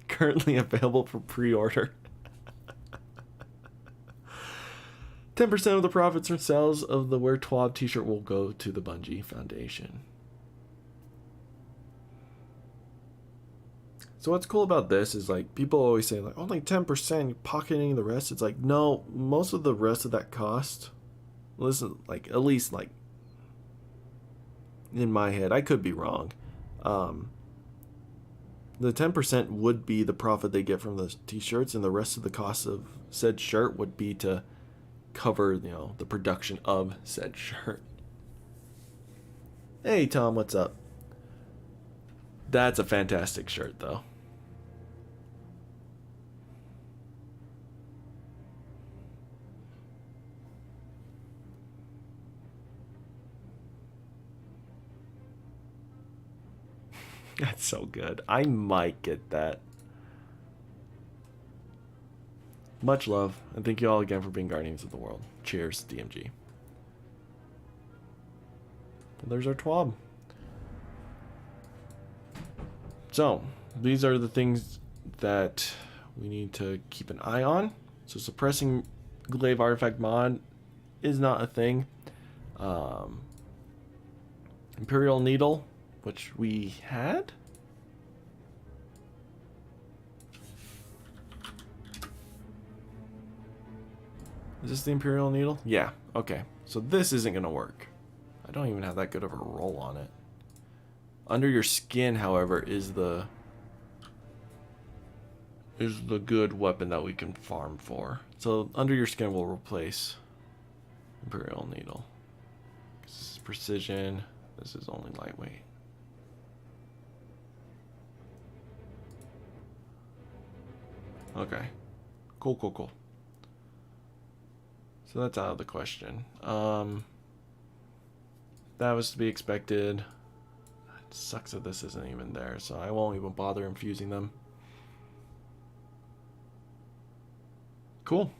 currently available for pre-order. 10% of the profits from sales of the Wear TWAB t-shirt will go to the Bungie Foundation. So what's cool about this is, like, people always say, like, only 10%, pocketing the rest. It's like, no, most of the rest of that cost, listen, like, at least, like, in my head, I could be wrong. The 10% would be the profit they get from the t-shirts, and the rest of the cost of said shirt would be to cover, you know, the production of said shirt. Hey, Tom, what's up? That's a fantastic shirt, though. That's so good. I might get that. Much love, and thank you all again for being Guardians of the World. Cheers, DMG. Well, there's our TWAB. So, these are the things that we need to keep an eye on. So, suppressing glaive artifact mod is not a thing. Imperial Needle, which we had. Is this the Imperial Needle? Yeah, okay. So this isn't going to work. I don't even have that good of a roll on it. Under your skin, however, is the good weapon that we can farm for. So under your skin will replace Imperial Needle. This is precision. This is only lightweight. Okay. Cool. So that's out of the question. That was to be expected. It sucks that this isn't even there, so I won't even bother infusing them. Cool.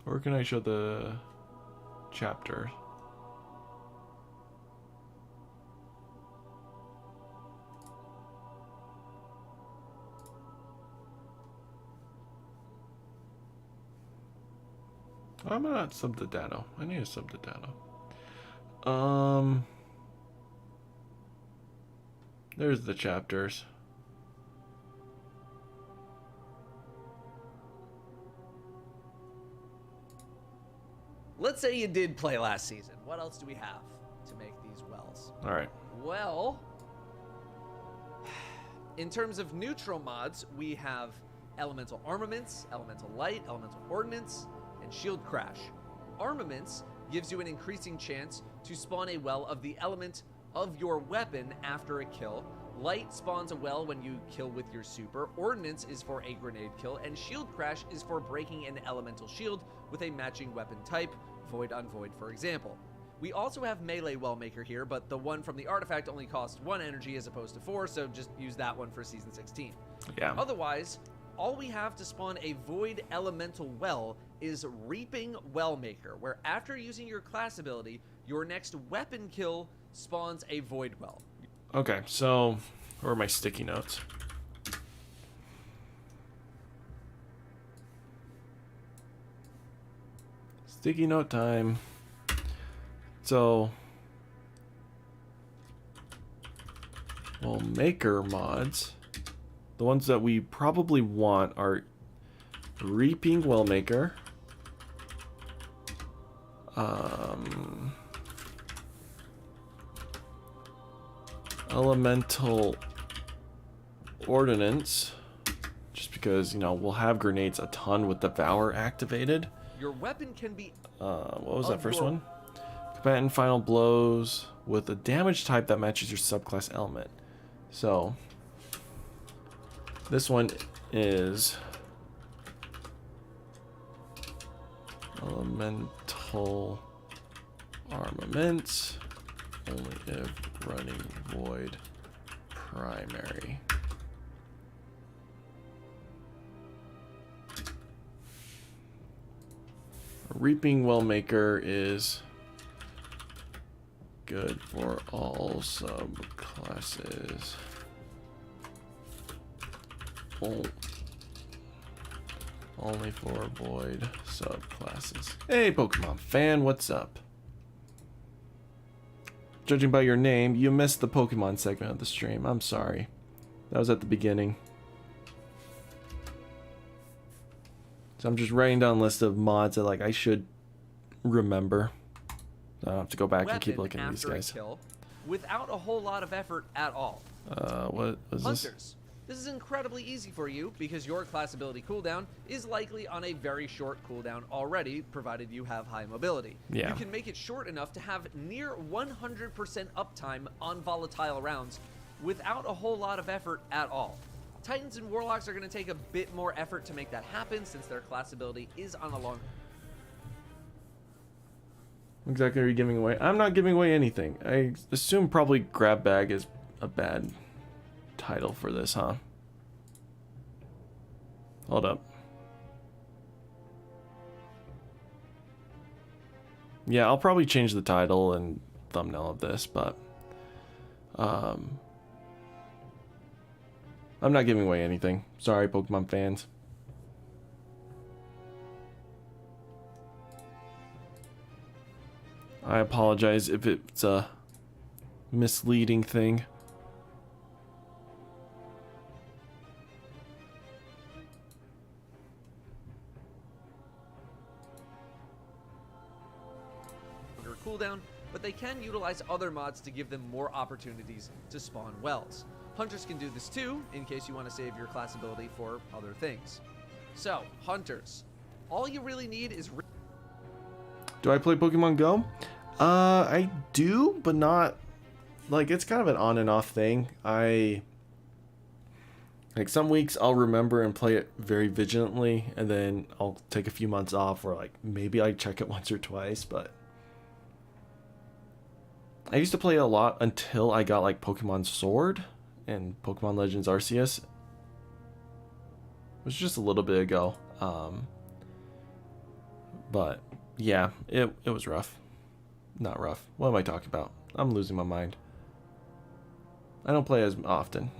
Or can I show the chapter? I'm not sub the data. I need to sub the data. There's the chapters. Let's say you did play last season. What else do we have to make these wells? All right. Well, in terms of neutral mods, we have elemental armaments, elemental light, elemental ordnance, and shield crash. Armaments gives you an increasing chance to spawn a well of the element of your weapon after a kill. Light spawns a well when you kill with your super. Ordnance is for a grenade kill, and shield crash is for breaking an elemental shield with a matching weapon type, void unvoid for example. We also have melee Wellmaker here, but the one from the artifact only costs 1 energy as opposed to 4, so just use that one for Season 16. Yeah. Otherwise, all we have to spawn a Void Elemental Well is Reaping Wellmaker, where after using your class ability, your next weapon kill spawns a Void Well. Okay, so where are my sticky notes? Sticky note time. So, well, maker mods, the ones that we probably want are Reaping Wellmaker, Elemental Ordnance, just because, you know, we'll have grenades a ton with Devour activated. Your weapon can be... what was that first one? Combatant Final Blows with a damage type that matches your subclass element. So, this one is Elemental Armaments, only if running Void Primary. Reaping Wellmaker is good for all subclasses. Only for Void subclasses. Hey, Pokemon fan, what's up? Judging by your name, you missed the Pokemon segment of the stream. I'm sorry. That was at the beginning. So I'm just writing down a list of mods that like I should remember. I don't have to go back and keep looking at these guys. Kill without a whole lot of effort at all. What is Hunters. this? This is incredibly easy for you because your class ability cooldown is likely on a very short cooldown already, provided you have high mobility. Yeah. You can make it short enough to have near 100% uptime on volatile rounds without a whole lot of effort at all. Titans and Warlocks are going to take a bit more effort to make that happen since their class ability is on a long... Exactly, are you giving away? I'm not giving away anything. I assume probably Grab Bag is a bad title for this, huh? Hold up. Yeah, I'll probably change the title and thumbnail of this, but I'm not giving away anything. Sorry, Pokemon fans. I apologize if it's a misleading thing. Cooldown, but they can utilize other mods to give them more opportunities to spawn wells. Hunters can do this too, in case you want to save your class ability for other things. So, Hunters, all you really need is... Do I play Pokemon Go? I do, but not... Like, it's kind of an on and off thing. Like, some weeks I'll remember and play it very vigilantly, and then I'll take a few months off, or, like, maybe I check it once or twice, but... I used to play a lot until I got like Pokemon Sword and Pokemon Legends Arceus. It was just a little bit ago. But yeah, it was rough. Not rough. What am I talking about? I'm losing my mind. I don't play as often.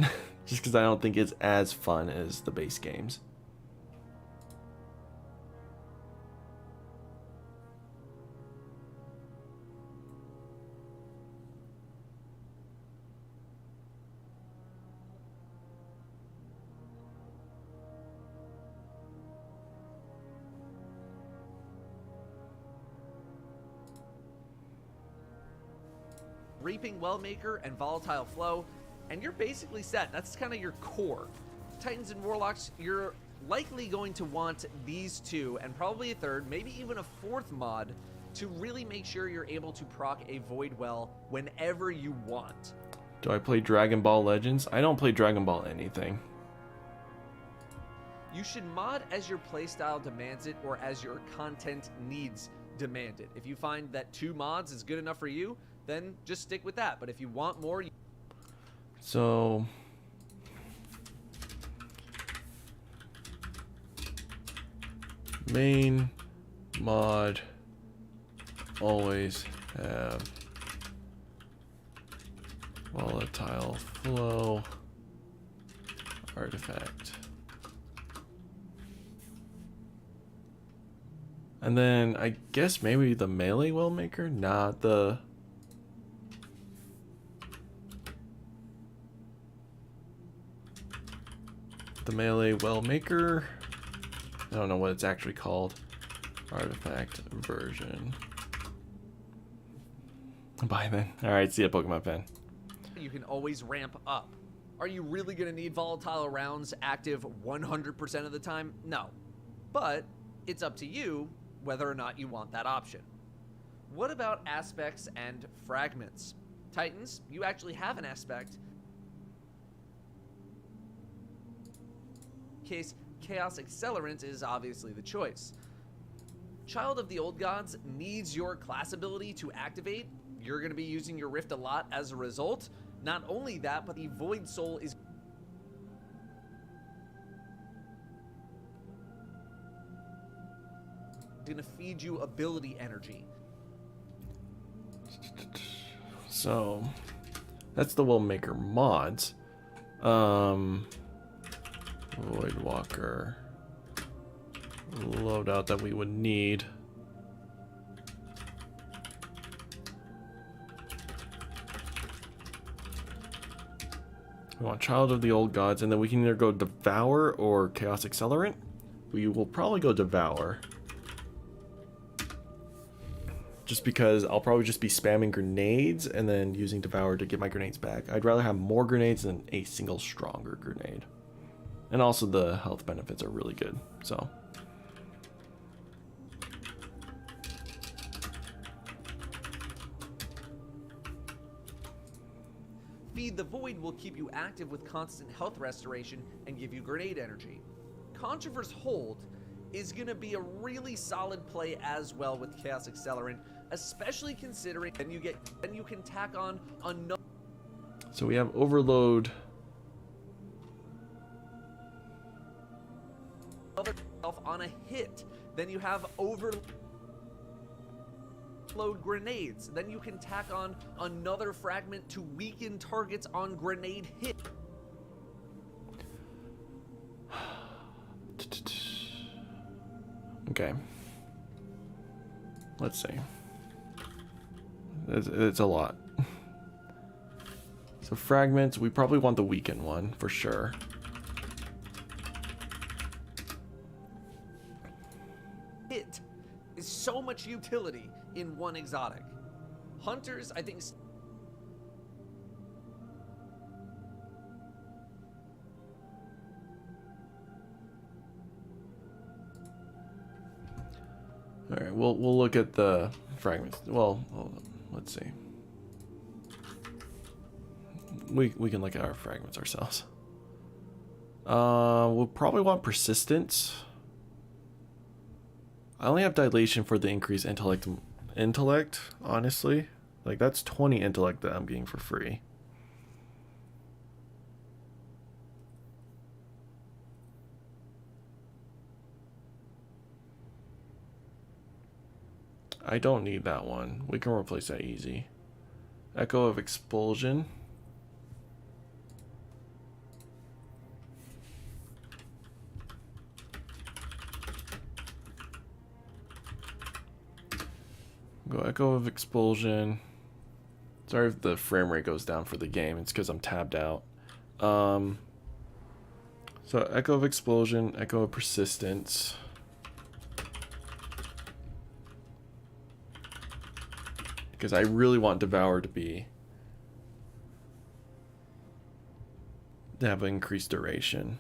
Just because I don't think it's as fun as the base games. Reaping Wellmaker and Volatile Flow, and you're basically set. That's kind of your core. Titans and Warlocks, you're likely going to want these two, and probably a third, maybe even a fourth mod, to really make sure you're able to proc a Void Well whenever you want. Do I play Dragon Ball Legends? I don't play Dragon Ball anything. You should mod as your playstyle demands it or as your content needs demand it. If you find that 2 mods is good enough for you, then just stick with that. But if you want more, so main mod always have volatile flow artifact. And then I guess maybe the melee well maker, not the melee well maker. I don't know what it's actually called. Artifact version. Bye then. Alright, see ya, Pokemon fan. you can always ramp up. Are you really going to need volatile rounds active 100% of the time? No. But it's up to you whether or not you want that option. What about aspects and fragments? Titans, you actually have an aspect. In case Chaos Accelerant is obviously the choice. Child of the Old Gods needs your class ability to activate. You're going to be using your Rift a lot as a result. Not only that, but the Void Soul is going to feed you ability energy. So that's the Willmaker mods. Void Walker loadout that we would need. We want Child of the Old Gods, and then we can either go Devour or Chaos Accelerant. We will probably go Devour. Just because I'll probably just be spamming grenades and then using Devour to get my grenades back. I'd rather have more grenades than a single stronger grenade. And also the health benefits are really good, so. Feed the Void will keep you active with constant health restoration and give you grenade energy. Controverse Hold is going to be a really solid play as well with Chaos Accelerant, especially considering then you can tack on another. So we have Overload. On a hit, then you have Overload grenades. Then you can tack on another fragment to weaken targets on grenade hit. Okay. Let's see. It's a lot. So fragments, we probably want the weakened one for sure. Hit is so much utility in one exotic. Hunters, I think. All right, we'll look at the fragments. Well, let's see. We can look at our fragments ourselves. We'll probably want persistence. I only have dilation for the increased intellect, honestly. Like, that's 20 intellect that I'm getting for free. I don't need that one. We can replace that easy. Echo of Expulsion. Go Echo of Expulsion. Sorry if the frame rate goes down for the game. It's because I'm tabbed out. So Echo of Explosion, Echo of Persistence. Because I really want Devour to have an increased duration.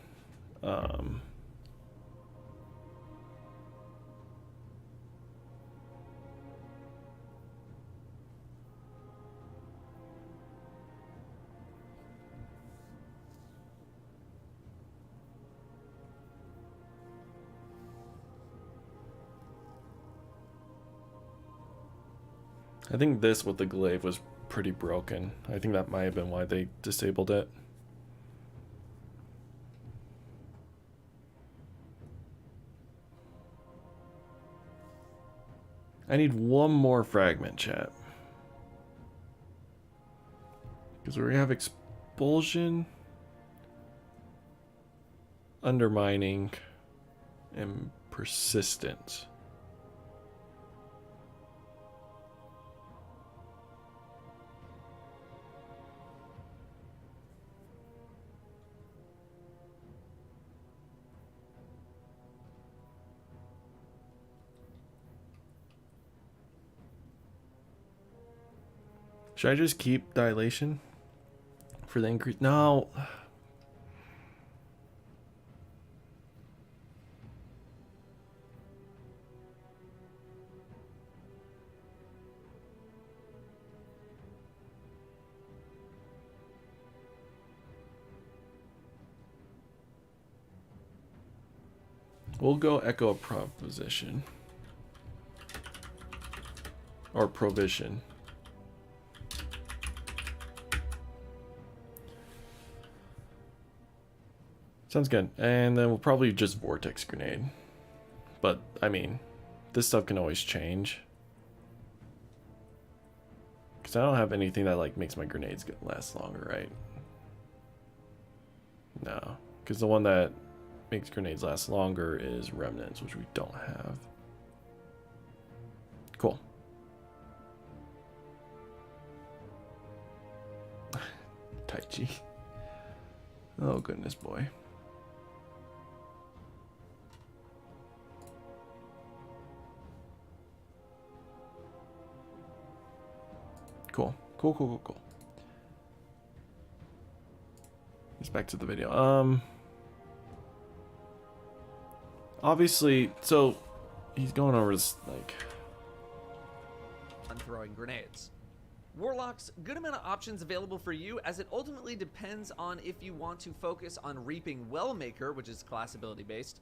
I think this with the glaive was pretty broken. I think that might have been why they disabled it. I need one more fragment, chat. Because we have expulsion, undermining, and persistence. Should I just keep dilation for the increase? No. We'll go echo proposition. Or provision. Sounds good. And then we'll probably just vortex grenade. But, I mean, this stuff can always change. Because I don't have anything that, like, makes my grenades last longer, right? No. Because the one that makes grenades last longer is remnants, which we don't have. Cool. Tai Chi. Oh, goodness, boy. Cool. Cool. Let's back to the video. Obviously, so he's going over this, like, on throwing grenades. Warlock's good amount of options available for you, as it ultimately depends on if you want to focus on reaping Wellmaker, which is class ability based,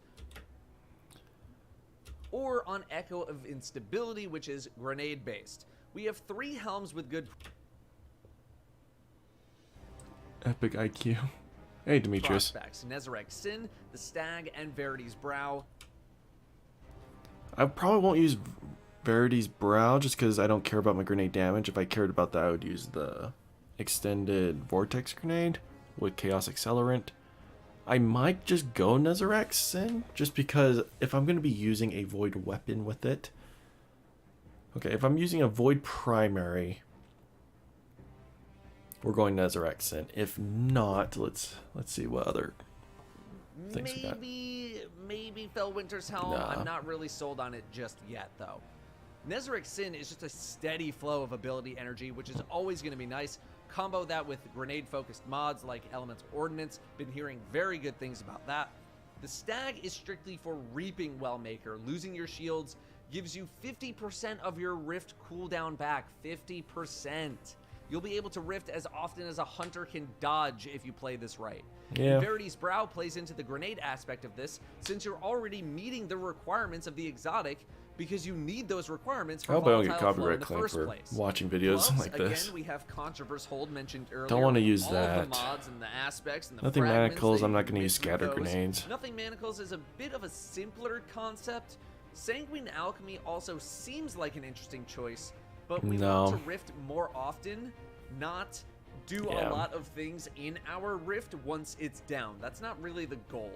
or on Echo of Instability, which is grenade based. We have 3 helms with good epic IQ. Hey, Demetrius. prospects: Nezarec Sin, the Stag, and Verity's Brow. I probably won't use Verity's Brow just because I don't care about my grenade damage. If I cared about that, I would use the extended Vortex Grenade with Chaos Accelerant. I might just go Nezarec Sin just because if I'm going to be using a Void weapon with it. Okay, if I'm using a Void primary, we're going Nezarec Sin. If not, let's see what other things we got. Maybe Fellwinter's Helm. Nah. I'm not really sold on it just yet, though. Nezarec Sin is just a steady flow of ability energy, which is always going to be nice. Combo that with grenade-focused mods like Elemental Ordnance. Been hearing very good things about that. The Stag is strictly for reaping Wellmaker. Losing your shields gives you 50% of your Rift cooldown back. 50%. You'll be able to Rift as often as a hunter can dodge if you play this right. Yeah. Verity's Brow plays into the grenade aspect of this, since you're already meeting the requirements of the exotic, because you need those requirements for I hope I don't get volatile flow in copyright the claim first for place. watching videos Gloves, like this. Again, we have Controverse Hold mentioned earlier. Don't want to use all that. Of the mods and the aspects and the Nothing fragments manacles. that I'm you not going to can use make with scatter those. grenades. Nothing manacles is a bit of a simpler concept. Sanguine Alchemy also seems like an interesting choice, but we want to rift more often, not do a lot of things in our rift once it's down. That's not really the goal.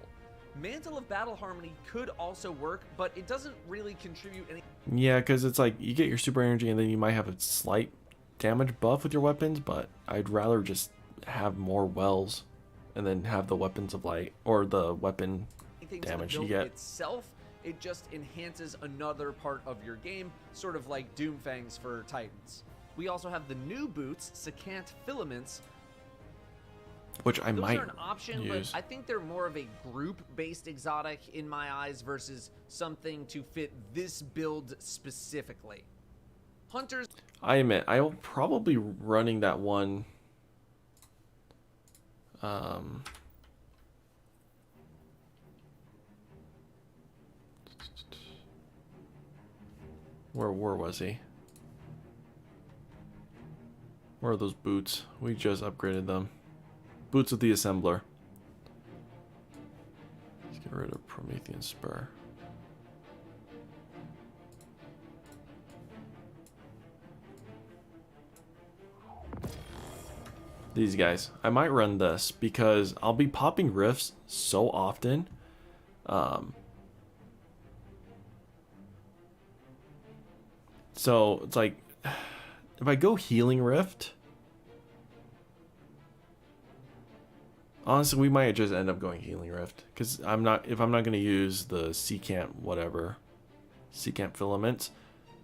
Mantle of Battle Harmony could also work, but it doesn't really contribute any. Yeah, because it's like you get your super energy and then you might have a slight damage buff with your weapons, but I'd rather just have more wells and then have the weapons of light or the weapon damage you get. Itself, it just enhances another part of your game, sort of like Doomfangs for Titans. We also have the new boots, Secant Filaments, which I Those might are an option, use. but I think they're more of a group-based exotic in my eyes versus something to fit this build specifically. Hunters. I admit, I will probably be running that one. Where was he? Where are those boots? We just upgraded them. Boots with the assembler. Let's get rid of Promethean Spur. These guys. I might run this because I'll be popping rifts so often. So it's like, if I go healing rift, honestly, we might just end up going healing rift because if I'm not going to use the secant whatever, secant filaments,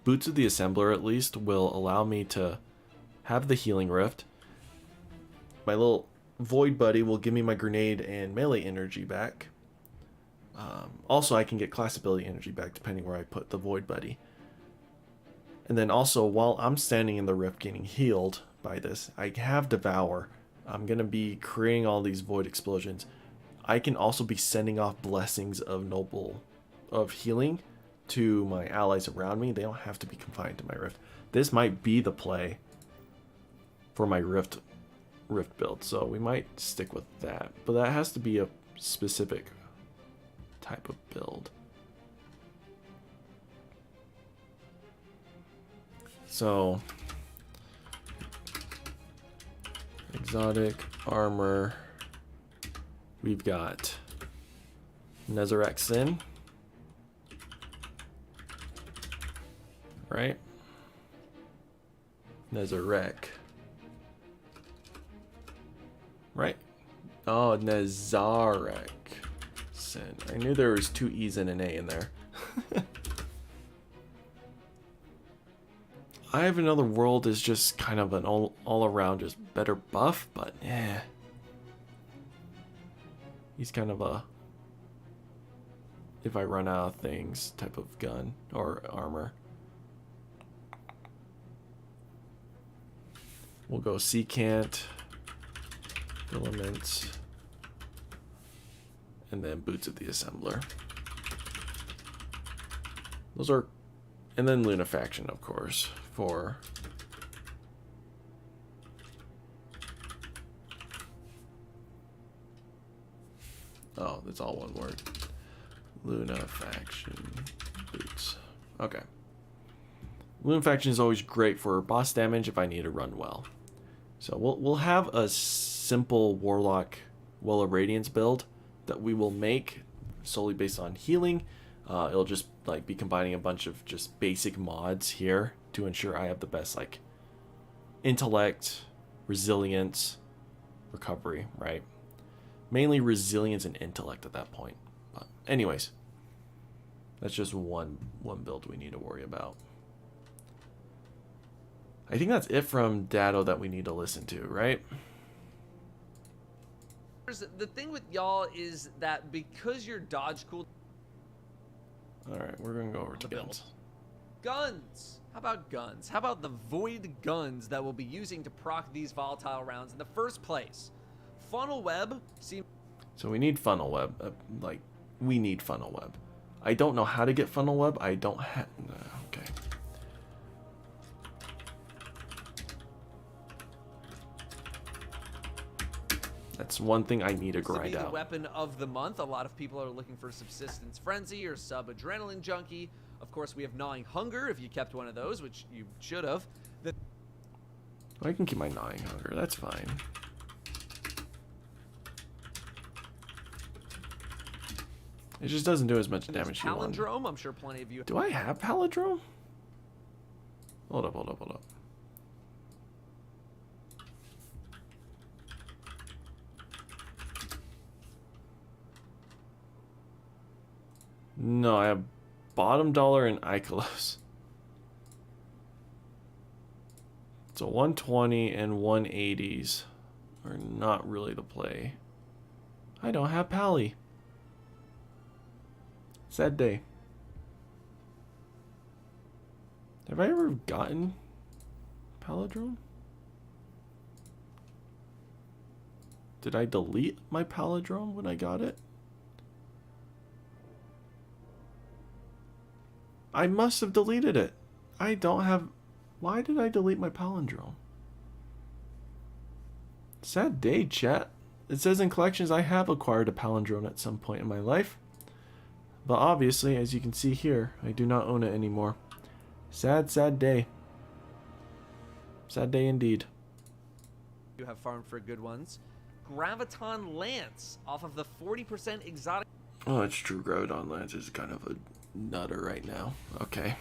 boots of the assembler at least will allow me to have the healing rift. My little void buddy will give me my grenade and melee energy back. Also, I can get class ability energy back depending where I put the void buddy. And then also, while I'm standing in the rift getting healed by this, I have Devour. I'm going to be creating all these void explosions. I can also be sending off blessings of healing to my allies around me. They don't have to be confined to my rift. This might be the play for my rift build, so we might stick with that. But that has to be a specific type of build. So, exotic armor. We've got Nezarec Sin. Right? Nezarec. Right? Oh, Nezarec Sin. I knew there was two E's and an A in there. I Have Another World is just kind of an all around just better buff, but yeah. He's kind of a if I run out of things type of gun or armor. We'll go secant, filaments, and then boots of the assembler. Those are, and then Lunafaction, of course, for oh, that's all one word. Lunafaction boots. Okay. Lunafaction is always great for boss damage if I need to run well. So we'll have a simple Warlock Well of Radiance build that we will make solely based on healing. It'll just like be combining a bunch of just basic mods here to ensure I have the best like intellect, resilience, recovery, right? Mainly resilience and intellect at that point. But anyways, that's just one build we need to worry about. I think that's it from Dado that we need to listen to, right? The thing with y'all is that because your dodge cool. Alright, we're gonna go over to guns. Guns! How about guns? How about the void guns that we'll be using to proc these volatile rounds in the first place? Funnel web seems. So we need funnel web. We need funnel web. I don't know how to get funnel web. I don't have. Okay. That's one thing I need to grind the out. Weapon of the month. A lot of people are looking for Subsistence Frenzy or Sub Adrenaline Junkie. Of course, we have Gnawing Hunger if you kept one of those, which you should have. I can keep my Gnawing Hunger. That's fine. It just doesn't do as much damage. Palindrome. I'm sure plenty of you. Do I have Palindrome? Hold up. No, I have Bottom Dollar and Icolos. So 120 and 180s are not really the play. I don't have Pally. Sad day. Have I ever gotten Palindrome? Did I delete my Palindrome when I got it? I must have deleted it. I don't have... Why did I delete my Palindrome? Sad day, chat. It says in collections I have acquired a palindrome at some point in my life. But obviously, as you can see here, I do not own it anymore. Sad, sad day. Sad day indeed. You have farmed for good ones. Graviton Lance off of the 40% exotic. Oh, it's true. Graviton Lance is kind of a nutter right now. Okay.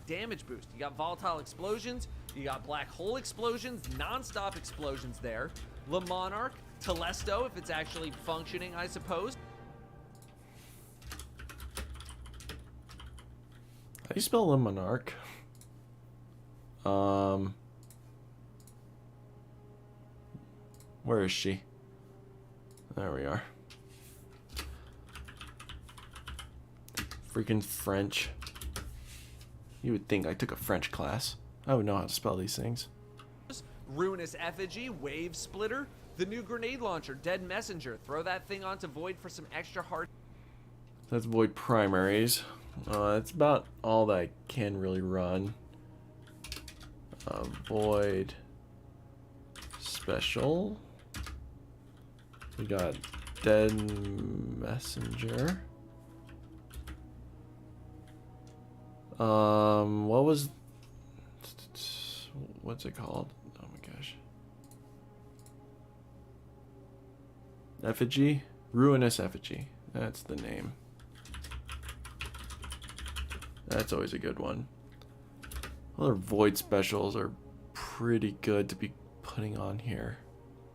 Damage boost. You got volatile explosions. You got black hole explosions, non-stop explosions there. Le Monarch, Telesto, if it's actually functioning, I suppose. How do you spell Le Monarch? Where is she? There we are. Freaking French. You would think I took a French class. I would know how to spell these things. Ruinous Effigy, Wave Splitter, the new grenade launcher, Dead Messenger. Throw that thing onto Void for some extra hard. That's Void primaries. That's about all that I can really run. Void special. We got Dead Messenger. What was... What's it called? Oh my gosh. Effigy? Ruinous Effigy. That's the name. That's always a good one. Other Void specials are pretty good to be putting on here.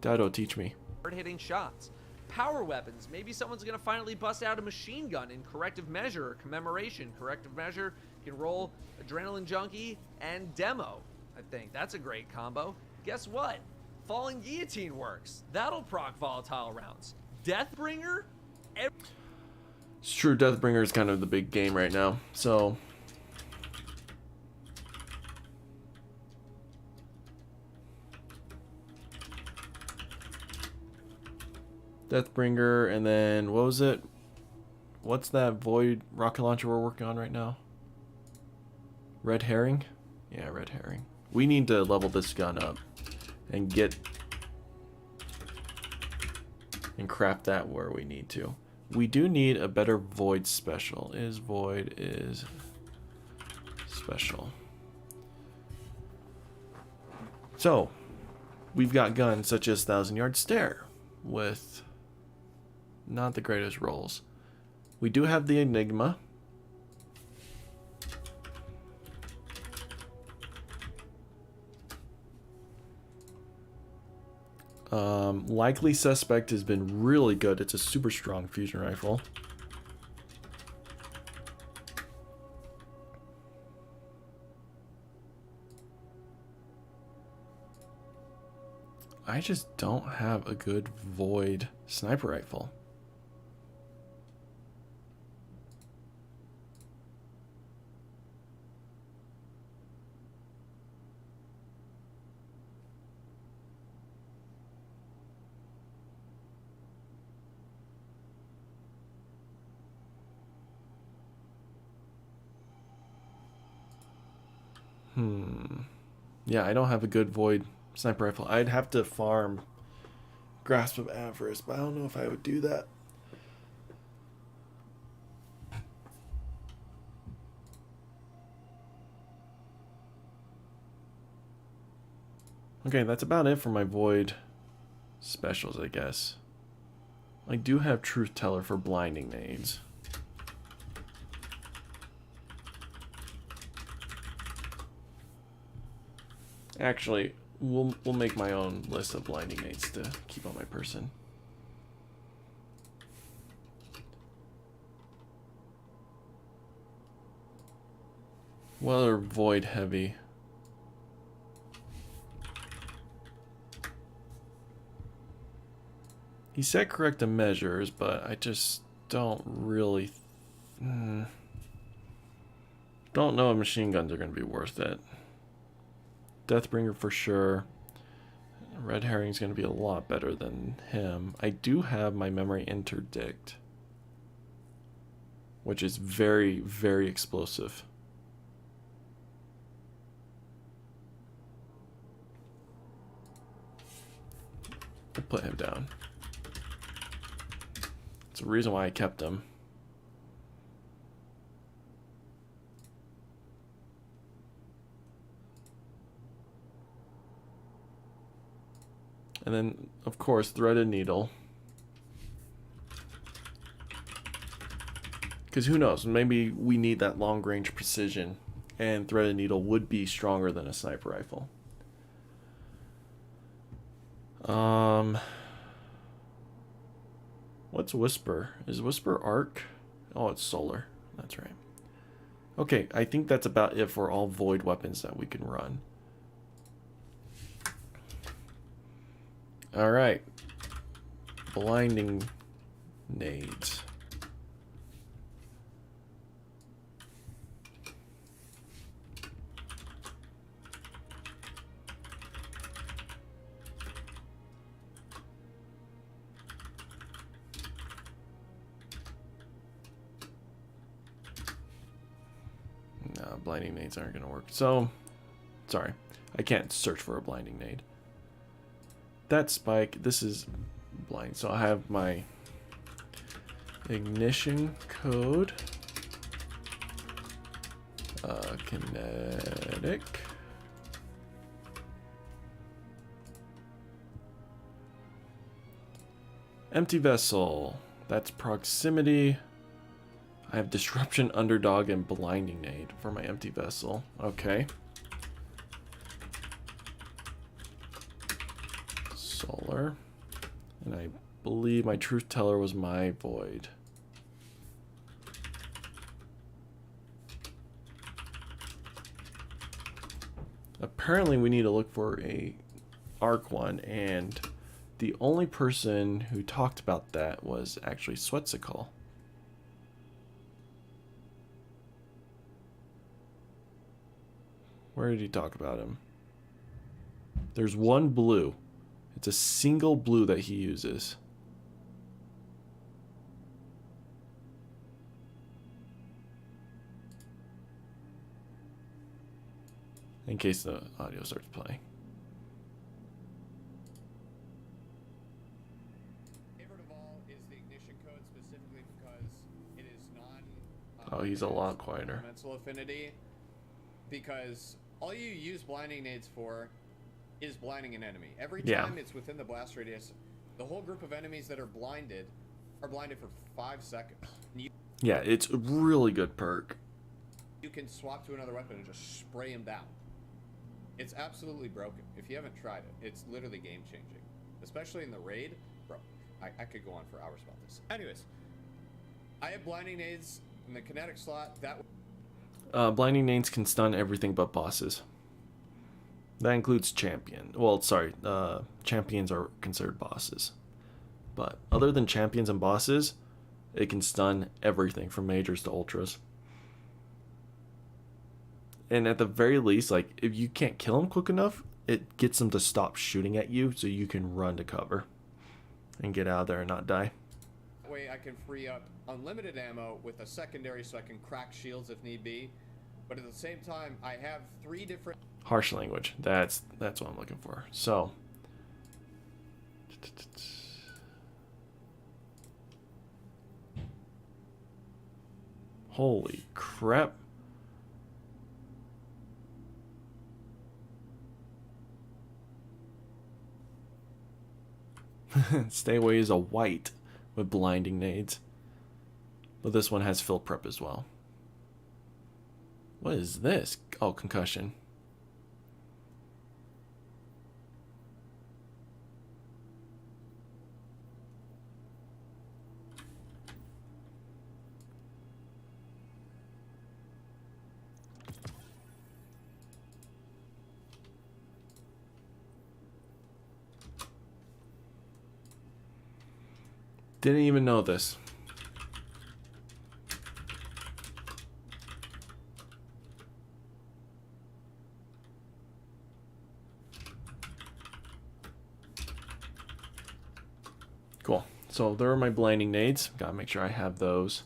Dado, teach me. Hard-hitting shots. Power weapons. Maybe someone's going to finally bust out a machine gun in Corrective Measure or Commemoration. Corrective Measure can roll Adrenaline Junkie and Demo. I think that's a great combo. Guess what? Falling Guillotine works. That'll proc volatile rounds. Deathbringer? It's true, Deathbringer is kind of the big game right now. So... Deathbringer, and then what was it? What's that Void rocket launcher we're working on right now? Red Herring? Yeah, Red Herring. We need to level this gun up and get and craft that where we need to. We do need a better Void special. Void is special. So, we've got guns such as 1,000-Yard Stare with not the greatest rolls. We do have the Enigma. Likely Suspect has been really good. It's a super strong fusion rifle. I just don't have a good Void sniper rifle. Yeah, I don't have a good Void sniper rifle. I'd have to farm Grasp of Avarice, but I don't know if I would do that. Okay, that's about it for my Void specials, I guess. I do have Truth Teller for blinding nades. Actually, we'll make my own list of blinding nades to keep on my person. What are Void heavy? He said corrective measures, but I just don't really... don't know if machine guns are going to be worth it. Deathbringer for sure. Red Herring's going to be a lot better than him. I do have my memory interdict, which is very, very explosive. We'll put him down. It's a reason why I kept him. And then, of course, threaded needle. Because who knows, maybe we need that long range precision, and threaded needle would be stronger than a sniper rifle. What's Whisper? Is Whisper arc? Oh, it's solar. That's right. Okay, I think that's about it for all void weapons that we can run. Alright. Blinding nades. No, blinding nades aren't going to work. So, sorry. I can't search for a blinding nade. That spike, this is blind. So I have my ignition code. Kinetic. Empty vessel. That's proximity. I have disruption, underdog, and blinding nade for my empty vessel. Okay. Solar. And I believe my truth teller was my void. Apparently we need to look for a arc one, and the only person who talked about that was actually Swetsicle. Where did he talk about him? There's one blue. It's a single blue that he uses. In case the audio starts playing. Favorite of all is the ignition code, specifically because it is Oh, he's a lot quieter. elemental affinity. Because all you use blinding nades for is blinding an enemy. Every time it's within the blast radius, the whole group of enemies that are blinded for 5 seconds. Yeah, it's a really good perk. You can swap to another weapon and just spray him down. It's absolutely broken. If you haven't tried it, it's literally game changing. Especially in the raid. Bro, I could go on for hours about this. Anyways, I have blinding nades in the kinetic slot. Blinding nades can stun everything but bosses. That includes champion. Well, sorry, champions are considered bosses. But other than champions and bosses, it can stun everything from majors to ultras. And at the very least, like, if you can't kill them quick enough, it gets them to stop shooting at you so you can run to cover and get out of there and not die. That way I can free up unlimited ammo with a secondary so I can crack shields if need be. But at the same time, I have 3 different... Harsh language. That's what I'm looking for. So... Holy crap. Stay away is a white with blinding nades. But this one has fill prep as well. What is this? Oh, concussion. Didn't even know this. Cool. So there are my blinding nades. Gotta make sure I have those.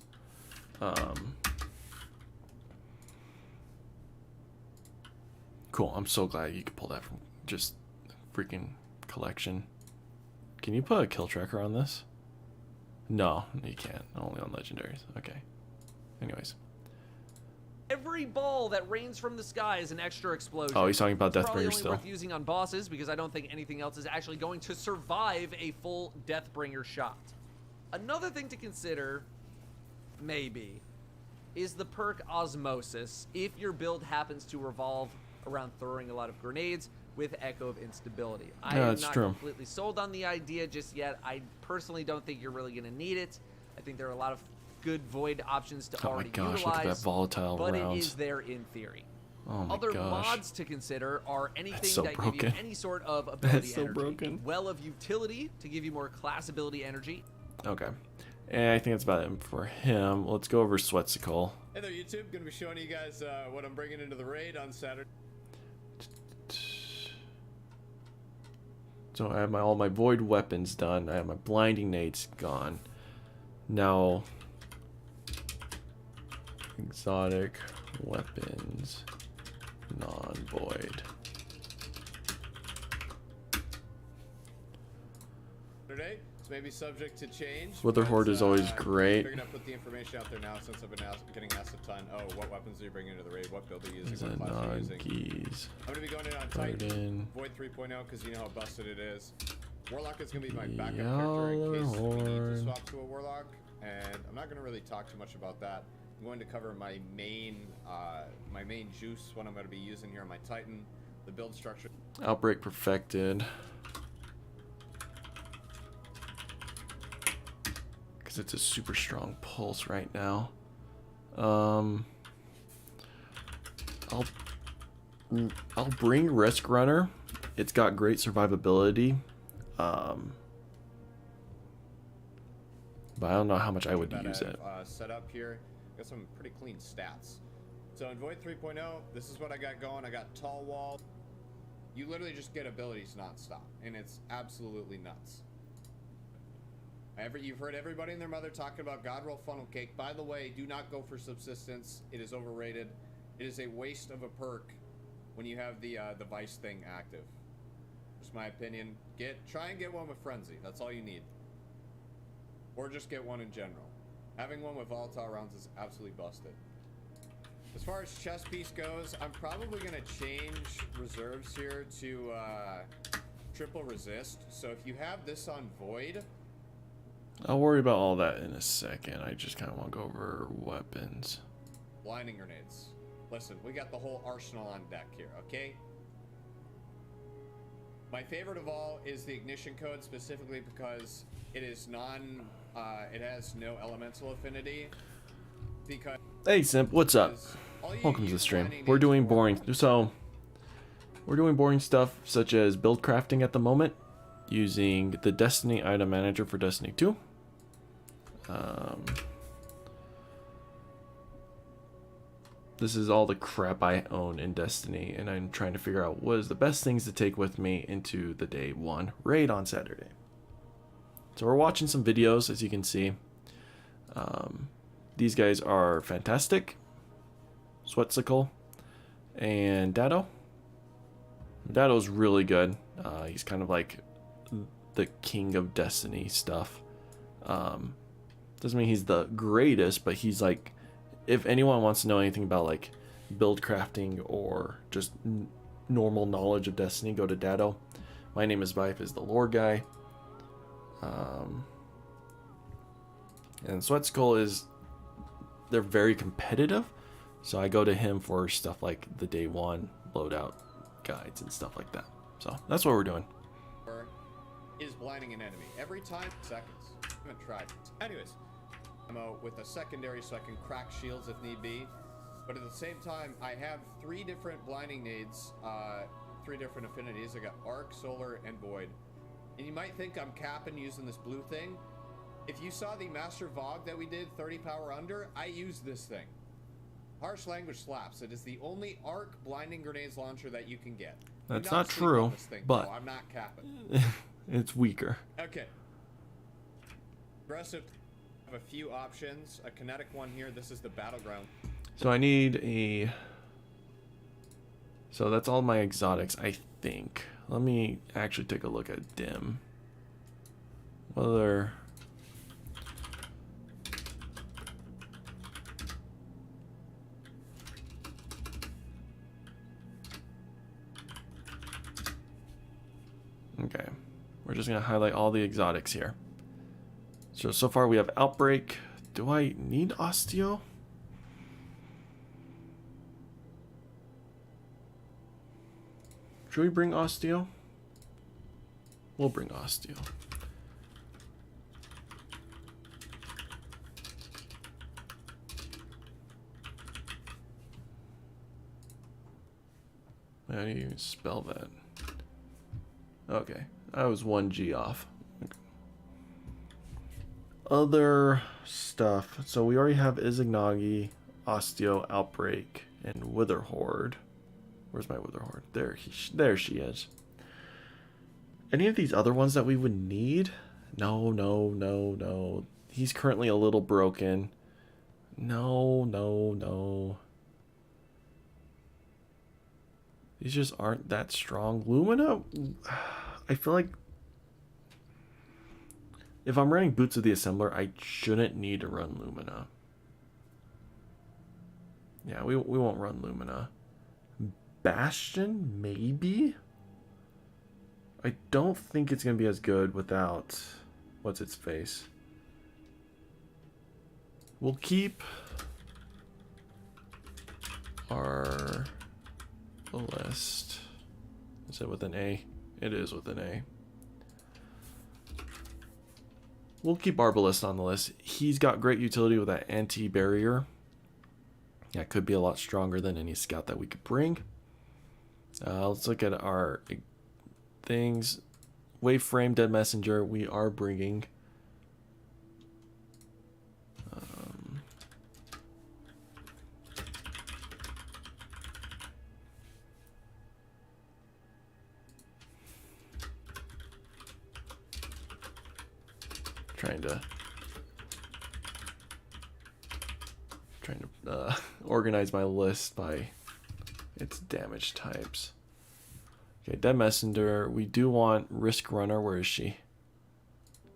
Cool. I'm so glad you could pull that from just freaking collection. Can you put a kill tracker on this? No, you can't. Only on legendaries. Okay. Anyways. Every ball that rains from the sky is an extra explosion. Oh, he's talking about It's probably Deathbringer only still. worth using on bosses because I don't think anything else is actually going to survive a full Deathbringer shot. Another thing to consider, maybe, is the perk Osmosis if your build happens to revolve around throwing a lot of grenades with Echo of Instability. I am not completely sold on the idea just yet. I personally don't think you're really going to need it. I think there are a lot of good Void options to already utilize. Look at that volatile but rounds. it is there in theory. Oh my Other gosh. mods to consider are anything so that give broken. you any sort of ability That's so energy. broken. Well of Utility to give you more class ability energy. Okay. And I think that's about it for him. Let's go over Sweatsicle. Hey there, YouTube. Gonna be showing you guys what I'm bringing into the raid on Saturday. So I have all my void weapons done. I have my blinding nades gone. Now, exotic weapons, non-void. Today, it's maybe subject to change. Wither Horde is always great. Figured I'd put the information out there now since I've been getting asked a ton. Oh, what weapons are you bringing into the raid? What build are you using? Is What it class are you using? non-keys? I'm gonna be going in on Titan, Void 3.0 because you know how busted it is. Warlock is gonna be my backup character in case we need to swap to a Warlock, and I'm not gonna really talk too much about that. I'm going to cover my main juice, what I'm gonna be using here on my Titan, the build structure. Outbreak perfected. Because it's a super strong pulse right now. I'll bring Risk Runner. It's got great survivability. But I don't know how much I would use it. Set up here, got some pretty clean stats. So in Void 3.0, this is what I got going. I got Tall Wall. You literally just get abilities nonstop, and it's absolutely nuts. You've heard everybody and their mother talking about God Roll Funnel Cake. By the way, do not go for Subsistence. It is overrated. It is a waste of a perk when you have the Vice thing active. Just my opinion. Try and get one with Frenzy. That's all you need. Or just get one in general. Having one with volatile rounds is absolutely busted. As far as chest piece goes, I'm probably going to change reserves here to triple resist. So if you have this on Void... I'll worry about all that in a second. I just kind of want to go over weapons. Blinding grenades. Listen, we got the whole arsenal on deck here, okay? My favorite of all is the ignition code, specifically because it is it has no elemental affinity. Because hey Simp, what's up? Welcome to the stream. We're doing boring stuff such as build crafting at the moment, using the Destiny item manager for Destiny 2. This is all the crap I own in Destiny, and I'm trying to figure out what is the best things to take with me into the day 1 raid on Saturday. So we're watching some videos, as you can see. These guys are fantastic. Sweatsicle and Dado. Dado's really good. He's kind of like the king of Destiny stuff. Doesn't mean he's the greatest, but he's like, if anyone wants to know anything about like build crafting or just normal knowledge of Destiny, go to Dado. My name is Vife, is the lore guy. And Sweatsicle is, they're very competitive, so I go to him for stuff like the day 1 loadout guides and stuff like that. So that's what we're doing. Is blinding an enemy every time seconds. I haven't tried it. Anyways, I'm out with a secondary so I can crack shields if need be. But at the same time, I have 3 different blinding nades, 3 different affinities. I got Arc, Solar, and Void. And you might think I'm capping using this blue thing. If you saw the Master VOD that we did, 30 power under, I used this thing. Harsh language slaps. It is the only Arc blinding grenades launcher that you can get. That's not true, but no, I'm not capping. It's weaker. Okay. Aggressive. I have a few options. A kinetic one here. This is the battleground. So I need a... So that's all my exotics, I think. Let me actually take a look at Dim. other... Okay, we're just gonna highlight all the exotics here. So far we have Outbreak. Do I need Osteo? Should we bring Osteo? We'll bring Osteo. How do you even spell that? Okay, I was 1G off. Other stuff. So we already have Izanagi, Osteo, Outbreak, and Wither Horde. Where's my Wither Horde? There she is. Any of these other ones that we would need? No, no, no, no. He's currently a little broken. No, no, no. These just aren't that strong. Lumina, I feel like if I'm running Boots of the Assembler, I shouldn't need to run Lumina. Yeah, we won't run Lumina. Bastion, maybe? I don't think it's going to be as good without... What's its face? We'll keep our list. Is it with an A? It is with an A. We'll keep Arbalest on the list. He's got great utility with that anti-barrier. That could be a lot stronger than any scout that we could bring. Let's look at our things. Waveframe, Dead Messenger, we are bringing. Trying to organize my list by its damage types. Okay, Dead Messenger. We do want Risk Runner. Where is she?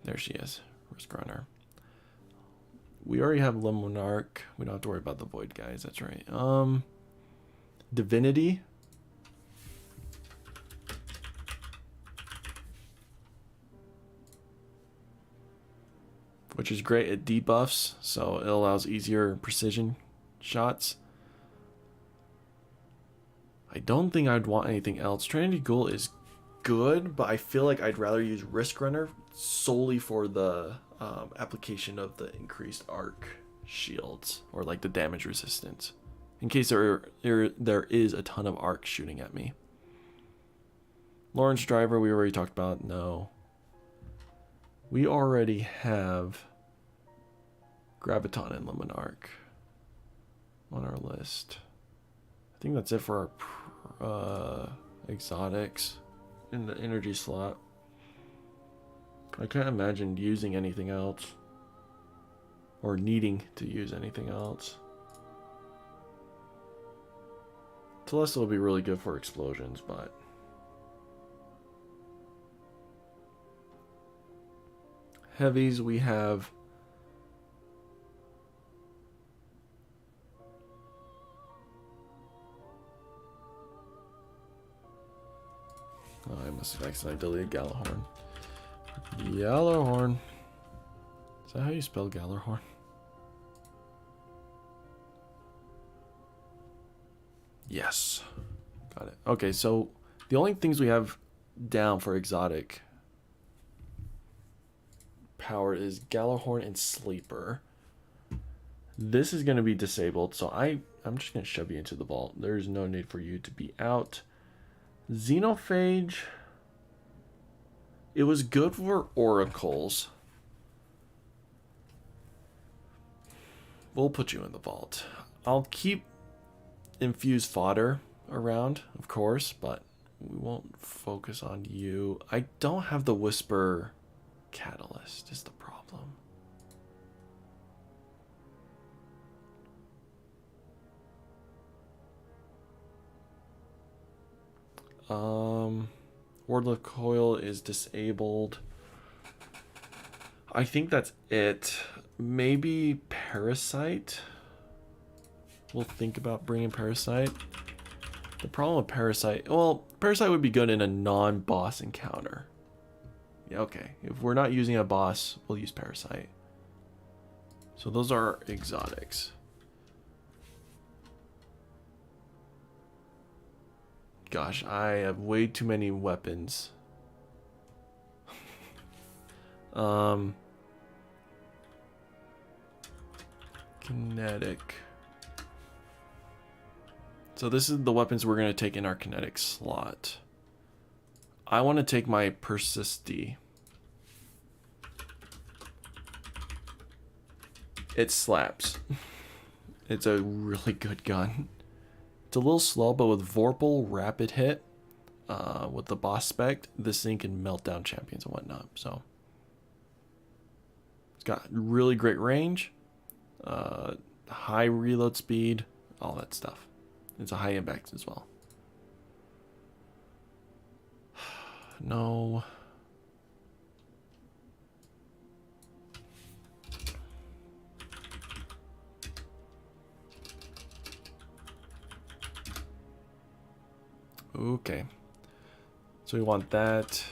There she is. Risk Runner. We already have Limonarch. We don't have to worry about the Void guys. That's right. Divinity. Which is great at debuffs, so it allows easier precision shots. I don't think I'd want anything else. Trinity Ghoul is good, but I feel like I'd rather use Risk Runner solely for the application of the increased arc shields, or like the damage resistance, in case there is a ton of arc shooting at me. Lawrence Driver, we already talked about. No. We already have Graviton and Limonarch on our list. I think that's it for our exotics in the energy slot. I can't imagine using anything else, or needing to use anything else. Celeste will be really good for explosions, but heavies, we have I must have accidentally deleted Gallahorn. Gallahorn. Is that how you spell Gallahorn? Yes. Got it. Okay, so the only things we have down for exotic power is Gallahorn and Sleeper. This is going to be disabled, so I'm just going to shove you into the vault. There's no need for you to be out. Xenophage. It was good for oracles. We'll put you in the vault. I'll keep infused fodder around, of course, but we won't focus on you. I don't have the Whisper Catalyst, is the problem. Wardlock Coil is disabled. I think that's it. Maybe Parasite. We'll think about bringing Parasite. The problem with Parasite, well, Parasite would be good in a non-boss encounter. Yeah, okay. If we're not using a boss, we'll use Parasite. So those are exotics. Gosh, I have way too many weapons. Kinetic. So this is the weapons we're going to take in our kinetic slot. I want to take my Persisty. It slaps. It's a really good gun. It's a little slow, but with Vorpal rapid hit, with the boss spec, this thing can melt down champions and whatnot. So it's got really great range, high reload speed, all that stuff. It's a high impact as well. No. Okay. So we want that.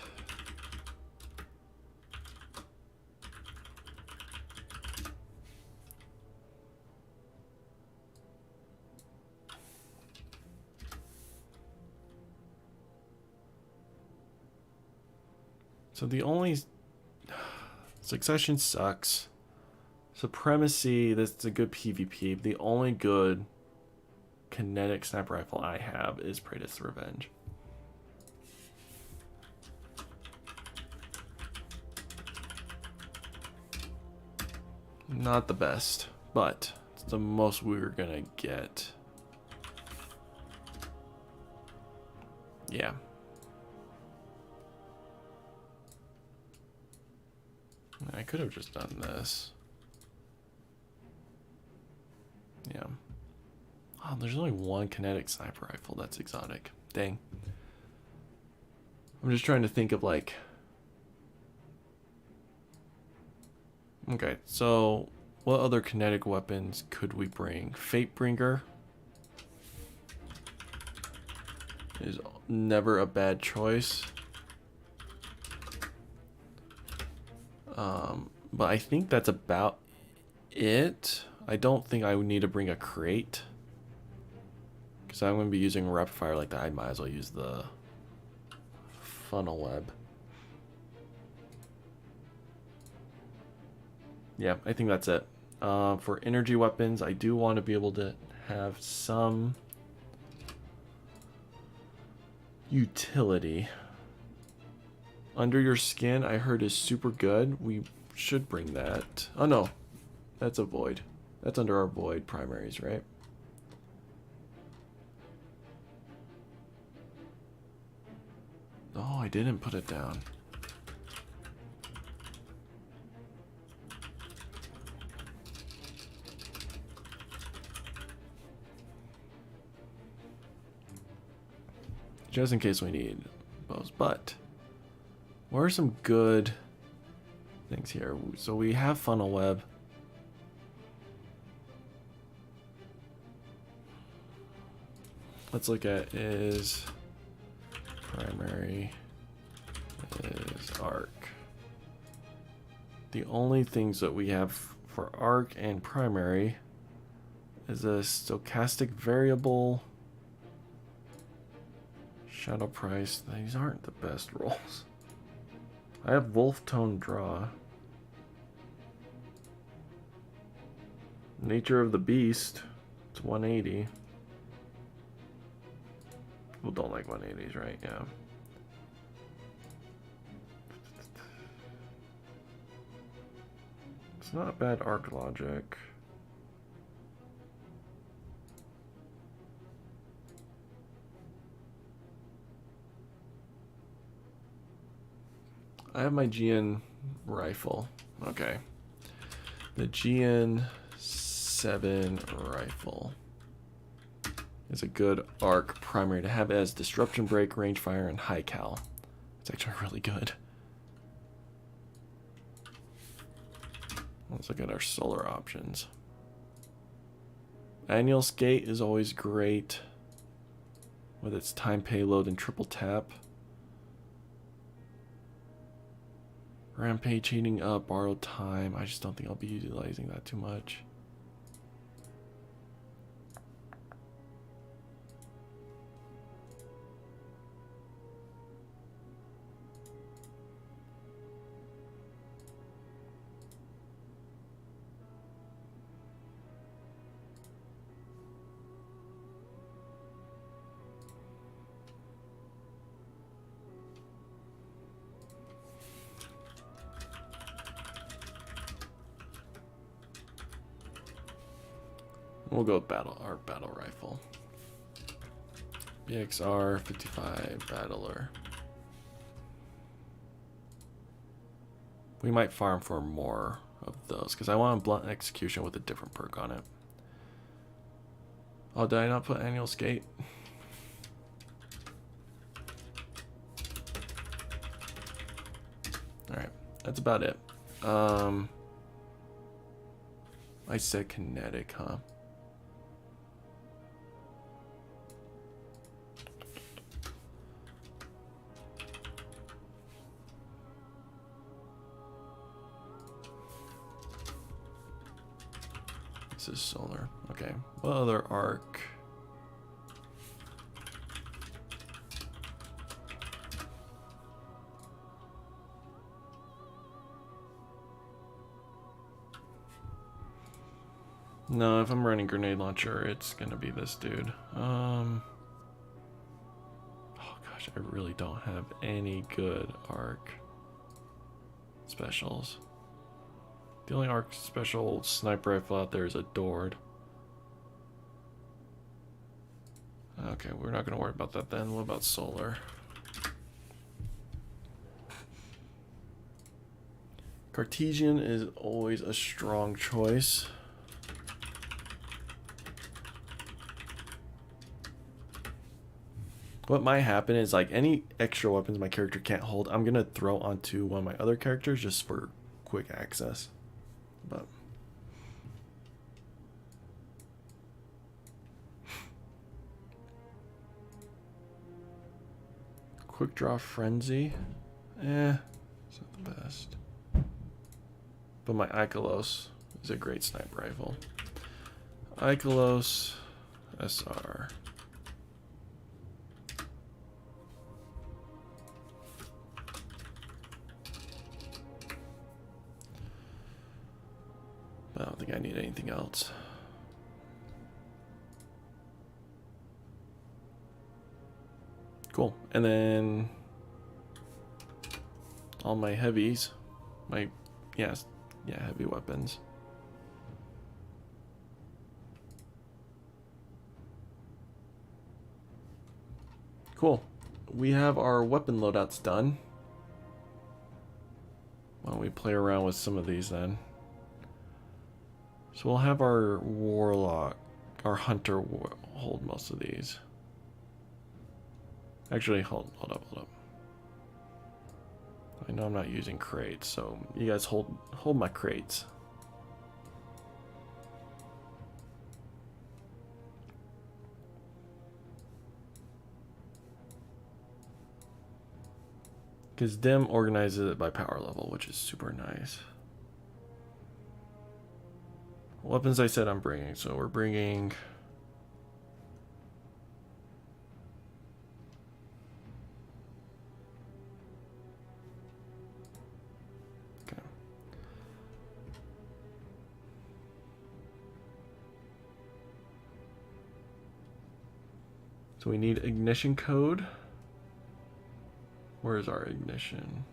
So the only Succession sucks. Supremacy, that's a good PvP. The only good kinetic sniper rifle I have is Praetor's Revenge. Not the best, but it's the most we're gonna get. Yeah. I could have just done this. Yeah. Oh, there's only one kinetic sniper rifle that's exotic. Dang. I'm just trying to think of like... Okay, so what other kinetic weapons could we bring? Fatebringer is never a bad choice. But I think that's about it. I don't think I would need to bring a crate, because I'm going to be using a rapid fire like that. I might as well use the funnel web. Yeah, I think that's it. For energy weapons, I do want to be able to have some utility. Under Your Skin, I heard, is super good. We should bring that. Oh no, that's a void. That's under our void primaries, right? Oh, I didn't put it down. Just in case we need bows, but what are some good things here? So we have funnel web. Let's look at is primary, is arc. The only things that we have for arc and primary is a stochastic variable, shadow price. These aren't the best rolls. I have wolf tone draw. Nature of the beast, it's 180. People don't like 180s, right? Yeah. It's not bad arc logic. I have my GN rifle. Okay. The GN 7 rifle is a good arc primary to have as disruption break, range fire, and high cal. It's actually really good. Let's look at our solar options. Annual Skate is always great with its time payload and triple tap. Rampage heating up, borrowed time. I just don't think I'll be utilizing that too much. We'll go with our battle rifle. BXR 55 Battler. We might farm for more of those because I want a blunt execution with a different perk on it. Oh, did I not put annual skate? Alright, that's about it. I said kinetic, huh? This is solar. Okay. What other arc? No, if I'm running grenade launcher, it's gonna be this dude. Oh gosh, I really don't have any good arc specials. The only arc special sniper rifle out there is Adored. Okay, we're not gonna worry about that then. What about solar? Cartesian is always a strong choice. What might happen is like any extra weapons my character can't hold, I'm gonna throw onto one of my other characters just for quick access. But quick draw frenzy, it's not the best. But my Arecues is a great sniper rifle. Arecues SR. I don't think I need anything else. Cool. And then all my heavies, heavy weapons. Cool. We have our weapon loadouts done. Why don't we play around with some of these then? So we'll have our Warlock, our Hunter hold most of these. Actually, hold up. I know I'm not using crates, so you guys hold my crates. Because Dim organizes it by power level, which is super nice. Weapons I said I'm bringing, so we're bringing okay. So we need ignition code. Where is our ignition?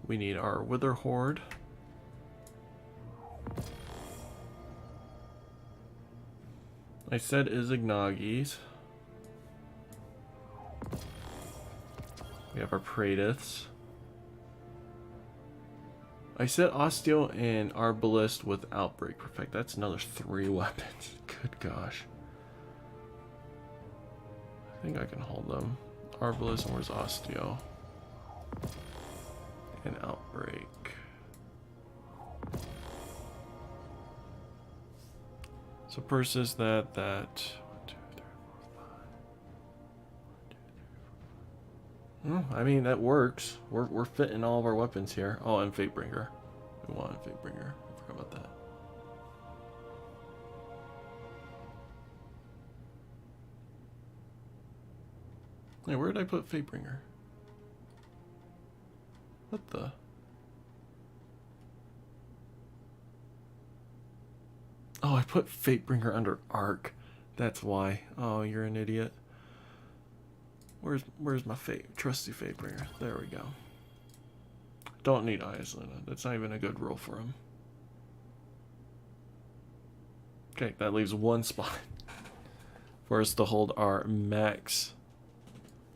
We need our Wither Horde. I said Izagnagis. We have our Praedyths. I said Osteo and Arbalist with Outbreak. Perfect. That's another 3 weapons. Good gosh. I think I can hold them. Arbalest, and where's Osteo? And Outbreak. So Persis, that. 1, 2, 3, 4, 5. I mean, that works. We're fitting all of our weapons here. Oh, and Fatebringer. We want Fatebringer. I forgot about that. Hey, where did I put Fatebringer? What the? Oh, I put Fatebringer under Arc. That's why. Oh, you're an idiot. Where's my trusty Fatebringer? There we go. Don't need Islanda. That's not even a good roll for him. Okay, that leaves one spot for us to hold our max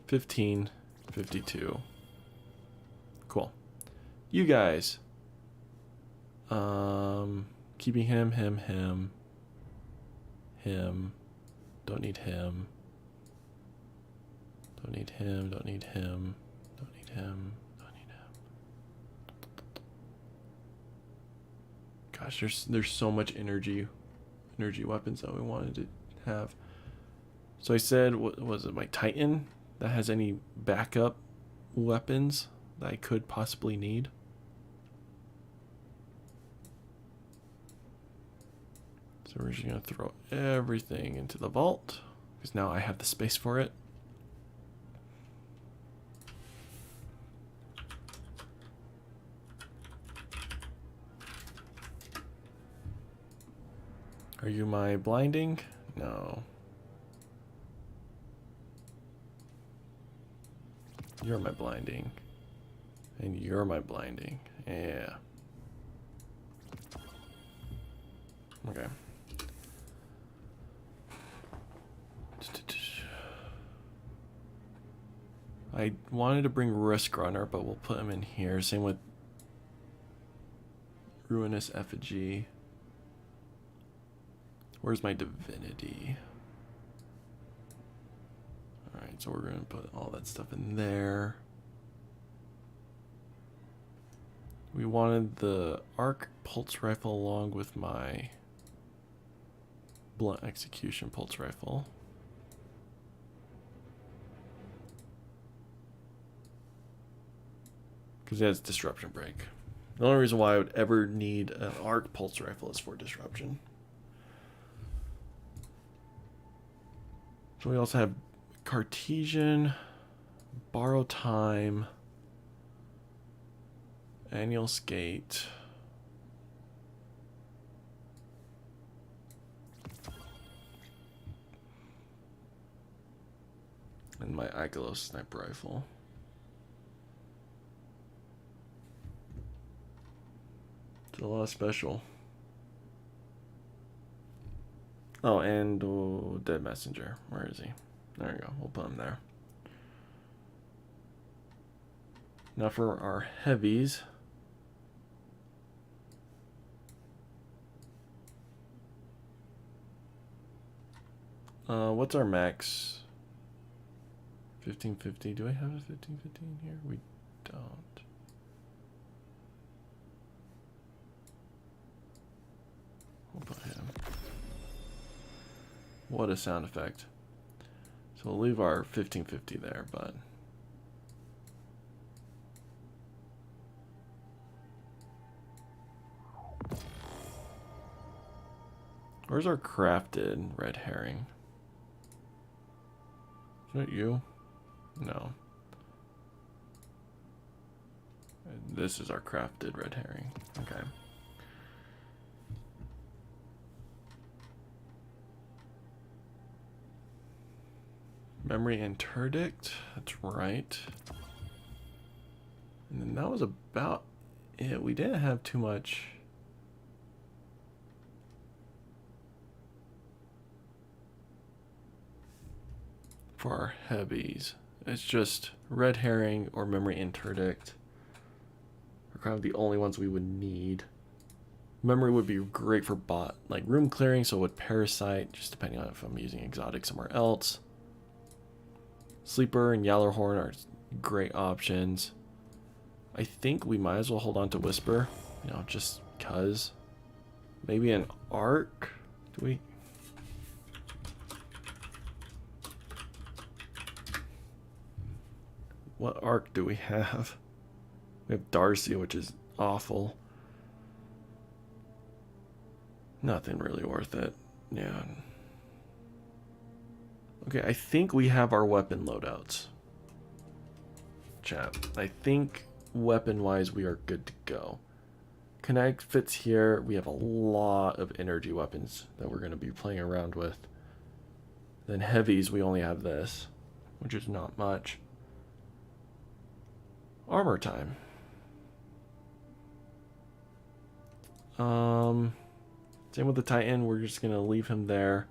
1552. Cool. You guys. Keeping him. Don't need him. Don't need him. Don't need him. Don't need him. Don't need him. Gosh, there's so much energy weapons that we wanted to have. So I said, what was it, my Titan that has any backup weapons that I could possibly need? So we're just gonna throw everything into the vault because now I have the space for it. Are you my blinding? No. You're my blinding. And you're my blinding. Yeah. Okay. I wanted to bring Risk Runner, but we'll put him in here. Same with Ruinous Effigy. Where's my Divinity? Alright, so we're going to put all that stuff in there. We wanted the Arc Pulse Rifle along with my Blunt Execution Pulse Rifle. Because it has Disruption Break. The only reason why I would ever need an Arc Pulse Rifle is for Disruption. So we also have Cartesian, Borrow Time, Annual Skate, and my Ikelos Sniper Rifle. It's a lot special. Oh, and Dead Messenger. Where is he? There we go. We'll put him there. Now for our heavies. What's our max? 1550. Do I have a 1550 in here? We don't. We'll put him. What a sound effect. So we'll leave our 1550 there, but where's our crafted red herring? Is that you? No. This is our crafted red herring. Okay. Memory Interdict, that's right. And then that was about it. We didn't have too much. For our heavies. It's just Red Herring or Memory Interdict are kind of the only ones we would need. Memory would be great for bot, like room clearing, so would Parasite, just depending on if I'm using exotic somewhere else. Sleeper and Yalorhorn are great options. I think we might as well hold on to Whisper, you know, just cuz. Maybe an Arc? Do we? What Arc do we have? We have Darcy, which is awful. Nothing really worth it. Yeah. Okay, I think we have our weapon loadouts. Chat. I think weapon-wise we are good to go. Kinetic fits here. We have a lot of energy weapons that we're going to be playing around with. Then heavies, we only have this, which is not much. Armor time. Same with the Titan. We're just going to leave him there.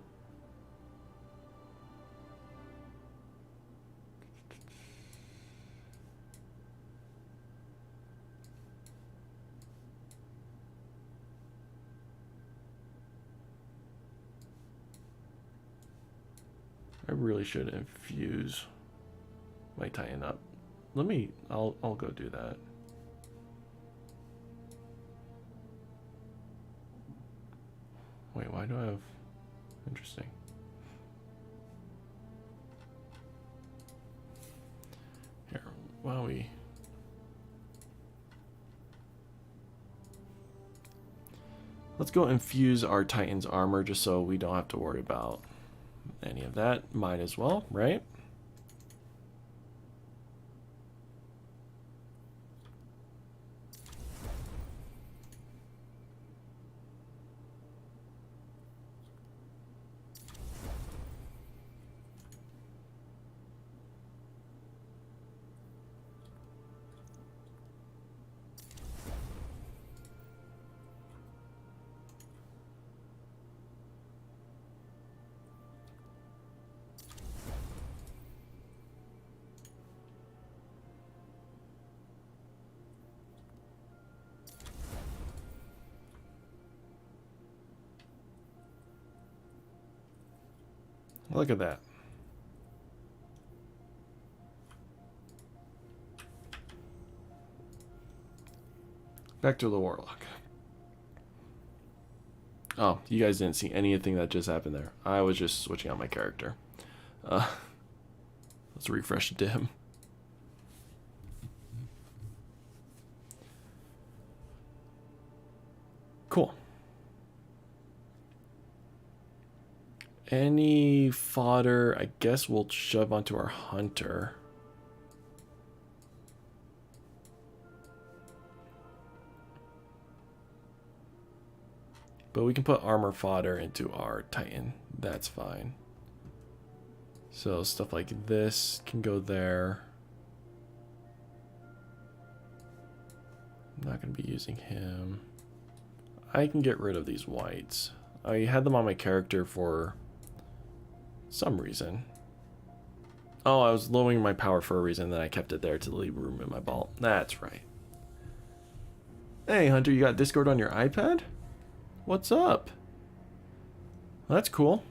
I really should infuse my Titan up. I'll go do that. Wait, why do I have... Interesting. Here, why don't we... Let's go infuse our Titan's armor just so we don't have to worry about any of that. Might as well, right? Look at that. Back to the Warlock. Oh, you guys didn't see anything that just happened there. I was just switching out my character. Let's refresh it to him. Cool. Any fodder, I guess we'll shove onto our hunter. But we can put armor fodder into our Titan. That's fine. So stuff like this can go there. I'm not going to be using him. I can get rid of these whites. I had them on my character for some reason. Oh, I was lowering my power for a reason, then I kept it there to leave room in my vault. That's right. Hey, Hunter, you got Discord on your iPad? What's up? Well, that's cool.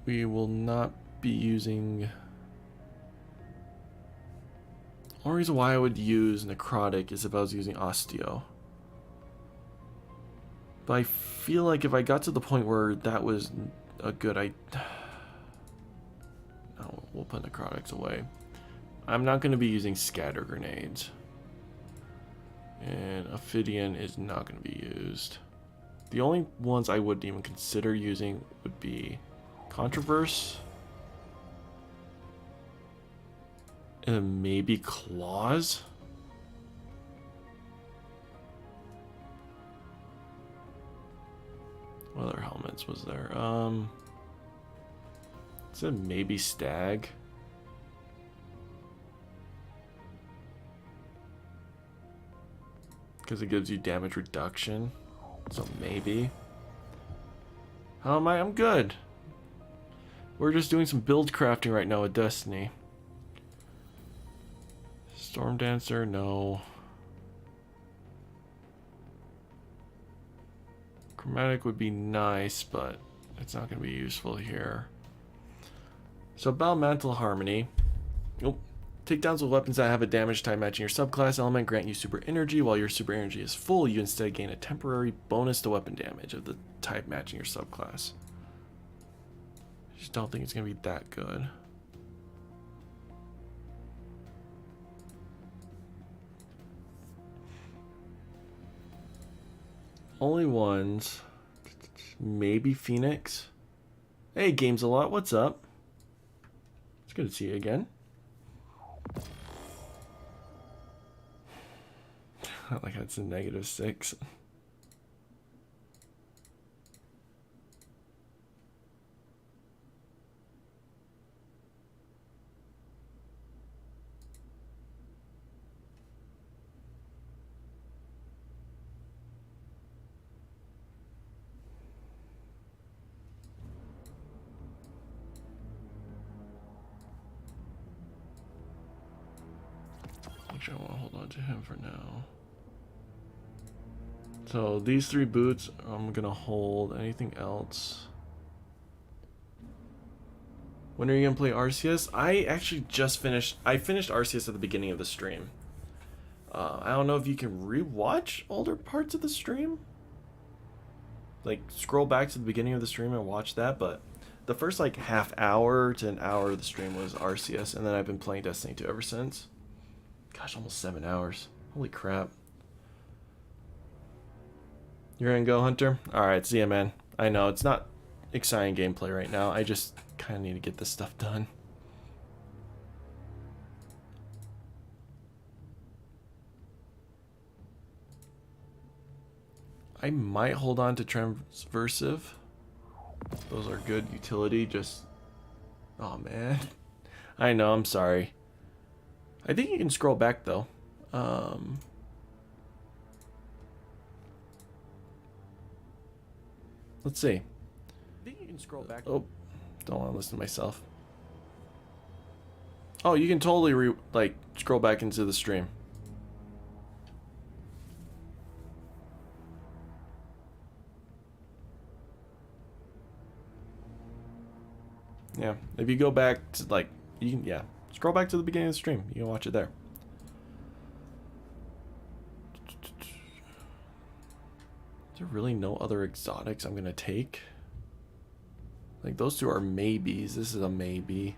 We will not be using... The only reason why I would use Necrotic is if I was using Osteo. But I feel like if I got to the point where that was a good idea... No, we'll put Necrotics away. I'm not going to be using Scatter Grenades. And Ophidian is not going to be used. The only ones I wouldn't even consider using would be Controverse. And then maybe Claws. What other helmets was there? It said maybe Stag. Because it gives you damage reduction. So maybe. How am I? I'm good. We're just doing some build crafting right now with Destiny. Storm Dancer, no. Chromatic would be nice, but it's not going to be useful here. So Mantle Harmony. Oh, takedowns with weapons that have a damage type matching your subclass element grant you super energy. While your super energy is full, you instead gain a temporary bonus to weapon damage of the type matching your subclass. I just don't think it's going to be that good. Only ones. Maybe Phoenix. Hey, Games a Lot, what's up? It's good to see you again. Like that's a -6. Actually, I want to hold on to him for now. So these 3 boots, I'm gonna hold. Anything else? When are you gonna play Arceus? I actually just finished. I finished Arceus at the beginning of the stream. I don't know if you can rewatch older parts of the stream. Like scroll back to the beginning of the stream and watch that. But the first like half hour to an hour of the stream was Arceus, and then I've been playing Destiny 2 ever since. Gosh, almost 7 hours. Holy crap. You're gonna go, Hunter? Alright, see ya, man. I know, it's not exciting gameplay right now. I just kind of need to get this stuff done. I might hold on to Transversive. Those are good utility, just... Oh, man. I know, I'm sorry. I think you can scroll back, though. Let's see. I think you can scroll back. Oh, don't want to listen to myself. Oh, you can totally scroll back into the stream. Yeah, if you go back to you can scroll back to the beginning of the stream. You can watch it there. Is there really no other exotics I'm gonna take? Like those 2 are maybes. This is a maybe.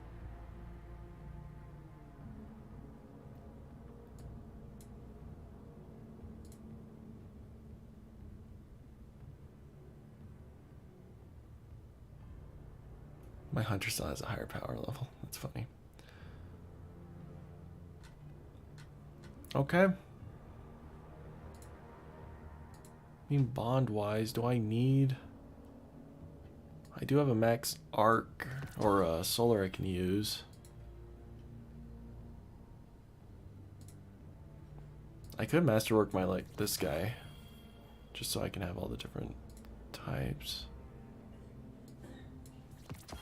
My hunter still has a higher power level. That's funny. Okay. I mean, bond-wise, do I need... I do have a max arc or a solar I can use. I could masterwork my, this guy. Just so I can have all the different types.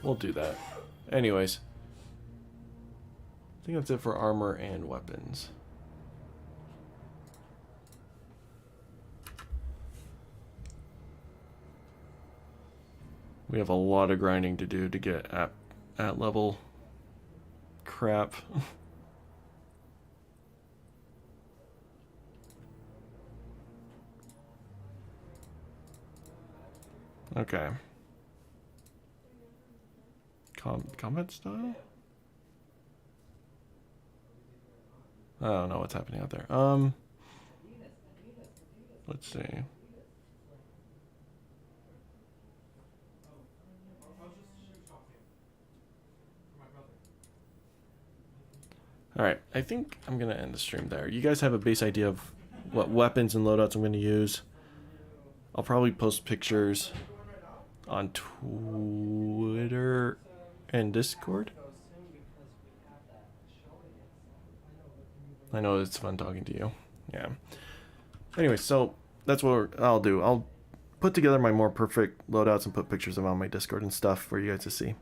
We'll do that. Anyways. I think that's it for armor and weapons. We have a lot of grinding to do to get at level crap. Okay. Combat style? I don't know what's happening out there. Let's see. Alright, I think I'm going to end the stream there. You guys have a base idea of what weapons and loadouts I'm going to use. I'll probably post pictures on Twitter and Discord. I know it's fun talking to you. Yeah. Anyway, so that's what I'll do. I'll put together my more perfect loadouts and put pictures of them on my Discord and stuff for you guys to see.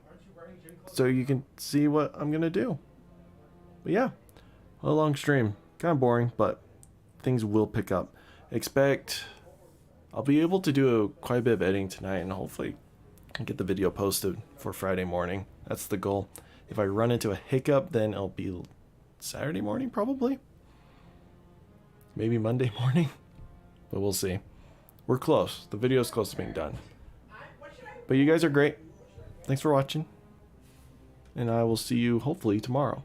So you can see what I'm going to do. But yeah, a long stream. kind of boring, but things will pick up. Expect I'll be able to do quite a bit of editing tonight, and hopefully get the video posted for Friday morning. That's the goal. If I run into a hiccup, then it'll be Saturday morning probably. Maybe Monday morning, but we'll see. We're close. The video's close to being done. But you guys are great. Thanks for watching, and I will see you hopefully tomorrow.